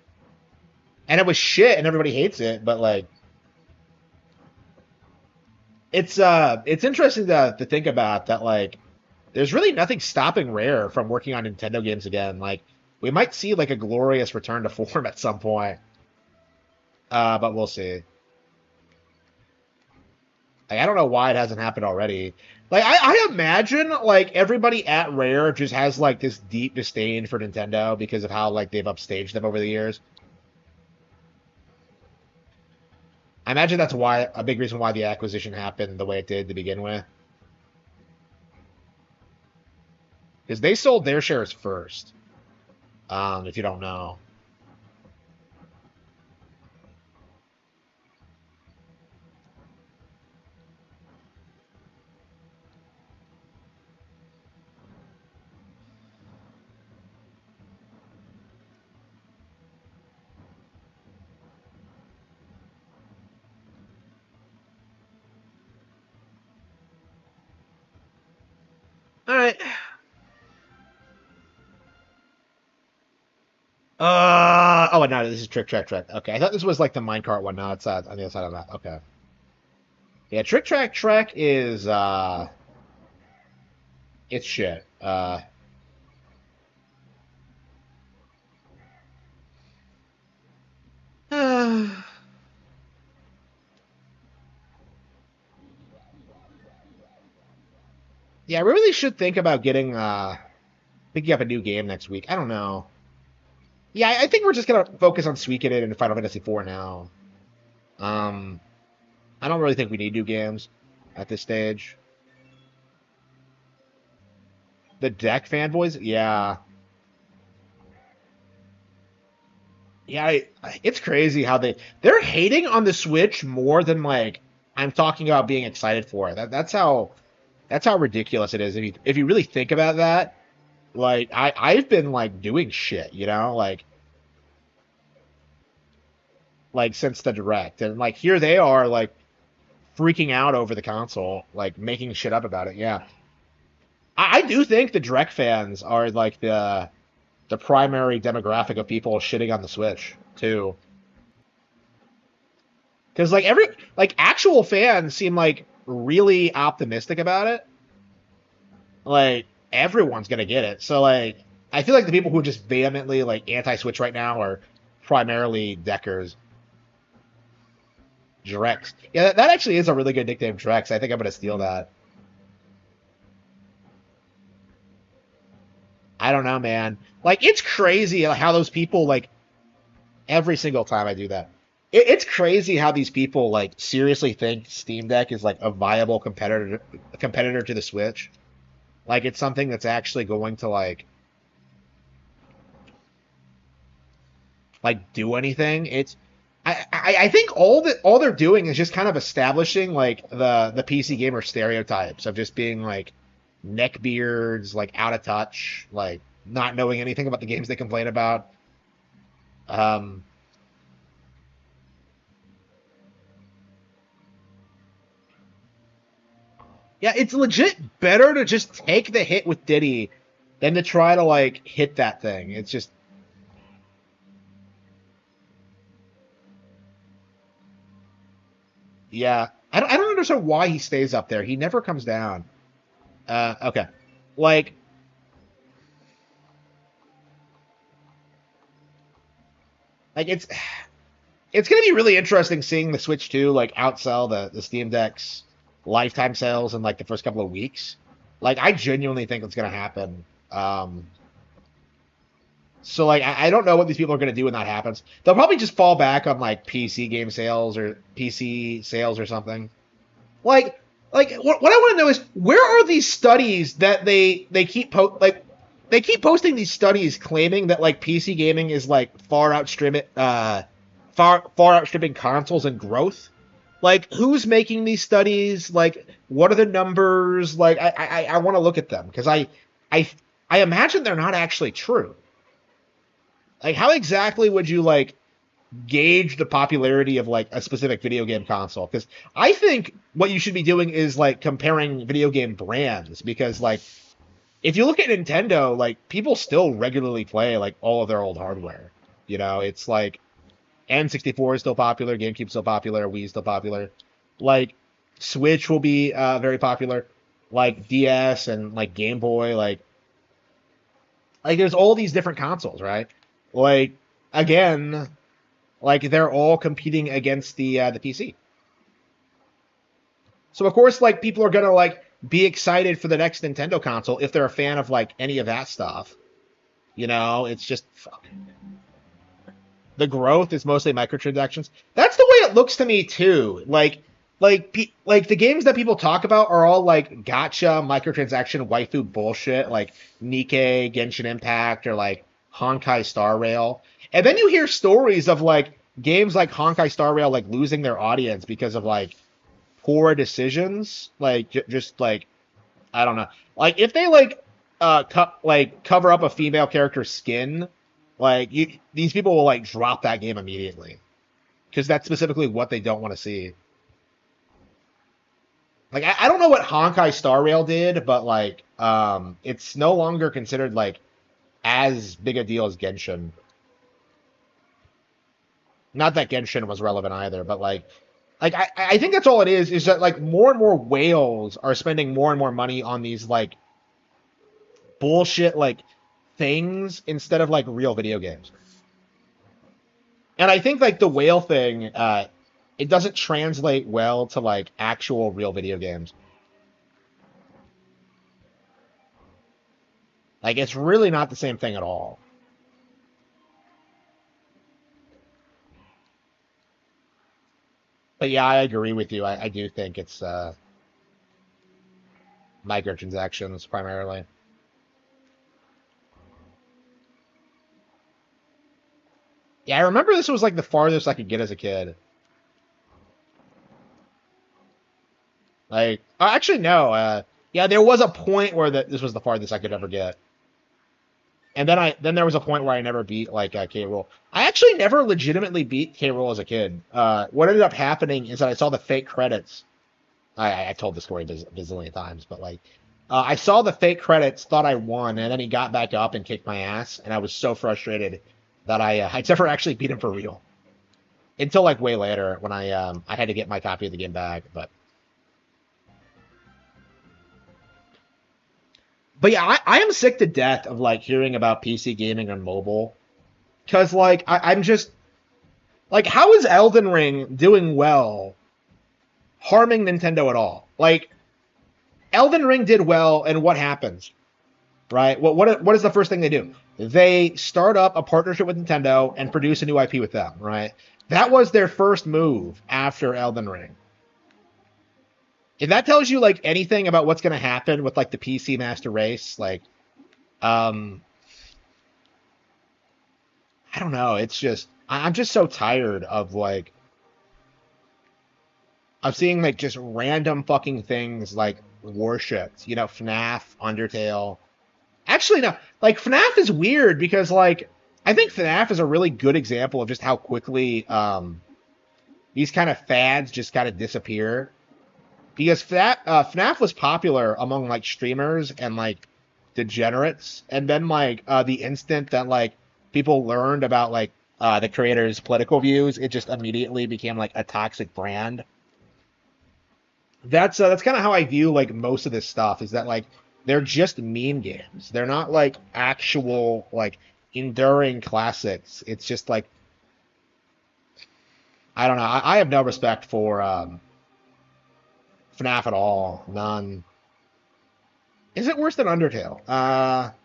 And it was shit, and everybody hates it, but, like... It's interesting to think about that, like, there's really nothing stopping Rare from working on Nintendo games again. Like, We might see like a glorious return to form at some point. But we'll see. Like, I don't know why it hasn't happened already. Like, I imagine, like, everybody at Rare just has, like, this deep disdain for Nintendo because of how, like, they've upstaged them over the years. I imagine that's why, a big reason why the acquisition happened the way it did to begin with. Because they sold their shares first, if you don't know. All right. Oh, no, this is Trick Track Trek. Okay, I thought this was like the minecart one. No, it's on the other side of that. Okay. Yeah, Trick Track Trek is, it's shit. Yeah, I really should think about picking up a new game next week. I don't know. Yeah, I think we're just gonna focus on Suikoden and Final Fantasy IV now. Um, I don't really think we need new games at this stage. The deck fanboys, yeah, yeah, it's crazy how they're hating on the Switch more than like I'm talking about being excited for it. That's how ridiculous it is if you really think about that. Like I've been like doing shit, like since the direct, and like here they are like freaking out over the console, like making shit up about it. Yeah, I do think the direct fans are like the primary demographic of people shitting on the Switch too, because like actual fans seem like really optimistic about it. Like everyone's gonna get it, so like I feel like the people who are just vehemently like anti-Switch right now are primarily deckers. Drex. Yeah, that actually is a really good nickname, Drex. I think I'm gonna steal that. I don't know, man. Like, it's crazy how those people, like, every single time I do that. It's crazy how these people, like, seriously think Steam Deck is, like, a viable competitor to the Switch. Like, it's something that's actually going to, like do anything. I think all they're doing is just kind of establishing, like, the PC gamer stereotypes of just being, like, neckbeards, like, out of touch, like, not knowing anything about the games they complain about. Um, yeah, it's legit better to just take the hit with Diddy than to try to like hit that thing. It's just yeah. I don't understand why he stays up there. He never comes down. Okay. Like it's gonna be really interesting seeing the Switch 2 like outsell the Steam Deck's lifetime sales in like the first couple of weeks. Like I genuinely think it's gonna happen. So like I don't know what these people are gonna do when that happens. They'll probably just fall back on like PC game sales or PC sales or something. Like what I want to know is where are these studies that they keep they keep posting these studies claiming that like PC gaming is like far outstripping consoles in growth. Like who's making these studies? Like what are the numbers? Like I want to look at them because I I imagine they're not actually true. Like how exactly would you like gauge the popularity of like a specific video game console? Because I think what you should be doing is like comparing video game brands because like if you look at Nintendo, like people still regularly play like all of their old hardware. It's like N64 is still popular, GameCube's still popular, Wii's still popular. Like Switch will be very popular. Like DS and like Game Boy, like Like, there's all these different consoles, right? Like, again, like they're all competing against the PC. So of course, like people are gonna like be excited for the next Nintendo console if they're a fan of like any of that stuff. You know, it's just the growth is mostly microtransactions. That's the way it looks to me too. Like the games that people talk about are all like gotcha microtransaction waifu bullshit, like Nikkei, Genshin Impact, or like Honkai Star Rail. And then you hear stories of like games like Honkai Star Rail like losing their audience because of like poor decisions, like just like I don't know, like if they like cover up a female character's skin, like these people will like drop that game immediately because that's specifically what they don't want to see. Like I don't know what Honkai Star Rail did, but like it's no longer considered like as big a deal as Genshin. Not that Genshin was relevant either, but like I think that's all it is that like more and more whales are spending more and more money on these like bullshit like things instead of like real video games. And I think like the whale thing, it doesn't translate well to like actual real video games. Like it's really not the same thing at all. But yeah, I agree with you. I do think it's microtransactions primarily. Yeah, I remember this was like the farthest I could get as a kid. Like, actually, no. Yeah, there was a point where this was the farthest I could ever get, and then there was a point where I never beat like K. Rool. I actually never legitimately beat K. Rool as a kid. What ended up happening is that I saw the fake credits. I told the story bazillion times, but like, I saw the fake credits, thought I won, and then he got back up and kicked my ass, and I was so frustrated that I never actually beat him for real until like way later when I had to get my copy of the game back, but. But yeah, I am sick to death of like hearing about PC gaming on mobile. Cause like I'm just like, how is Elden Ring doing well, harming Nintendo at all? Like Elden Ring did well, and what happens? Right? What is the first thing they do? They start up a partnership with Nintendo and produce a new IP with them, right? That was their first move after Elden Ring. If that tells you like anything about what's gonna happen with like the PC Master Race, like I don't know. It's just I'm just so tired of like of seeing like just random fucking things like worshipped. You know, FNAF, Undertale. Actually, no. Like FNAF is weird because like I think FNAF is a really good example of just how quickly these kind of fads just kind of disappear. Because FNAF was popular among like streamers and like degenerates, and then like the instant that like people learned about like the creator's political views, it just immediately became like a toxic brand. That's kind of how I view like most of this stuff is that like they're just meme games. They're not like actual like enduring classics. It's just like I don't know. I have no respect for FNAF at all. None. Is it worse than Undertale? At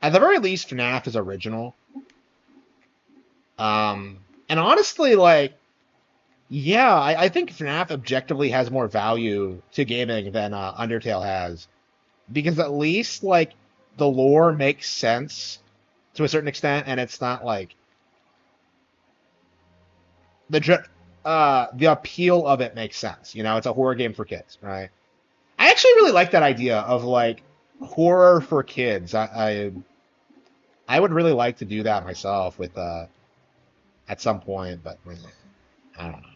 the very least, FNAF is original. And honestly, like, yeah, I think FNAF objectively has more value to gaming than Undertale has. Because at least, like, the lore makes sense to a certain extent, and it's not like the appeal of it makes sense. You know, it's a horror game for kids, right? I actually really like that idea of like horror for kids. I would really like to do that myself with at some point, but I don't know.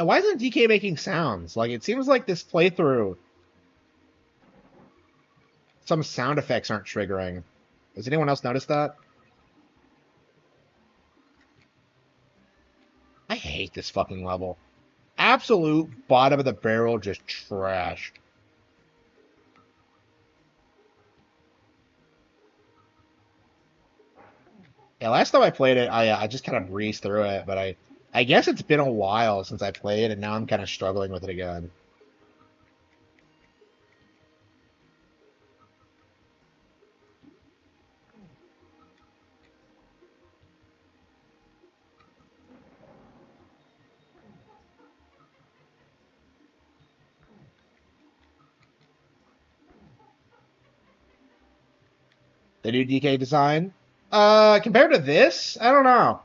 Yeah, why isn't DK making sounds? Like, it seems like this playthrough, some sound effects aren't triggering. Has anyone else noticed that? I hate this fucking level. Absolute bottom of the barrel, just trash. Yeah, last time I played it, I just kind of breezed through it, but I guess it's been a while since I played, and now I'm kind of struggling with it again. The new DK design, compared to this, I don't know.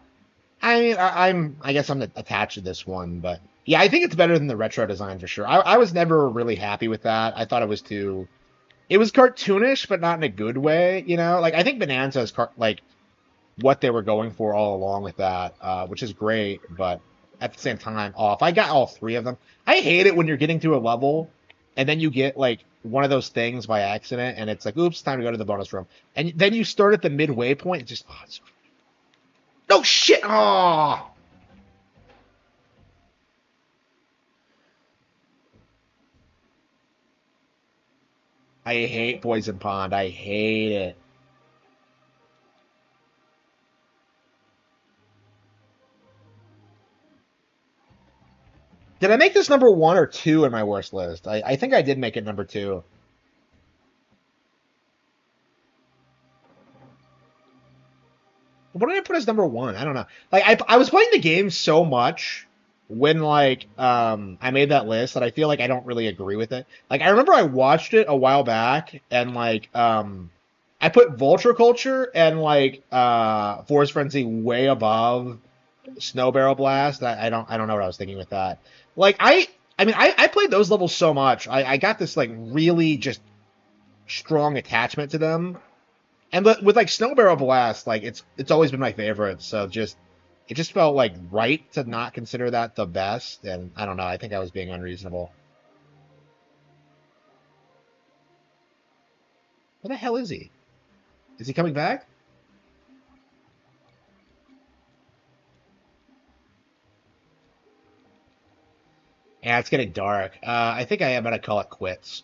I mean, I guess I'm attached to this one, but yeah, I think it's better than the retro design for sure. I was never really happy with that. I thought it was too, it was cartoonish, but not in a good way, you know? Like, I think Bonanza is, like, what they were going for all along with that, which is great, but at the same time, off. I got all three of them. I hate it when you're getting through a level, and then you get, like, one of those things by accident, and it's like, oops, time to go to the bonus room. And then you start at the midway point, and just, no shit! Oh! I hate Poison Pond. I hate it. Did I make this number 1 or 2 in my worst list? I think I did make it number 2. What did I put as number 1? I don't know. Like, I was playing the game so much when, like, I made that list that I feel like I don't really agree with it. Like, I remember I watched it a while back, and, like, I put Vulture Culture and, like, Forest Frenzy way above Snow Barrel Blast. I don't know what I was thinking with that. Like, I mean, I played those levels so much. I got this, like, really just strong attachment to them. And with like Snow Barrel Blast, like it's always been my favorite. So just it just felt like right to not consider that the best. And I don't know. I think I was being unreasonable. Where the hell is he? Is he coming back? Yeah, it's getting dark. I think I am gonna call it quits.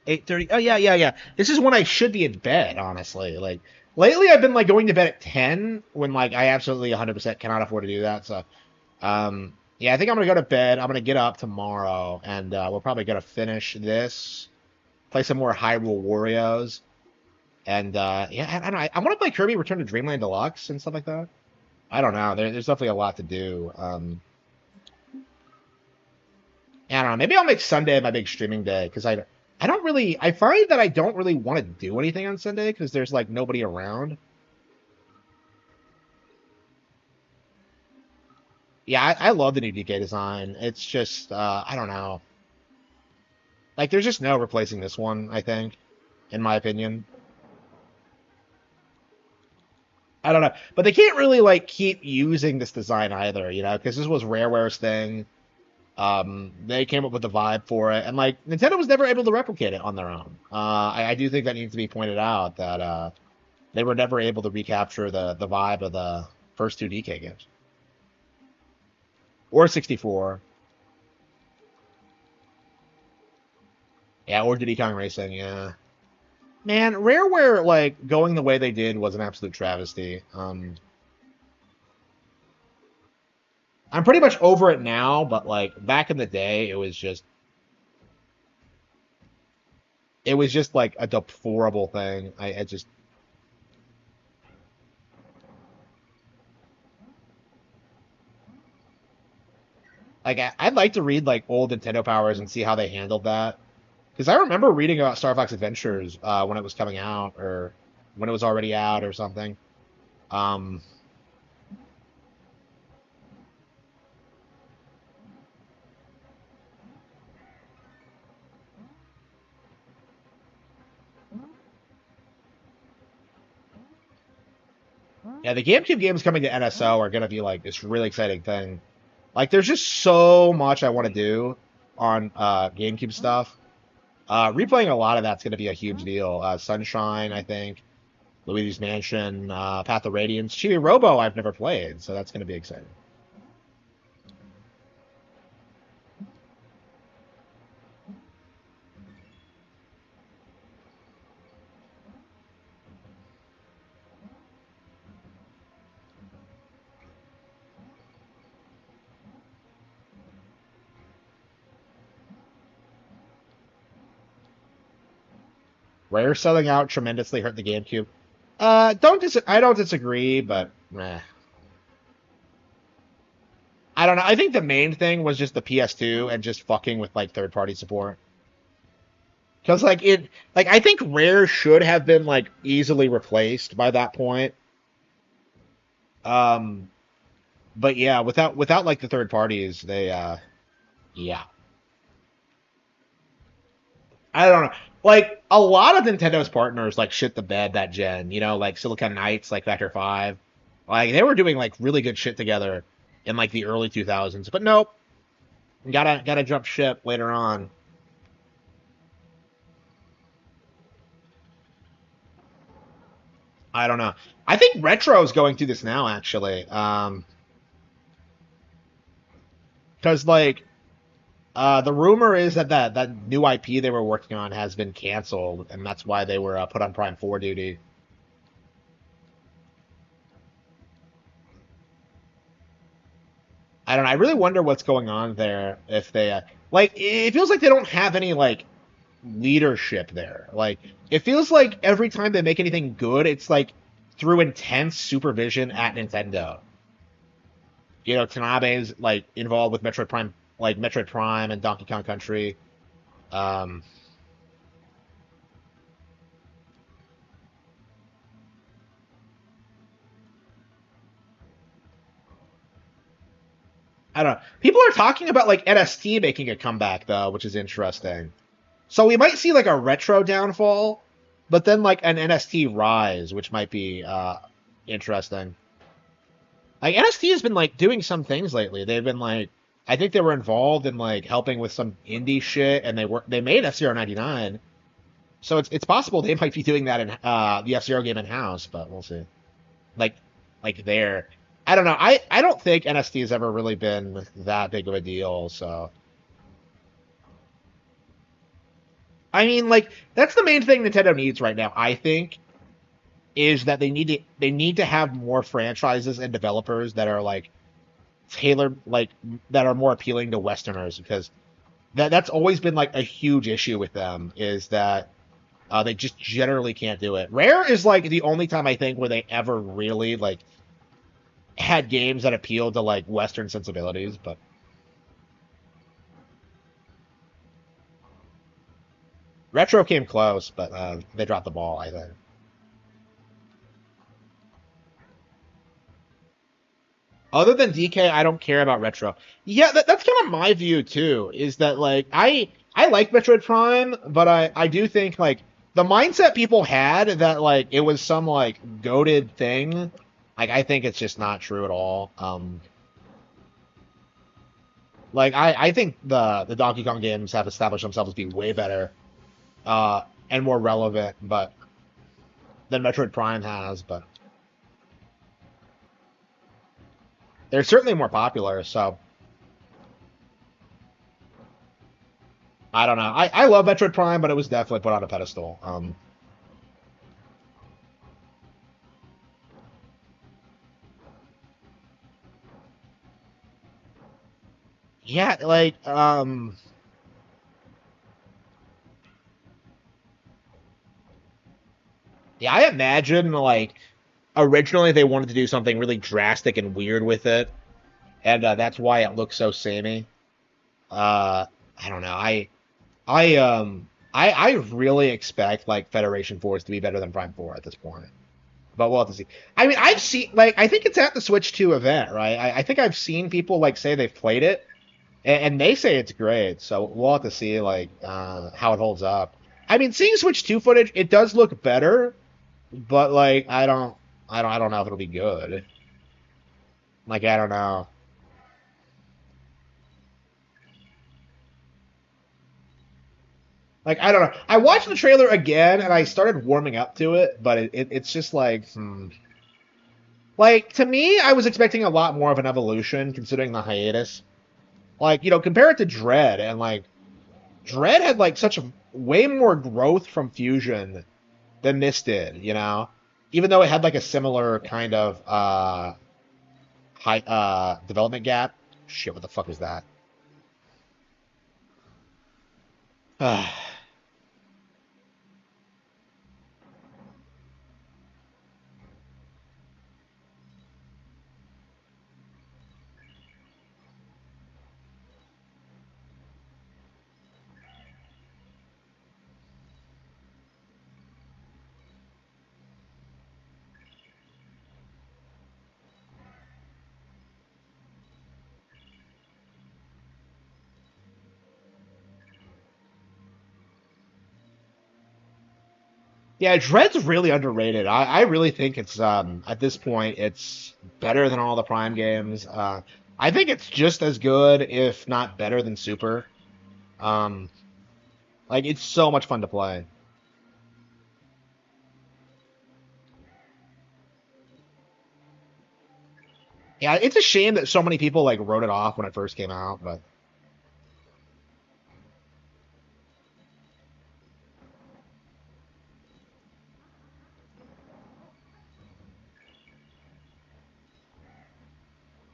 8:30. Oh yeah. This is when I should be in bed, honestly. Like lately I've been like going to bed at 10 when like I absolutely 100% cannot afford to do that. So yeah, I think I'm gonna go to bed. I'm gonna get up tomorrow and we're probably gonna finish this, play some more Hyrule Warriors. And yeah, I don't know. I want to play Kirby Return to Dreamland Deluxe and stuff like that. I don't know. There's definitely a lot to do. Yeah, I don't know. Maybe I'll make Sunday my big streaming day because I don't really. I find that I don't really want to do anything on Sunday because there's like nobody around. Yeah, I love the new DK design. It's just I don't know. Like there's just no replacing this one. I think, in my opinion. I don't know, but they can't really like keep using this design either, you know, because this was Rareware's thing. They came up with the vibe for it, and like Nintendo was never able to replicate it on their own. I do think that needs to be pointed out that they were never able to recapture the vibe of the first two DK games or 64. Yeah, or Diddy Kong Racing. Yeah, man, Rareware like going the way they did was an absolute travesty. I'm pretty much over it now, but like back in the day, it was just like a deplorable thing. I just like I'd like to read like old Nintendo Powers and see how they handled that. Because I remember reading about Star Fox Adventures when it was coming out, or when it was already out, or something. Um, yeah, the GameCube games coming to NSO are gonna be like this really exciting thing. Like, there's just so much I want to do on GameCube stuff. Replaying a lot of that's going to be a huge deal. Sunshine, I think. Luigi's Mansion, Path of Radiance. Chibi Robo I've never played, so that's going to be exciting. Rare selling out tremendously hurt the GameCube. I don't disagree, but meh. I don't know. I think the main thing was just the PS2 and just fucking with like third-party support. Because I think Rare should have been like easily replaced by that point. But yeah, without like the third parties, they yeah. I don't know. Like a lot of Nintendo's partners like shit the bed that gen, you know, like Silicon Knights, like Factor 5. Like they were doing like really good shit together in like the early 2000s. But nope. Gotta jump ship later on. I don't know. I think Retro is going through this now, actually. Because like the rumor is that new IP they were working on has been canceled, and that's why they were put on Prime 4 duty. I don't know. I really wonder what's going on there. If they like, it feels like they don't have any like leadership there. Like, it feels like every time they make anything good, it's like through intense supervision at Nintendo. You know, Tanabe's like involved with Metroid Prime, like Metroid Prime and Donkey Kong Country. Um, I don't know. People are talking about like NST making a comeback though, which is interesting. So we might see like a retro downfall, but then like an NST rise, which might be interesting. Like NST has been like doing some things lately. They've been like, I think they were involved in like helping with some indie shit, and they made F-Zero 99. So it's possible they might be doing that in the F-Zero game in house, but we'll see. Like there. I don't know. I don't think NST has ever really been that big of a deal, so I mean like that's the main thing Nintendo needs right now, I think, is that they need to have more franchises and developers that are like tailored like that are more appealing to Westerners because that's always been like a huge issue with them is that they just generally can't do it. Rare is like the only time I think where they ever really like had games that appealed to like Western sensibilities, but Retro came close, but they dropped the ball, I think. Other than DK, I don't care about Retro. Yeah, that's kind of my view too. Is that like I like Metroid Prime, but I do think like the mindset people had that like it was some like goated thing. Like I think it's just not true at all. Like I think the Donkey Kong games have established themselves to be way better and more relevant, but than Metroid Prime has. But they're certainly more popular. So I don't know. I love Metroid Prime, but it was definitely put on a pedestal. Yeah, like yeah, I imagine like originally they wanted to do something really drastic and weird with it, and that's why it looks so samey. I don't know. I really expect like Federation Force to be better than Prime 4 at this point. But we'll have to see. I mean, I've seen like I think it's at the Switch 2 event, right? I think I've seen people like say they've played it, and they say it's great. So we'll have to see like how it holds up. I mean, seeing Switch 2 footage, it does look better, but like I don't know if it'll be good. Like I don't know. Like, I don't know. I watched the trailer again and I started warming up to it, but it's just like, Like, to me, I was expecting a lot more of an evolution considering the hiatus. Like, compare it to Dread, and like, Dread had like such a way more growth from Fusion than this did. Even though it had like a similar kind of high development gap. Shit, what the fuck is that? Yeah, Dread's really underrated. I really think it's at this point it's better than all the Prime games. I think it's just as good, if not better than Super. Um, like it's so much fun to play. Yeah, it's a shame that so many people like wrote it off when it first came out, but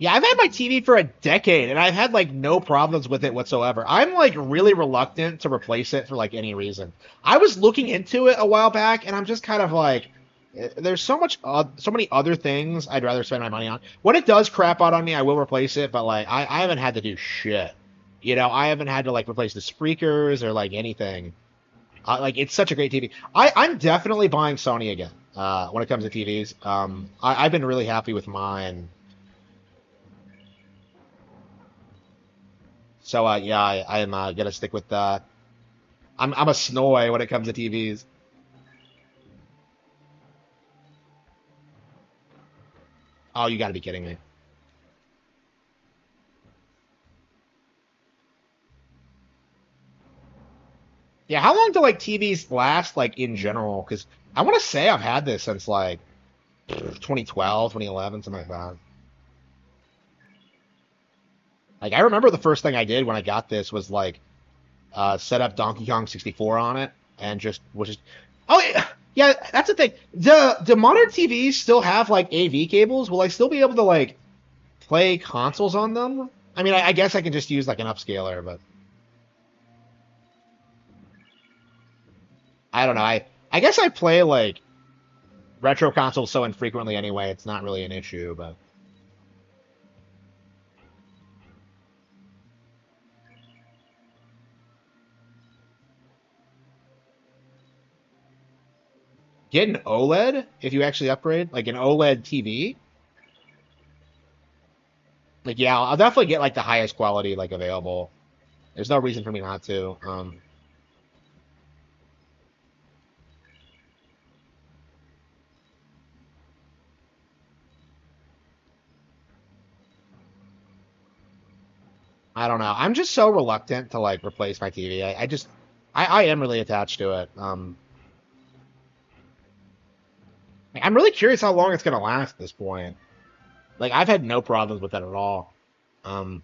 yeah, I've had my TV for a decade and I've had like no problems with it whatsoever. I'm like really reluctant to replace it for like any reason. I was looking into it a while back and I'm just kind of like there's so many other things I'd rather spend my money on. When it does crap out on me, I will replace it, but like I haven't had to do shit. I haven't had to like replace the speakers or like anything. Like it's such a great TV. I'm definitely buying Sony again. When it comes to TVs, I've been really happy with mine. So yeah, I'm gonna stick with I'm a snoy when it comes to TVs. Oh, you got to be kidding me. Yeah, how long do like TVs last like in general? Because I want to say I've had this since like 2012, 2011, something like that. Like I remember the first thing I did when I got this was like set up Donkey Kong 64 on it and just was just oh yeah, that's the thing. Do modern TVs still have like AV cables? Will I still be able to like play consoles on them? I mean, I guess I can just use like an upscaler, but I don't know. I guess I play like retro consoles so infrequently anyway. It's not really an issue, but get an OLED if you actually upgrade, like an OLED TV. Like yeah, I'll definitely get like the highest quality like available. There's no reason for me not to. I don't know. I'm just so reluctant to like replace my TV. I just I am really attached to it. I'm really curious how long it's gonna last at this point. Like I've had no problems with that at all. Um,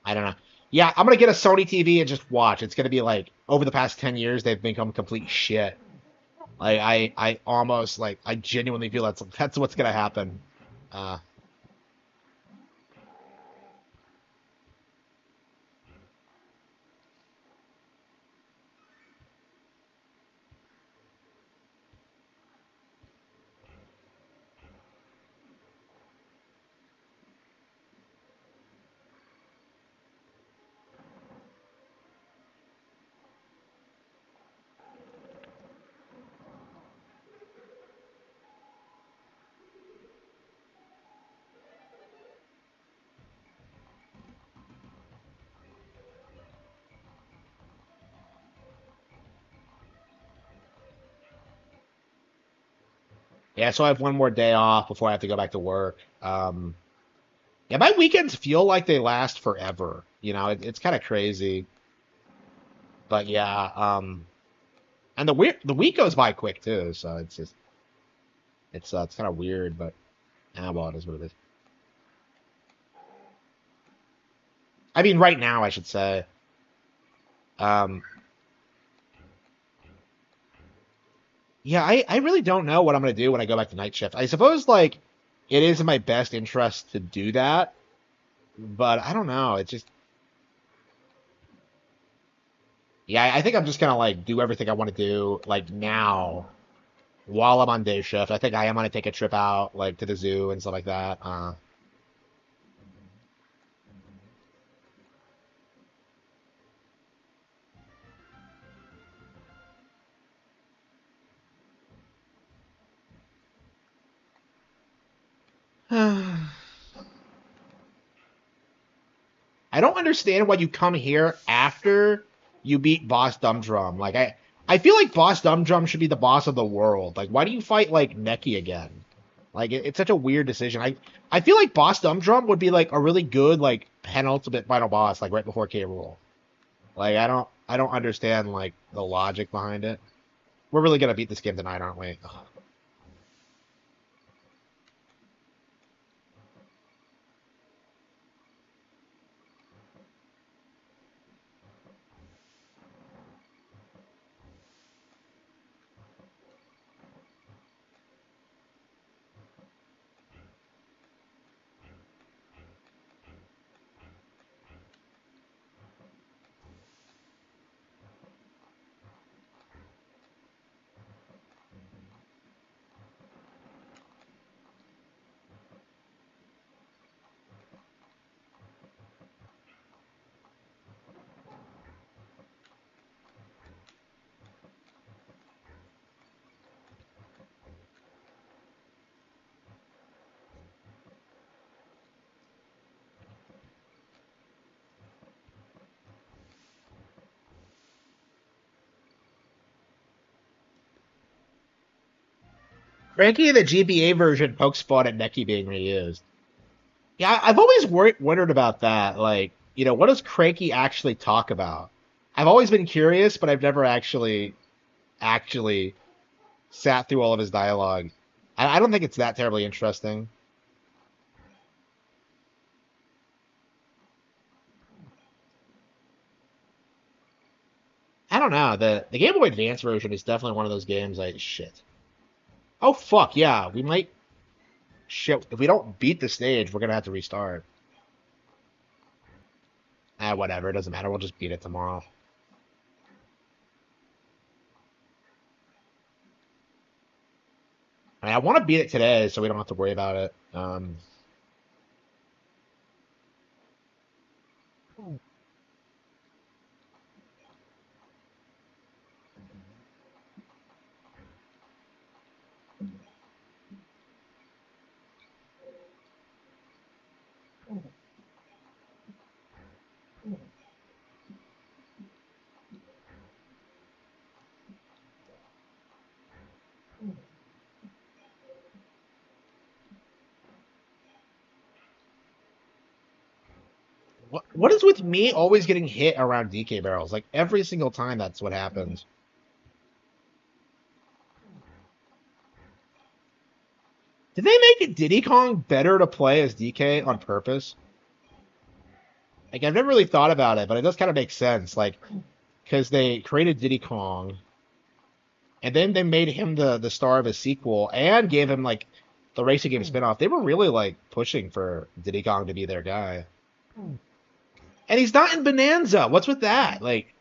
I don't know. Yeah, I'm gonna get a Sony TV and just watch. It's gonna be like over the past 10 years they've become complete shit. Like I almost like I genuinely feel that's what's gonna happen. Uh, Yeah, so I have one more day off before I have to go back to work. Yeah, my weekends feel like they last forever. You know, it's kind of crazy. But yeah, and the week goes by quick too. So it's just it's kind of weird, but well, it is what it is. I mean, right now I should say. Um, yeah, I really don't know what I'm gonna do when I go back to night shift. I suppose like it is in my best interest to do that, but I don't know. It's just yeah, I think I'm just gonna like do everything I want to do like now while I'm on day shift. I think I am gonna take a trip out like to the zoo and stuff like that. I don't understand why you come here after you beat Boss Dumdrum. Like I feel like Boss Dumdrum should be the boss of the world. Like why do you fight like Neki again? Like it's such a weird decision. I feel like Boss Dumdrum would be like a really good like penultimate final boss, like right before K. Rule. Like I don't understand like the logic behind it. We're really gonna beat this game tonight, aren't we? Ugh. Cranky in the GBA version pokes fun at Neki being reused. Yeah, I've always wondered about that. Like, you know, what does Cranky actually talk about? I've always been curious, but I've never actually sat through all of his dialogue. I don't think it's that terribly interesting. I don't know. The Game Boy Advance version is definitely one of those games like shit. Oh fuck, yeah, we might shit. If we don't beat the stage, we're gonna have to restart. Whatever, it doesn't matter. We'll just beat it tomorrow. I mean, I want to beat it today so we don't have to worry about it. What is with me always getting hit around DK barrels? Like every single time that's what happens. Did they make Diddy Kong better to play as DK on purpose? Like I've never really thought about it, but it does kind of make sense. Like because they created Diddy Kong, and then they made him the star of a sequel and gave him like the racing game spinoff. They were really like pushing for Diddy Kong to be their guy. And he's not in Bonanza. What's with that? Like,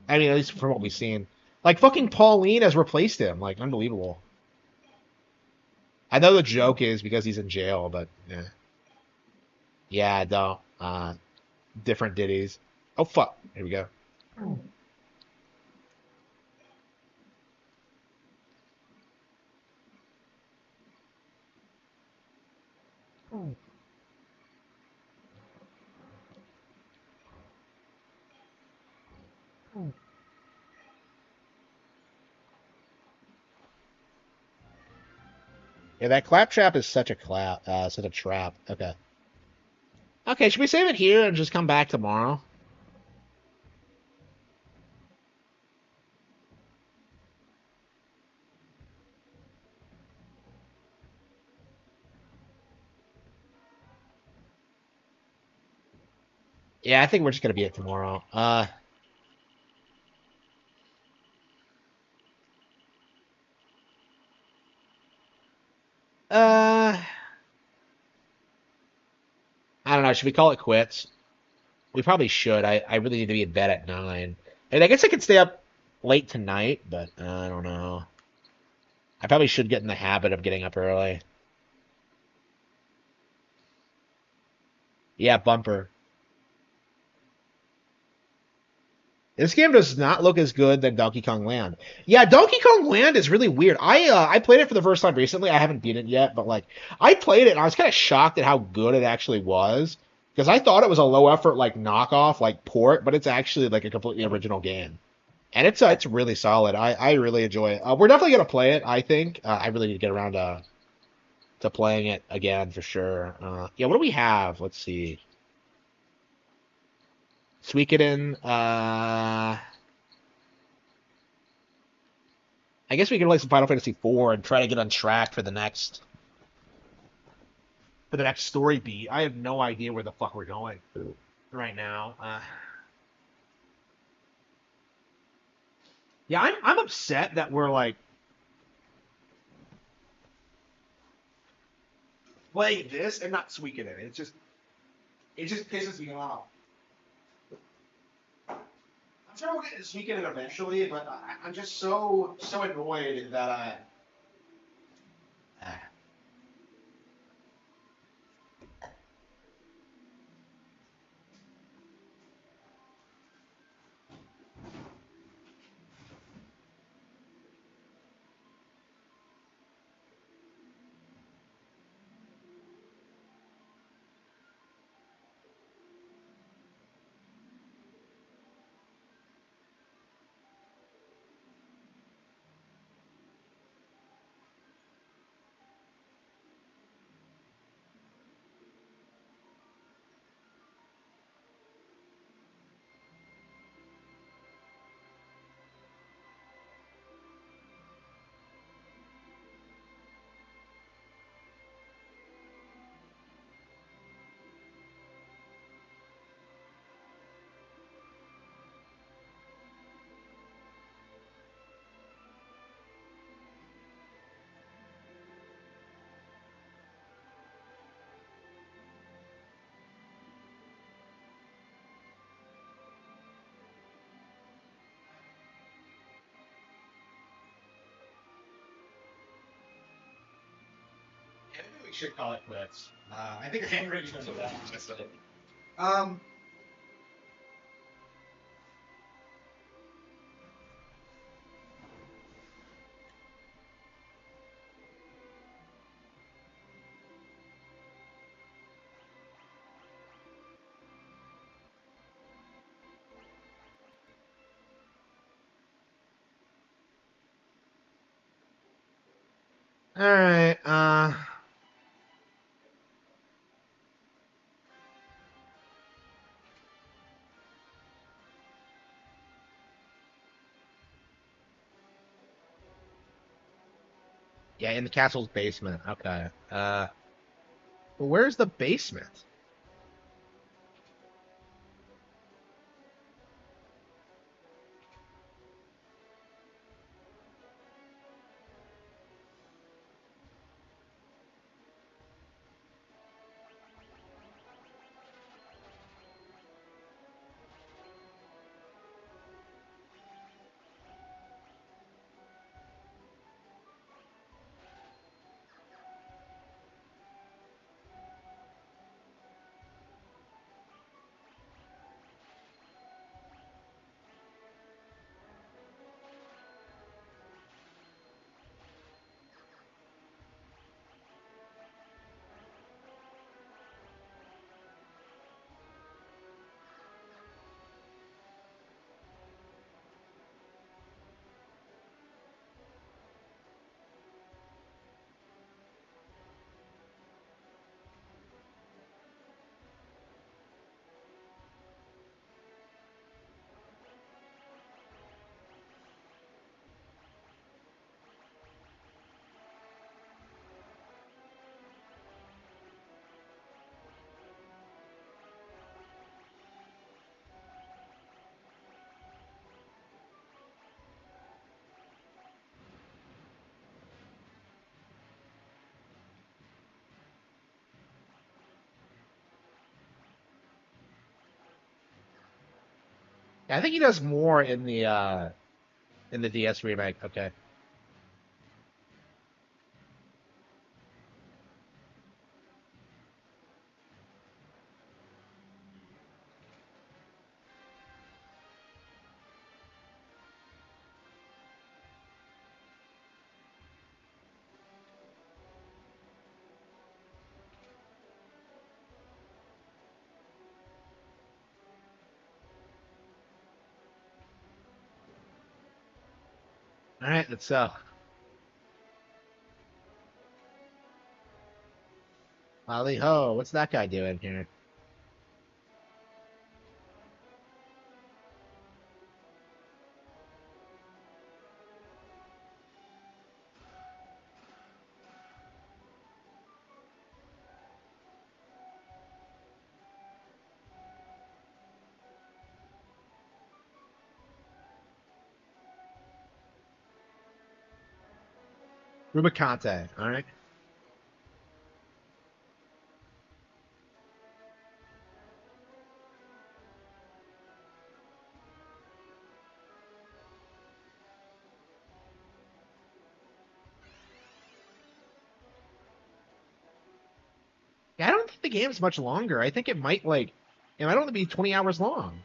I mean, at least from what we've seen, like fucking Pauline has replaced him. Like, unbelievable. I know the joke is because he's in jail, but yeah, yeah, don't. Different ditties. Oh fuck! Here we go. Yeah, that claptrap is such a such a trap. Okay. Okay, should we save it here and just come back tomorrow? Yeah, I think we're just gonna be it tomorrow. Uh, I don't know. Should we call it quits? We probably should. I really need to be in bed at 9. And I guess I could stay up late tonight, but I don't know. I probably should get in the habit of getting up early. Yeah, bumper. This game does not look as good than Donkey Kong Land. Yeah, Donkey Kong Land is really weird. I played it for the first time recently. I haven't beat it yet, but like I played it and I was kind of shocked at how good it actually was because I thought it was a low effort like knockoff like port, but it's actually like a completely original game. And it's really solid. I really enjoy it. We're definitely gonna play it. I think I really need to get around to playing it again for sure. Yeah, what do we have? Let's see. Suikoden. I guess we can play some Final Fantasy IV and try to get on track for the next story beat. I have no idea where the fuck we're going right now. Yeah, I'm upset that we're like playing this and not Suikoden. It just pisses me off. I'm sure we'll get to Suikoden eventually, but I'm just so annoyed that maybe we should call it quits. I think I'm ready to go that honestly. Um. All right. Yeah, in the castle's basement. Okay. But where's the basement? Yeah, I think he does more in the DS remake. Okay. All right, let's Holly ho, what's that guy doing here? Rubicante. All right. Yeah, I don't think the game's much longer. I think it might I don't want to be 20 hours long.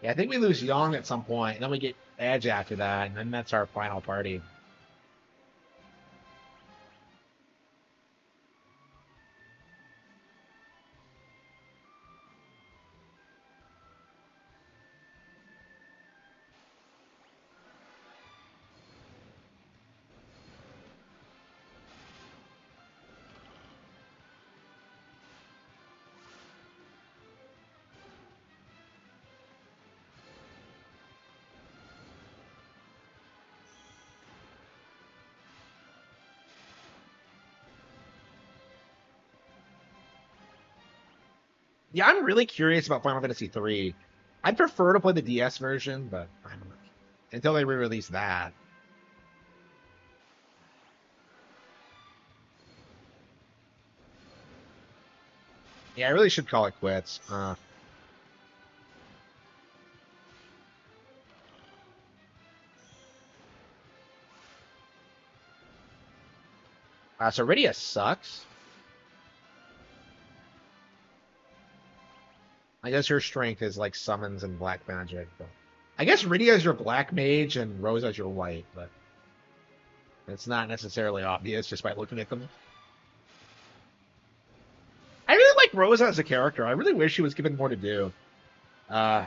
Yeah, I think we lose Young at some point, and then we get Edge after that, and then that's our final party. Yeah, I'm really curious about Final Fantasy 3. I'd prefer to play the DS version, but I don't know. Until they re-release that. Yeah, I really should call it quits. So Rydia sucks. I guess her strength is like summons and black magic. But I guess Rydia is your black mage and Rosa is your white, but it's not necessarily obvious just by looking at them. I really like Rosa as a character. I really wish she was given more to do. Uh,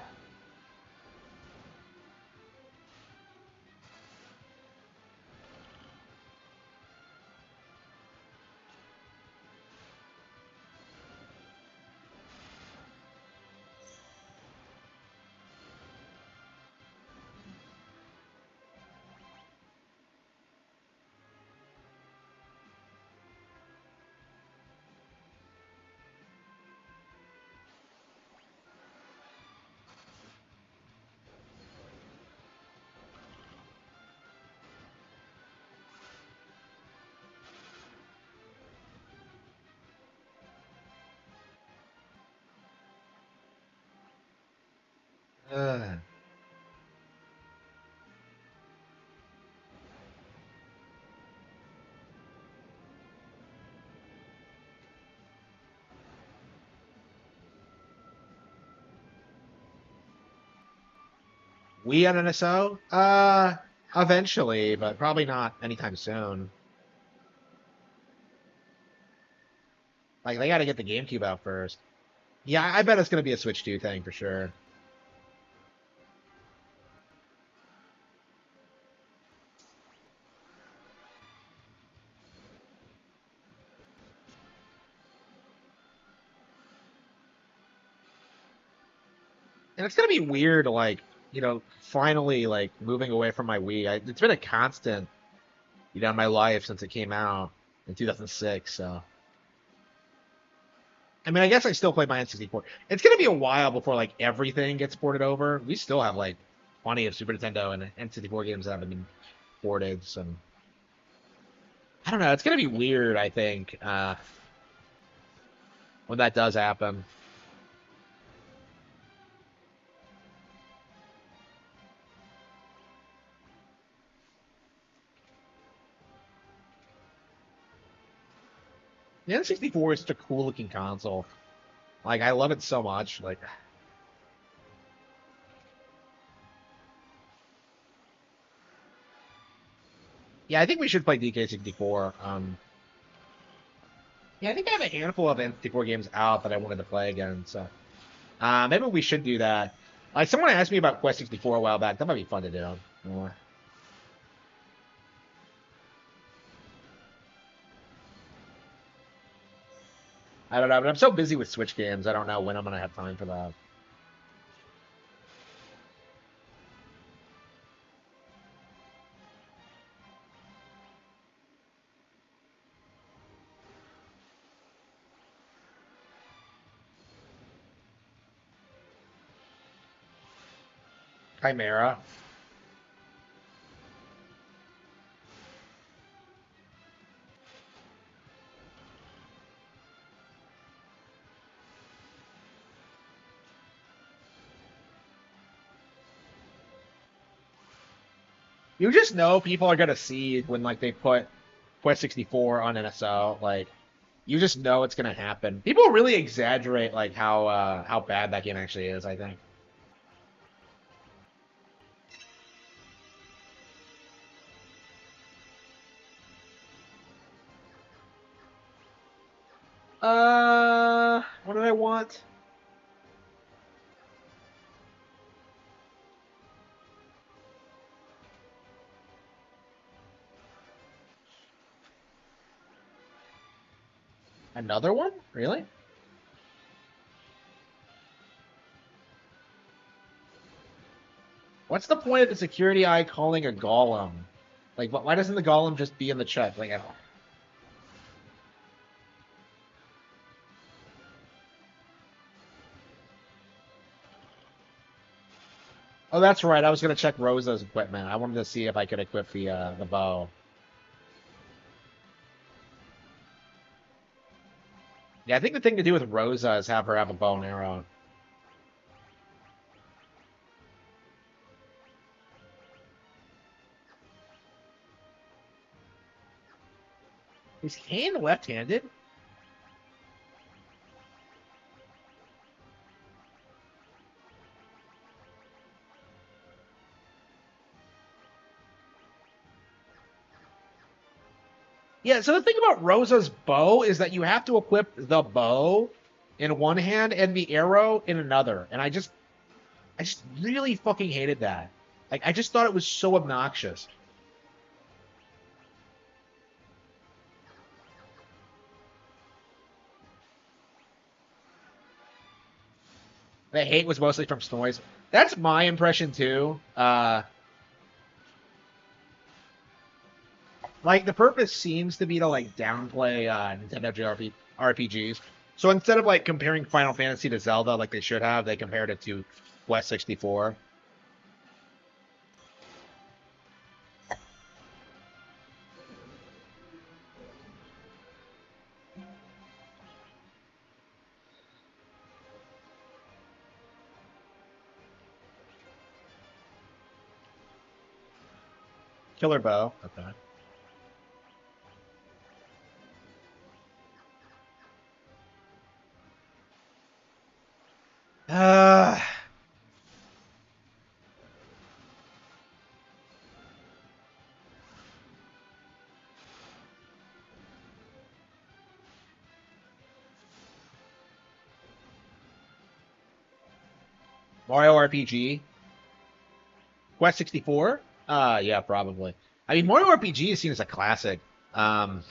uh, we on NSO? Eventually, but probably not anytime soon. Like, they got to get the GameCube out first. Yeah, I bet it's going to be a Switch 2 thing for sure. And it's going to be weird, finally, moving away from my Wii. It's been a constant, in my life since it came out in 2006, so. I mean, I guess I still play my N64. It's gonna be a while before like everything gets ported over. We still have like plenty of Super Nintendo and N64 games that haven't been ported. So I don't know. It's gonna be weird. I think when that does happen. The N64 is such a cool looking console. Like I love it so much. Like yeah, I think we should play DK64. Yeah, I think I have a handful of N64 games out that I wanted to play again. So maybe we should do that. Like someone asked me about Quest 64 a while back. That might be fun to do. I don't know, but I'm so busy with Switch games. I don't know when I'm gonna have time for that. Chimera. You just know people are gonna see when like they put Quest 64 on NSO. Like you just know it's gonna happen. People really exaggerate like how bad that game actually is, I think. What did I want? Another one? Really? What's the point of the security eye calling a golem? Like, why doesn't the golem just be in the check? Like, I don't. Oh, that's right. I was gonna check Rosa's equipment. I wanted to see if I could equip the bow. Yeah, I think the thing to do with Rosa is have her have a bow and arrow. Is Kane left-handed? Yeah, so the thing about Rosa's bow is that you have to equip the bow in one hand and the arrow in another. And I just really fucking hated that. Like, I just thought it was so obnoxious. The hate was mostly from Snoise. That's my impression too. Like the purpose seems to be to like downplay Nintendo RPGs. So instead of like comparing Final Fantasy to Zelda like they should have, they compared it to Quest 64. Killer bow. Okay. Uh, Mario RPG. Quest 64? Yeah, probably. I mean, Mario RPG is seen as a classic. Um,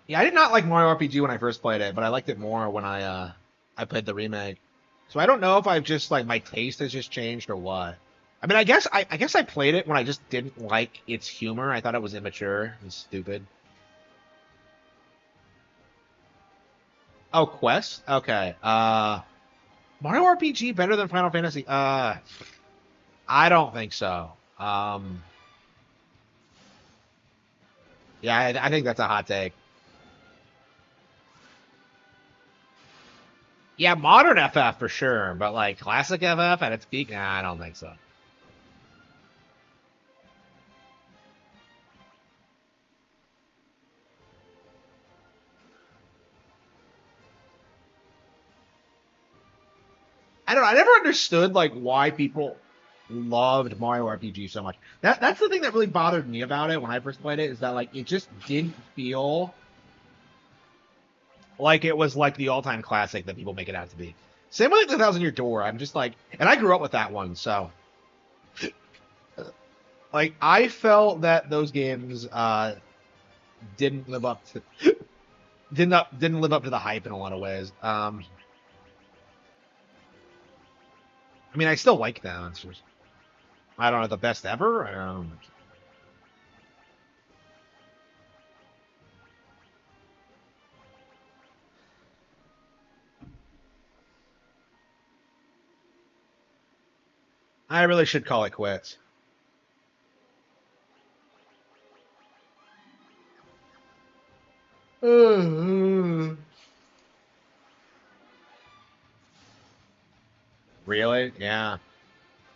Yeah, I did not like Mario RPG when I first played it, but I liked it more when I played the remake. So I don't know if I've just like my taste has just changed or what. I mean, I guess I played it when I just didn't like its humor. I thought it was immature and stupid. Oh, Quest? Okay. Mario RPG better than Final Fantasy? I don't think so. Yeah, I think that's a hot take. Yeah, modern FF for sure, but like classic FF at its peak, nah, I don't think so. I don't know. I never understood like why people loved Mario RPG so much. That's the thing that really bothered me about it when I first played it is that like it just didn't feel like it was like the all-time classic that people make it out to be. Same with like, the Thousand Year Door. I'm just like, and I grew up with that one, so like I felt that those games didn't live up to didn't live up to the hype in a lot of ways. I mean, I still like them. It's just, I don't know, the best ever. I really should call it quits. Really? Yeah.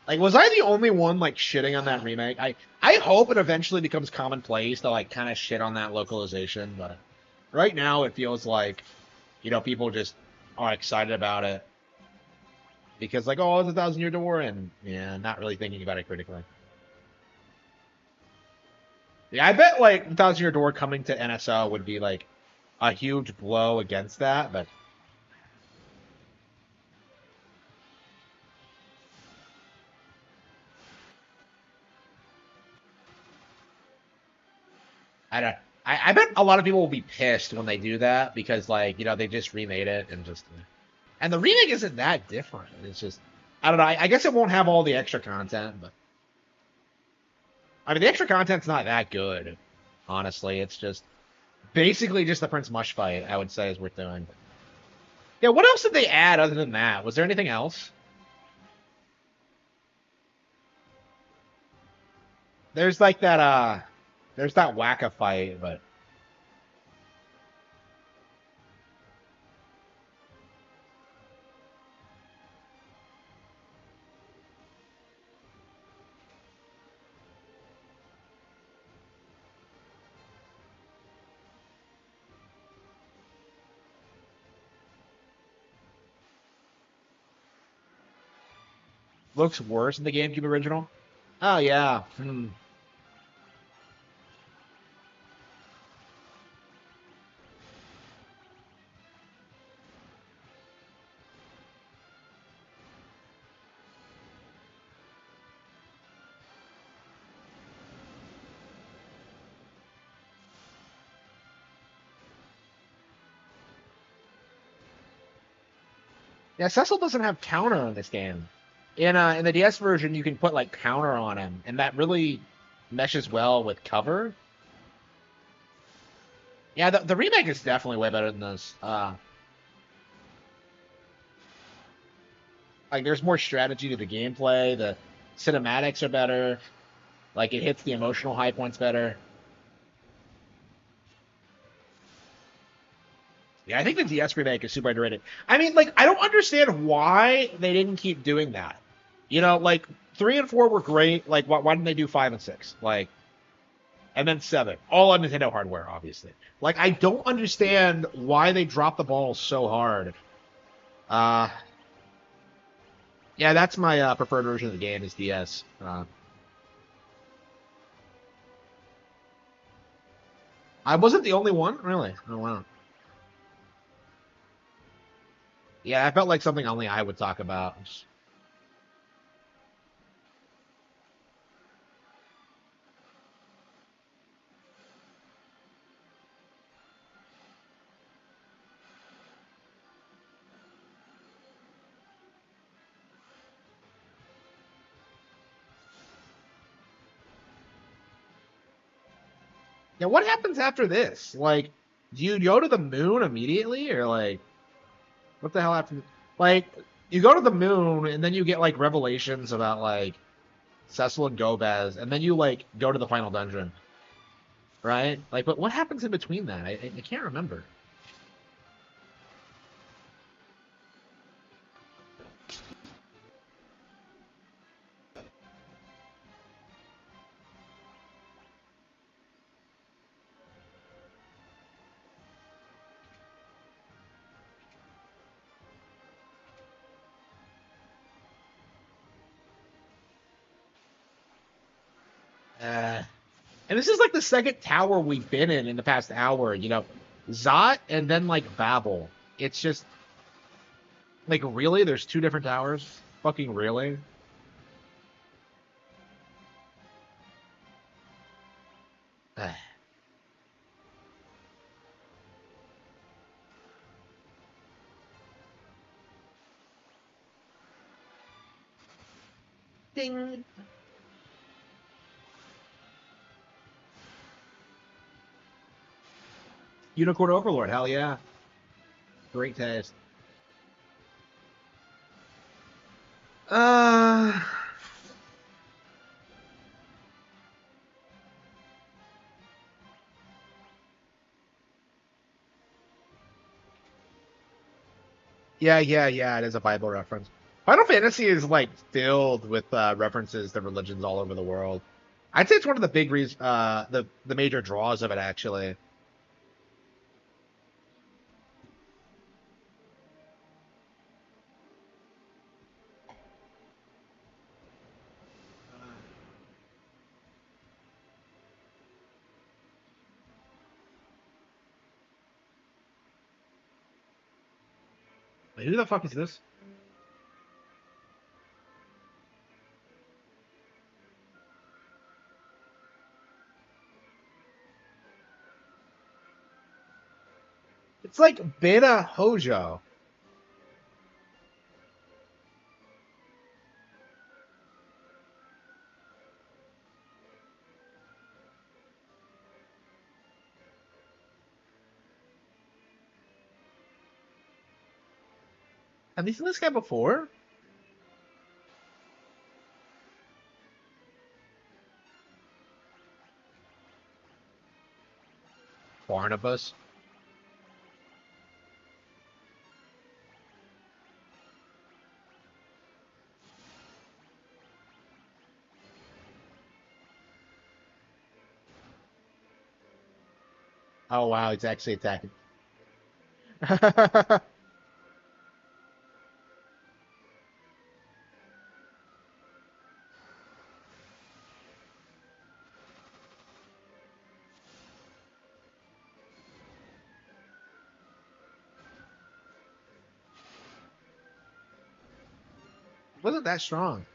Like, was I the only one like shitting on that remake? I hope it eventually becomes commonplace to like kind of shit on that localization, but right now it feels like, people just are excited about it because like, oh, it's a Thousand Year Door, and yeah, not really thinking about it critically. Yeah, I bet like Thousand Year Door coming to NSO would be like a huge blow against that, but I don't. I bet a lot of people will be pissed when they do that because like they just remade it and just and the remake isn't that different. It's just I don't know. I guess it won't have all the extra content, but I mean the extra content's not that good. Honestly, it's just basically just the Prince Mush fight. I would say is worth doing. Yeah. What else did they add other than that? Was there anything else? There's like that. There's that Wacka fight, but looks worse than the GameCube original. Oh yeah. Yeah, Cecil doesn't have counter in this game. In the DS version, you can put like counter on him, and that really meshes well with cover. Yeah, the remake is definitely way better than this. Like, there's more strategy to the gameplay. The cinematics are better. Like, it hits the emotional high points better. Yeah, I think the DS remake is super underrated. I mean, like, I don't understand why they didn't keep doing that. Like 3 and 4 were great. Like, why didn't they do 5 and 6? Like, and then 7, all on Nintendo hardware, obviously. Like, I don't understand why they dropped the ball so hard. Yeah, that's my preferred version of the game is DS. I wasn't the only one, really. Oh wow. Yeah, I felt like something only I would talk about. Yeah, what happens after this? Like, do you go to the moon immediately, or like, what the hell happens? Like, you go to the moon, and then you get like revelations about like Cecil and Gomez, and then you like go to the final dungeon, right? Like, but what happens in between that? I can't remember. And this is like the second tower we've been in the past hour. You know, Zot and then like Babel. It's just like really, there's two different towers. Fucking really. Ding. Unicorn Overlord, hell yeah. Great taste. Uh yeah, it is a Bible reference. Final Fantasy is like filled with references to religions all over the world. I'd say it's one of the big reasons, the major draws of it actually. Wait, who the fuck is this? It's like Beta Hojo. Have you seen this guy before? Barnabas. Oh wow, he's actually attacking. Wasn't that strong.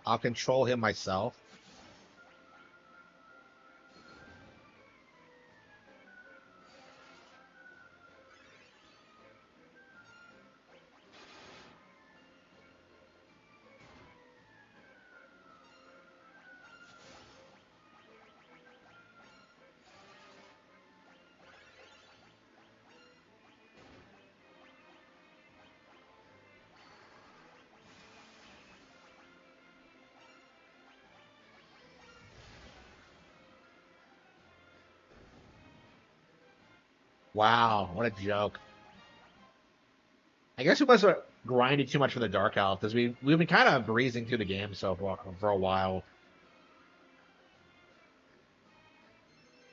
I'll control him myself. Wow, what a joke. I guess we must have grinded too much for the Dark Elf, because we've been kind of breezing through the game so far for a while.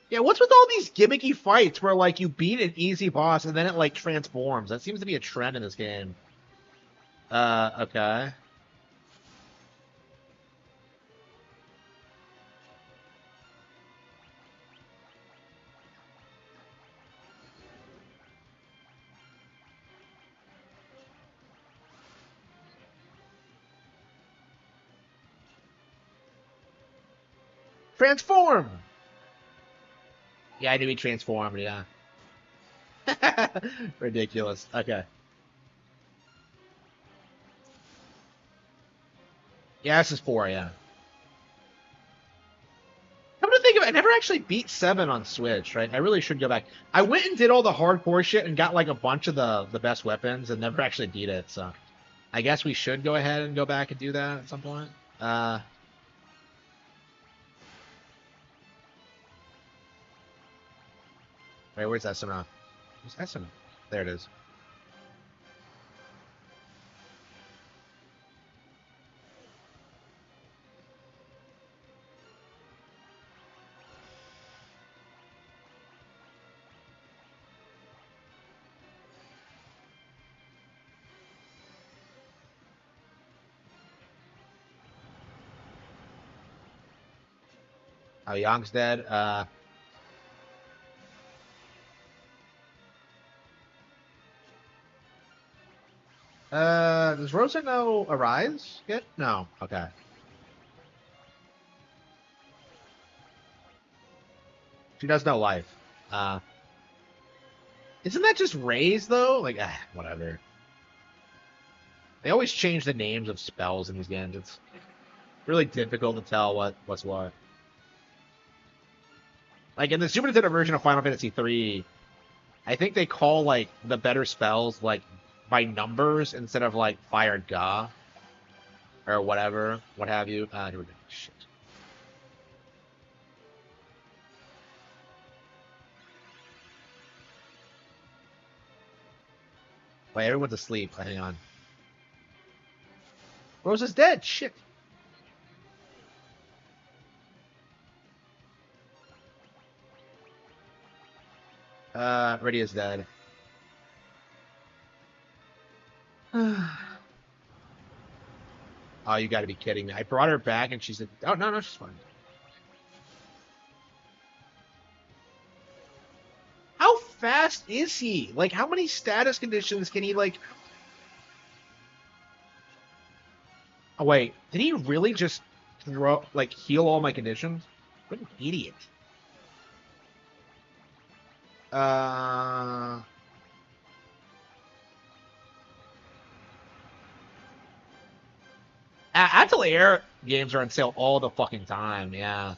Yeah, what's with all these gimmicky fights where like you beat an easy boss and then it like transforms? That seems to be a trend in this game. Okay. Transform! Yeah, I knew he transformed, yeah. Ridiculous. Okay. Yeah, this is 4, yeah. never actually beat 7 on Switch, right? I really should go back. I went and did all the hardcore shit and got like a bunch of the best weapons and never actually beat it, so I guess we should go ahead and go back and do that at some point. Wait, where's Esuna? Where's Esuna? There it is. Oh, Yang's dead. Does Rosa know Arise yet? No. Okay. She does know life. Isn't that just Raise though? Like, whatever. They always change the names of spells in these games. It's really difficult to tell what's what. Like in the Super Nintendo version of Final Fantasy III, I think they call like the better spells like by numbers instead of like Fire Ga or whatever, what have you. Here we go. Shit. Wait, everyone's asleep. Hang on. Rosa's dead. Shit. Radia's dead. Oh, you gotta be kidding me. I brought her back and she said, oh, no, she's fine. How fast is he? Like, how many status conditions can he, like... Oh, wait. Did he really just throw, like, heal all my conditions? What an idiot. Atelier games are on sale all the fucking time, yeah.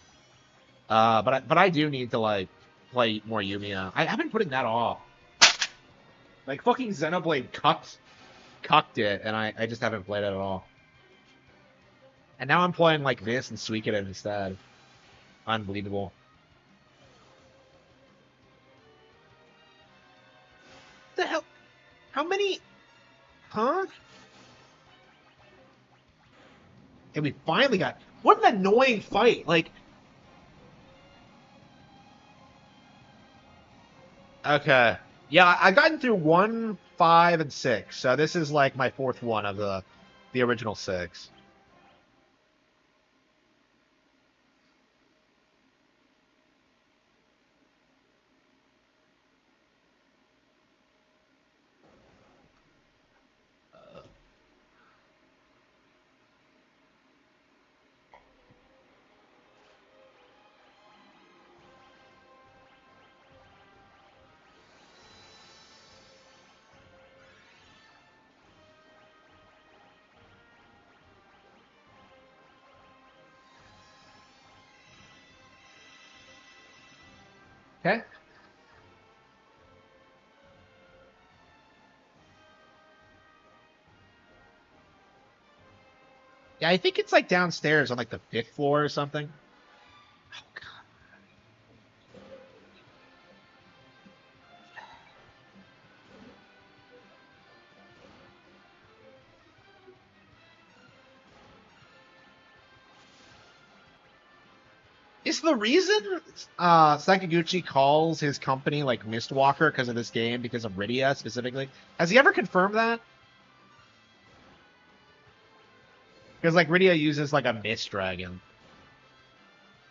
But I do need to, like, play more Yumiya. I've been putting that off. Like, fucking Xenoblade cucked it, and I just haven't played it at all. And now I'm playing like this and Suikoden instead. Unbelievable. What the hell? How many? Huh? And we finally got... What an annoying fight. Like... Okay. Yeah, I've gotten through 1, 5, and 6. So this is like my 4th one of the original 6. Okay. Yeah, I think it's like downstairs on like the 5th floor or something. Oh, God. Is the reason Sakaguchi calls his company like Mistwalker because of this game, because of Rydia specifically? Has he ever confirmed that? Because like Rydia uses like a mist dragon,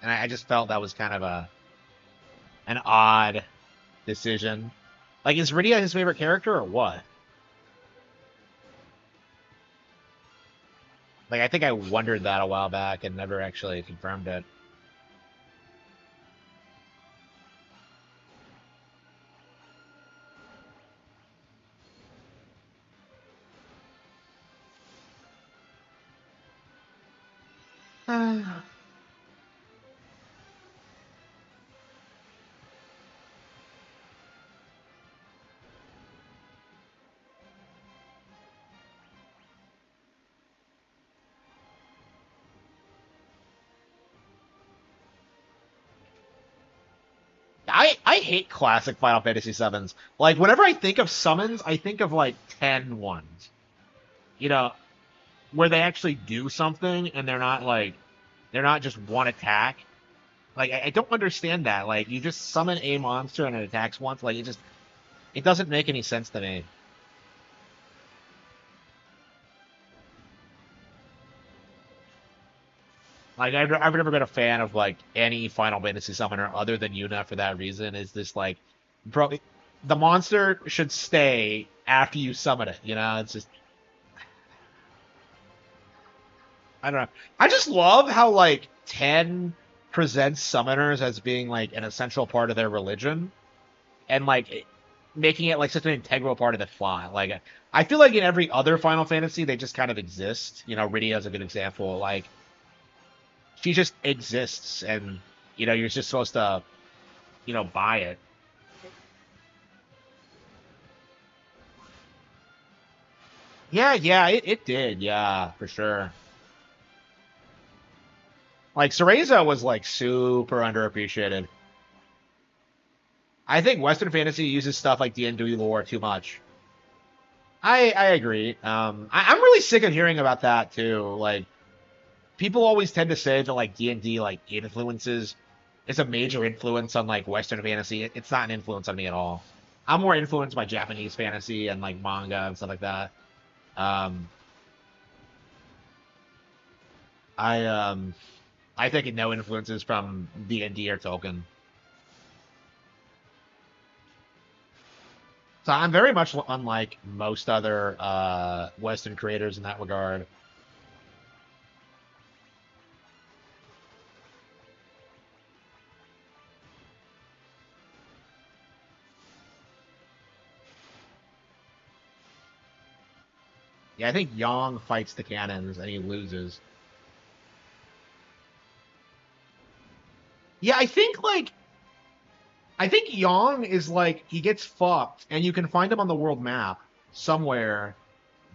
and I just felt that was kind of an odd decision. Like, is Rydia his favorite character or what? Like, I think I wondered that a while back and never actually confirmed it. I hate classic Final Fantasy VIIs. Like, whenever I think of summons, I think of, like, 10 ones. You know, where they actually do something, and they're not just one attack. Like, I don't understand that. Like, you just summon a monster and it attacks once. Like, it doesn't make any sense to me. Like, I've never been a fan of, like, any Final Fantasy summoner other than Yuna for that reason. Is this, like, bro, the monster should stay after you summon it, you know? It's just, I don't know. I just love how, like, 10 presents summoners as being, like, an essential part of their religion. And, like, making it, like, such an integral part of the plot. Like, I feel like in every other Final Fantasy, they just kind of exist. You know, Rydia's a good example. Like, she just exists, and, you know, you're just supposed to, you know, buy it. Yeah, it did, yeah, for sure. Like, Cereza was, like, super underappreciated. I think Western fantasy uses stuff like D&D lore too much. I agree. I'm really sick of hearing about that, too. Like, people always tend to say that, like, D&D, like, influences... It's a major influence on, like, Western fantasy. It's not an influence on me at all. I'm more influenced by Japanese fantasy and, like, manga and stuff like that. I take no influences from D&D or Tolkien. So I'm very much unlike most other Western creators in that regard. Yeah, I think Yong fights the cannons and he loses. Yeah, I think Yong is like, he gets fucked, and you can find him on the world map somewhere,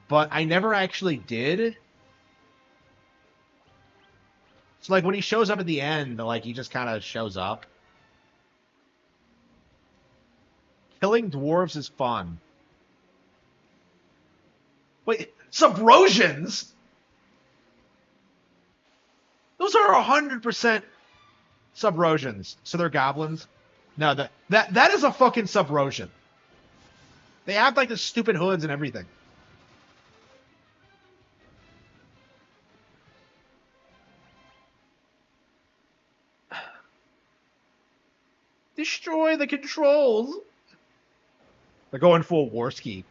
but I never actually did. So, like, when he shows up at the end, like, he just kind of shows up. Killing dwarves is fun. Wait, Subrosians? Those are 100% Subrosians. So they're goblins? No, that is a fucking Subrosian. They have, like, the stupid hoods and everything. Destroy the controls. They're going full Warski.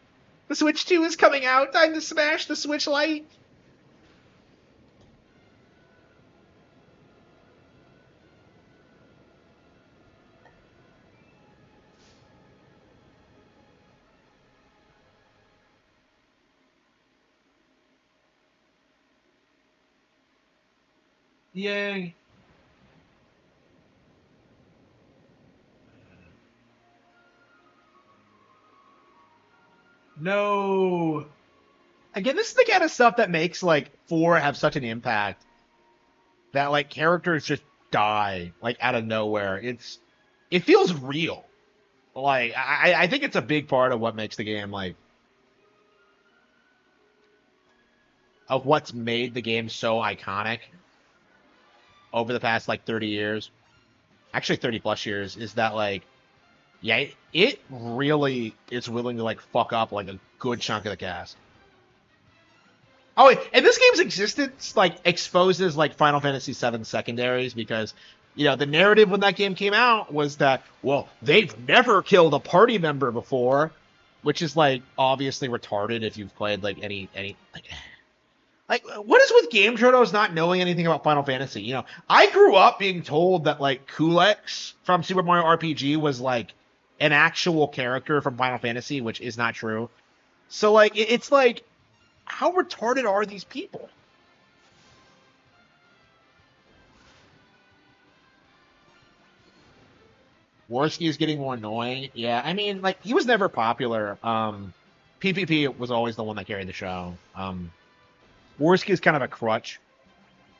The Switch 2 is coming out. Time to smash the Switch Lite. Yay. No. Again, this is the kind of stuff that makes, like, 4 have such an impact. That, like, characters just die, like, out of nowhere. It feels real. Like, I think it's a big part of what makes the game, like, of what's made the game so iconic over the past, like, 30 years. Actually, 30 plus years, is that, like, yeah, it really is willing to, like, fuck up, like, a good chunk of the cast. Oh, and this game's existence, like, exposes, like, Final Fantasy VII secondaries, because, you know, the narrative when that game came out was that, well, they've never killed a party member before, which is, like, obviously retarded if you've played, like, any like, what is with Game Journos not knowing anything about Final Fantasy? You know, I grew up being told that, like, Kulex from Super Mario RPG was, like, an actual character from Final Fantasy, which is not true. So, like, it's like, how retarded are these people? Warski is getting more annoying. Yeah, I mean, like, he was never popular. PPP was always the one that carried the show. Warski is kind of a crutch.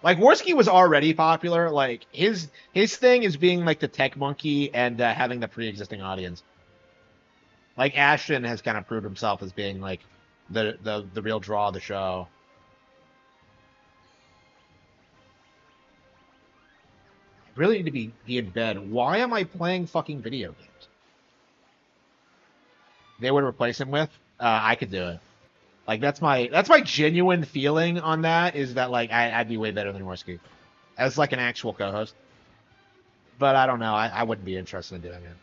Like Worski was already popular. Like his thing is being like the tech monkey and having the pre-existing audience. Like Ashton has kind of proved himself as being like the real draw of the show. I really need to be in bed. Why am I playing fucking video games? They would replace him with. I could do it. Like that's my genuine feeling on that is that like I'd be way better than Worski as like an actual co-host. But I don't know. I wouldn't be interested in doing it.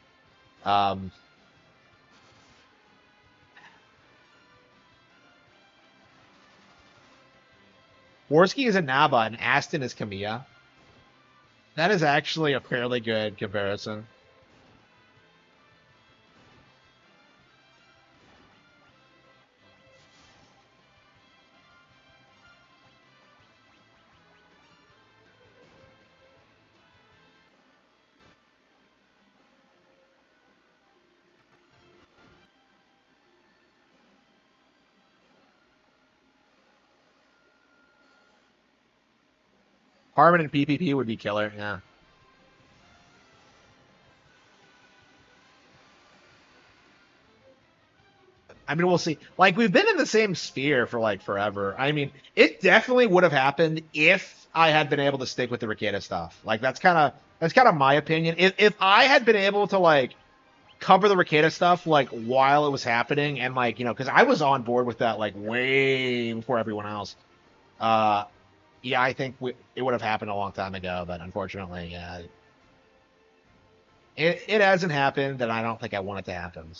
Worski is a Naba and Aston is Kamiya. That is actually a fairly good comparison. Harman and PPP would be killer, yeah. I mean, we'll see. Like, we've been in the same sphere for, like, forever. I mean, it definitely would have happened if I had been able to stick with the Ricada stuff. Like, that's kind of my opinion. If I had been able to, like, cover the Ricada stuff, like, while it was happening, and, like, you know, because I was on board with that, like, way before everyone else. Yeah, I think it would have happened a long time ago, but unfortunately, yeah. It hasn't happened, and I don't think I want it to happen.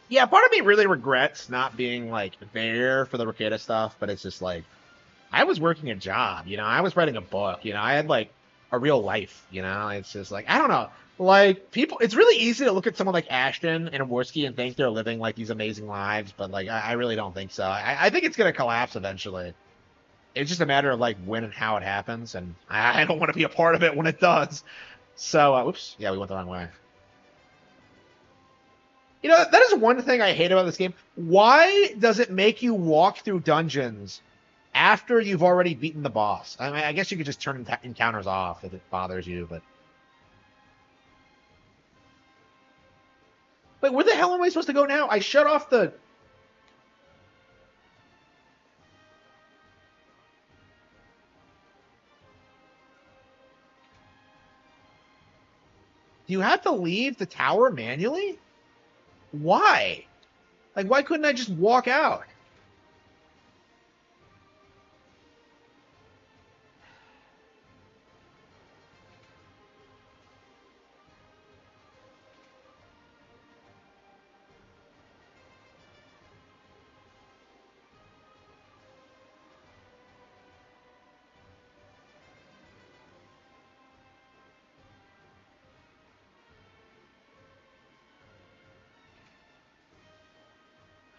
Yeah, part of me really regrets not being like there for the Ricada stuff, but it's just like I was working a job, you know, I was writing a book, you know, I had like a real life, you know. It's just like I don't know. Like people it's really easy to look at someone like Ashton and Worski and think they're living like these amazing lives, but like I really don't think so. I think it's gonna collapse eventually. It's just a matter of like when and how it happens, and I don't want to be a part of it when it does. So, oops, yeah, we went the wrong way. You know, that is one thing I hate about this game. Why does it make you walk through dungeons after you've already beaten the boss? I mean, I guess you could just turn encounters off if it bothers you, but... Wait, where the hell am I supposed to go now? I shut off the... Do you have to leave the tower manually? Why? Like, why couldn't I just walk out?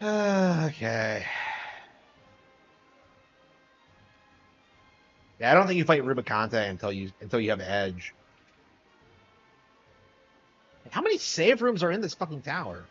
Okay. Yeah, I don't think you fight Rubicante until you have Edge. How many save rooms are in this fucking tower?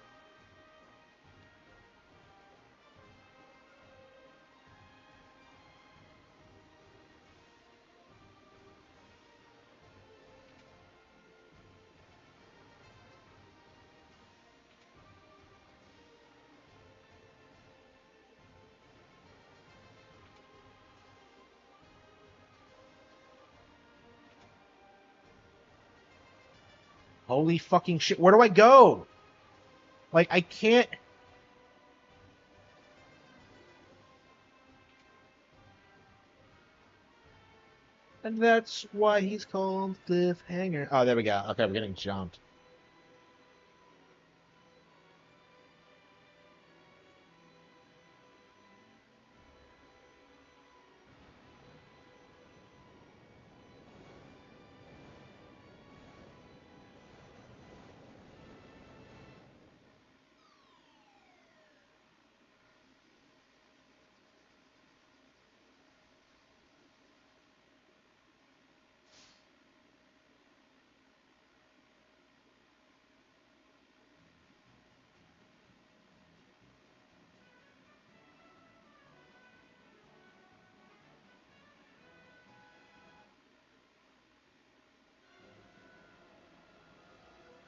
Holy fucking shit. Where do I go? Like, I can't... And that's why he's called Cliffhanger. Oh, there we go. Okay, we're getting jumped.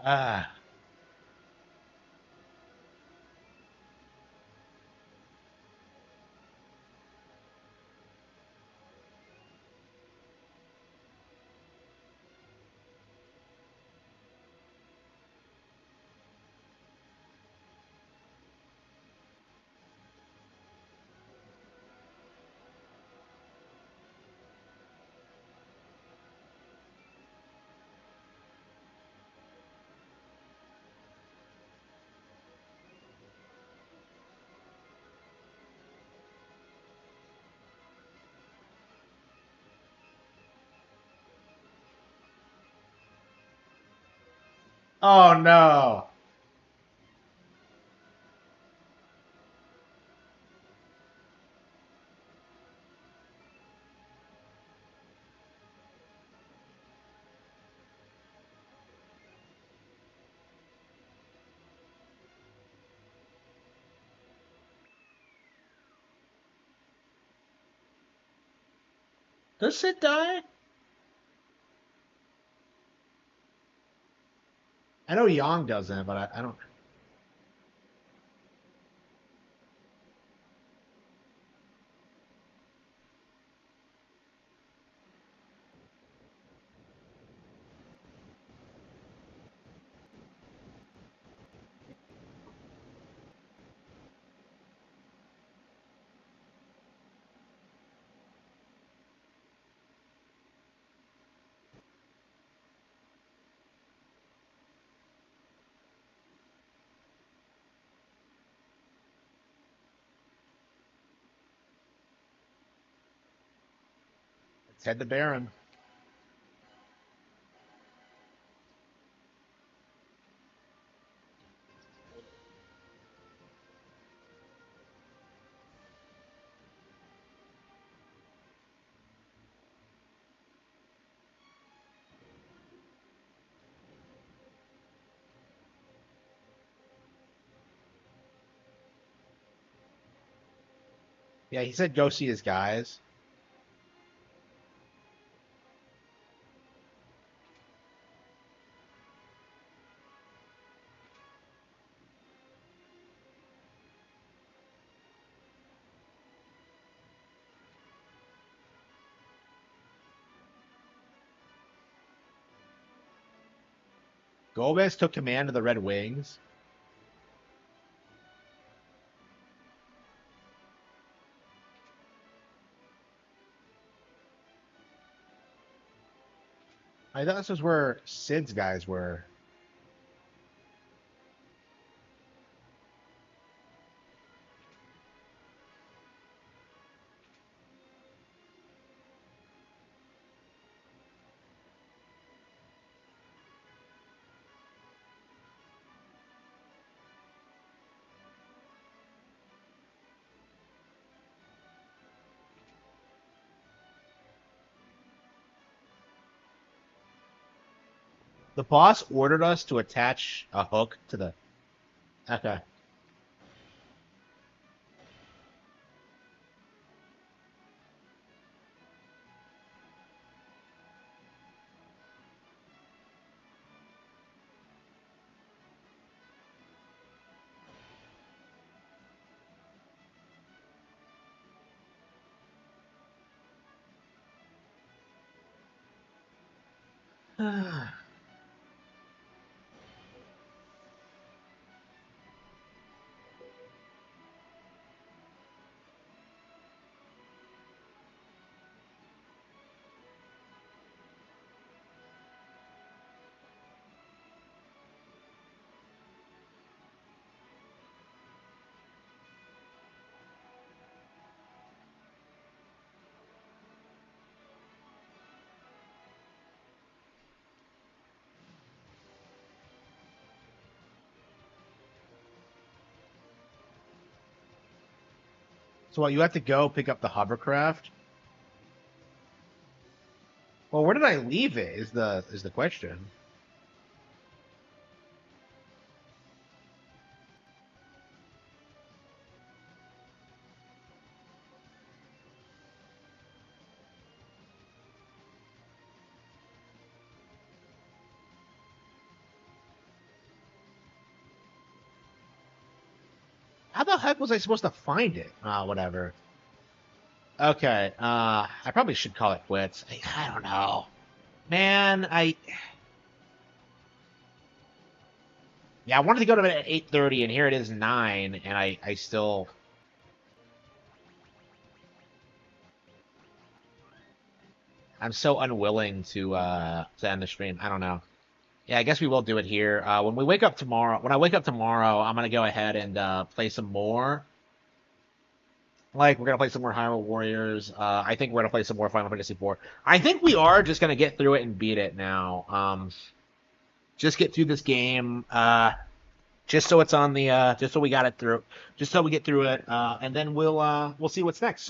Ah. Oh no. Does Sid die? I know Yang doesn't, but I don't. Let's head to Baron. Yeah, he said go see his guys. Gomez took command of the Red Wings. I thought this was where Sid's guys were. The boss ordered us to attach a hook to the. Okay. So what? You have to go pick up the hovercraft. Well, where did I leave it? Is the question. How the heck was I supposed to find it? Whatever. Okay, I probably should call it quits. I don't know. Man, Yeah, I wanted to go to bed at 8:30, and here it is 9, and I still... I'm so unwilling to end the stream. I don't know. Yeah, I guess we will do it here. When I wake up tomorrow, I'm gonna go ahead and play some more. Like, we're gonna play some more Hyrule Warriors. I think we're gonna play some more Final Fantasy IV. I think we are just gonna get through it and beat it now. Just get through this game. Just so it's on the, just so we got it through, just so we get through it, and then we'll see what's next. So.